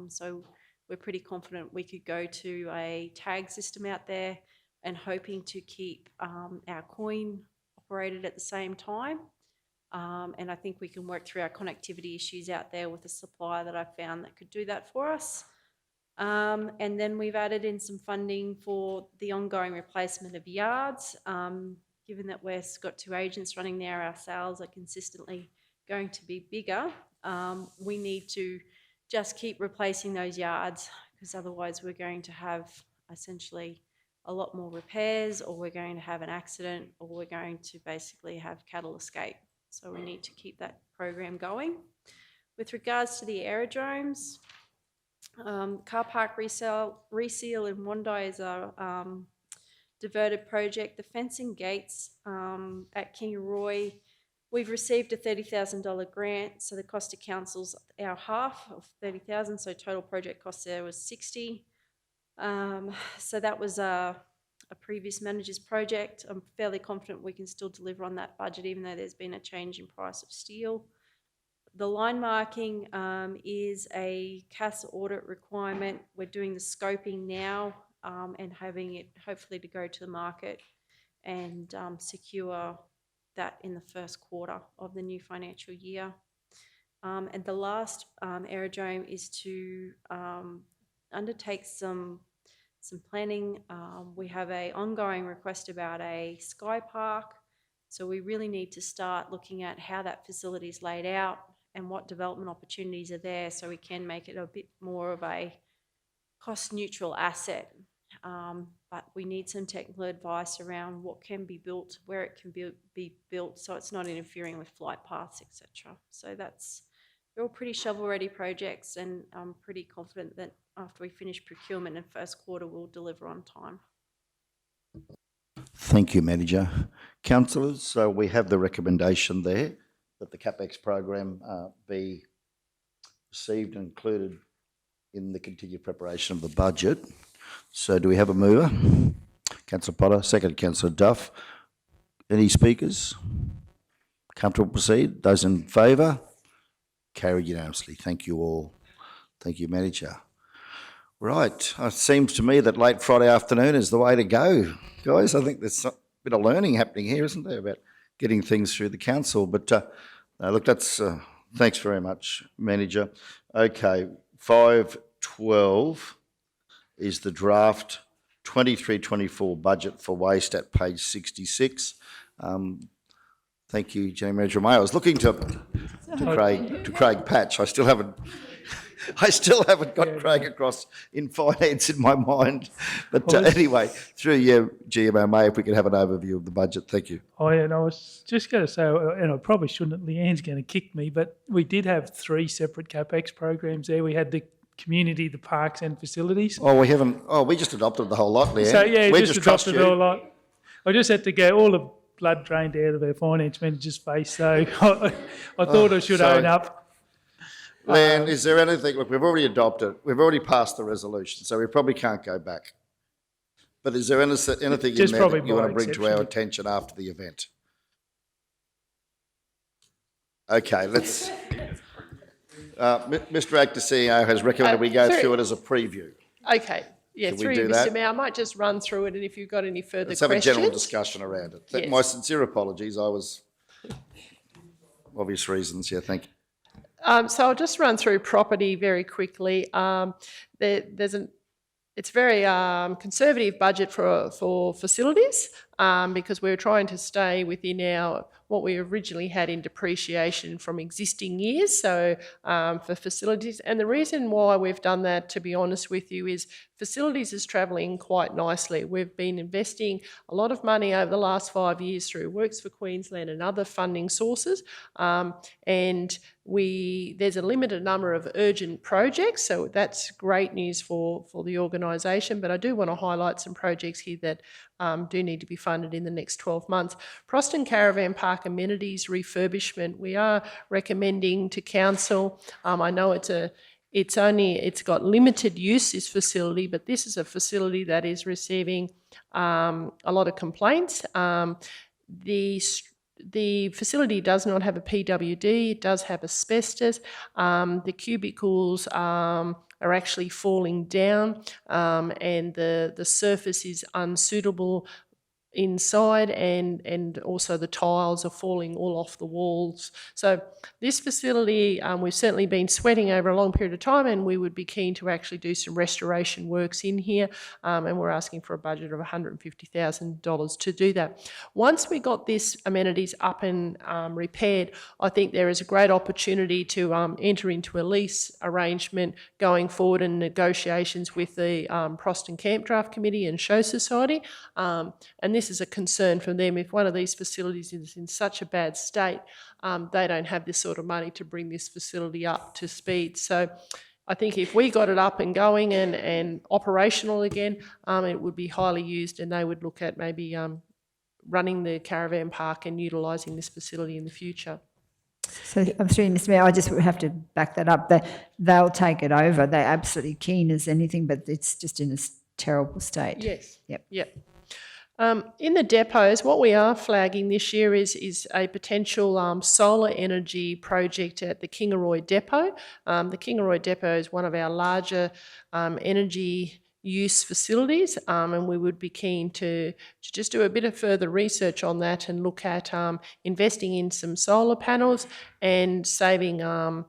So we're pretty confident we could go to a tag system out there, and hoping to keep our coin operated at the same time. And I think we can work through our connectivity issues out there with a supplier that I found that could do that for us. And then we've added in some funding for the ongoing replacement of yards. Given that we've got 2 agents running there, our sales are consistently going to be bigger. We need to just keep replacing those yards, because otherwise we're going to have essentially a lot more repairs, or we're going to have an accident, or we're going to basically have cattle escape. So we need to keep that program going. With regards to the aerodromes, car park reseal in Wondai is a diverted project. The fencing gates at Kingaroy, we've received a $30,000 grant, so the cost to council's our half of $30,000, so total project cost there was $60,000. So that was a previous manager's project. I'm fairly confident we can still deliver on that budget, even though there's been a change in price of steel. The line marking is a CAS audit requirement. We're doing the scoping now and having it hopefully to go to the market and secure that in the first quarter of the new financial year. And the last aerodrome is to undertake some planning. We have an ongoing request about a sky park, so we really need to start looking at how that facility is laid out and what development opportunities are there, so we can make it a bit more of a cost neutral asset. But we need some technical advice around what can be built, where it can be built, so it's not interfering with flight paths, etc. So they're all pretty shovel-ready projects, and I'm pretty confident that after we finish procurement in first quarter, we'll deliver on time. Thank you, Manager. Councillors, so we have the recommendation there that the CapEx program be received and included in the continued preparation of the budget. So do we have a mover? Councillor Potter, second Councillor Duff. Any speakers? Comfortable to proceed? Those in favour? Carried unanimously. Thank you all. Thank you, Manager. Right, it seems to me that late Friday afternoon is the way to go, guys. I think there's a bit of learning happening here, isn't there, about getting things through the council. But look, that's thanks very much, Manager. Okay, 5.12 is the draft 23-24 budget for waste at page 66. Thank you, Jenny Manager May. I was looking to Craig Patch. I still haven't got Craig across in finance in my mind. But anyway, through you, GMO May, if we could have an overview of the budget. Thank you. Oh, yeah, and I was just going to say, and I probably shouldn't, Leanne's going to kick me, but we did have 3 separate CapEx programs there. We had the community, the parks and facilities. Oh, we haven't, we just adopted the whole lot, Leanne. So, yeah, we just adopted the whole lot. I just had to go, all the blood drained out of our finance manager's face, so I thought I should own up. Leanne, is there anything, look, we've already adopted, we've already passed the resolution, so we probably can't go back. But is there anything in there that you want to bring to our attention after the event? Okay, let's... Mr Actor CEO has recommended we go through it as a preview. Okay. Yeah, Can we through do you, that? Mr Mayor, I might just run through it, and if you've got any further Let's questions... have a general discussion around it. Yes. My sincere apologies, I was... Obvious reasons, yeah, thank you. So I'll just run through property very quickly. It's a very conservative budget for facilities because we're trying to stay within what we originally had in depreciation from existing years, so for facilities. And the reason why we've done that, to be honest with you, is facilities is travelling quite nicely. We've been investing a lot of money over the last 5 years through Works for Queensland and other funding sources, and there's a limited number of urgent projects, so that's great news for the organisation. But I do want to highlight some projects here that do need to be funded in the next 12 months. Proston Caravan Park amenities refurbishment, we are recommending to council. I know it's got limited use, this facility, but this is a facility that is receiving a lot of complaints. The facility does not have a PWD, it does have asbestos. The cubicles are actually falling down and the surface is unsuitable inside, and also the tiles are falling all off the walls. So this facility, we've certainly been sweating over a long period of time, and we would be keen to actually do some restoration works in here, and we're asking for a budget of $150,000 to do that. Once we got this amenities up and repaired, I think there is a great opportunity to enter into a lease arrangement going forward in negotiations with the Proston Camp Draft Committee and Show Society, and this is a concern for them. If one of these facilities is in such a bad state, they don't have this sort of money to bring this facility up to speed. So I think if we got it up and going and operational again, it would be highly used, and they would look at maybe running the caravan park and utilising this facility in the future. So I'm through, Mr Mayor, I just have to back that up. They'll take it over. They're absolutely keen as anything, but it's just in a terrible state. Yes. Yep. In the depots, what we are flagging this year is a potential solar energy project at the Kingaroy Depot. The Kingaroy Depot is one of our larger energy use facilities, and we would be keen to just do a bit of further research on that and look at investing in some solar panels and saving on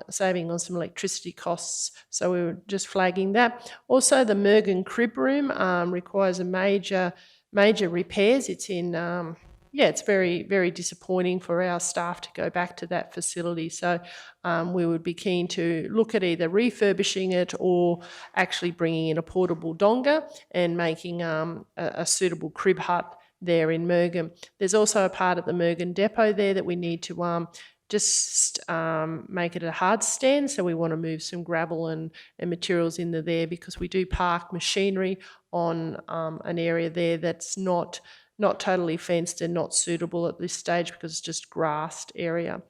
some electricity costs. So we were just flagging that. Also, the Mergen Crib Room requires a major repairs. It's in, it's very, very disappointing for our staff to go back to that facility. So we would be keen to look at either refurbishing it or actually bringing in a portable donga and making a suitable crib hut there in Mergen. There's also a part at the Mergen Depot there that we need to just make it a hard stand, so we want to move some gravel and materials into there because we do park machinery on an area there that's not totally fenced and not suitable at this stage because it's just grassed area.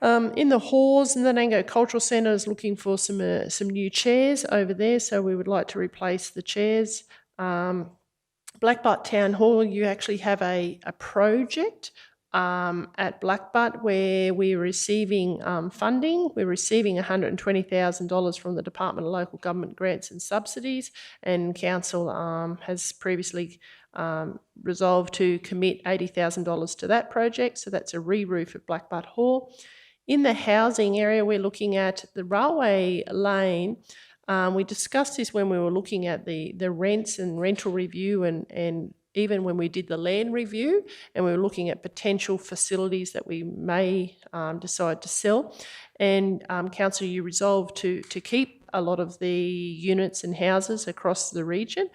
In the halls, and the Nango Cultural Centre is looking for some new chairs over there, so we would like to replace the chairs. Blackbutt Town Hall, you actually have a project at Blackbutt, where we're receiving funding. We're receiving $120,000 from the Department of Local Government Grants and Subsidies, and Council has previously resolved to commit $80,000 to that project. So that's a re-roof at Blackbutt Hall. In the housing area, we're looking at the railway lane. We discussed this when we were looking at the rents and rental review, and even when we did the land review, and we were looking at potential facilities that we may decide to sell. And Council, you resolved to keep a lot of the units and houses across the region.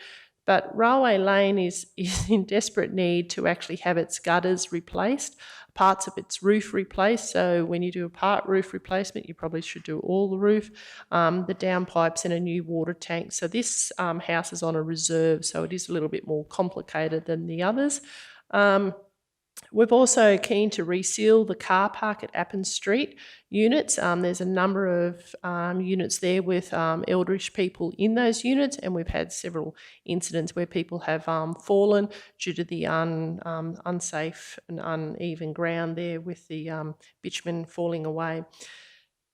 But Railway Lane is in desperate need to actually have its gutters replaced, parts of its roof replaced. So when you do a part roof replacement, you probably should do all the roof, the downpipes and a new water tank. So this house is on a reserve, so it is a little bit more complicated than the others. We're also keen to reseal the car park at Appin Street units. There's a number of units there with elderly people in those units, and we've had several incidents where people have fallen due to the unsafe and uneven ground there with the bitumen falling away.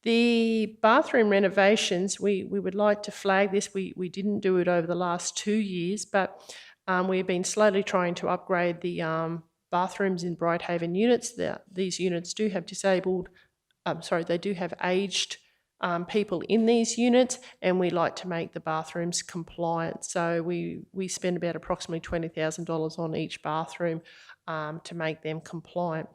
The bathroom renovations, we would like to flag this. We didn't do it over the last 2 years, but we've been slowly trying to upgrade the bathrooms in Brighthaven units. These units do have they do have aged people in these units, and we like to make the bathrooms compliant. So we spend about approximately $20,000 on each bathroom to make them compliant.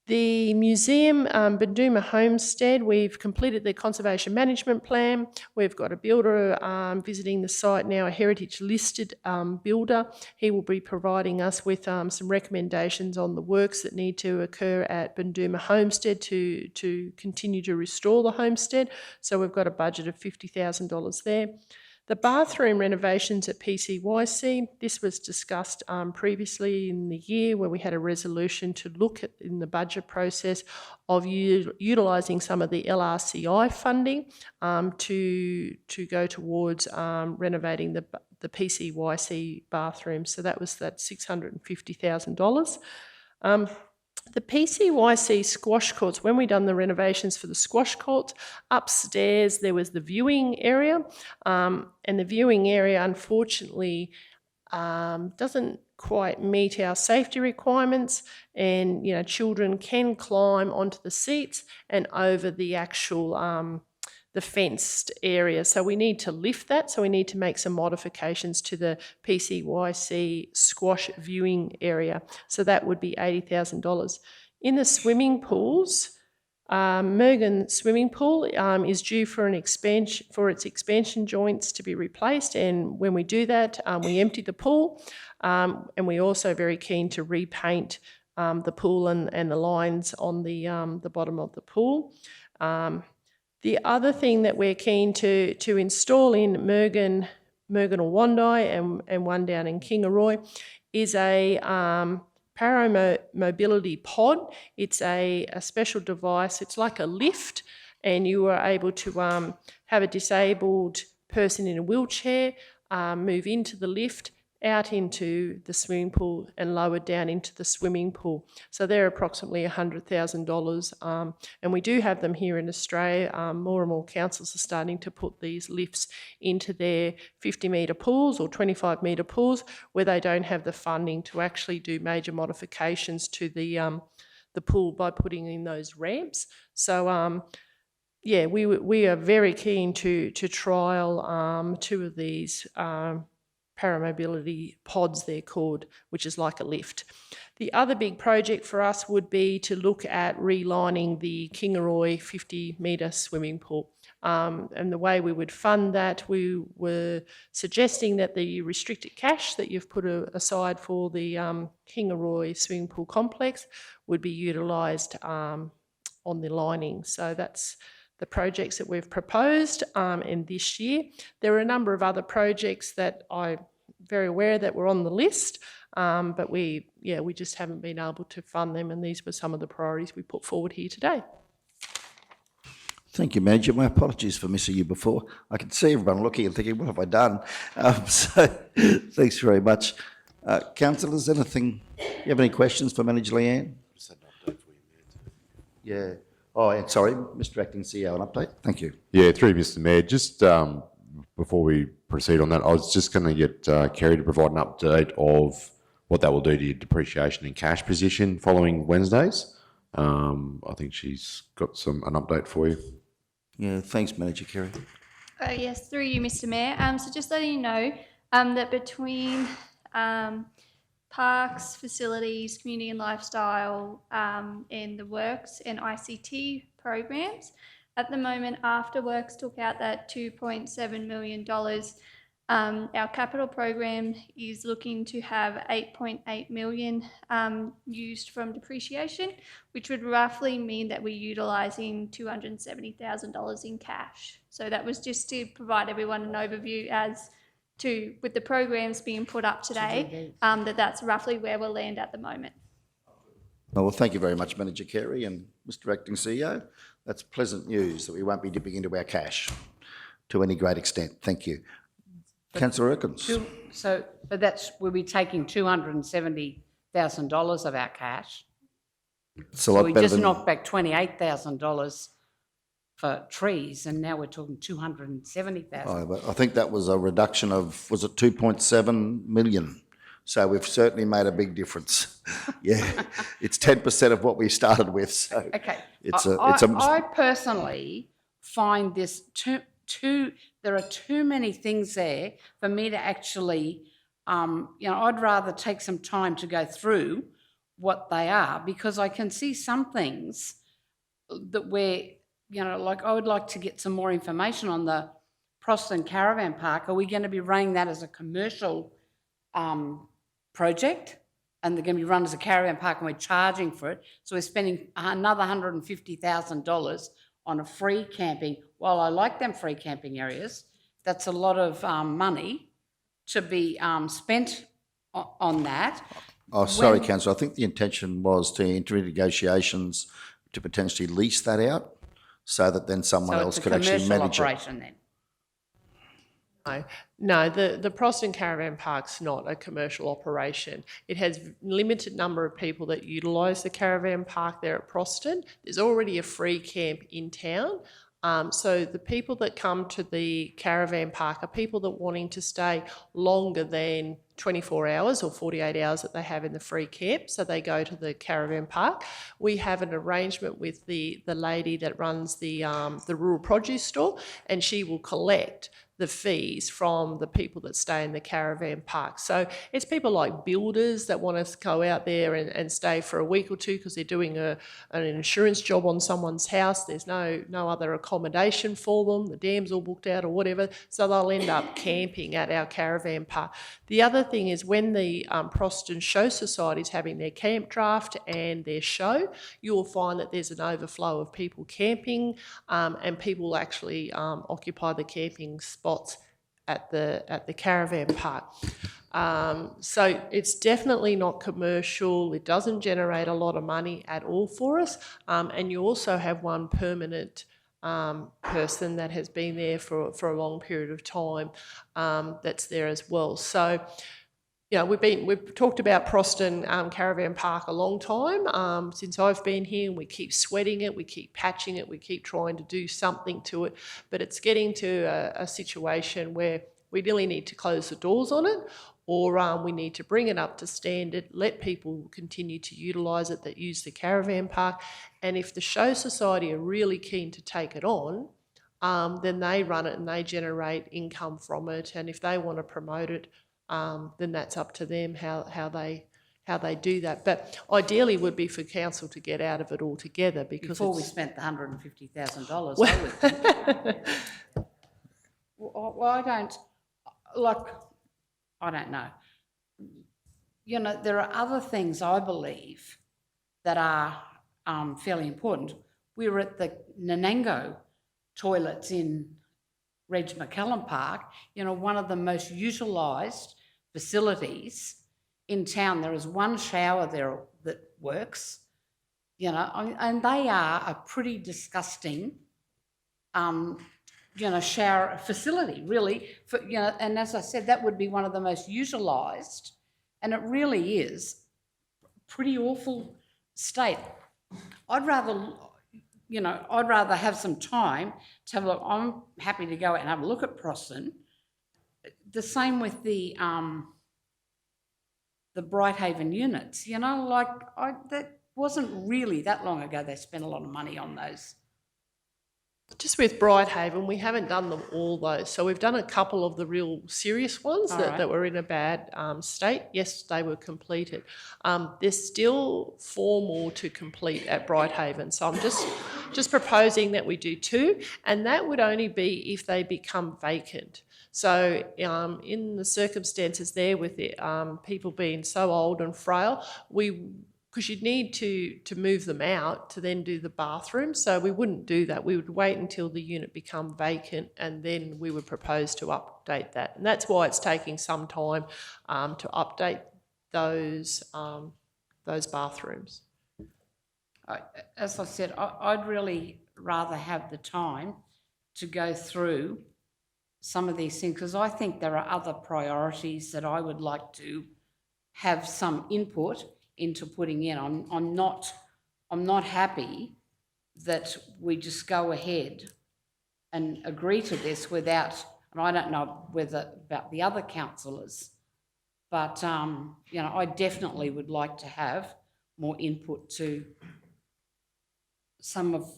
The museum, Bunduma Homestead, we've completed the conservation management plan. We've got a builder visiting the site now, a heritage listed builder. He will be providing us with some recommendations on the works that need to occur at Bunduma Homestead to continue to restore the homestead. So we've got a budget of $50,000 there. The bathroom renovations at PCYC, this was discussed previously in the year where we had a resolution to look at in the budget process of utilising some of the LRCI funding to go towards renovating the PCYC bathrooms. So that was that $650,000. The PCYC squash courts, when we done the renovations for the squash courts, upstairs there was the viewing area, and the viewing area unfortunately doesn't quite meet our safety requirements, and children can climb onto the seats and over the actual the fenced area. So we need to lift that. So we need to make some modifications to the PCYC squash viewing area. So that would be $80,000. In the swimming pools, Mergen swimming pool is due for its expansion joints to be replaced. And when we do that, we empty the pool, and we're also very keen to repaint the pool and the lines on the bottom of the pool. The other thing that we're keen to install in Mergen or Wandai and one down in Kingaroy is a paramobility pod. It's a special device. It's like a lift, and you are able to have a disabled person in a wheelchair move into the lift, out into the swimming pool and lowered down into the swimming pool. So they're approximately $100,000, and we do have them here in Australia. More and more councils are starting to put these lifts into their 50-metre pools or 25-metre pools where they don't have the funding to actually do major modifications to the pool by putting in those ramps. So we are very keen to trial 2 of these paramobility pods, they're called, which is like a lift. The other big project for us would be to look at relining the Kingaroy 50-metre swimming pool. And the way we would fund that, we were suggesting that the restricted cash that you've put aside for the Kingaroy swimming pool complex would be utilised on the lining. So that's the projects that we've proposed in this year. There are a number of other projects that I'm very aware that were on the list, but we just haven't been able to fund them, and these were some of the priorities we put forward here today. Thank you, Manager. My apologies for missing you before. I could see everyone looking and thinking, what have I done? So thanks very much. Councillors, anything, you have any questions for Manager Leanne? Yeah. Oh, and sorry, Mr Acting CEO, an update? Thank you. Yeah, through Mr Mayor, just before we proceed on that, I was just going to get Kerry to provide an update of what that will do to your depreciation and cash position following Wednesdays. I think she's got an update for you. Yeah, thanks, Manager Kerry. Yes, through you, Mr. Mayor. So just letting you know that between parks, facilities, community and lifestyle, and the works and ICT programs, at the moment, after works took out that $2.7 million, our capital program is looking to have 8.8 million used from depreciation, which would roughly mean that we're utilising $270,000 in cash. So that was just to provide everyone an overview as to, with the programs being put up today, that's roughly where we'll land at the moment. Well, thank you very much, Manager Carey and Mr Acting CEO. That's pleasant news that we won't be dipping into our cash to any great extent. Thank you. Councillor Erkins. But we'll be taking $270,000 of our cash. It's a lot we better just than... knocked back $28,000 for trees, and now we're talking $270,000. Oh, but I think that was a reduction of, was it 2.7 million? So we've certainly made a big difference. Yeah, it's 10% of what we started with. So okay, I personally find this there are too many things there for me to actually, I'd rather take some time to go through what they are, because I can see some things that like I would like to get some more information on the Proston Caravan Park. Are we going to be running that as a commercial project, and they're going to be run as a caravan park and we're charging for it? So we're spending another $150,000 on a free camping. While I like them free camping areas, that's a lot of money to be spent on that. Oh, sorry, Councillor. I think the intention was to enter into negotiations to potentially lease that out so that then someone else could actually manage operation, it. Then. No, the Proston Caravan Park's not a commercial operation. It has limited number of people that utilise the caravan park there at Proston. There's already a free camp in town. So the people that come to the caravan park are people that are wanting to stay longer than 24 hours or 48 hours that they have in the free camp, so they go to the caravan park. We have an arrangement with the lady that runs the rural produce store, and she will collect the fees from the people that stay in the caravan park. So it's people like builders that want to go out there and stay for a week or two because they're doing an insurance job on someone's house. There's no other accommodation for them. The dam's all booked out or whatever. So they'll end up camping at our caravan park. The other thing is when the Proston Show Society is having their camp draft and their show, you will find that there's an overflow of people camping, and people actually occupy the camping spots at the caravan park. So it's definitely not commercial. It doesn't generate a lot of money at all for us. And you also have one permanent person that has been there for a long period of time that's there as well. So, we've talked about Proston Caravan Park a long time since I've been here, and we keep sweating it, we keep patching it, we keep trying to do something to it, but it's getting to a situation where we really need to close the doors on it, or we need to bring it up to standard, let people continue to utilise it that use the caravan park, and if the Show Society are really keen to take it on, then they run it and they generate income from it, and if they want to promote it, then that's up to them how they do that. But ideally would be for council to get out of it altogether, because before we spent the $150,000, I would think. Well, I don't know. There are other things I believe that are fairly important. We were at the Nanango toilets in Reg McCallum Park, one of the most utilised facilities in town. There is one shower there that works, and they are a pretty disgusting, shower facility, really. And as I said, that would be one of the most utilised And it really is a pretty awful state. I'd rather have some time to have a look. I'm happy to go out and have a look at Proston. The same with the Brighthaven units, that wasn't really that long ago they spent a lot of money on those. Just with Brighthaven, we haven't done them all though. So we've done a couple of the real serious ones that were in a bad state. Yes, they were completed. There's still 4 more to complete at Brighthaven. So I'm just proposing that we do 2, and that would only be if they become vacant. So in the circumstances there with the people being so old and frail, because you'd need to move them out to then do the bathroom. So we wouldn't do that. We would wait until the unit become vacant, and then we would propose to update that. And that's why it's taking some time to update those bathrooms. As I said, I'd really rather have the time to go through some of these things, because I think there are other priorities that I would like to have some input into putting in. I'm not happy that we just go ahead and agree to this without, and I don't know whether about the other councillors, but I definitely would like to have more input to some of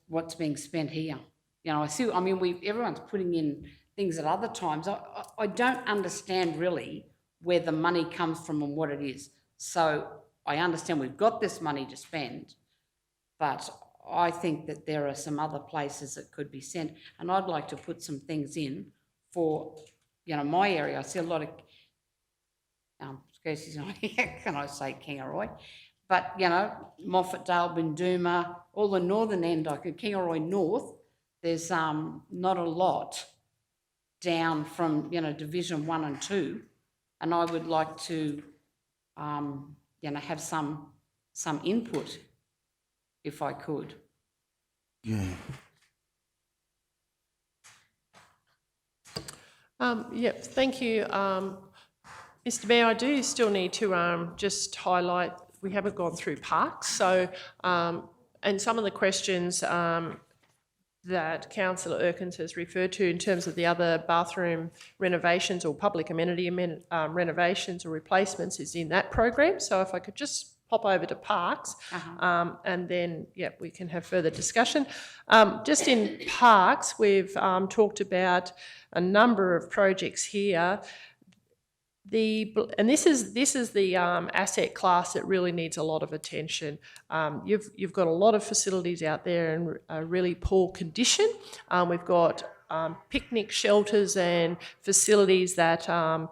what's being spent here. Everyone's putting in things at other times. I don't understand really where the money comes from and what it is. So I understand we've got this money to spend, but I think that there are some other places that could be sent, and I'd like to put some things in for, my area. I see a lot of, can I say Kingaroy? But, Moffatdale, Binduma, all the northern end, Kingaroy North, there's not a lot down from, Division 1 and 2, and I would like to have some input, if I could. Yeah. Thank you. Mr. Mayor, I do still need to just highlight, we haven't gone through parks. So, and some of the questions that Councillor Erkins has referred to in terms of the other bathroom renovations or public amenity renovations or replacements is in that program. So if I could just pop over to parks and then, we can have further discussion. Just in parks, we've talked about a number of projects here. This is the asset class that really needs a lot of attention. You've got a lot of facilities out there in a really poor condition. We've got picnic shelters and facilities that are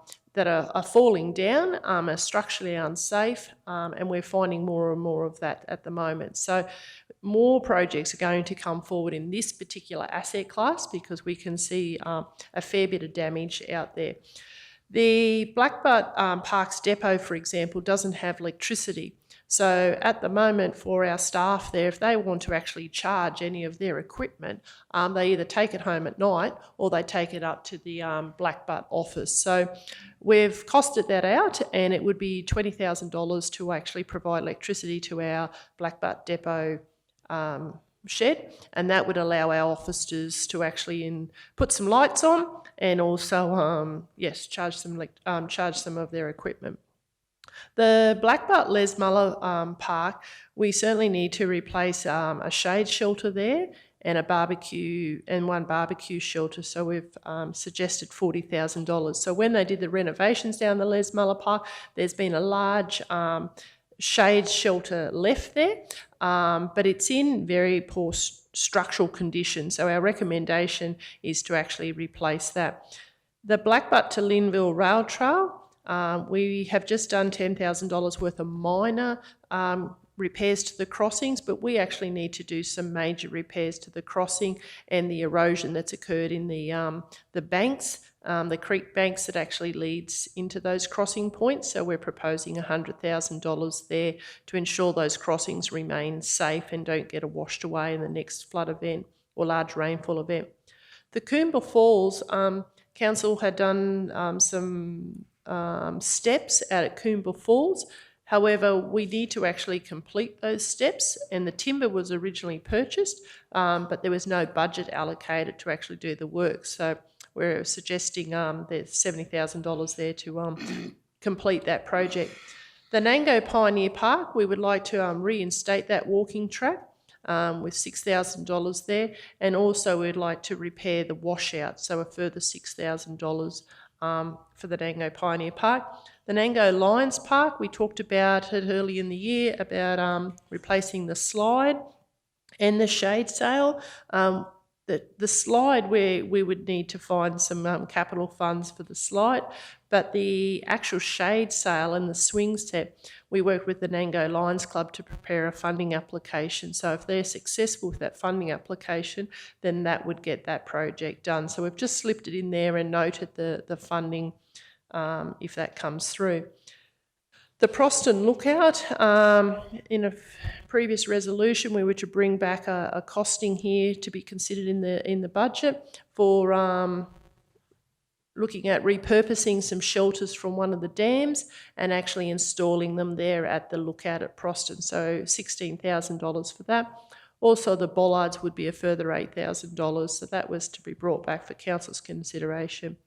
falling down, are structurally unsafe, and we're finding more and more of that at the moment. So more projects are going to come forward in this particular asset class because we can see a fair bit of damage out there. The Blackbutt Parks Depot, for example, doesn't have electricity. So at the moment for our staff there, if they want to actually charge any of their equipment, they either take it home at night or they take it up to the Blackbutt office. So we've costed that out, and it would be $20,000 to actually provide electricity to our Blackbutt Depot shed, and that would allow our officers to actually put some lights on and also charge some of their equipment. The Blackbutt Les Muller Park, we certainly need to replace a shade shelter there and one barbecue shelter. So we've suggested $40,000. So when they did the renovations down the Les Muller Park, there's been a large shade shelter left there, but it's in very poor structural condition. So our recommendation is to actually replace that. The Blackbutt to Linville Rail Trail, we have just done $10,000 worth of minor repairs to the crossings, but we actually need to do some major repairs to the crossing and the erosion that's occurred in the banks, the creek banks that actually leads into those crossing points. So we're proposing $100,000 there to ensure those crossings remain safe and don't get washed away in the next flood event or large rainfall event. The Coomba Falls, Council had done some steps out at Coomba Falls. However, we need to actually complete those steps, and the timber was originally purchased, but there was no budget allocated to actually do the work. So we're suggesting there's $70,000 there to complete that project. The Nango Pioneer Park, we would like to reinstate that walking track with $6,000 there, and also we'd like to repair the washout, so a further $6,000 for the Nango Pioneer Park. The Nango Lions Park, we talked about it early in the year about replacing the slide and the shade sail. The slide, we would need to find some capital funds for the slide, but the actual shade sail and the swing set, we work with the Nango Lions Club to prepare a funding application. So if they're successful with that funding application, then that would get that project done. So we've just slipped it in there and noted the funding if that comes through. The Proston Lookout, in a previous resolution, we were to bring back a costing here to be considered in the budget for looking at repurposing some shelters from one of the dams and actually installing them there at the lookout at Proston. So $16,000 for that. Also, the bollards would be a further $8,000, so that was to be brought back for council's consideration.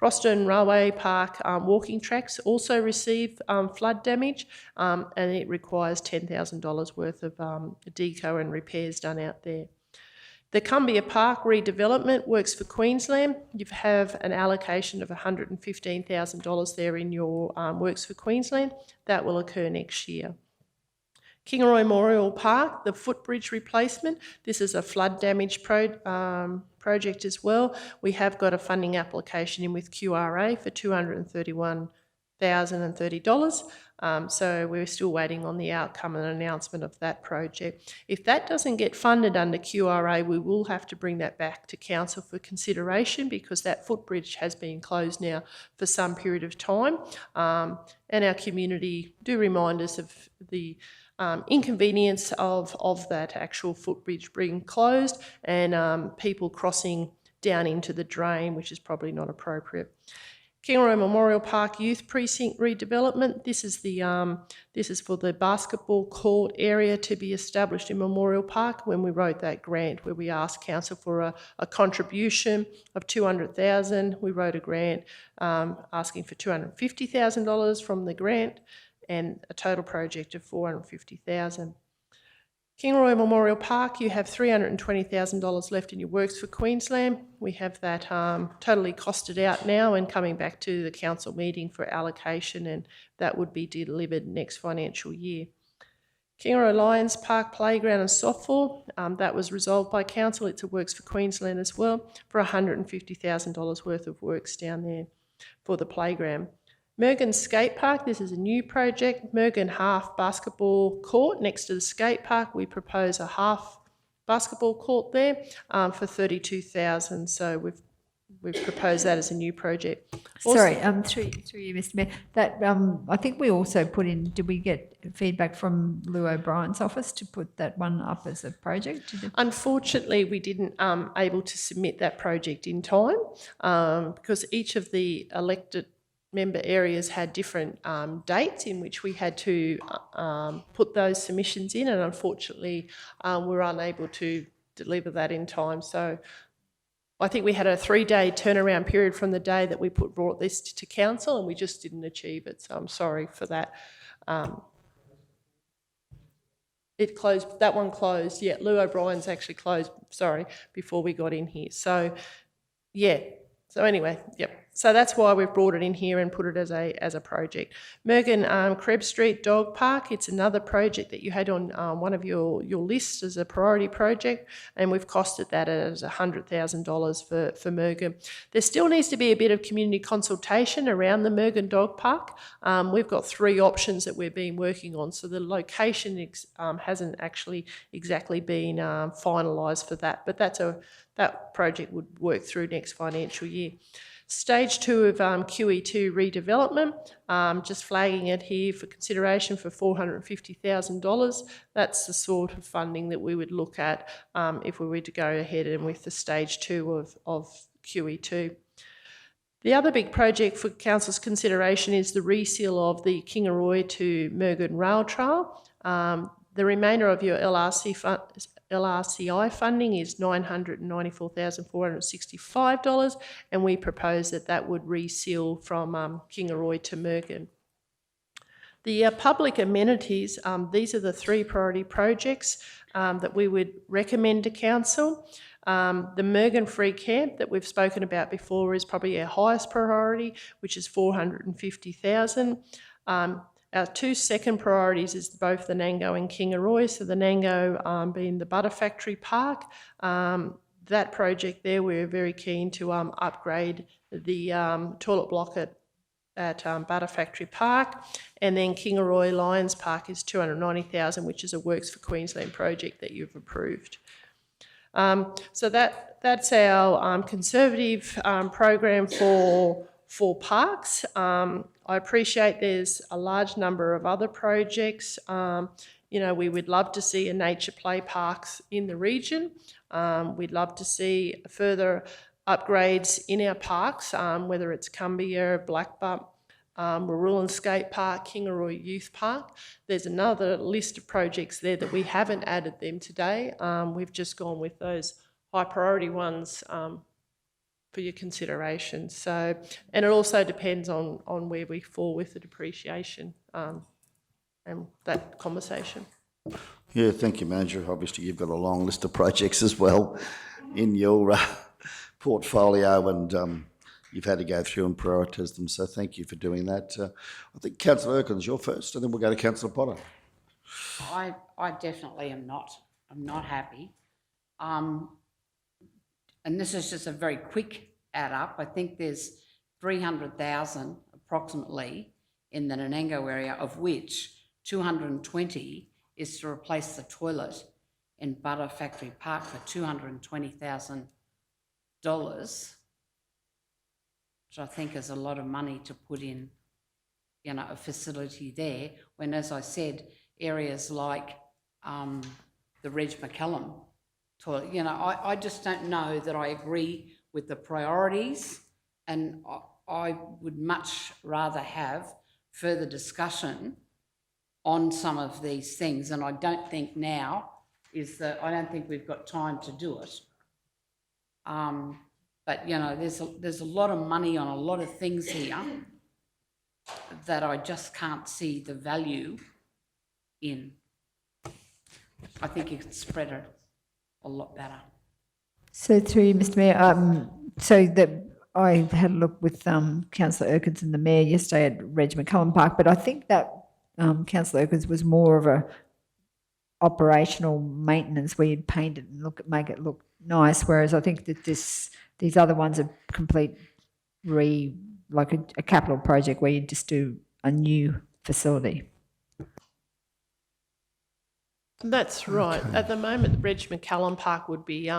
Proston Railway Park walking tracks also receive flood damage, and it requires $10,000 worth of deco and repairs done out there. The Cumbia Park redevelopment works for Queensland. You have an allocation of $115,000 there in your works for Queensland. That will occur next year. Kingaroy Memorial Park, the footbridge replacement. This is a flood damage project as well. We have got a funding application in with QRA for $231,030. So we're still waiting on the outcome and announcement of that project. If that doesn't get funded under QRA, we will have to bring that back to council for consideration because that footbridge has been closed now for some period of time. And our community do remind us of the inconvenience of that actual footbridge being closed and people crossing down into the drain, which is probably not appropriate. Kingaroy Memorial Park Youth Precinct redevelopment. This is for the basketball court area to be established in Memorial Park. When we wrote that grant, where we asked council for a contribution of $200,000, we wrote a grant asking for $250,000 from the grant, and a total project of $450,000. Kingaroy Memorial Park, you have $320,000 left in your works for Queensland. We have that totally costed out now and coming back to the council meeting for allocation, and that would be delivered next financial year. Kingaroy Lions Park Playground and Softball, that was resolved by council. It's a works for Queensland as well for $150,000 worth of works down there for the playground. Mergen Skate Park, this is a new project. Mergen half basketball court next to the skate park. We propose a half basketball court there for $32,000. So we've proposed that as a new project. Sorry, through you, Mr. Mayor. That I think we also put in. Did we get feedback from Lou O'Brien's office to put that one up as a project? Unfortunately, we didn't able to submit that project in time because each of the elected member areas had different dates in which we had to put those submissions in, and unfortunately we were unable to deliver that in time. So I think we had a 3-day turnaround period from the day that we brought this to council, and we just didn't achieve it. So I'm sorry for that. It closed, that one closed, yeah, Lou O'Brien's actually closed, sorry, before we got in here. So yeah, so anyway, yep. So that's why we've brought it in here and put it as a project. Mergen Krebs Street Dog Park, it's another project that you had on one of your lists as a priority project, and we've costed that as $100,000 for Mergen. There still needs to be a bit of community consultation around the Mergen Dog Park. We've got 3 options that we've been working on, so the location hasn't actually exactly been finalised for that, but that project would work through next financial year. Stage 2 of QE2 redevelopment, just flagging it here for consideration for $450,000. That's the sort of funding that we would look at if we were to go ahead and with the stage 2 of QE2. The other big project for Council's consideration is the reseal of the Kingaroy to Mergun Rail Trail. The remainder of your LRCI funding is $994,465, and we propose that would reseal from Kingaroy to Mergun. The public amenities, these are the 3 priority projects that we would recommend to Council. The Mergun Free Camp that we've spoken about before is probably our highest priority, which is $450,000. Our 2 second priorities is both the Nango and Kingaroy. So the Nango being the Butter Factory Park. That project there, we're very keen to upgrade the toilet block at Butter Factory Park. And then Kingaroy Lions Park is $290,000, which is a Works for Queensland project that you've approved. So that's our conservative program for parks. I appreciate there's a large number of other projects. We would love to see a nature play parks in the region. We'd love to see further upgrades in our parks, whether it's Cumbia, Blackbutt, Marulan Skate Park, Kingaroy Youth Park. There's another list of projects there that we haven't added them today. We've just gone with those high priority ones for your consideration. So, and it also depends on where we fall with the depreciation and that conversation. Yeah, thank you, Manager. Obviously, you've got a long list of projects as well in your portfolio, and you've had to go through and prioritise them. So thank you for doing that. I think Councillor Erkins, you're first, and then we'll go to Councillor Potter. I definitely am not. I'm not happy. And this is just a very quick add up. I think there's 300,000 approximately in the Nanango area, of which 220 is to replace the toilet in Butter Factory Park for $220,000, which I think is a lot of money to put in, a facility there, when, as I said, areas like the Reg McCallum toilet, I just don't know that I agree with the priorities, and I would much rather have further discussion on some of these things, and I don't think now I don't think we've got time to do it. But there's a lot of money on a lot of things here that I just can't see the value in. I think you could spread it a lot better. So through you, Mr Mayor, so that I had a look with Councillor Erkins and the Mayor yesterday at Reg McCallum Park, but I think that Councillor Erkins was more of a operational maintenance where you'd paint it and make it look nice, whereas I think that these other ones are complete like a capital project where you just do a new facility. That's right. Okay. At the moment, the Reg McCallum Park would be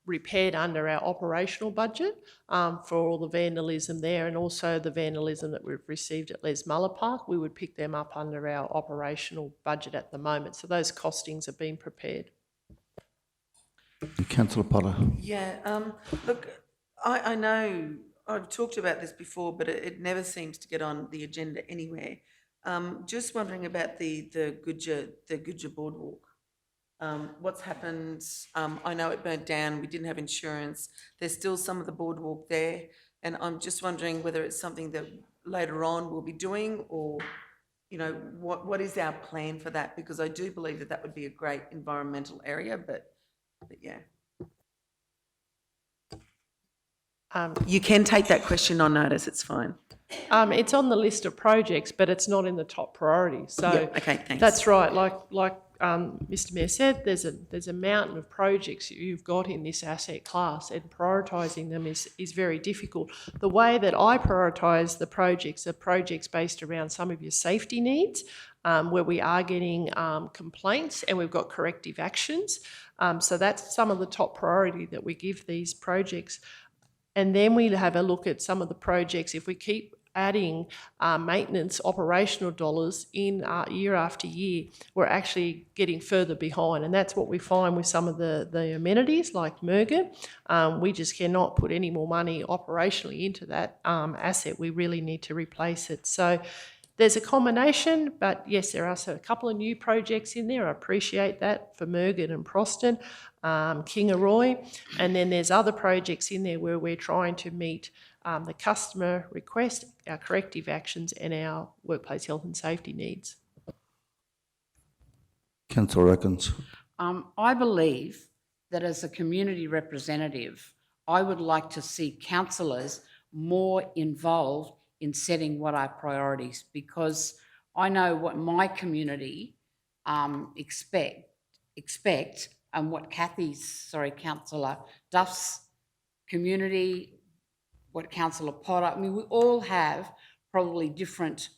repaired under our operational budget for all the vandalism there, and also the vandalism that we've received at Les Muller Park. We would pick them up under our operational budget at the moment. So those costings have been prepared. Councillor Potter. Yeah, look, I know I've talked about this before, but it never seems to get on the agenda anywhere. Just wondering about the Gudja Boardwalk. What's happened? I know it burnt down. We didn't have insurance. There's still some of the boardwalk there, and I'm just wondering whether it's something that later on we'll be doing, or what is our plan for that? Because I do believe that would be a great environmental area, but yeah. You can take that question on notice. It's fine. It's on the list of projects, but it's not in the top priority. So yeah, okay, thanks. That's right. Like Mr Mayor said, there's a mountain of projects you've got in this asset class, and prioritising them is very difficult. The way that I prioritise the projects are projects based around some of your safety needs, where we are getting complaints and we've got corrective actions. So that's some of the top priority that we give these projects. And then we have a look at some of the projects. If we keep adding maintenance operational dollars in year after year, we're actually getting further behind. And that's what we find with some of the amenities like Mergen. We just cannot put any more money operationally into that asset. We really need to replace it. So there's a combination, but yes, there are a couple of new projects in there. I appreciate that for Mergen and Proston, Kingaroy. And then there's other projects in there where we're trying to meet the customer request, our corrective actions and our workplace health and safety needs. Councillor Erkins. I believe that as a community representative, I would like to see councillors more involved in setting what our priorities, because I know what my community expect and what Councillor Duff's community, what Councillor Potter, I mean, we all have probably different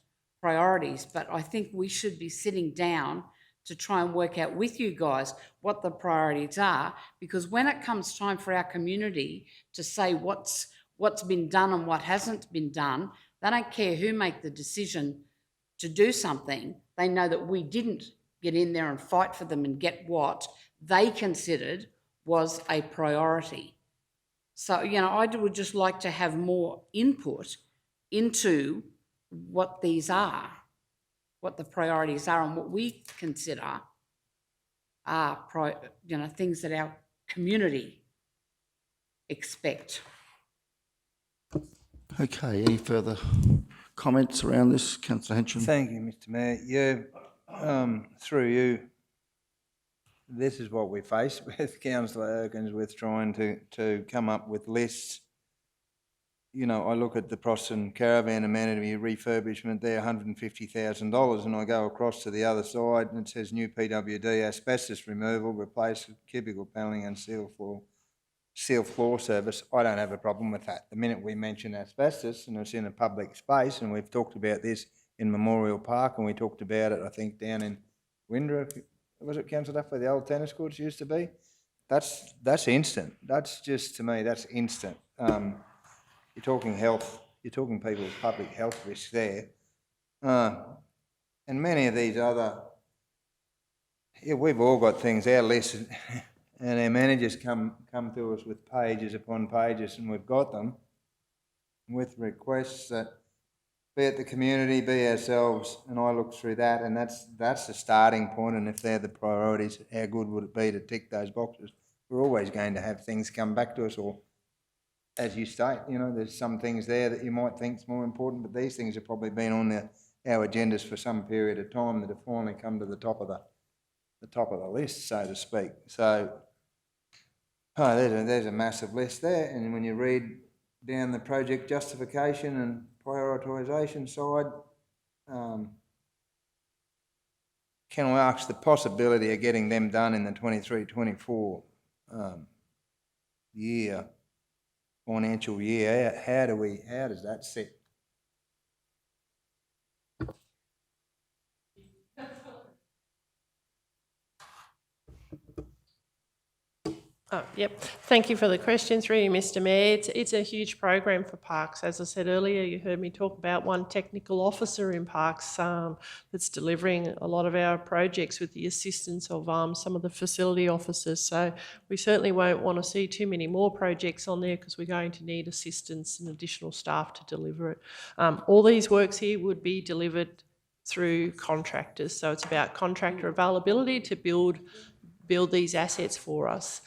priorities, but I think we should be sitting down to try and work out with you guys what the priorities are, because when it comes time for our community to say what's been done and what hasn't been done, they don't care who make the decision to do something. They know that we didn't get in there and fight for them and get what they considered was a priority. So, I would just like to have more input into what these are, what the priorities are, and what we consider are, things that our community expect. Okay, any further comments around this, Councillor Henson? Thank you, Mr Mayor. Yeah, through you, this is what we face with Councillor Erkins, with trying to come up with lists. I look at the Proston Caravan amenity refurbishment there, $150,000, and I go across to the other side and it says new PWD asbestos removal, replace cubicle panelling and seal floor service. I don't have a problem with that. The minute we mention asbestos and it's in a public space, and we've talked about this in Memorial Park, and we talked about it, I think, down in Windra, was it, Councillor Duff, where the old tennis courts used to be? That's instant. That's just, to me, that's instant. You're talking health, you're talking people's public health risks there. And many of these other, we've all got things, our list, and our managers come to us with pages upon pages, and we've got them with requests that, be it the community, be ourselves, and I look through that, and that's the starting point. And if they're the priorities, how good would it be to tick those boxes? We're always going to have things come back to us, or as you state, there's some things there that you might think is more important, but these things have probably been on our agendas for some period of time that have finally come to the top of the list, so to speak. So, there's a massive list there, and when you read down the project justification and prioritisation side, can I ask the possibility of getting them done in the 23-24 financial year? How does that sit? Yep. Thank you for the question, through you, Mr Mayor. It's a huge program for Parks. As I said earlier, you heard me talk about one technical officer in Parks that's delivering a lot of our projects with the assistance of some of the facility officers. So we certainly won't want to see too many more projects on there, because we're going to need assistance and additional staff to deliver it. All these works here would be delivered through contractors. So it's about contractor availability to build these assets for us.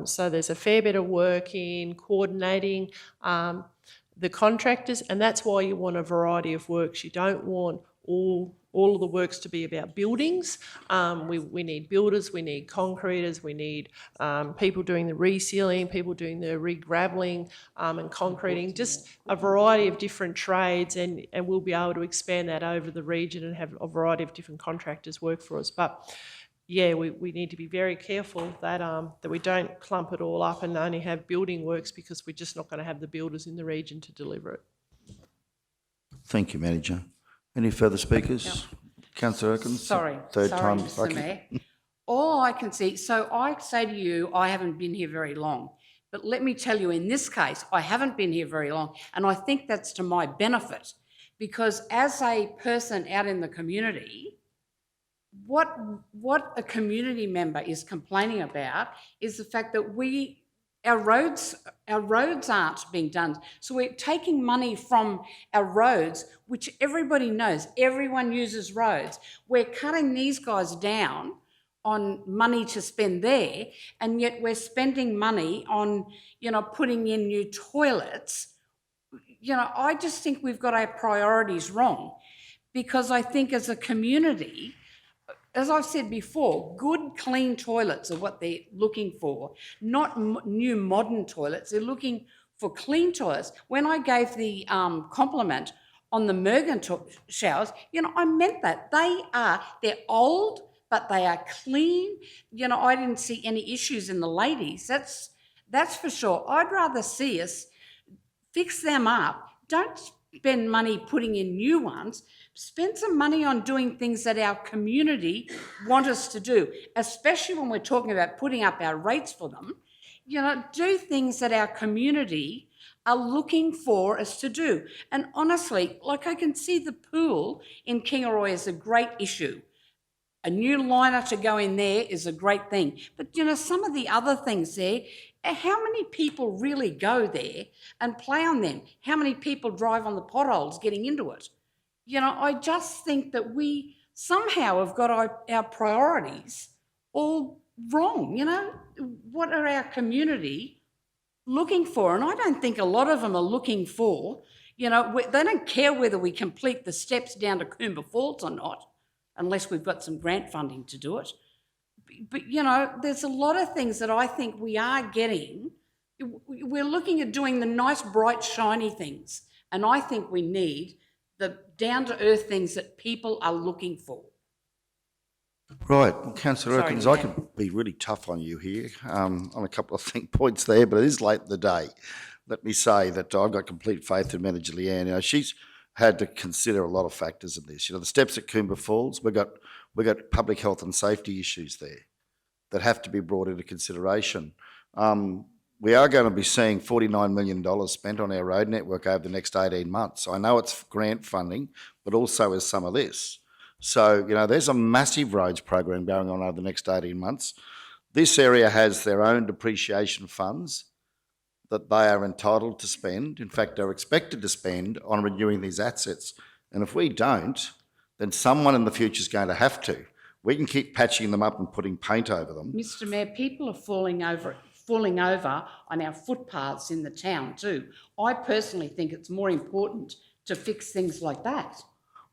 So there's a fair bit of work in coordinating the contractors, and that's why you want a variety of works. You don't want all of the works to be about buildings. We need builders, we need concreters, we need people doing the resealing, people doing the re-gravelling and concreting, just a variety of different trades, and we'll be able to expand that over the region and have a variety of different contractors work for us. But yeah, we need to be very careful that we don't clump it all up and only have building works, because we're just not going to have the builders in the region to deliver it. Thank you, Manager. Any further speakers? No. Councillor Erkins? Sorry, time Mr lucky. Mayor. All I can see, so I say to you, I haven't been here very long, But let me tell you, in this case, I haven't been here very long, and I think that's to my benefit, because as a person out in the community, what a community member is complaining about is the fact that our roads aren't being done. So we're taking money from our roads, which everybody knows, everyone uses roads. We're cutting these guys down on money to spend there, and yet we're spending money on, putting in new toilets. I just think we've got our priorities wrong, because I think as a community, as I've said before, good, clean toilets are what they're looking for, not new modern toilets. They're looking for clean toilets. When I gave the compliment on the Mergen showers, I meant that. They're old, but they are clean. I didn't see any issues in the ladies. That's for sure. I'd rather see us fix them up. Don't spend money putting in new ones. Spend some money on doing things that our community want us to do, especially when we're talking about putting up our rates for them. Do things that our community are looking for us to do. And honestly, I can see the pool in Kingaroy as a great issue. A new liner to go in there is a great thing. But, some of the other things there, how many people really go there and play on them? How many people drive on the potholes getting into it? I just think that we somehow have got our priorities all wrong. What are our community looking for? And I don't think a lot of them are looking for, they don't care whether we complete the steps down to Coomba Falls or not, unless we've got some grant funding to do it. But, there's a lot of things that I think we are getting. We're looking at doing the nice, bright, shiny things. And I think we need the down-to-earth things that people are looking for. Right, well, Councillor Sorry, Erkins, I Leanne. could be really tough on you here on a couple of points there, but it is late in the day. Let me say that I've got complete faith in Manager Leanne. She's had to consider a lot of factors in this. The steps at Coomba Falls, we've got public health and safety issues there that have to be brought into consideration. We are going to be seeing $49 million spent on our road network over the next 18 months. I know it's grant funding, but also is some of this. So, there's a massive roads program going on over the next 18 months. This area has their own depreciation funds that they are entitled to spend, in fact, are expected to spend on renewing these assets. And if we don't, then someone in the future is going to have to. We can keep patching them up and putting paint over them. Mr. Mayor, people are falling over on our footpaths in the town too. I personally think it's more important to fix things like that.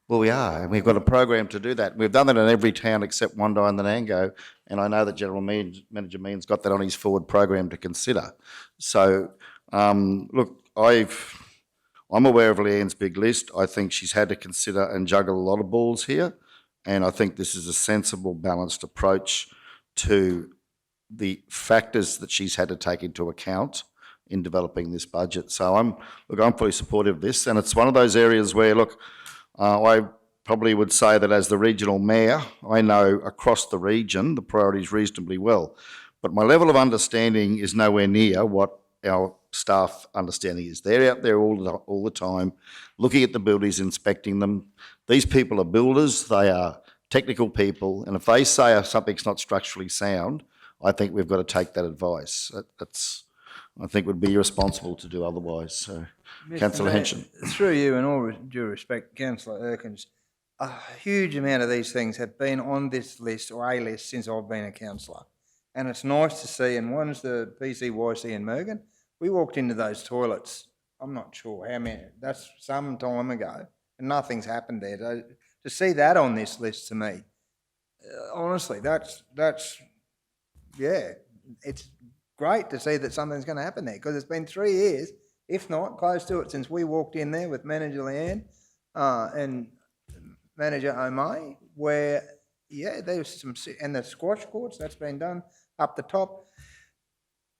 Well, we are, and we've got a program to do that. We've done that in every town except Wondai and Nanango, and I know that General Manager Mean's got that on his forward program to consider. So, look, I'm aware of Leanne's big list. I think she's had to consider and juggle a lot of balls here, and I think this is a sensible, balanced approach to the factors that she's had to take into account in developing this budget. So I'm fully supportive of this, and it's one of those areas where, I probably would say that as the regional mayor, I know across the region the priorities reasonably well, but my level of understanding is nowhere near what our staff understanding is. They're out there all the time, looking at the buildings, inspecting them. These people are builders, they are technical people, and if they say something's not structurally sound, I think we've got to take that advice. I think would be irresponsible to do otherwise. So, Councillor Henson. Through you, and all due respect, Councillor Erkins, a huge amount of these things have been on this list or a list since I've been a councillor. And it's nice to see, and one's the PCYC in Mergen. We walked into those toilets, I'm not sure how many, that's some time ago, and nothing's happened there. To see that on this list to me, honestly, that's yeah, it's great to see that something's going to happen there, because it's been 3 years, if not close to it, since we walked in there with Manager Leanne and Manager O'May, where, yeah, there's some, and the squash courts, that's been done up the top.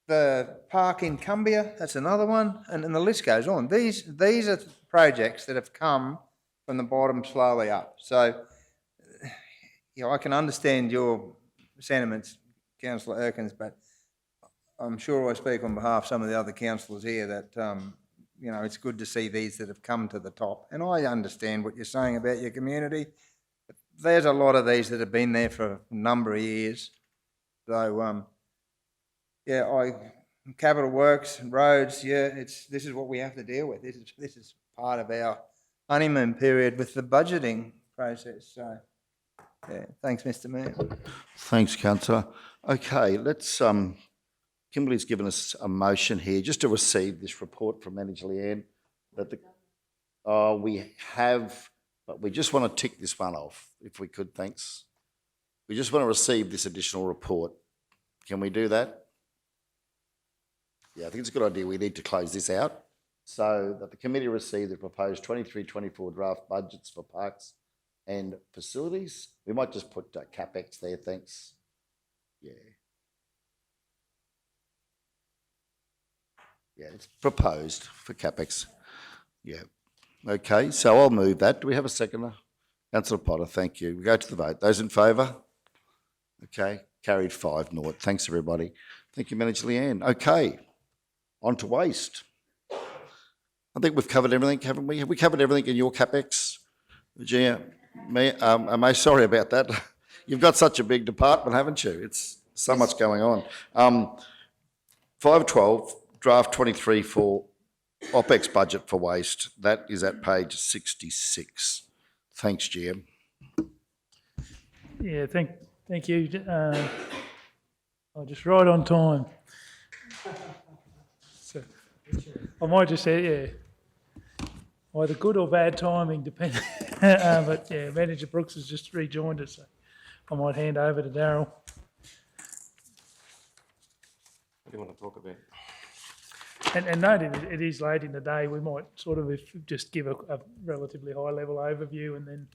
The park in Cumbia, that's another one, and the list goes on. These are projects that have come from the bottom slowly up. So, I can understand your sentiments, Councillor Erkins, but I'm sure I speak on behalf of some of the other councillors here that, you know, it's good to see these that have come to the top. And I understand what you're saying about your community. There's a lot of these that have been there for a number of years. So, capital works and roads, this is what we have to deal with. This is part of our honeymoon period with the budgeting process. So, yeah, thanks, Mr. Mayor. Thanks, councillor. Okay, let's, Kimberly's given us a motion here just to receive this report from Manager Leanne. We have, but we just want to tick this one off, if we could, thanks. We just want to receive this additional report. Can we do that? Yeah, I think it's a good idea. We need to close this out. So that the committee receive the proposed 23-24 draft budgets for parks and facilities. We might just put CapEx there, thanks. Yeah. Yeah, it's proposed for CapEx. Yeah. Okay, so I'll move that. Do we have a seconder? Councillor Potter, thank you. We go to the vote. Those in favour? Okay, carried 5-0. Thanks, everybody. Thank you, Manager Leanne. Okay, on to waste. I think we've covered everything, haven't we? Have we covered everything in your CapEx? Gee, am I sorry about that? You've got such a big department, haven't you? It's so much going on. 512, draft 23 for OPEX budget for waste. That is at page 66. Thanks, GM. Yeah, thank you. I'll just right on time. So, I might just say, yeah, either good or bad timing, depending. But yeah, Manager Brooks has just rejoined us, so I might hand over to Darryl. What do you want to talk about? And note it is late in the day. We might sort of just give a relatively high level overview, and then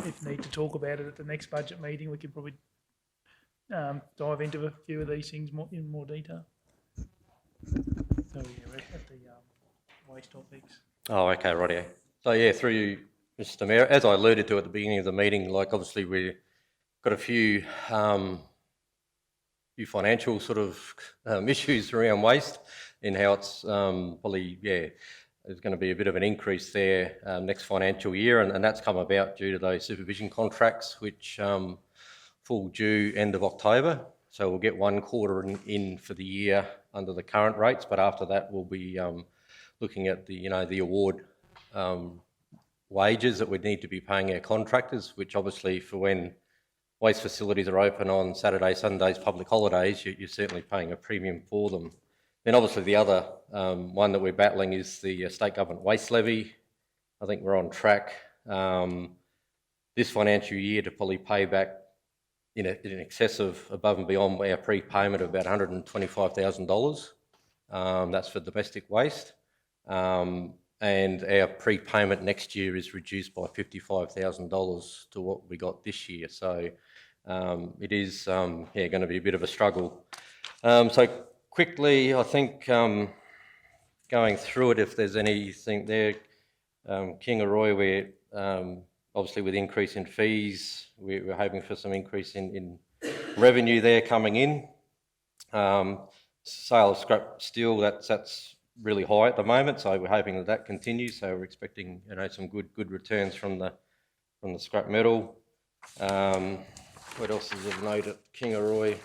if need to talk about it at the next budget meeting, we can probably dive into a few of these things in more detail. So yeah, at the waste topics. Oh, okay, rightio. So yeah, through you, Mr. Mayor, as I alluded to at the beginning of the meeting, like obviously we've got a few financial sort of issues around waste in how it's probably, yeah, there's going to be a bit of an increase there next financial year, and that's come about due to those supervision contracts which fall due end of October. So we'll get 1 quarter in for the year under the current rates, but after that we'll be looking at the award wages that we'd need to be paying our contractors, which obviously for when waste facilities are open on Saturdays, Sundays, public holidays, you're certainly paying a premium for them. Then obviously the other one that we're battling is the state government waste levy. I think we're on track this financial year to probably pay back in excess of above and beyond our prepayment of about $125,000. That's for domestic waste. And our prepayment next year is reduced by $55,000 to what we got this year. So it is going to be a bit of a struggle. So quickly, I think going through it, if there's anything there, Kingaroy, we're obviously with increase in fees, we're hoping for some increase in revenue there coming in. Sale of scrap steel, that's really high at the moment, so we're hoping that continues. So we're expecting some good returns from the scrap metal. What else is of note at Kingaroy?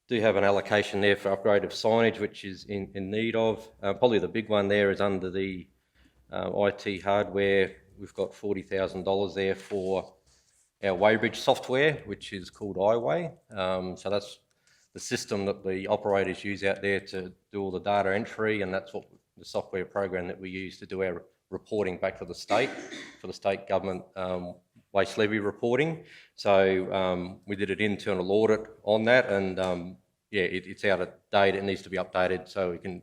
Do have an allocation there for upgrade of signage, which is in need of. Probably the big one there is under the IT hardware. We've got $40,000 there for our Weighbridge software, which is called iWeigh. So that's the system that the operators use out there to do all the data entry, and that's what the software program that we use to do our reporting back to the state, for the state government waste levy reporting. So we did an internal audit on that, and it's out of date. It needs to be updated so we can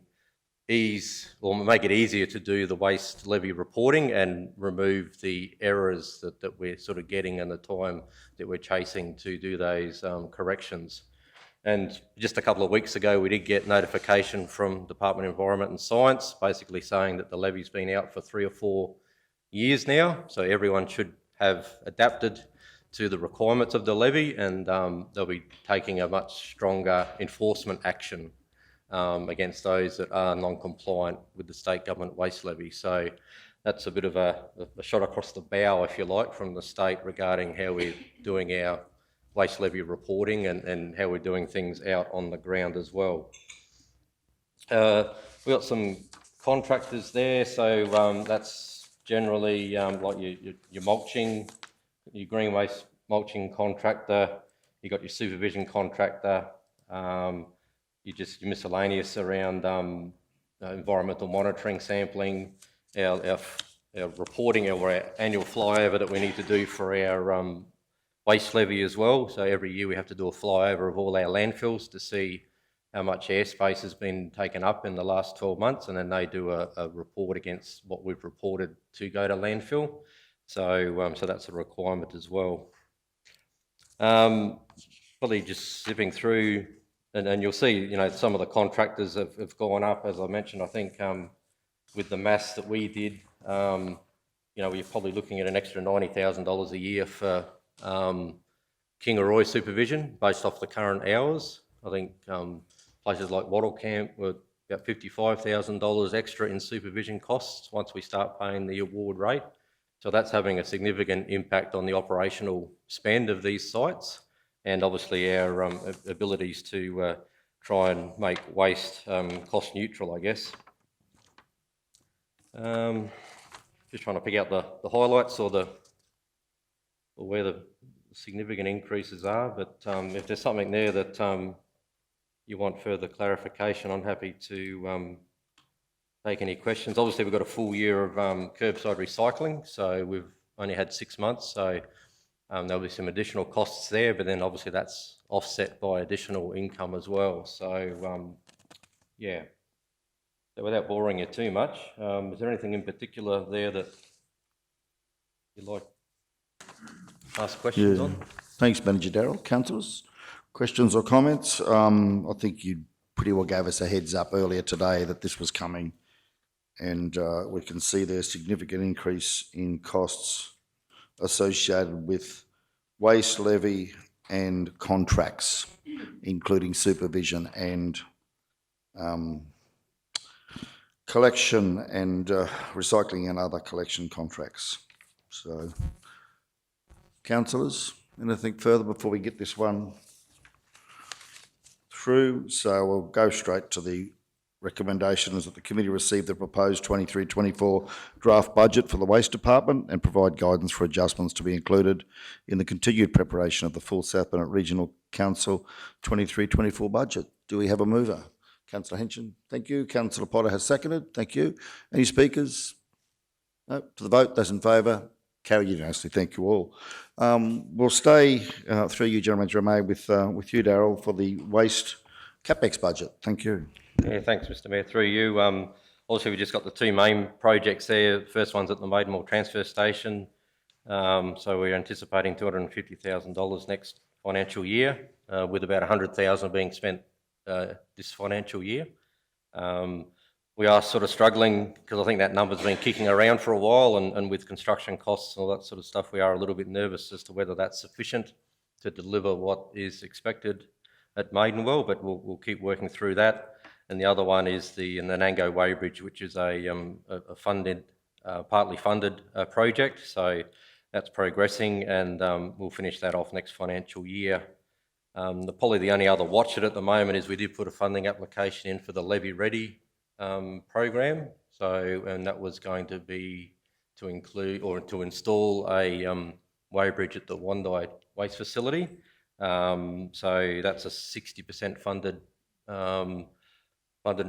make it easier to do the waste levy reporting and remove the errors that we're sort of getting and the time that we're chasing to do those corrections. And just a couple of weeks ago, we did get notification from Department of Environment and Science, basically saying that the levy's been out for 3 or 4 years now. So everyone should have adapted to the requirements of the levy, and they'll be taking a much stronger enforcement action against those that are non-compliant with the state government waste levy. So that's a bit of a shot across the bow, if you like, from the state regarding how we're doing our waste levy reporting and how we're doing things out on the ground as well. We've got some contractors there, so that's generally like your mulching, your green waste mulching contractor, you've got your supervision contractor, your miscellaneous around environmental monitoring, sampling, our reporting, our annual flyover that we need to do for our waste levy as well. So every year we have to do a flyover of all our landfills to see how much airspace has been taken up in the last 12 months, and then they do a report against what we've reported to go to landfill. So, so that's a requirement as well. Probably just zipping through, and you'll see, you know, some of the contractors have gone up, as I mentioned. I think with the maths that we did, you know, we're probably looking at an extra $90,000 a year for Kingaroy supervision based off the current hours. I think places like Wattle Camp were about $55,000 extra in supervision costs once we start paying the award rate. So that's having a significant impact on the operational spend of these sites, and obviously our abilities to try and make waste cost neutral, I guess. Just trying to pick out the highlights or where the significant increases are, but if there's something there that you want further clarification, I'm happy to take any questions. Obviously, we've got a full year of curbside recycling, so we've only had 6 months, so there'll be some additional costs there, but then obviously that's offset by additional income as well. So, yeah. So without boring you too much, is there anything in particular there that you'd like to ask questions on? Thanks, Manager Darrell. Councillors, questions or comments? I think you pretty well gave us a heads up earlier today that this was coming, and we can see there's a significant increase in costs associated with waste levy and contracts, including supervision and collection and recycling and other collection contracts. So, councillors, anything further before we get this one through? So we'll go straight to the recommendations that the committee receive the proposed 23-24 draft budget for the Waste Department and provide guidance for adjustments to be included in the continued preparation of the full South Burnett Regional Council 23-24 budget. Do we have a mover? Councillor Henson, thank you. Councillor Potter has seconded, thank you. Any speakers? No, to the vote, those in favour, carry unanimously, thank you all. We'll stay through you, General Manager May, with you, Darrell, for the waste CapEx budget. Thank you. Yeah, thanks, Mr Mayor. Through you, also we just got the two main projects there. The first one's at the Maidenwell Transfer Station. So we're anticipating $250,000 next financial year, with about $100,000 being spent this financial year. We are sort of struggling because I think that number's been kicking around for a while, and with construction costs and all that sort of stuff, we are a little bit nervous as to whether that's sufficient to deliver what is expected at Maidenwell, but we'll keep working through that. And the other one is the Nanango Weighbridge, which is a funded, partly funded project. So that's progressing, and we'll finish that off next financial year. Probably the only other watch it at the moment is we did put a funding application in for the Levy Ready program. So, and that was going to be to include or to install a weighbridge at the Wondai waste facility. So that's a 60% funded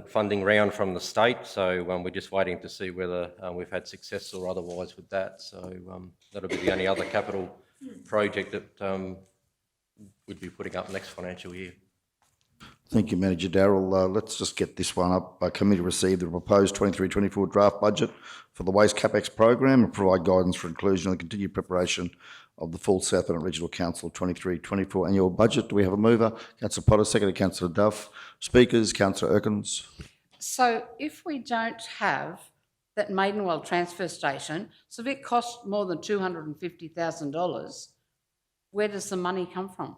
funding round from the state. So we're just waiting to see whether we've had success or otherwise with that. So that'll be the only other capital project that we'd be putting up next financial year. Thank you, Manager Darrell. Let's just get this one up. Committee received the proposed 23-24 draft budget for the Waste CapEx program and provide guidance for inclusion in the continued preparation of the full South Burnett Regional Council 23-24 annual budget. Do we have a mover? Councillor Potter, seconded Councillor Duff. Speakers, Councillor Erkins. So if we don't have that Maidenwell transfer station, so if it costs more than $250,000, Where does the money come from?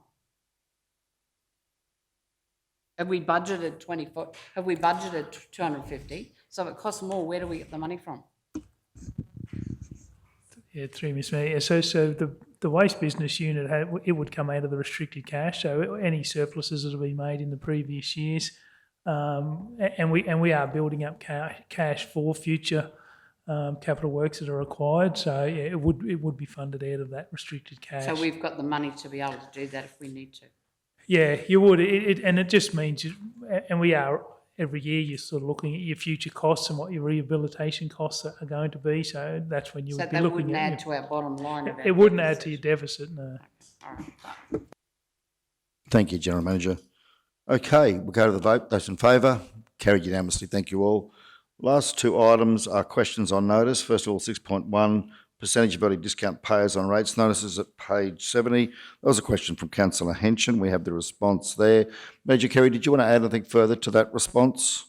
Have we budgeted 24, have we budgeted 250? So if it costs more, where do we get the money from? Yeah, through Ms Mayor. So the waste business unit, it would come out of the restricted cash, so any surpluses that have been made in the previous years. And we are building up cash for future capital works that are required. So yeah, it would be funded out of that restricted cash. So we've got the money to be able to do that if we need to. Yeah, you would. And it just means, and we are every year. You're sort of looking at your future costs and what your rehabilitation costs are going to be. So that's when you would be looking at. So that wouldn't add to our bottom line. It wouldn't add to your deficit. No. All right. Thank you, General Manager. Okay, we'll go to the vote. Those in favour? Carried unanimously. Thank you all. Last two items are questions on notice. First of all, 6.1, percentage of early discount payers on rates notices at page 70. That was a question from Councillor Henson. We have the response there. Manager Kerry, did you want to add anything further to that response?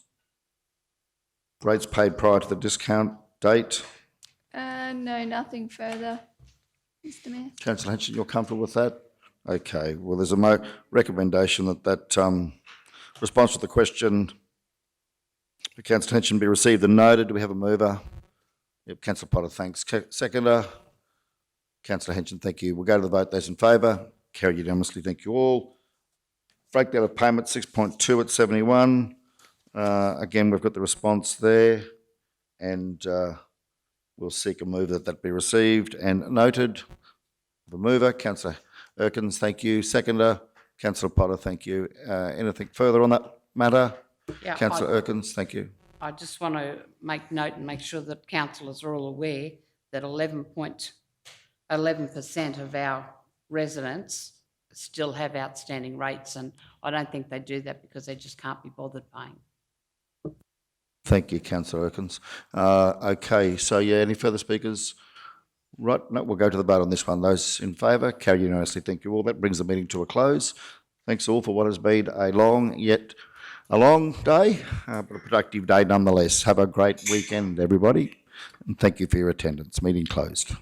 Rates paid prior to the discount date? No, nothing further, Mr Mayor. Councillor Henson, you're comfortable with that? Okay, well, there's a recommendation that response to the question for Councillor Henson be received and noted. Do we have a mover? Yep, Councillor Potter, thanks. Seconder? Councillor Henson, thank you. We'll go to the vote. Those in favour? Carried unanimously. Thank you all. Breakdown of payment 6.2 at 71. Again, we've got the response there, and we'll seek a move that be received and noted. The mover, Councillor Erkins, thank you. Seconder, Councillor Potter, thank you. Anything further on that matter? Yeah, Councillor Erkins, thank you. I just want to make note and make sure that councillors are all aware that 11% of our residents still have outstanding rates, and I don't think they do that because they just can't be bothered paying. Thank you, Councillor Erkins. Okay, so yeah, any further speakers? Right, no, we'll go to the vote on this one. Those in favour, carry unanimously. Thank you all. That brings the meeting to a close. Thanks all for what has been a long day, but a productive day nonetheless. Have a great weekend, everybody, and thank you for your attendance. Meeting closed.